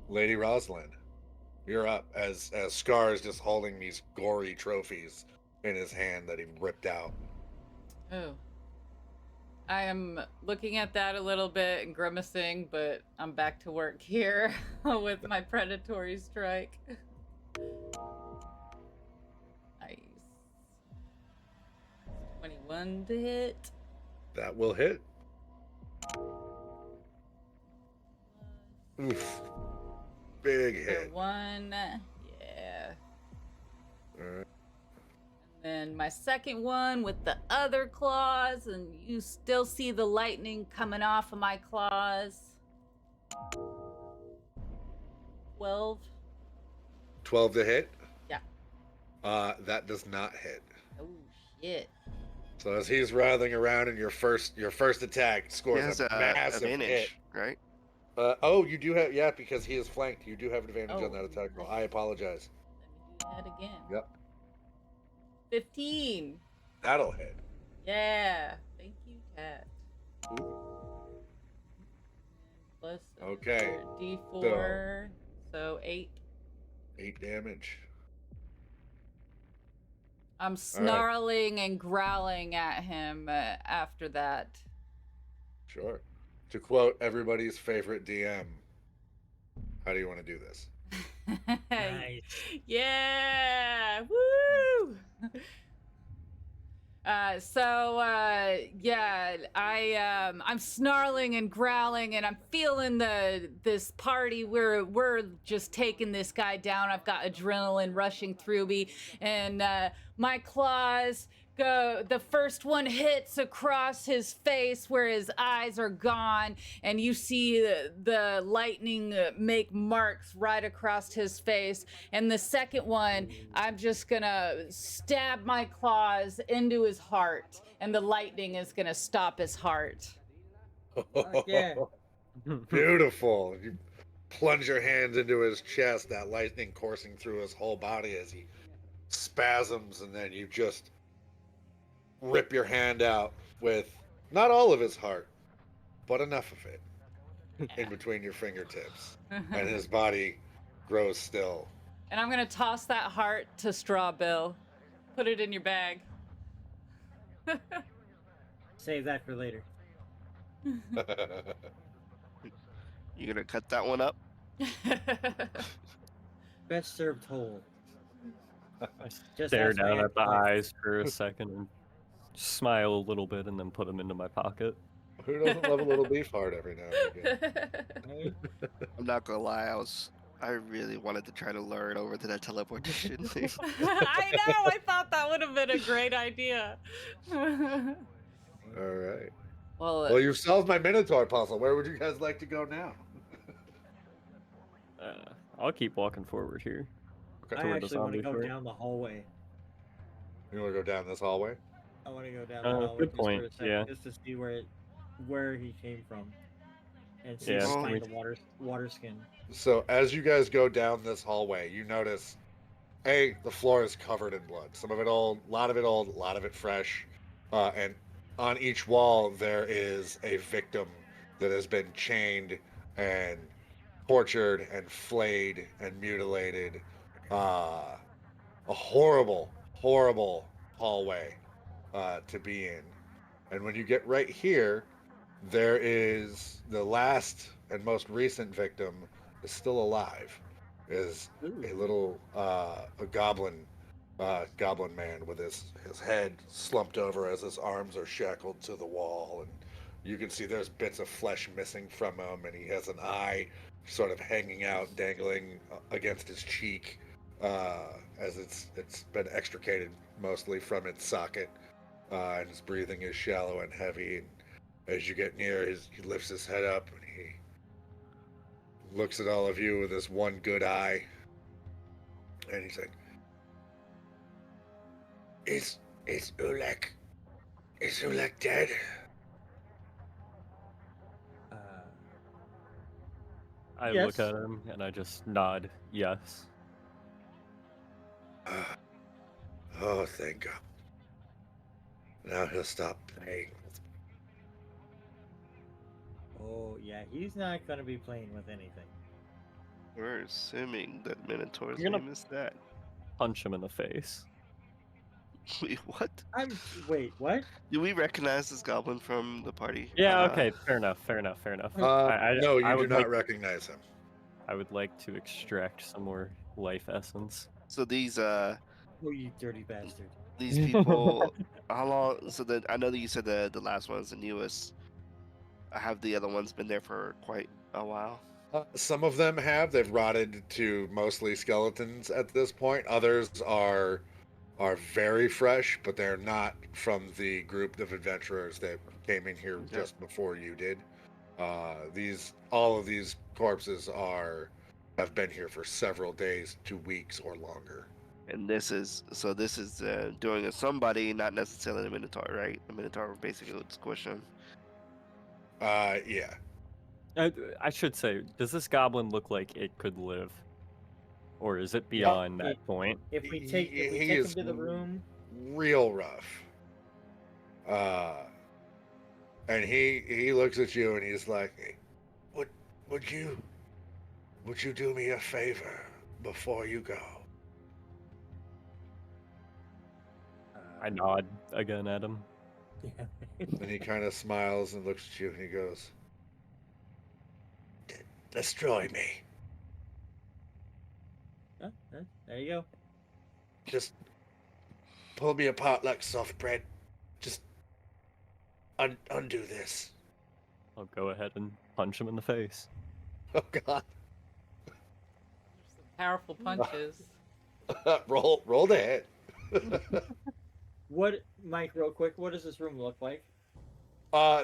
S1: Lady Rosalyn, you're up as Scar is just holding these gory trophies in his hand that he ripped out.
S2: Oh. I am looking at that a little bit and grimacing, but I'm back to work here with my predatory strike. Nice. 21 to hit.
S1: That will hit. Oof. Big hit.
S2: 1. Yeah.
S1: Alright.
S2: And then my second one with the other claws, and you still see the lightning coming off of my claws. 12.
S1: 12 to hit?
S2: Yeah.
S1: That does not hit.
S2: Oh shit.
S1: So as he's writhing around in your first attack
S3: He
S1: scores
S3: has
S1: a massive
S3: advantage,
S1: hit.
S3: right?
S1: Oh, you do have, yeah, because he is flanked. You do have advantage
S2: Oh.
S1: on that attack roll. I apologize.
S2: Let me do that again.
S1: Yep.
S2: 15.
S1: That'll hit.
S2: Yeah. Thank you, Cat.
S1: Ooh.
S2: Plus
S1: Okay.
S2: D4. So 8.
S1: 8 damage.
S2: I'm snarling and growling at him after that.
S1: Sure. To quote everybody's favorite DM, how do you want to do this?
S5: Nice.
S2: Yeah. Woo. I'm snarling and growling, and I'm feeling this party where we're just taking this guy down. I've got adrenaline rushing through me, and my claws go. The first one hits across his face where his eyes are gone, and you see the lightning make marks right across his face. And the second one, I'm just gonna stab my claws into his heart, and the lightning is gonna stop his heart.
S5: Yeah.
S1: Beautiful. You plunge your hands into his chest, that lightning coursing through his whole body as he spasms, and then you just rip your hand out with not all of his heart, but enough of it in between your fingertips. And his body grows still.
S2: And I'm gonna toss that heart to Straw Bill. Put it in your bag.
S5: Save that for later.
S3: You gonna cut that one up?
S5: Best served whole.
S4: I
S5: Just
S4: stare
S5: ask my
S4: down at the
S5: ex-wife.
S4: eyes for a second and smile a little bit and then put them into my pocket.
S1: Who doesn't love a little beef heart every now and again?
S5: Right?
S3: I'm not gonna lie, I really wanted to try to learn over to that teleportation thing.
S2: I know, I thought that would have been a great idea.
S1: All right.
S2: Well,
S1: You've solved my Minotaur puzzle. Where would you guys like to go now?
S4: I'll keep walking forward here.
S1: Okay.
S5: I
S4: Toward the
S5: actually want to
S4: zombie
S5: go
S4: fort.
S5: down the hallway.
S1: You want to go down this hallway?
S5: I want to go down the hallway
S4: good
S5: just
S4: point,
S5: for a second,
S4: yeah.
S5: just to see where he came from, and see
S4: Yeah,
S5: if I
S3: can
S5: find
S4: we-
S5: the water skin.
S1: So as you guys go down this hallway, you notice, the floor is covered in blood. Some of it old, a lot of it fresh, and on each wall there is a victim that has been chained and tortured and flayed and mutilated. A horrible, horrible hallway to be in. And when you get right here, there is the last and most recent victim is still alive. Is a little a goblin man with his head slumped over as his arms are shackled to the wall, and you can see there's bits of flesh missing from him, and he has an eye sort of hanging out, dangling against his cheek, as it's been extricated mostly from its socket, and his breathing is shallow and heavy. And as you get near, he lifts his head up and he looks at all of you with this one good eye, and he's like, Is Ulek dead?
S4: I
S5: Yes.
S4: look at him and I just nod yes.
S1: Oh, thank God. Now he'll stop playing.
S5: Oh yeah, he's not gonna be playing with anything.
S3: We're assuming that Minotaur's
S4: You're gonna-
S3: name is that.
S4: Punch him in the face.
S3: Wait, what?
S5: Wait, what?
S3: Do we recognize this goblin from the party?
S4: Yeah, okay, fair enough, fair enough, fair enough.
S1: No,
S4: I
S1: you do
S4: would
S1: not
S4: like
S1: recognize him.
S4: I would like to extract some more life essence.
S3: So these
S5: Oh, you dirty bastard!
S3: people, how long? So that I know that you said the last one is the newest. Have the other ones been there for quite a while?
S1: Some of them have. They've rotted to mostly skeletons at this point. Others are very fresh, but they're not from the group of adventurers that came in here
S3: Okay.
S1: just before you did. All of these corpses have been here for several days to weeks or longer.
S3: And this is doing a somebody, not necessarily the Minotaur, right? The Minotaur basically would squish him.
S1: Yeah.
S4: I should say, does this goblin look like it could live, or is it beyond that point?
S5: If we
S1: He-
S5: take
S1: he
S5: him
S1: is
S5: to the room,
S1: Real rough. And he looks at you and he's like, "Hey, would you do me a favor before you go?"
S4: I nod again at him.
S1: And he kind of smiles and looks at you and he goes, "Destroy me.
S5: There you go.
S1: Just pull me apart like soft bread. Just undo this."
S4: I'll go ahead and punch him in the face.
S1: Oh God.
S2: Some powerful punches.
S1: roll the hit.
S5: What, Mike? Real quick, what does this room look like?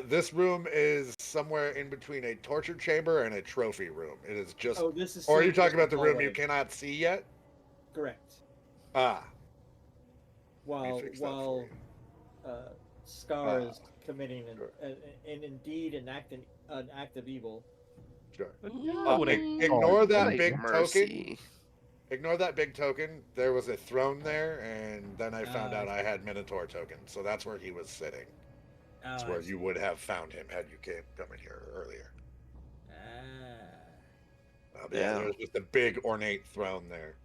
S1: This room is somewhere in between a torture chamber and a trophy room. It is just.
S5: Oh, this is.
S1: Or are you
S5: just
S1: talking
S5: a
S1: about the room you
S5: hallway.
S1: cannot see yet?
S5: Correct.
S1: Ah.
S5: While
S1: fix that for
S5: Scar
S1: Ah.
S5: is committing an indeed an act of evil.
S1: Sure.
S4: I wouldn't call
S1: Ignore
S4: it
S1: that
S3: Like
S1: big
S3: mercy.
S1: token. Ignore that big token. There was a throne there, and then I found
S5: Ah,
S1: out
S5: I
S1: I had Minotaur tokens, so that's where he was sitting. That's
S5: Oh,
S1: where
S5: I see.
S1: you would have found him had you come in here earlier.
S5: Ah.
S1: Yeah,
S3: Yeah.
S1: there was just a big ornate throne there.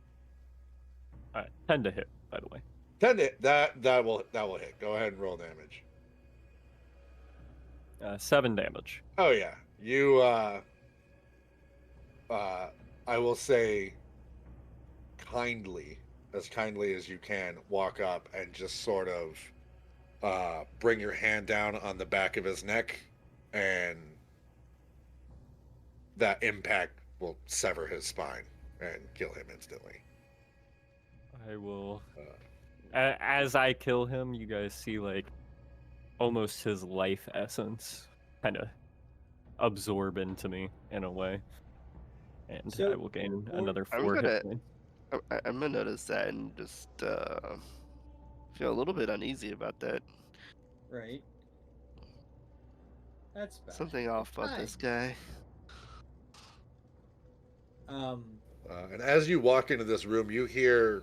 S4: 10 to hit, by the way.
S1: 10 hit. That will hit. Go ahead and roll damage.
S4: 7 damage.
S1: Oh yeah, you. I will say, as kindly as you can, walk up and just sort of bring your hand down on the back of his neck, and that impact will sever his spine and kill him instantly.
S4: I will. As I kill him, you guys see like almost his life essence kind of absorb into me in a way, and
S5: So,
S4: I will gain
S5: or-
S4: another
S3: I'm
S4: 4
S3: gonna-
S4: hit points.
S3: I'm gonna notice that and just feel a little bit uneasy about that.
S5: Right. That's bad.
S3: Something off about
S5: fine.
S3: this guy.
S1: And as you walk into this room, you hear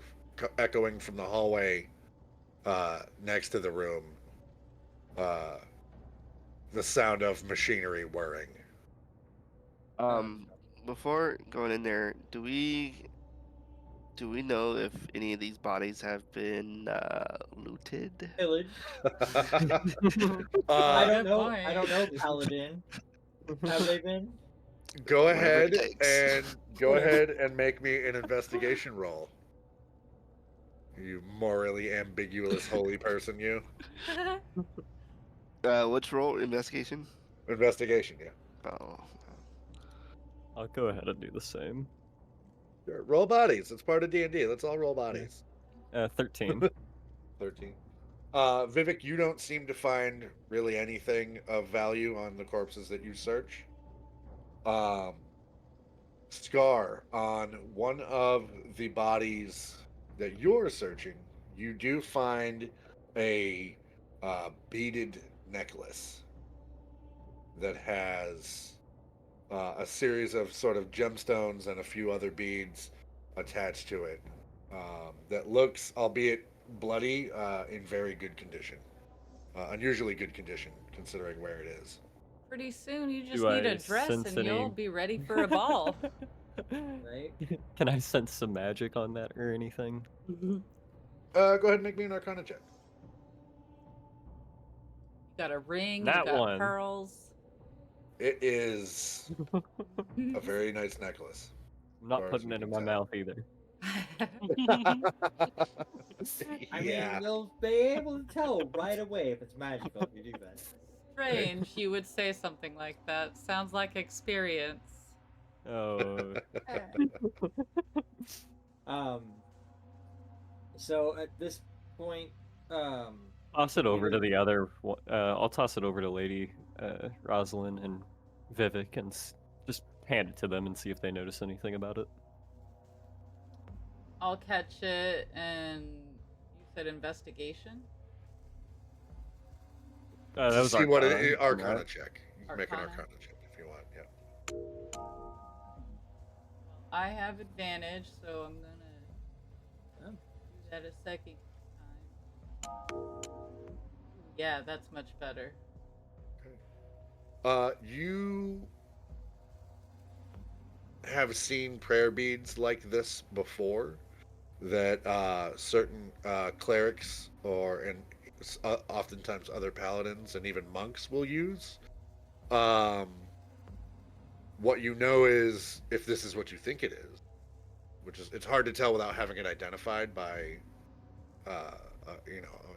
S1: echoing from the hallway next to the room the sound of machinery whirring.
S3: Before going in there, do we know if any of these bodies have been looted?
S5: Pillage.
S2: I
S5: I
S2: Good
S5: don't know.
S2: point.
S5: I don't know, Paladin. Have they been?
S1: Go
S3: Whatever
S1: ahead
S3: it takes.
S1: and go
S5: Whatever.
S1: ahead and make me an investigation roll. You morally ambiguous holy person, you.
S3: Which role? Investigation?
S1: Investigation, yeah.
S3: Oh.
S4: I'll go ahead and do the same.
S1: Sure. Roll bodies. It's part of D&D. Let's all roll bodies.
S4: 13.
S1: 13. Vivhik, you don't seem to find really anything of value on the corpses that you search. Scar, on one of the bodies that you're searching, you do find a beaded necklace that has a series of sort of gemstones and a few other beads attached to it. That looks, albeit bloody, in very good condition. Unusually good condition, considering where it is.
S2: Pretty soon, you just
S4: Do
S2: need a
S4: I
S2: dress
S4: sense
S2: and you'll
S4: any-
S2: be ready for a ball.
S6: Right?
S4: Can I sense some magic on that or anything?
S1: Go ahead and make me an Arcana check.
S2: You got a ring, you
S4: That
S2: got
S4: one.
S2: pearls.
S1: It is a very nice necklace.
S4: I'm not
S1: far as
S4: putting
S1: we
S4: it in
S1: can
S4: my
S1: tell.
S4: mouth either.
S6: I
S1: Yeah.
S6: mean, they'll be able to tell right away if it's magical if you do that.
S2: Strange, you would say something like that. Sounds like experience.
S4: Oh.
S6: Um. So at this point,
S4: Toss it over to
S6: Peter-
S4: the other. I'll toss it over to Lady Rosalyn and Vivhik and just hand it to them and see if they notice anything about it.
S2: I'll catch it, and you said investigation?
S4: That
S1: To
S4: was
S1: see what
S4: Arcana.
S1: it, Arcana
S4: right?
S1: check. You can make an
S2: Arcana?
S1: Arcana check if you want. Yeah.
S2: I have advantage, so I'm gonna
S6: Oh.
S2: do that a second time. Yeah, that's much better.
S1: You have seen prayer beads like this before that certain clerics and oftentimes other paladins and even monks will use. What you know is, if this is what you think it is, which is, it's hard to tell without having it identified by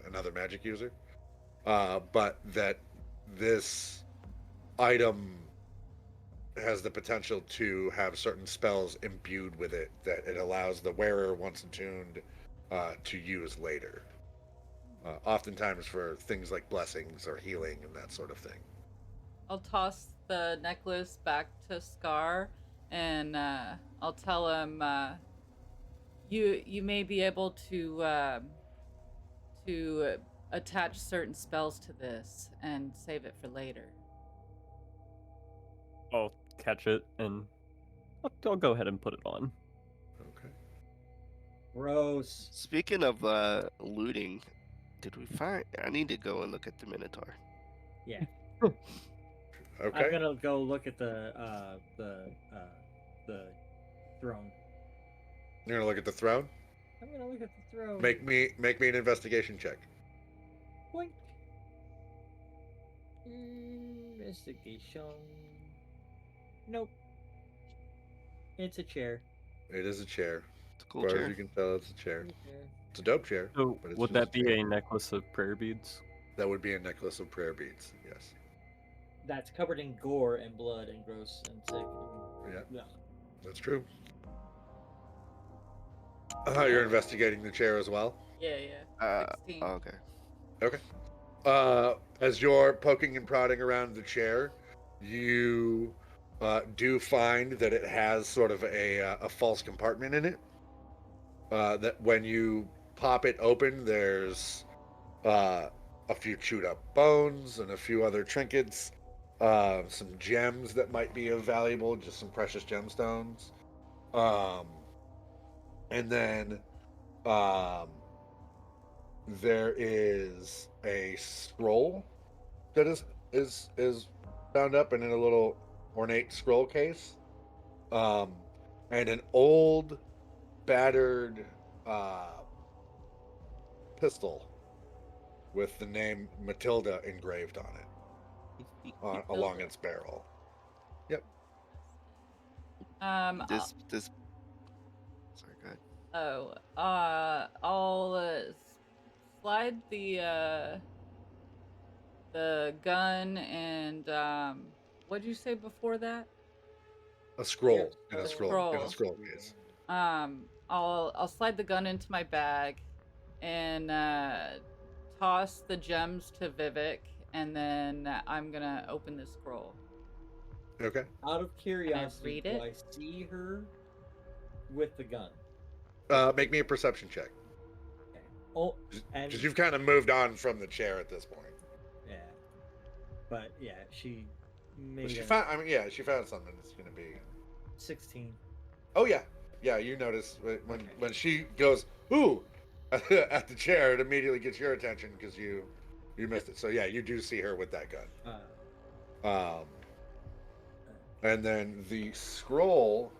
S1: another magic user, but that this item has the potential to have certain spells imbued with it that it allows the wearer, once attuned, to use later. Oftentimes for things like blessings or healing and that sort of thing.
S2: I'll toss the necklace back to Scar, and I'll tell him you may be able to attach certain spells to this and save it for later.
S4: I'll catch it and I'll go ahead and put it on.
S1: Okay.
S6: Gross.
S3: Speaking of looting, did we find? I need to go and look at the Minotaur.
S6: Yeah.
S1: Okay.
S6: I'm gonna go look at the throne.
S1: You're gonna look at the throne.
S6: I'm gonna look at the throne.
S1: Make me an investigation check.
S6: Boink. Investigation. Nope. It's a chair.
S1: It is a chair.
S3: It's a
S1: As
S3: cool
S1: far as
S3: chair.
S1: you can tell, it's a chair.
S6: Okay.
S1: It's a dope chair.
S4: So
S1: But it's
S4: would
S1: just
S4: that be
S1: chair.
S4: a necklace of prayer beads?
S1: That would be a necklace of prayer beads. Yes.
S6: That's covered in gore and blood and gross and sick.
S1: Yeah.
S6: Yeah.
S1: That's true. You're investigating the chair as well.
S2: Yeah. 16.
S3: Okay.
S1: Okay. As you're poking and prodding around the chair, you do find that it has sort of a false compartment in it. That when you pop it open, there's a few chewed up bones and a few other trinkets, some gems that might be of valuable, just some precious gemstones, and then there is a scroll that is bound up and in a little ornate scroll case, and an old battered pistol with the name Matilda engraved on it along its barrel.
S3: This. Sorry, go ahead.
S2: I'll slide the gun and what'd you say before that?
S1: A scroll in
S6: Yeah,
S1: a
S2: scroll.
S1: scroll case.
S2: I'll slide the gun into my bag and toss the gems to Vivhik, and then I'm gonna open the scroll.
S1: Okay.
S6: Out of curiosity,
S2: read
S6: do
S2: it?
S6: I see her with the gun?
S1: Make me a perception check.
S6: Okay. Oh, and
S1: Because you've kind of moved on from the chair at this point.
S6: yeah, but yeah, she
S1: But
S6: made
S1: she
S6: a
S1: found. I mean, yeah, she found something that's gonna be.
S6: 16.
S1: Oh yeah, yeah. You notice when she goes, "Ooh, at the chair, it immediately gets your attention because you missed it. So yeah, you do see her with that gun. And then the scroll.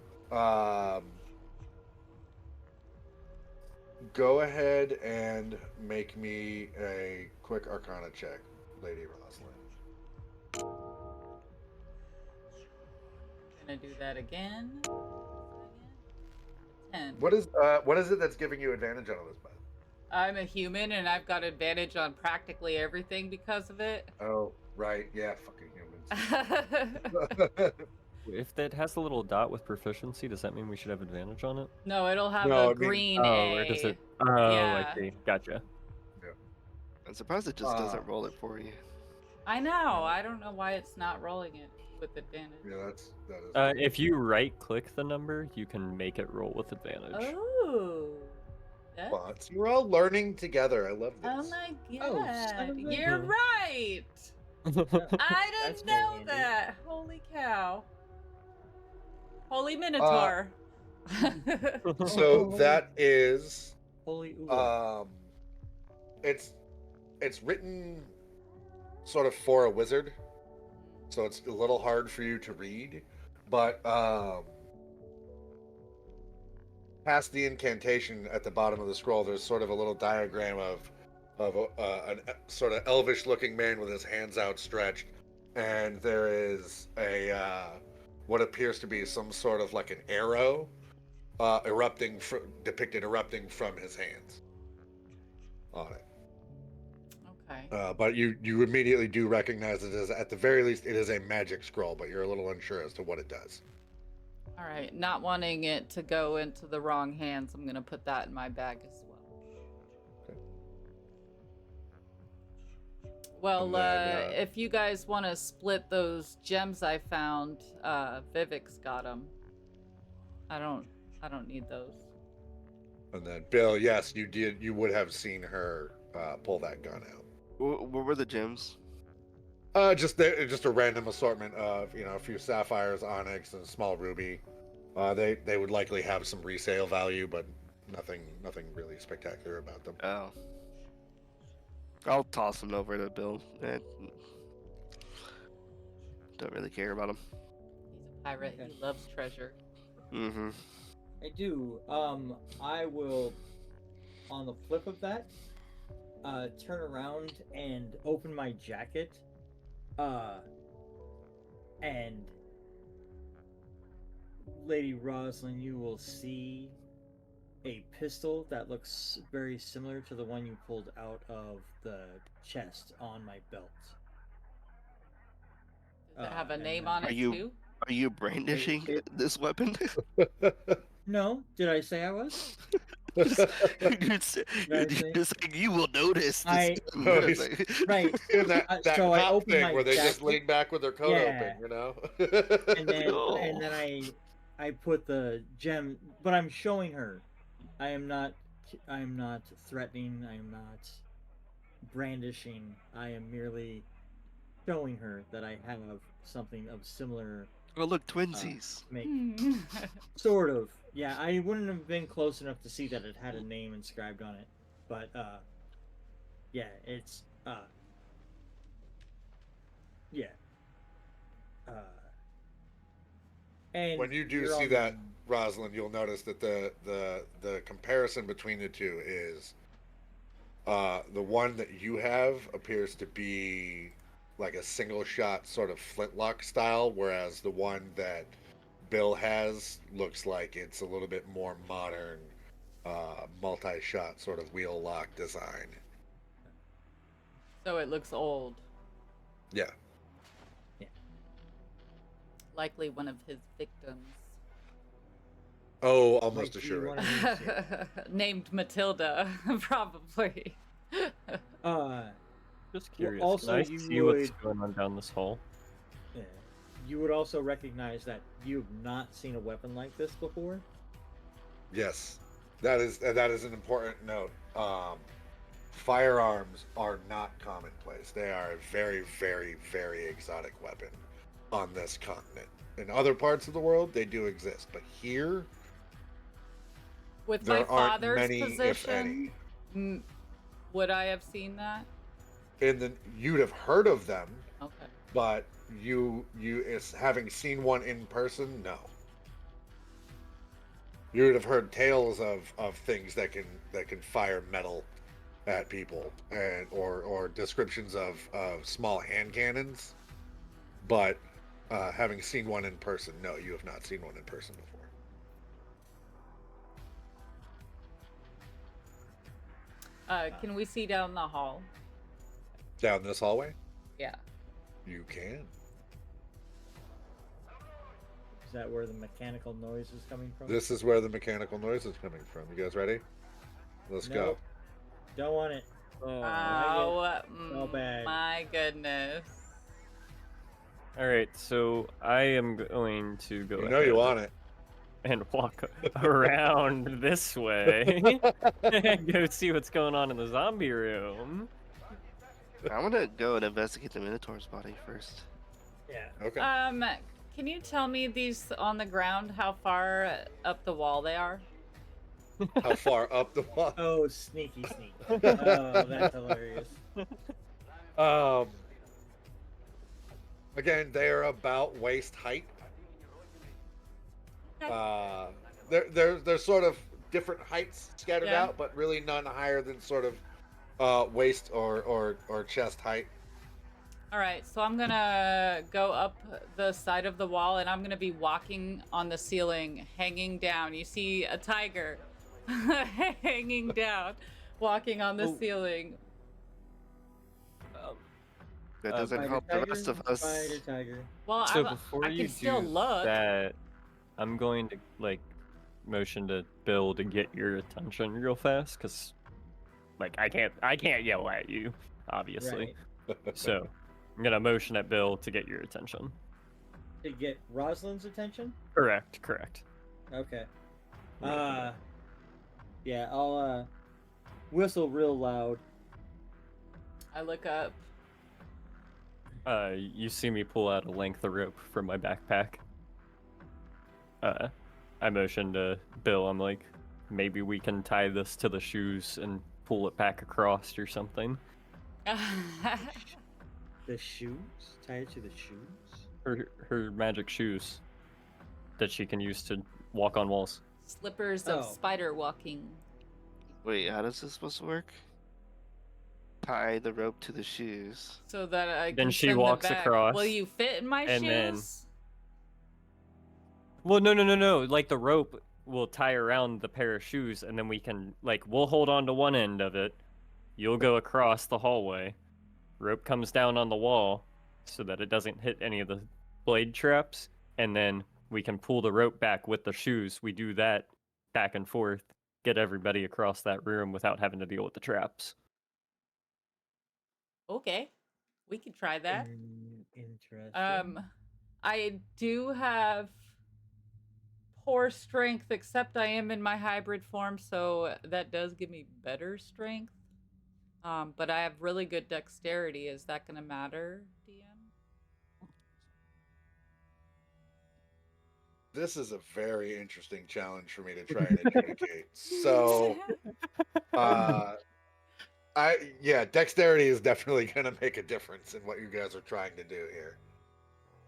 S1: Go ahead and make me a quick Arcana check, Lady Rosalyn.
S2: Gonna do that again. 10.
S1: What is it that's giving you advantage on this, bud?
S2: I'm a human and I've got advantage on practically everything because of it.
S1: Oh, right. Yeah, fucking humans.
S4: If that has a little dot with proficiency, does that mean we should have advantage on it?
S2: No, it'll have
S1: No,
S2: a
S1: I mean-
S2: green
S4: Oh,
S2: A.
S4: or does it? Oh,
S2: Yeah.
S4: I see. Gotcha.
S3: I'm surprised it just doesn't roll it for you.
S2: I know. I don't know why it's not rolling it with advantage.
S1: Yeah, that is.
S4: If you right-click the number, you can make it roll with advantage.
S2: Oh. That's...
S1: But we're all learning together. I love this.
S2: Oh my
S5: Oh,
S2: god.
S5: son of a-
S2: You're right. I
S5: That's
S2: didn't
S5: very
S2: know
S5: handy.
S2: that. Holy cow. Holy Minotaur.
S1: So that is
S5: Holy ooh.
S1: it's written sort of for a wizard, so it's a little hard for you to read, but past the incantation at the bottom of the scroll, there's sort of a little diagram of a sort of elvish looking man with his hands outstretched, and there is a what appears to be some sort of like an arrow depicted erupting from his hands on it.
S2: Okay.
S1: But you immediately do recognize it as, at the very least, it is a magic scroll, but you're a little unsure as to what it does.
S2: All right. Not wanting it to go into the wrong hands, I'm going to put that in my bag as well.
S1: Okay.
S2: Well,
S1: And then,
S2: if you guys want to split those gems I found, Vivhik's got them. I don't need those.
S1: And then, Bill, yes, you would have seen her pull that gun out.
S3: What were the gems?
S1: Just a random assortment of, a few sapphires, onyx, and a small ruby. They would likely have some resale value, but nothing really spectacular about them.
S3: Oh. I'll toss them over to Bill. Don't really care about him.
S2: He's a pirate.
S5: Okay.
S2: He loves treasure.
S3: Mm-hmm.
S6: I do. I will, on the flip of that,
S5: Turn around and open my jacket. And Lady Rosalyn, you will see a pistol that looks very similar to the one you pulled out of the chest on my belt.
S2: Does it have a
S5: and
S2: name
S5: then-
S2: on it too?
S3: Are you brandishing this weapon?
S5: No, did I say I was?
S3: you're
S5: I
S3: saying you will notice this.
S1: No, he's-
S5: Right.
S1: In that
S5: So I
S1: cop
S5: opened
S1: thing
S5: my
S1: where they just
S5: jacket.
S1: lean back with their coat
S5: Yeah.
S1: open,
S5: And then
S3: No.
S5: and then I put the gem, but I'm showing her. I am not threatening. I am not brandishing. I am merely showing her that I have something of similar
S3: Oh, look, twinsies.
S5: make.
S2: Hmm.
S5: Sort of. Yeah, I wouldn't have been close enough to see that it had a name inscribed on it. But yeah, it's yeah. And
S1: When you do
S5: you're
S1: see
S5: on-
S1: that, Rosalind, you'll notice that the comparison between the two is the one that you have appears to be like a single shot sort of flintlock style, whereas the one that Bill has looks like it's a little bit more modern, multi-shot sort of wheel lock design.
S2: So it looks old.
S1: Yeah.
S2: Likely one of his victims.
S1: Oh,
S5: might
S1: almost
S5: be
S1: assured.
S5: one of these, yeah.
S2: Named Matilda, probably.
S4: Just curious.
S5: also,
S4: can I
S5: you
S4: see what's
S5: would-
S4: going on down this hall?
S5: Yeah. You would also recognize that you've not seen a weapon like this before.
S1: Yes, that is an important note. Firearms are not commonplace. They are a very, very, very exotic weapon on this continent. In other parts of the world, they do exist, but here
S2: With
S1: there
S2: my
S1: aren't
S2: father's
S1: many, if
S2: position,
S1: any.
S2: Would I have seen that?
S1: You'd have heard of them,
S2: Okay.
S1: but having seen one in person, no. You would have heard tales of things that can fire metal at people, or descriptions of small hand cannons, but having seen one in person, no, you have not seen one in person before.
S2: Can we see down the hall?
S1: Down this hallway,
S2: Yeah.
S1: you can.
S5: Is that where the mechanical noise is coming from?
S1: This is where the mechanical noise is coming from. You guys ready? Let's go.
S5: Nope. Don't want it.
S2: Oh,
S5: so bad.
S2: My goodness.
S4: All right, so I am going to go.
S1: You know you want it.
S4: And walk around this way and go see what's going on in the zombie room.
S3: I'm gonna go and investigate the Minotaur's body first.
S5: Yeah.
S1: Okay.
S2: Can you tell me these on the ground how far up the wall they are?
S1: How far up the wall?
S5: Oh, sneaky sneak. Oh, that's hilarious.
S1: Again, they are about waist height. They're sort of different heights scattered
S2: Yeah.
S1: out, but really none higher than sort of waist or chest height.
S2: All right, so I'm gonna go up the side of the wall, and I'm gonna be walking on the ceiling, hanging down. You see a tiger hanging down, walking on the ceiling.
S3: That doesn't
S5: Spider
S3: help the
S5: tiger,
S3: rest of us.
S5: Spider tiger.
S2: Well,
S4: So
S2: I
S4: before
S2: can
S4: you
S2: still
S4: do
S2: look.
S4: that, I'm going to motion to Bill to get your attention real fast, because I can't yell at you, obviously. So I'm gonna motion at Bill to get your attention.
S5: To get Rosalyn's attention?
S4: Correct.
S5: Okay. Yeah, I'll whistle real loud.
S2: I look up.
S4: You see me pull out a length of rope from my backpack. I motion to Bill. I'm like, maybe we can tie this to the shoes and pull it back across or something.
S5: The shoes? Tie it to the shoes?
S4: Her magic shoes that she can use to walk on walls.
S2: Slippers of
S5: Oh.
S2: spider walking.
S3: Wait, how does this supposed to work? Tie the rope to the shoes.
S2: So that I can
S4: Then she
S2: send them
S4: walks
S2: back.
S4: across,
S2: Will you fit in my
S4: and then-
S2: shoes?
S4: Well, no. Like, the rope will tie around the pair of shoes, and then we can, we'll hold on to one end of it. You'll go across the hallway. Rope comes down on the wall so that it doesn't hit any of the blade traps, and then we can pull the rope back with the shoes. We do that back and forth, get everybody across that room without having to deal with the traps.
S2: Okay, we can try that.
S5: Interesting.
S2: I do have poor strength, except I am in my hybrid form, so that does give me better strength. But I have really good dexterity. Is that gonna matter, DM?
S1: This is a very interesting challenge for me to try and adjudicate. So, dexterity is definitely going to make a difference in what you guys are trying to do here.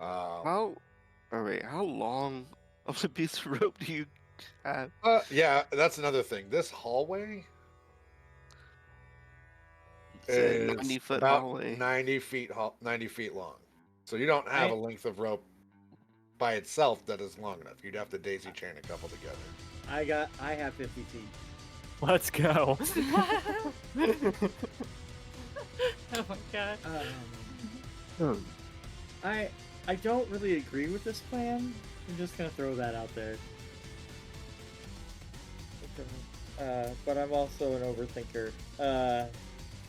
S3: How long of a piece of rope do you have?
S1: Yeah, that's another thing. This hallway
S3: It's a
S1: is
S3: 90-foot
S1: about
S3: hallway.
S1: 90 feet long. So you don't have a length of rope by itself that is long enough. You'd have to daisy chain a couple together.
S5: I have 50 feet.
S4: Let's go.
S2: Oh my god.
S5: I don't really agree with this plan. I'm just gonna throw that out there. But I'm also an overthinker.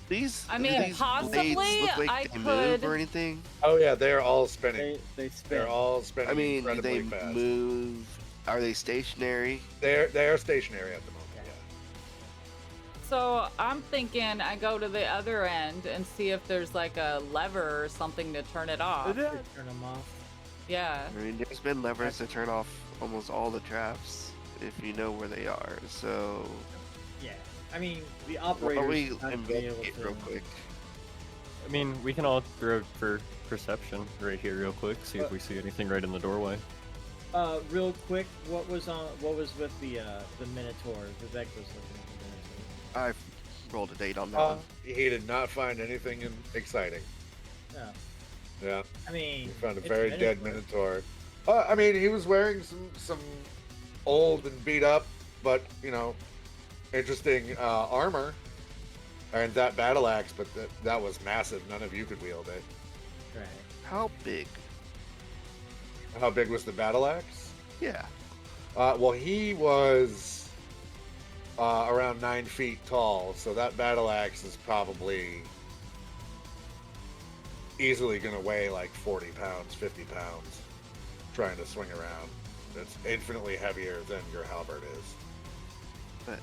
S3: These,
S2: I
S3: do
S2: mean,
S3: these
S2: possibly
S3: blades look like
S2: I
S3: they move
S2: could-
S3: or anything.
S1: Oh yeah, they're all spinning.
S5: They spin.
S1: They're all spinning
S3: I mean, do
S1: incredibly
S3: they
S1: fast.
S3: move? Are they stationary?
S1: They're stationary at the moment.
S5: Yeah.
S1: Yeah.
S2: So I'm thinking I go to the other end and see if there's like a lever or something to turn it off.
S5: Turn them off.
S2: Yeah.
S3: I mean, there's been levers to turn off almost all the traps if you know where they are. So
S5: Yeah. I mean, the
S3: Why don't
S5: operators
S3: we
S5: have to be able
S3: investigate
S5: to.
S3: real quick?
S4: I mean, we can all throw for perception right here, real quick. See if we see anything right in the doorway.
S5: Real quick, what was with the Minotaur? Vivek was looking at the Minotaur.
S3: I rolled a date on that one.
S1: He did not find anything exciting.
S5: Yeah.
S1: Yeah,
S5: I mean,
S1: he found a
S5: it's
S1: very dead Minotaur. I mean, he was wearing some old and beat up, but interesting armor, and that battle axe. But that was massive. None of you could wield it.
S5: Right.
S3: How big?
S1: How big was the battle axe?
S3: Yeah.
S1: Well, he was around 9 feet tall, so that battle axe is probably easily going to weigh like 40 pounds, 50 pounds, trying to swing around. It's infinitely heavier than your halberd is.
S3: But,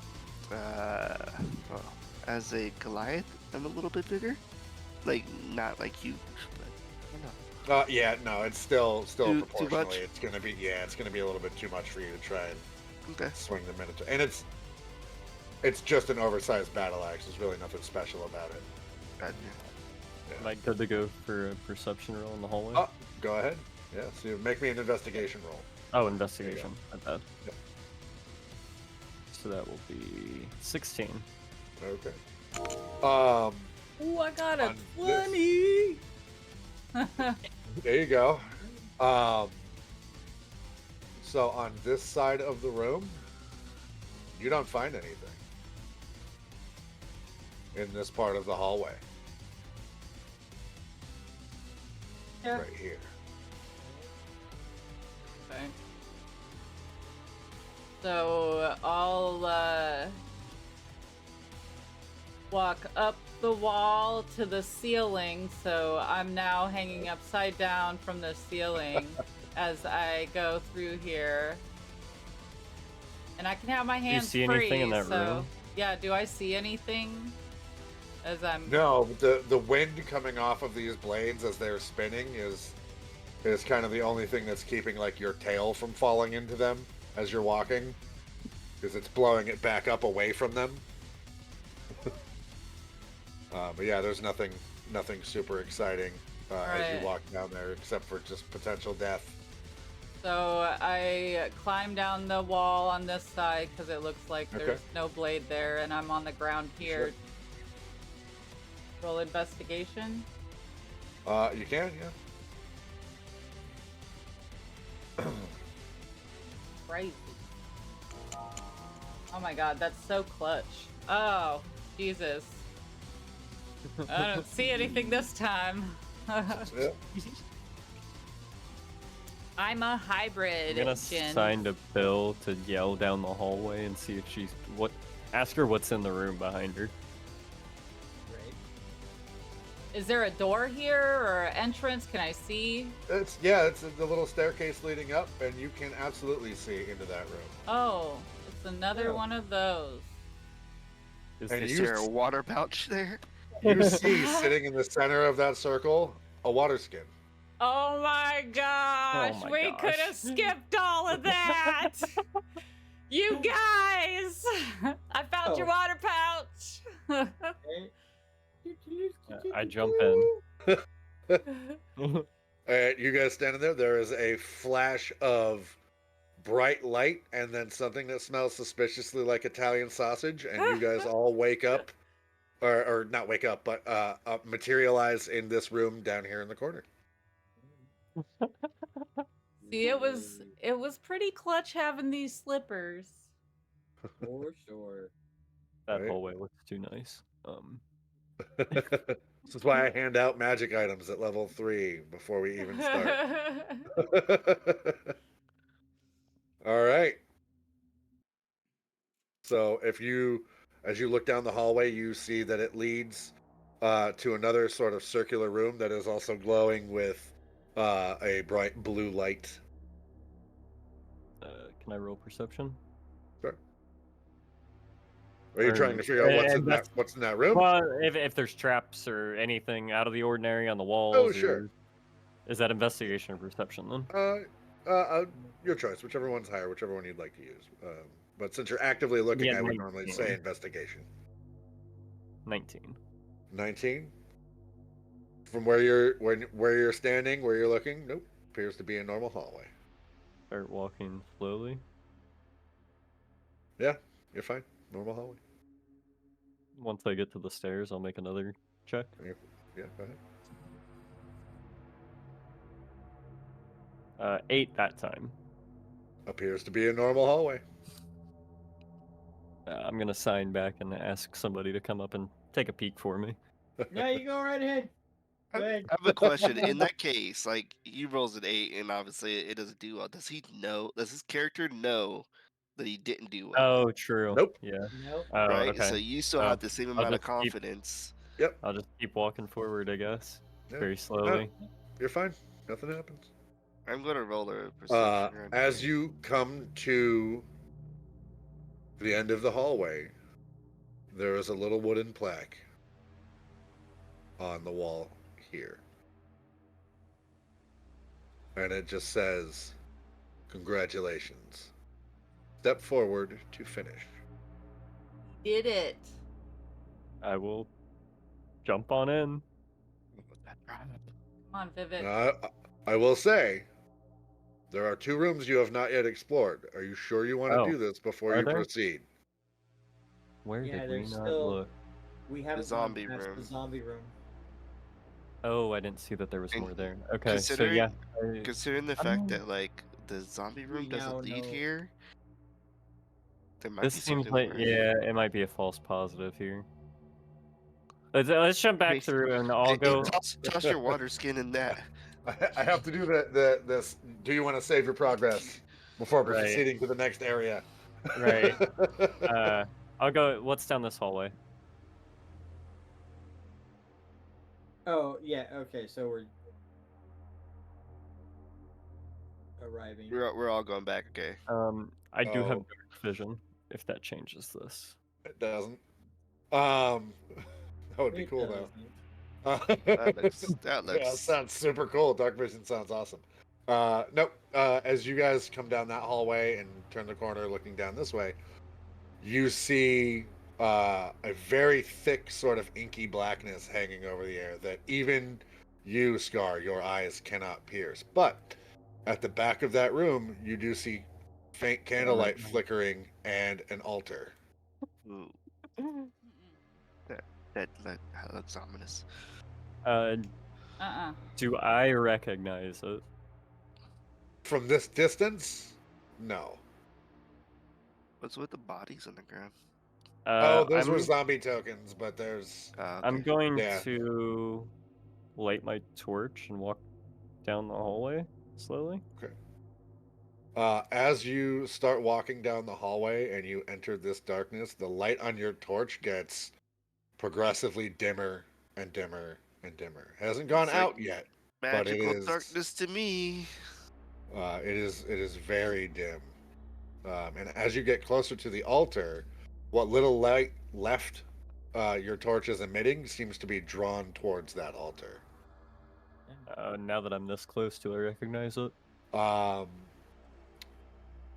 S3: well, as a Goliath, I'm a little bit bigger. Like, not like huge, but I don't know.
S1: Yeah, no, it's still
S3: Too much?
S1: proportionally. It's gonna be a little bit too much for you to try and
S3: Okay.
S1: swing the Minotaur. And it's just an oversized battle axe. There's really nothing special about it.
S3: Gotcha.
S4: Am I good to go for a perception roll in the hallway?
S1: Oh, go ahead. Yeah, so make me an investigation roll.
S4: Oh, investigation. My bad.
S1: Yep.
S4: So that will be 16.
S1: Okay.
S2: Ooh, I got a
S1: On
S2: 20.
S1: There you go. So on this side of the room, you don't find anything in this part of the hallway.
S2: Yeah.
S1: Right here.
S2: Okay. So I'll walk up the wall to the ceiling. So I'm now hanging upside down from the ceiling as I go through here. And I can have my hands
S4: see
S2: free.
S4: anything in that
S2: so
S4: room?
S2: yeah, do I see anything as I'm
S1: No, the wind coming off of these blades as they're spinning is kind of the only thing that's keeping like your tail from falling into them as you're walking, because it's blowing it back up away from them. But yeah, there's nothing super exciting as
S2: Right.
S1: you walk down there, except for just potential death.
S2: So I climb down the wall on this side because it looks like
S1: Okay.
S2: there's no blade there, and I'm on the ground here. Roll investigation.
S1: You can, yeah.
S2: Crazy. Oh my god, that's so clutch. Oh, Jesus. I don't see anything this time.
S1: Yeah.
S2: I'm a hybrid.
S4: I'm gonna
S2: Jin.
S4: sign to Bill to yell down the hallway and see if she's ask her what's in the room behind her.
S5: Right.
S2: Is there a door here or an entrance? Can I see?
S1: It's the little staircase leading up, and you can absolutely see into that room.
S2: Oh, it's another
S1: Yeah.
S2: one of those.
S4: Is
S1: And
S3: Is
S1: you
S3: there a water pouch there?
S1: You see sitting in the center of that circle a water skin.
S2: Oh my gosh,
S4: my
S2: we
S4: gosh.
S2: could have skipped all of that. You guys, I found your
S6: Oh.
S2: water pouch.
S4: I jump in.
S1: Alright, you guys standing there. There is a flash of bright light and then something that smells suspiciously like Italian sausage, and you guys all wake up. Or not wake up, but materialize in this room down here in the corner.
S2: See, it was pretty clutch having these slippers.
S6: For sure.
S4: That
S1: Right.
S4: hallway looks too nice.
S1: This is why I hand out magic items at level 3 before we even start. All right. So as you look down the hallway, you see that it leads to another sort of circular room that is also glowing with a bright blue light.
S4: Can I roll perception?
S1: Sure. Are you trying to figure out what's in that room?
S4: Well, if there's traps or anything out of the ordinary on the walls.
S1: Oh, sure.
S4: or- Is that investigation or perception then?
S1: Your choice, whichever one's higher, whichever one you'd like to use. But since you're actively looking,
S4: Yeah,
S1: I would
S4: 19.
S1: normally say investigation.
S4: 19.
S1: 19. From where you're standing, where you're looking, nope. Appears to be a normal hallway.
S4: Start walking slowly.
S1: Yeah, you're fine. Normal hallway.
S4: Once I get to the stairs, I'll make another check.
S1: Yeah, go ahead.
S4: 8 that time.
S1: Appears to be a normal hallway.
S4: I'm gonna sign back and ask somebody to come up and take a peek for me.
S6: Yeah, you go right ahead.
S3: I
S6: Go ahead.
S3: have a question. In that case, like he rolls an 8, and obviously it doesn't do well. Does he know? Does his character know that he didn't do well?
S4: Oh, true.
S1: Nope.
S4: Yeah.
S6: Nope.
S4: Oh,
S3: Right.
S4: okay.
S3: So you still
S4: Oh,
S3: have the same
S4: I'll
S3: amount of
S4: just keep-
S3: confidence.
S1: Yep.
S4: I'll just keep walking forward, I guess.
S1: Yeah.
S4: Very slowly.
S1: You're fine. Nothing happens.
S3: I'm gonna roll a perception. right
S1: As
S3: now.
S1: you come to the end of the hallway, there is a little wooden plaque on the wall here. And it just says, "Congratulations. Step forward to finish."
S2: Did it.
S4: I will jump on in.
S2: Come on, Vivhik.
S1: I will say, there are 2 rooms you have not yet explored. Are you sure you want to
S4: Oh,
S1: do this before
S4: are
S1: you
S4: there?
S1: proceed?
S4: Where
S6: Yeah,
S4: did we
S6: there's
S4: not
S6: still-
S4: look?
S6: We haven't
S3: zombie
S6: gone past
S3: room.
S6: the zombie room.
S4: Oh, I didn't see that there was
S3: And
S4: more there. Okay, so
S3: Considering,
S4: yeah.
S3: considering the
S4: I'm-
S3: fact that like the zombie room
S6: We now
S3: doesn't lead
S6: know-
S3: here, there might
S4: This
S3: be
S4: seems
S3: something
S4: like,
S3: worse.
S4: yeah, it might be a false positive here. Let's jump back
S3: Hey,
S4: through and I'll
S3: Hey,
S4: go.
S3: toss your water skin in that.
S1: I have to do this. Do you want to save your progress before
S4: Right.
S1: proceeding to the next area?
S4: Right. I'll go. What's down this hallway?
S6: Oh, yeah, okay, so we're arriving.
S3: We're all going back. Okay.
S4: I do have
S1: Oh.
S4: dark vision. If that changes this.
S1: It doesn't. That would be
S6: It
S1: cool though.
S6: doesn't.
S3: That
S1: Yeah,
S3: looks.
S1: sounds super cool. Dark vision sounds awesome. Nope. As you guys come down that hallway and turn the corner looking down this way, you see a very thick sort of inky blackness hanging over the air that even you, Scar, your eyes cannot pierce. But at the back of that room, you do see faint candlelight flickering and an altar.
S3: Ooh, that looks ominous.
S4: Do I recognize it?
S1: From this distance, no.
S3: What's with the bodies on the ground?
S1: Those were
S4: I'm,
S1: zombie tokens, but there's...
S4: I'm
S3: Okay.
S4: going
S1: Yeah.
S4: to light my torch and walk down the hallway slowly.
S1: Okay. As you start walking down the hallway and you enter this darkness, the light on your torch gets progressively dimmer and dimmer and dimmer. It hasn't gone
S3: It's like
S1: out yet, but it
S3: Magical
S1: is
S3: darkness to me.
S1: it is very dim. And as you get closer to the altar, what little light left your torch is emitting seems to be drawn towards that altar.
S4: Now that I'm this close, do I recognize it?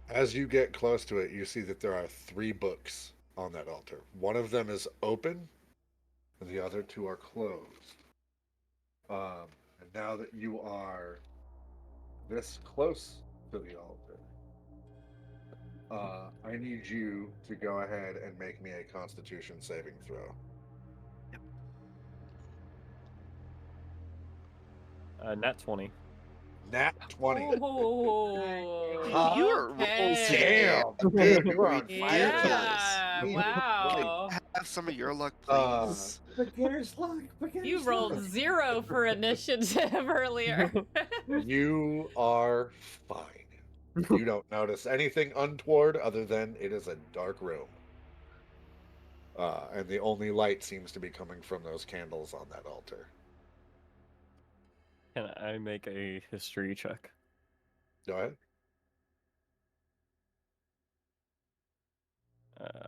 S1: As you get close to it, you see that there are 3 books on that altar. One of them is open, and the other 2 are closed. And now that you are this close to the altar, I need you to go ahead and make me a Constitution saving throw.
S4: Nat 20.
S1: Nat 20.
S2: Oh,
S3: You are
S2: okay.
S1: Damn, dude, you are on fire
S2: Yeah,
S1: today.
S2: wow.
S3: Have some of your luck, please.
S6: Beginner's luck. Beginner's
S2: You rolled
S6: luck.
S2: 0 for initiative earlier.
S1: You are fine. You don't notice anything untoward other than it is a dark room. And the only light seems to be coming from those candles on that altar.
S4: Can I make a history check?
S1: Go ahead.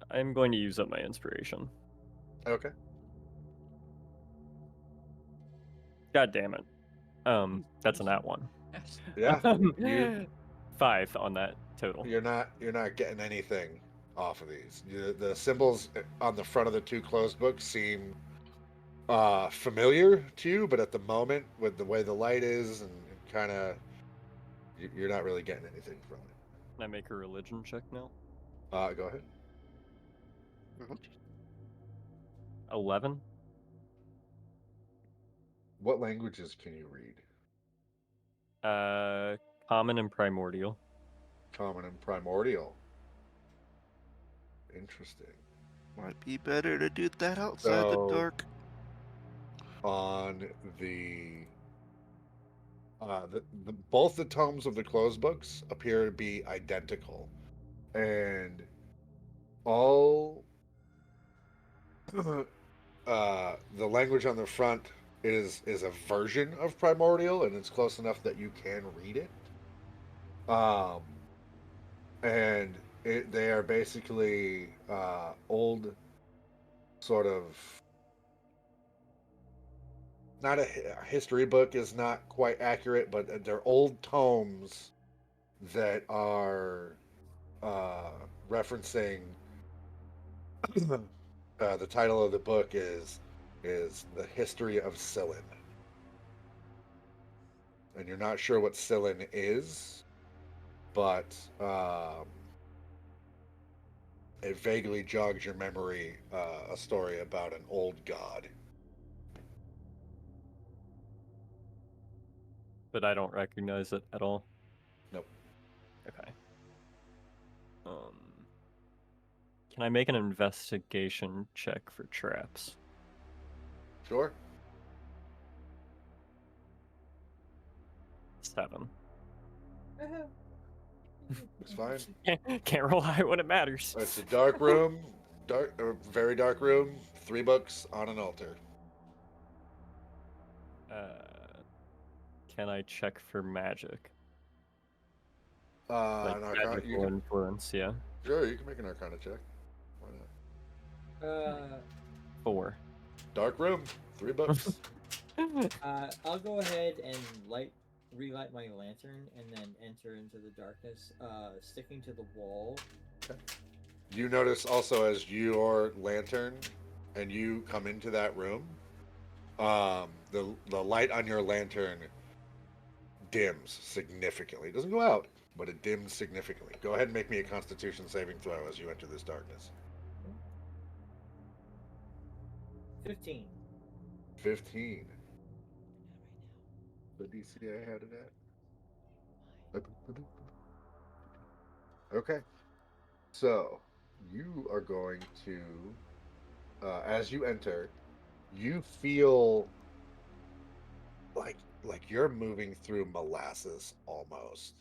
S4: I'm going to use up my inspiration.
S1: Okay.
S4: God damn it. That's a nat 1.
S1: Yeah. You,
S4: 5 on that total.
S1: you're not getting anything off of these. The symbols on the front of the two closed books seem familiar to you, but at the moment, with the way the light is and kind of, you're not really getting anything from it.
S4: Can I make a religion check now?
S1: Go ahead.
S4: 11.
S1: What languages can you read?
S4: Common and primordial.
S1: Common and primordial. Interesting.
S3: Might be better to do that outside the
S1: So-
S3: dark.
S1: On the both the tomes of the closed books appear to be identical, and all the language on the front is a version of primordial, and it's close enough that you can read it. And they are basically old, sort of. Not a history book is not quite accurate, but they're old tomes that are referencing. The title of the book is The History of Sillin, and you're not sure what Sillin is, but it vaguely jogs your memory, a story about an old god.
S4: But I don't recognize it at all.
S1: Nope.
S4: Okay. Can I make an investigation check for traps?
S1: Sure.
S4: 7.
S1: It's fine.
S4: Can't rely when it matters.
S1: It's a dark room, very dark room. 3 books on an altar.
S4: Can I check for magic?
S1: An arcana,
S4: Magical influence, yeah.
S1: sure, you can make an arcana check. Why not?
S4: 4.
S1: Dark room, 3 books.
S6: I'll go ahead and relight my lantern and then enter into the darkness, sticking to the wall.
S1: You notice also as your lantern and you come into that room, the light on your lantern dims significantly. It doesn't go out, but it dims significantly. Go ahead and make me a Constitution saving throw as you enter this darkness.
S6: 15.
S1: 15. The DC I had it at. Okay. So, you are going to, as you enter, you feel like you're moving through molasses almost.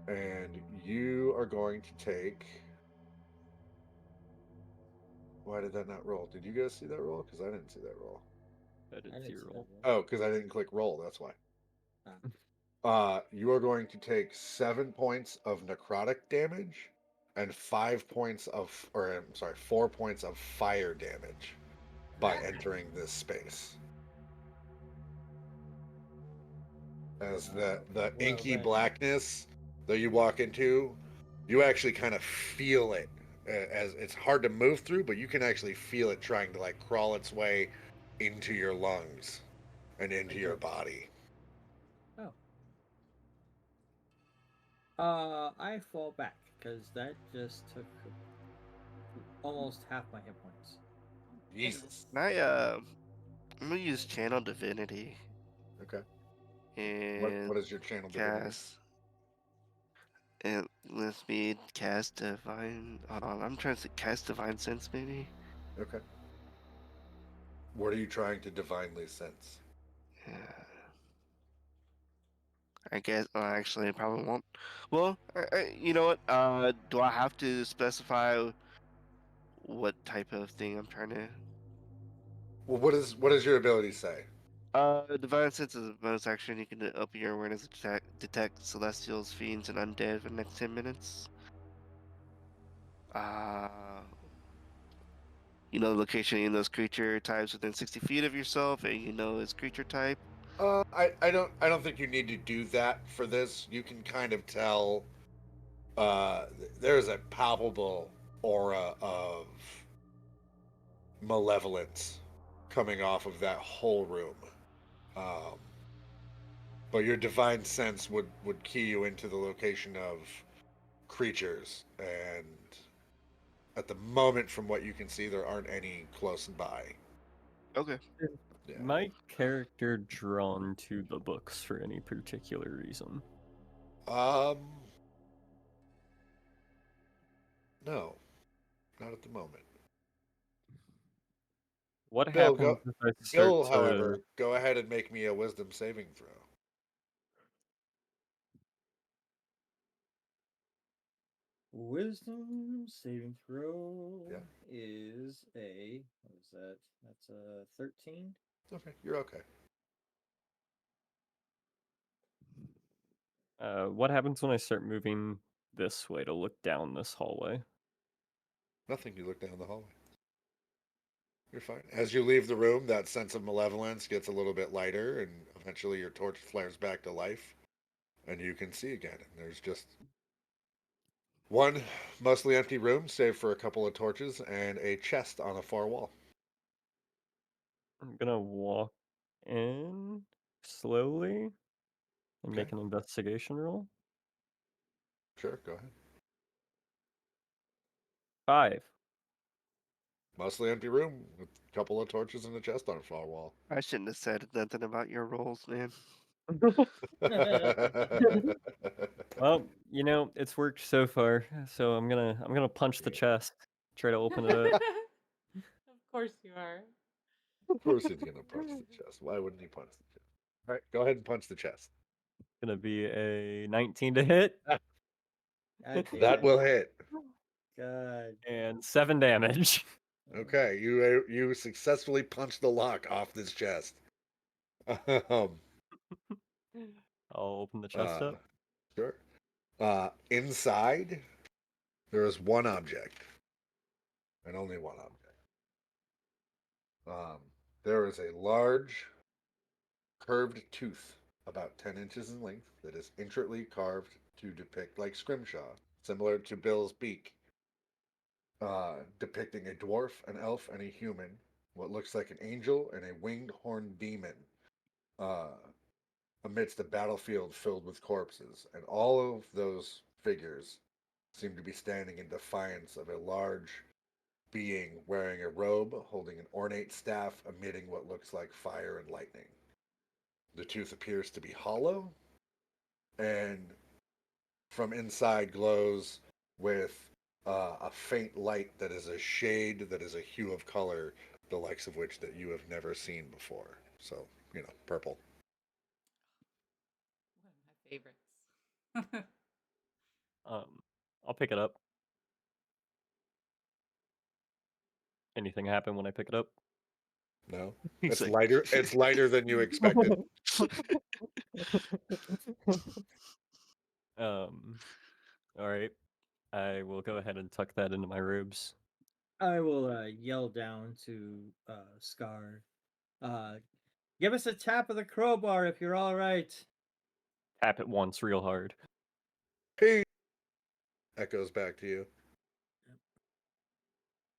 S1: And you are going to take. Why did that not roll? Did you guys see that roll? Because I didn't see that roll.
S4: I did
S6: I didn't see
S4: 0.
S6: that roll.
S1: Oh, because I didn't click roll. That's why.
S6: Ah.
S1: You are going to take 7 points of necrotic damage and 5 points of, or I'm sorry, 4 points of fire damage by entering this space. As the
S6: well,
S1: inky
S6: then-
S1: blackness that you walk into, you actually kind of feel it. As it's hard to move through, but you can actually feel it trying to like crawl its way into your lungs and into your body.
S6: I fall back because that just took almost half my hit points.
S1: Jesus.
S3: I'm gonna use Channel Divinity
S1: Okay.
S3: and
S1: What is your channel divinity?
S3: cast. And let me cast Divine. Hold on, I'm trying to cast Divine Sense, maybe.
S1: Okay. What are you trying to divinely sense?
S3: Yeah. I guess. Actually, I probably won't. Well, you know what? Do I have to specify what type of thing I'm trying to?
S1: Well, what does your ability say?
S3: Divine Sense is a bonus action. You can open your awareness to detect celestials, fiends, and undead for the next 10 minutes. You know the location in those creature types within 60 feet of yourself, and you know its creature type.
S1: I don't think you need to do that for this. You can kind of tell there's a palpable aura of malevolence coming off of that whole room. Um, but your divine sense would key you into the location of creatures, and at the moment, from what you can see, there aren't any close by.
S3: Okay.
S1: Yeah.
S4: My character drawn to the books for any particular reason?
S1: Um. No, not at the moment.
S4: What
S1: Gil,
S4: happens if I start
S1: Gil,
S4: to...
S1: however, go ahead and make me a wisdom saving throw.
S6: Wisdom saving throw
S1: Yeah.
S6: is a what is that? That's a 13.
S1: Okay, you're okay.
S4: What happens when I start moving this way to look down this hallway?
S1: Nothing. You look down the hallway. You're fine. As you leave the room, that sense of malevolence gets a little bit lighter, and eventually your torch flares back to life, and you can see again. And there's just one mostly empty room, save for a couple of torches and a chest on a far wall.
S4: I'm gonna walk in slowly and
S1: Okay,
S4: make an investigation roll.
S1: sure, go ahead.
S4: 5.
S1: Mostly empty room with a couple of torches and a chest on a far wall.
S3: I shouldn't have said nothing about your rolls, man.
S4: Well, it's worked so far, so I'm gonna punch the
S1: Yeah.
S4: chest, try to open it up.
S2: Of course you are.
S1: Of course he's gonna punch the chest. Why wouldn't he punch the chest? All right, go ahead and punch the chest.
S4: Gonna be a 19 to hit
S6: God damn
S1: That
S6: it.
S1: will hit.
S6: God.
S4: and 7 damage.
S1: Okay, you successfully punched the lock off this chest. Um,
S4: I'll open the chest up.
S1: sure. Inside, there is one object, and only one object. There is a large, curved tooth, about 10 inches in length, that is intricately carved to depict like Scrimshaw, similar to Bill's beak, depicting a dwarf, an elf, and a human, what looks like an angel and a winged horned demon, uh, amidst a battlefield filled with corpses. And all of those figures seem to be standing in defiance of a large being wearing a robe, holding an ornate staff, emitting what looks like fire and lightning. The tooth appears to be hollow, and from inside glows with a faint light that is a shade, that is a hue of color, the likes of which that you have never seen before. So, purple.
S2: One of my favorites.
S4: I'll pick it up. Anything happen when I pick it up?
S1: No,
S3: He's
S1: it's
S3: like,
S1: lighter. It's lighter than you expected.
S4: All right. I will go ahead and tuck that into my robes.
S5: I will yell down to Scar. Give us a tap of the crowbar if you're all right.
S4: Tap it once real hard.
S1: Hey, echoes back to you.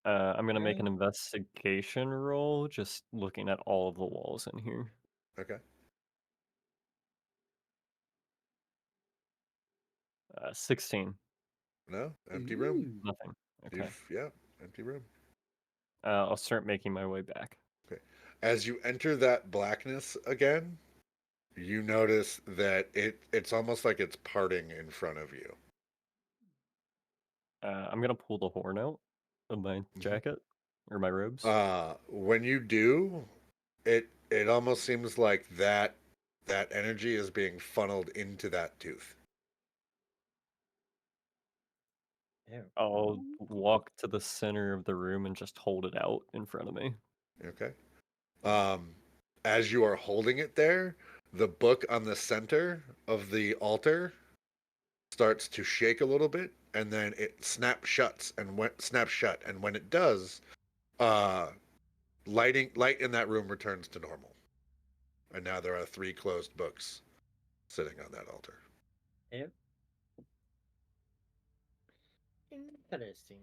S4: I'm gonna make
S6: Really?
S4: an investigation roll, just looking at all of the walls in here.
S1: Okay.
S4: 16.
S1: No, empty room.
S5: Ooh.
S4: Nothing. Okay.
S1: Empty room.
S4: I'll start making my way back.
S1: Okay. As you enter that blackness again, you notice that it's almost like it's parting in front of you.
S4: I'm gonna pull the horn out of my jacket or my robes.
S1: When you do, it almost seems like that energy is being funneled into that tooth.
S6: Ew.
S4: I'll walk to the center of the room and just hold it out in front of me.
S1: Okay. As you are holding it there, the book on the center of the altar starts to shake a little bit, and then it snaps shut. And when it does, light in that room returns to normal. And now there are 3 closed books sitting on that altar.
S6: Ew. Interesting.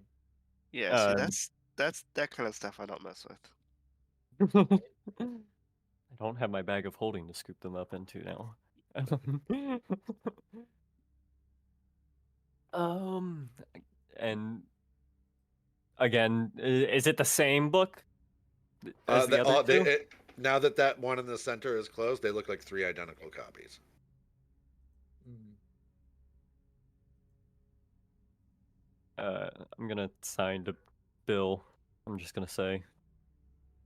S3: Yeah, see,
S4: Um,
S3: that's that kind of stuff I don't mess with.
S4: I don't have my bag of holding to scoop them up into now. Um, and again, is it the same book as the other two?
S1: Now that that one in the center is closed, they look like 3 identical copies.
S6: Mm.
S4: I'm gonna sign to Bill. I'm just gonna say,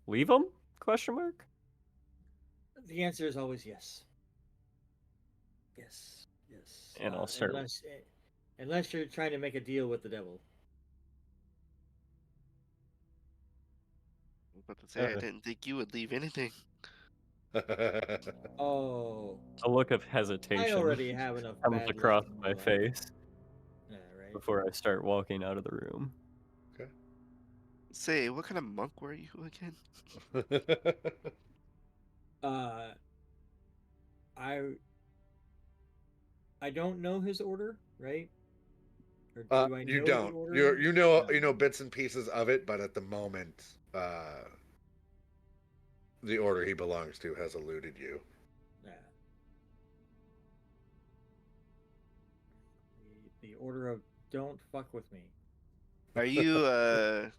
S4: leave them? Question mark.
S6: The answer is always yes. Yes. Yes.
S4: And I'll start.
S6: Unless you're trying to make a deal with the devil.
S3: I was about to say, I
S4: Uh,
S3: didn't think you would leave anything.
S6: Oh,
S4: a look of
S6: I
S4: hesitation
S6: already have enough
S4: comes
S6: bad luck
S4: across
S6: in
S4: my
S6: my life.
S4: face
S6: Yeah, right.
S4: before I start walking out of the room.
S1: Okay.
S3: Say, what kind of monk were you again?
S6: Uh, I I don't know his order, right? Or do I
S1: You
S6: know the
S1: don't.
S6: order?
S1: You know bits and pieces of it, but at the moment, the order he belongs to has eluded you.
S6: Yeah. The order of don't fuck with me.
S3: Are you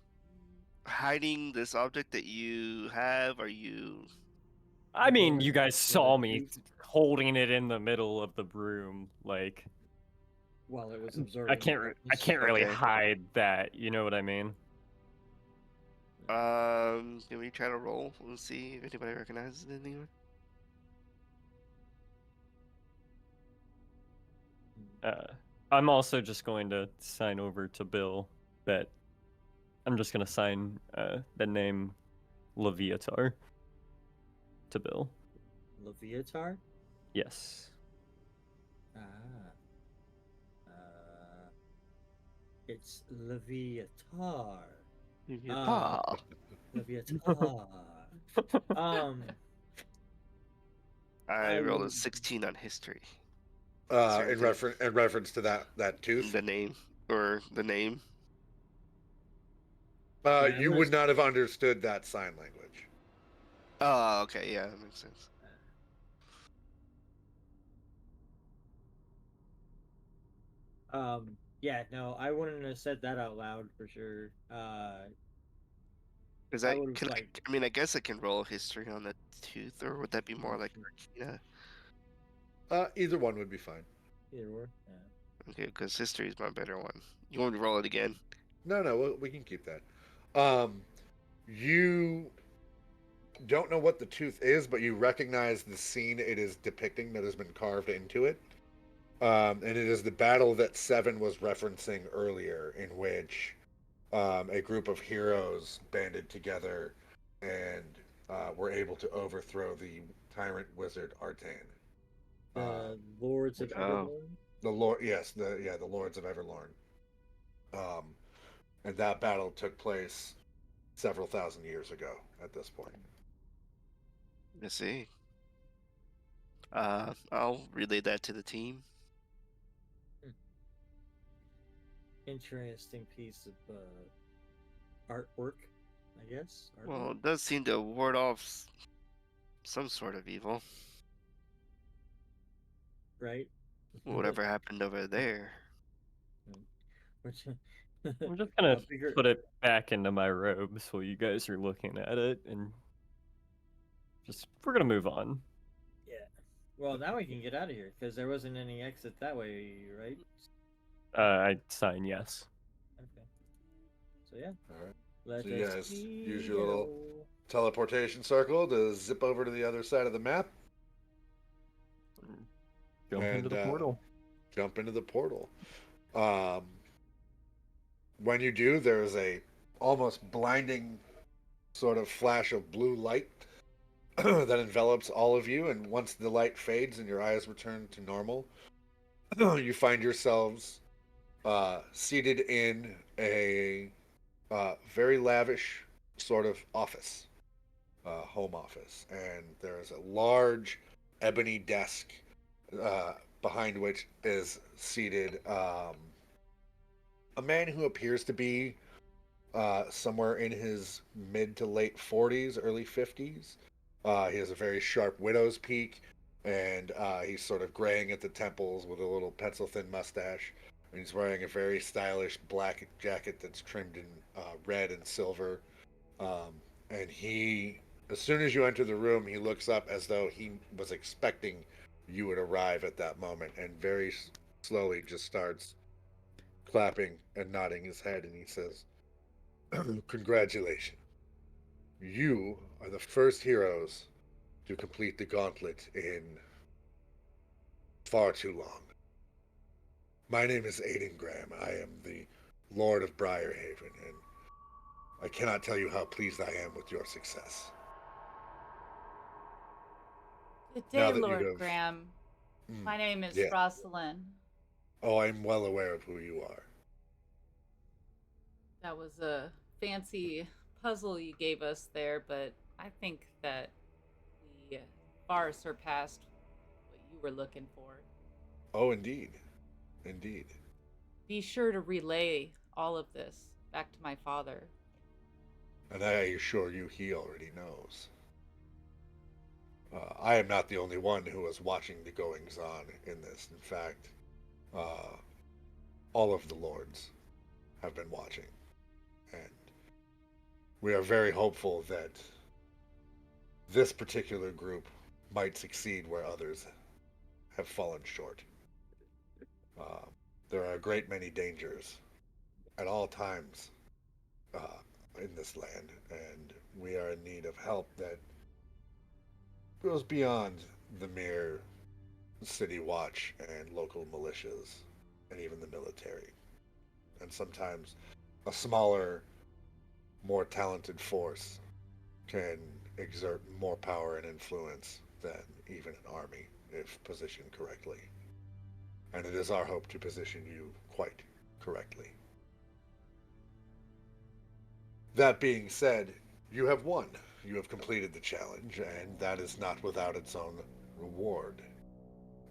S3: hiding this object that you have? Are you?
S4: I mean, you
S6: The-
S4: guys
S6: the
S4: saw me
S6: tooth
S4: holding it in the middle of the room. Like,
S6: while it was
S4: I
S6: absorbing
S4: can't, I
S6: darkness.
S4: can't really
S3: Okay.
S4: hide that. You know what I mean?
S3: Can we try to roll and see if anybody recognizes it anyway?
S4: I'm also just going to sign over to Bill that I'm just going to sign the name Leviatar to Bill.
S6: Leviatar?
S4: Yes.
S6: Ah. Uh, it's Leviatar.
S3: Yeah.
S6: Leviatar. Um,
S3: I
S6: I
S3: rolled a
S6: would.
S3: 16 on history. Is there anything-
S1: In reference to that tooth,
S3: the name or the name?
S6: Yeah, I
S1: you
S6: would
S1: would not have understood that sign language.
S3: Oh, okay, yeah, that makes sense.
S6: Yeah, no, I wouldn't have said that out loud for sure.
S3: Is
S6: I
S3: that
S6: would have
S3: can
S6: like
S3: I mean I guess I can roll history on the tooth, or would that be more like
S6: mm,
S3: Arcana?
S1: Either one would be fine.
S6: either or. Yeah.
S3: Okay, because history is my better one. You want me to roll it again?
S1: No, we can keep that. You don't know what the tooth is, but you recognize the scene it is depicting that has been carved into it. And it is the battle that Seven was referencing earlier, in which a group of heroes banded together and were able to overthrow the tyrant wizard Artane.
S6: The Lords of
S1: Which
S3: Oh,
S6: Everlorn.
S1: the Lords of Everlorn. Um, and that battle took place several thousand years ago at this point.
S3: I see. I'll relay that to the team.
S6: Interesting piece of artwork, I guess.
S3: Well, it does seem to ward off some sort of evil.
S6: Right?
S3: Whatever happened over there.
S6: Which
S4: I'm just gonna
S6: a bigger.
S4: put it back into my robes while you guys are looking at it, and we're gonna move on.
S6: Yeah. Well, now we can get out of here because there wasn't any exit that way, right?
S4: I sign yes.
S6: Okay. So yeah.
S1: All right.
S6: Let
S1: So you
S6: us
S1: guys use your little
S6: go.
S1: teleportation circle to zip over to the other side of the map.
S4: Jump into
S1: And,
S4: the portal.
S1: Jump into the portal. When you do, there's a almost blinding sort of flash of blue light that envelops all of you, and once the light fades and your eyes return to normal, you find yourselves seated in a very lavish sort of office, home office, and there is a large ebony desk behind which is seated a man who appears to be somewhere in his mid to late 40s, early 50s. He has a very sharp widow's peak, and he's sort of graying at the temples with a little pencil thin mustache. And he's wearing a very stylish black jacket that's trimmed in red and silver. Um, and he, as soon as you enter the room, he looks up as though he was expecting you would arrive at that moment, and very slowly just starts clapping and nodding his head, and he says, "Congratulations. You are the first heroes to complete the gauntlet in far too long. My name is Aiden Gramm. I am the Lord of Briarhaven, and I cannot tell you how pleased I am with your success.
S2: Good
S1: Now
S2: day,
S1: that you
S2: Lord
S1: have,
S2: Graham. My name is
S1: yeah.
S2: Rosalyn.
S1: Oh, I'm well aware of who you are.
S2: That was a fancy puzzle you gave us there, but I think that we far surpassed what you were looking for.
S1: Oh, indeed, indeed.
S2: Be sure to relay all of this back to my father.
S1: And I assure you, he already knows. I am not the only one who is watching the goings on in this. In fact, uh, all of the lords have been watching, and we are very hopeful that this particular group might succeed where others have fallen short. Uh, there are a great many dangers at all times in this land, and we are in need of help that goes beyond the mere city watch and local militias and even the military. And sometimes a smaller, more talented force can exert more power and influence than even an army if positioned correctly. And it is our hope to position you quite correctly. That being said, you have won. You have completed the challenge, and that is not without its own reward.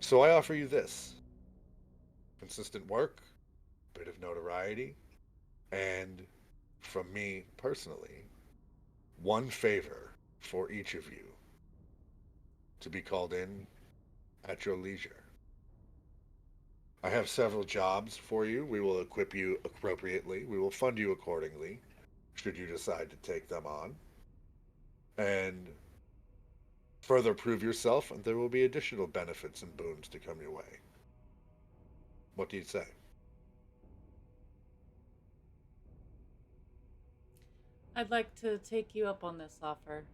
S1: So I offer you this: consistent work, bit of notoriety, and from me personally, one favor for each of you to be called in at your leisure. I have several jobs for you. We will equip you appropriately. We will fund you accordingly, should you decide to take them on. And further prove yourself, and there will be additional benefits and boons to come your way. What do you say?
S2: I'd like to take you up on this offer.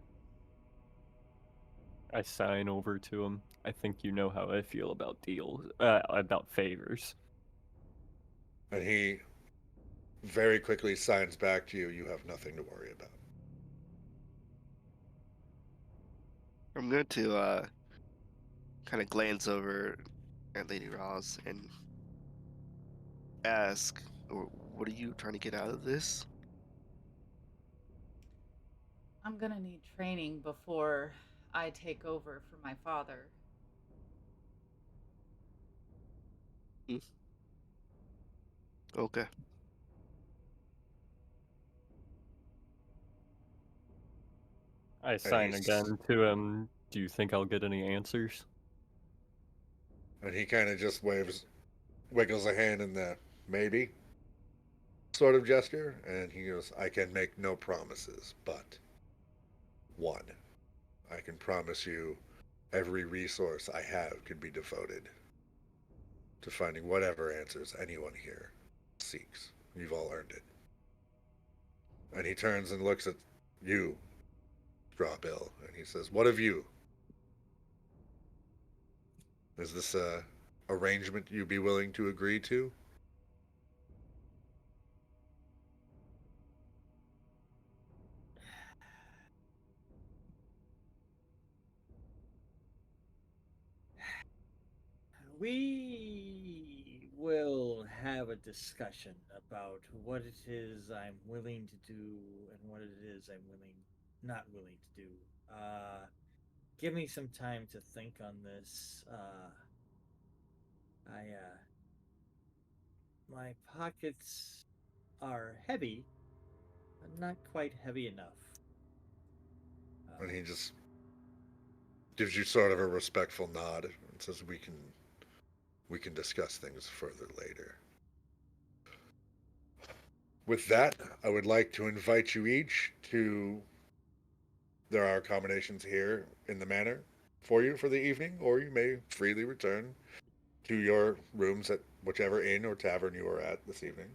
S4: I sign over to him. I think you know how I feel about deals, about favors.
S1: And he very quickly signs back to you, you have nothing to worry about.
S3: I'm going to kind of glance over at Lady Roz and ask, what are you trying to get out of this?
S2: I'm gonna need training before I take over for my father.
S3: Hmm? Okay.
S4: I
S1: And
S4: sign
S1: he's
S4: again to him. Do you think I'll get any answers?
S1: and he kind of just wiggles a hand in the maybe sort of gesture, and he goes, I can make no promises, but one, I can promise you every resource I have can be devoted to finding whatever answers anyone here seeks. You've all earned it. And he turns and looks at you, Strawbill, and he says, what of you? Is this a arrangement you'd be willing to agree to?
S5: We will have a discussion about what it is I'm willing to do and what it is I'm not willing to do. Give me some time to think on this. I My pockets are heavy, but not quite heavy enough.
S1: And he just gives you sort of a respectful nod and says, we can discuss things further later. With that, I would like to invite you each to. There are accommodations here in the manor for you for the evening, or you may freely return to your rooms at whichever inn or tavern you are at this evening.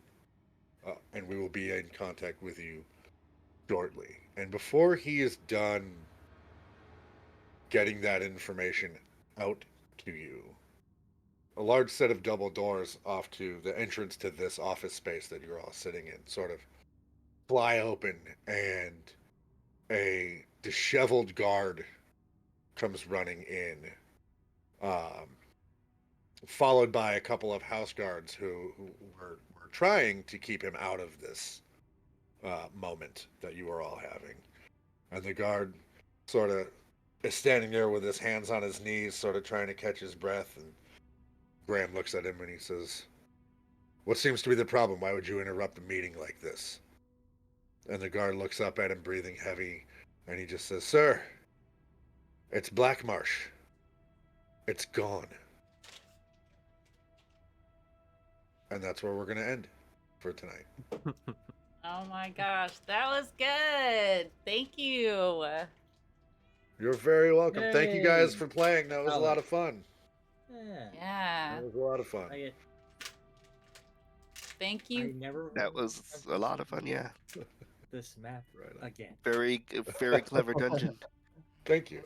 S1: And we will be in contact with you shortly. And before he is done getting that information out to you, a large set of double doors off to the entrance to this office space that you're all sitting in sort of fly open, and a disheveled guard comes running in, um, followed by a couple of house guards who were trying to keep him out of this moment that you are all having. And the guard sort of is standing there with his hands on his knees, sort of trying to catch his breath. And Gramm looks at him and he says, "What seems to be the problem? Why would you interrupt a meeting like this?" And the guard looks up at him, breathing heavy, and he just says, "Sir, it's Black Marsh. It's gone." And that's where we're going to end for tonight.
S2: Oh my gosh, that was good. Thank you.
S1: You're very welcome. Thank you guys
S6: Yay.
S1: for playing. That was a lot
S6: Alex.
S1: of fun.
S6: Yeah.
S2: Yeah.
S1: That was a lot of fun.
S2: Thank
S5: I
S2: you.
S5: never
S3: That was a lot of fun, yeah.
S5: this map
S1: Right on.
S5: again.
S3: Very clever dungeon.
S1: Thank you.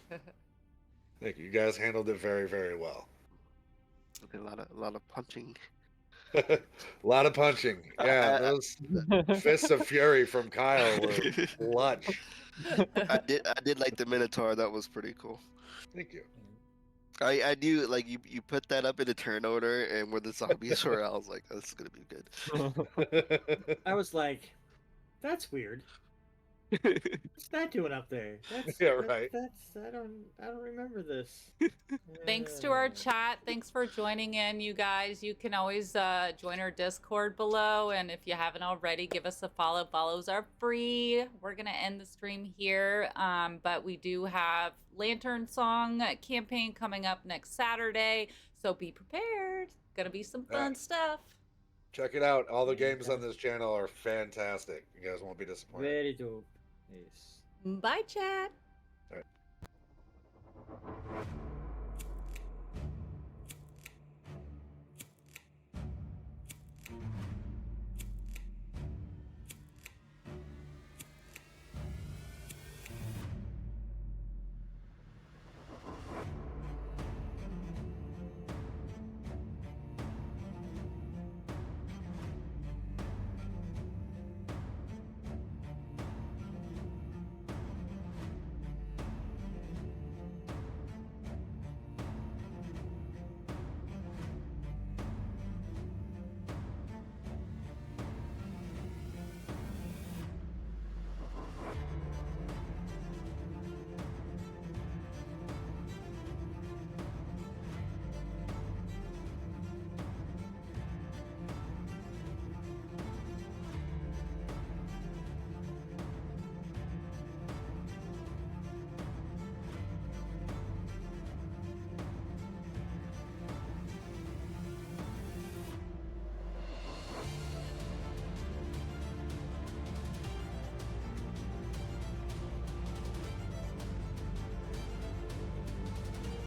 S1: Thank you. You guys handled it very, very well.
S3: A lot of punching.
S1: A lot of punching. Yeah,
S3: I-
S1: those fists of fury from Kyle were clutch.
S3: I did like the Minotaur. That was pretty cool.
S1: Thank you.
S3: I knew, like, you put that up in a turn order and where the zombies were. I was like, this is gonna be good.
S5: I was like, that's weird. What's that doing up there? That's
S1: Yeah, right.
S5: That's I don't remember this.
S2: Thanks to our chat. Thanks for joining in, you guys. You can always join our Discord below. And if you haven't already, give us a follow. Follows are free. We're going to end the stream here. But we do have Lantern Song campaign coming up next Saturday. So be prepared. Going to be some fun stuff.
S1: Check it out. All the games on this channel are fantastic. You guys won't be disappointed.
S6: Very dope. Yes.
S2: Bye, chat.
S1: All right.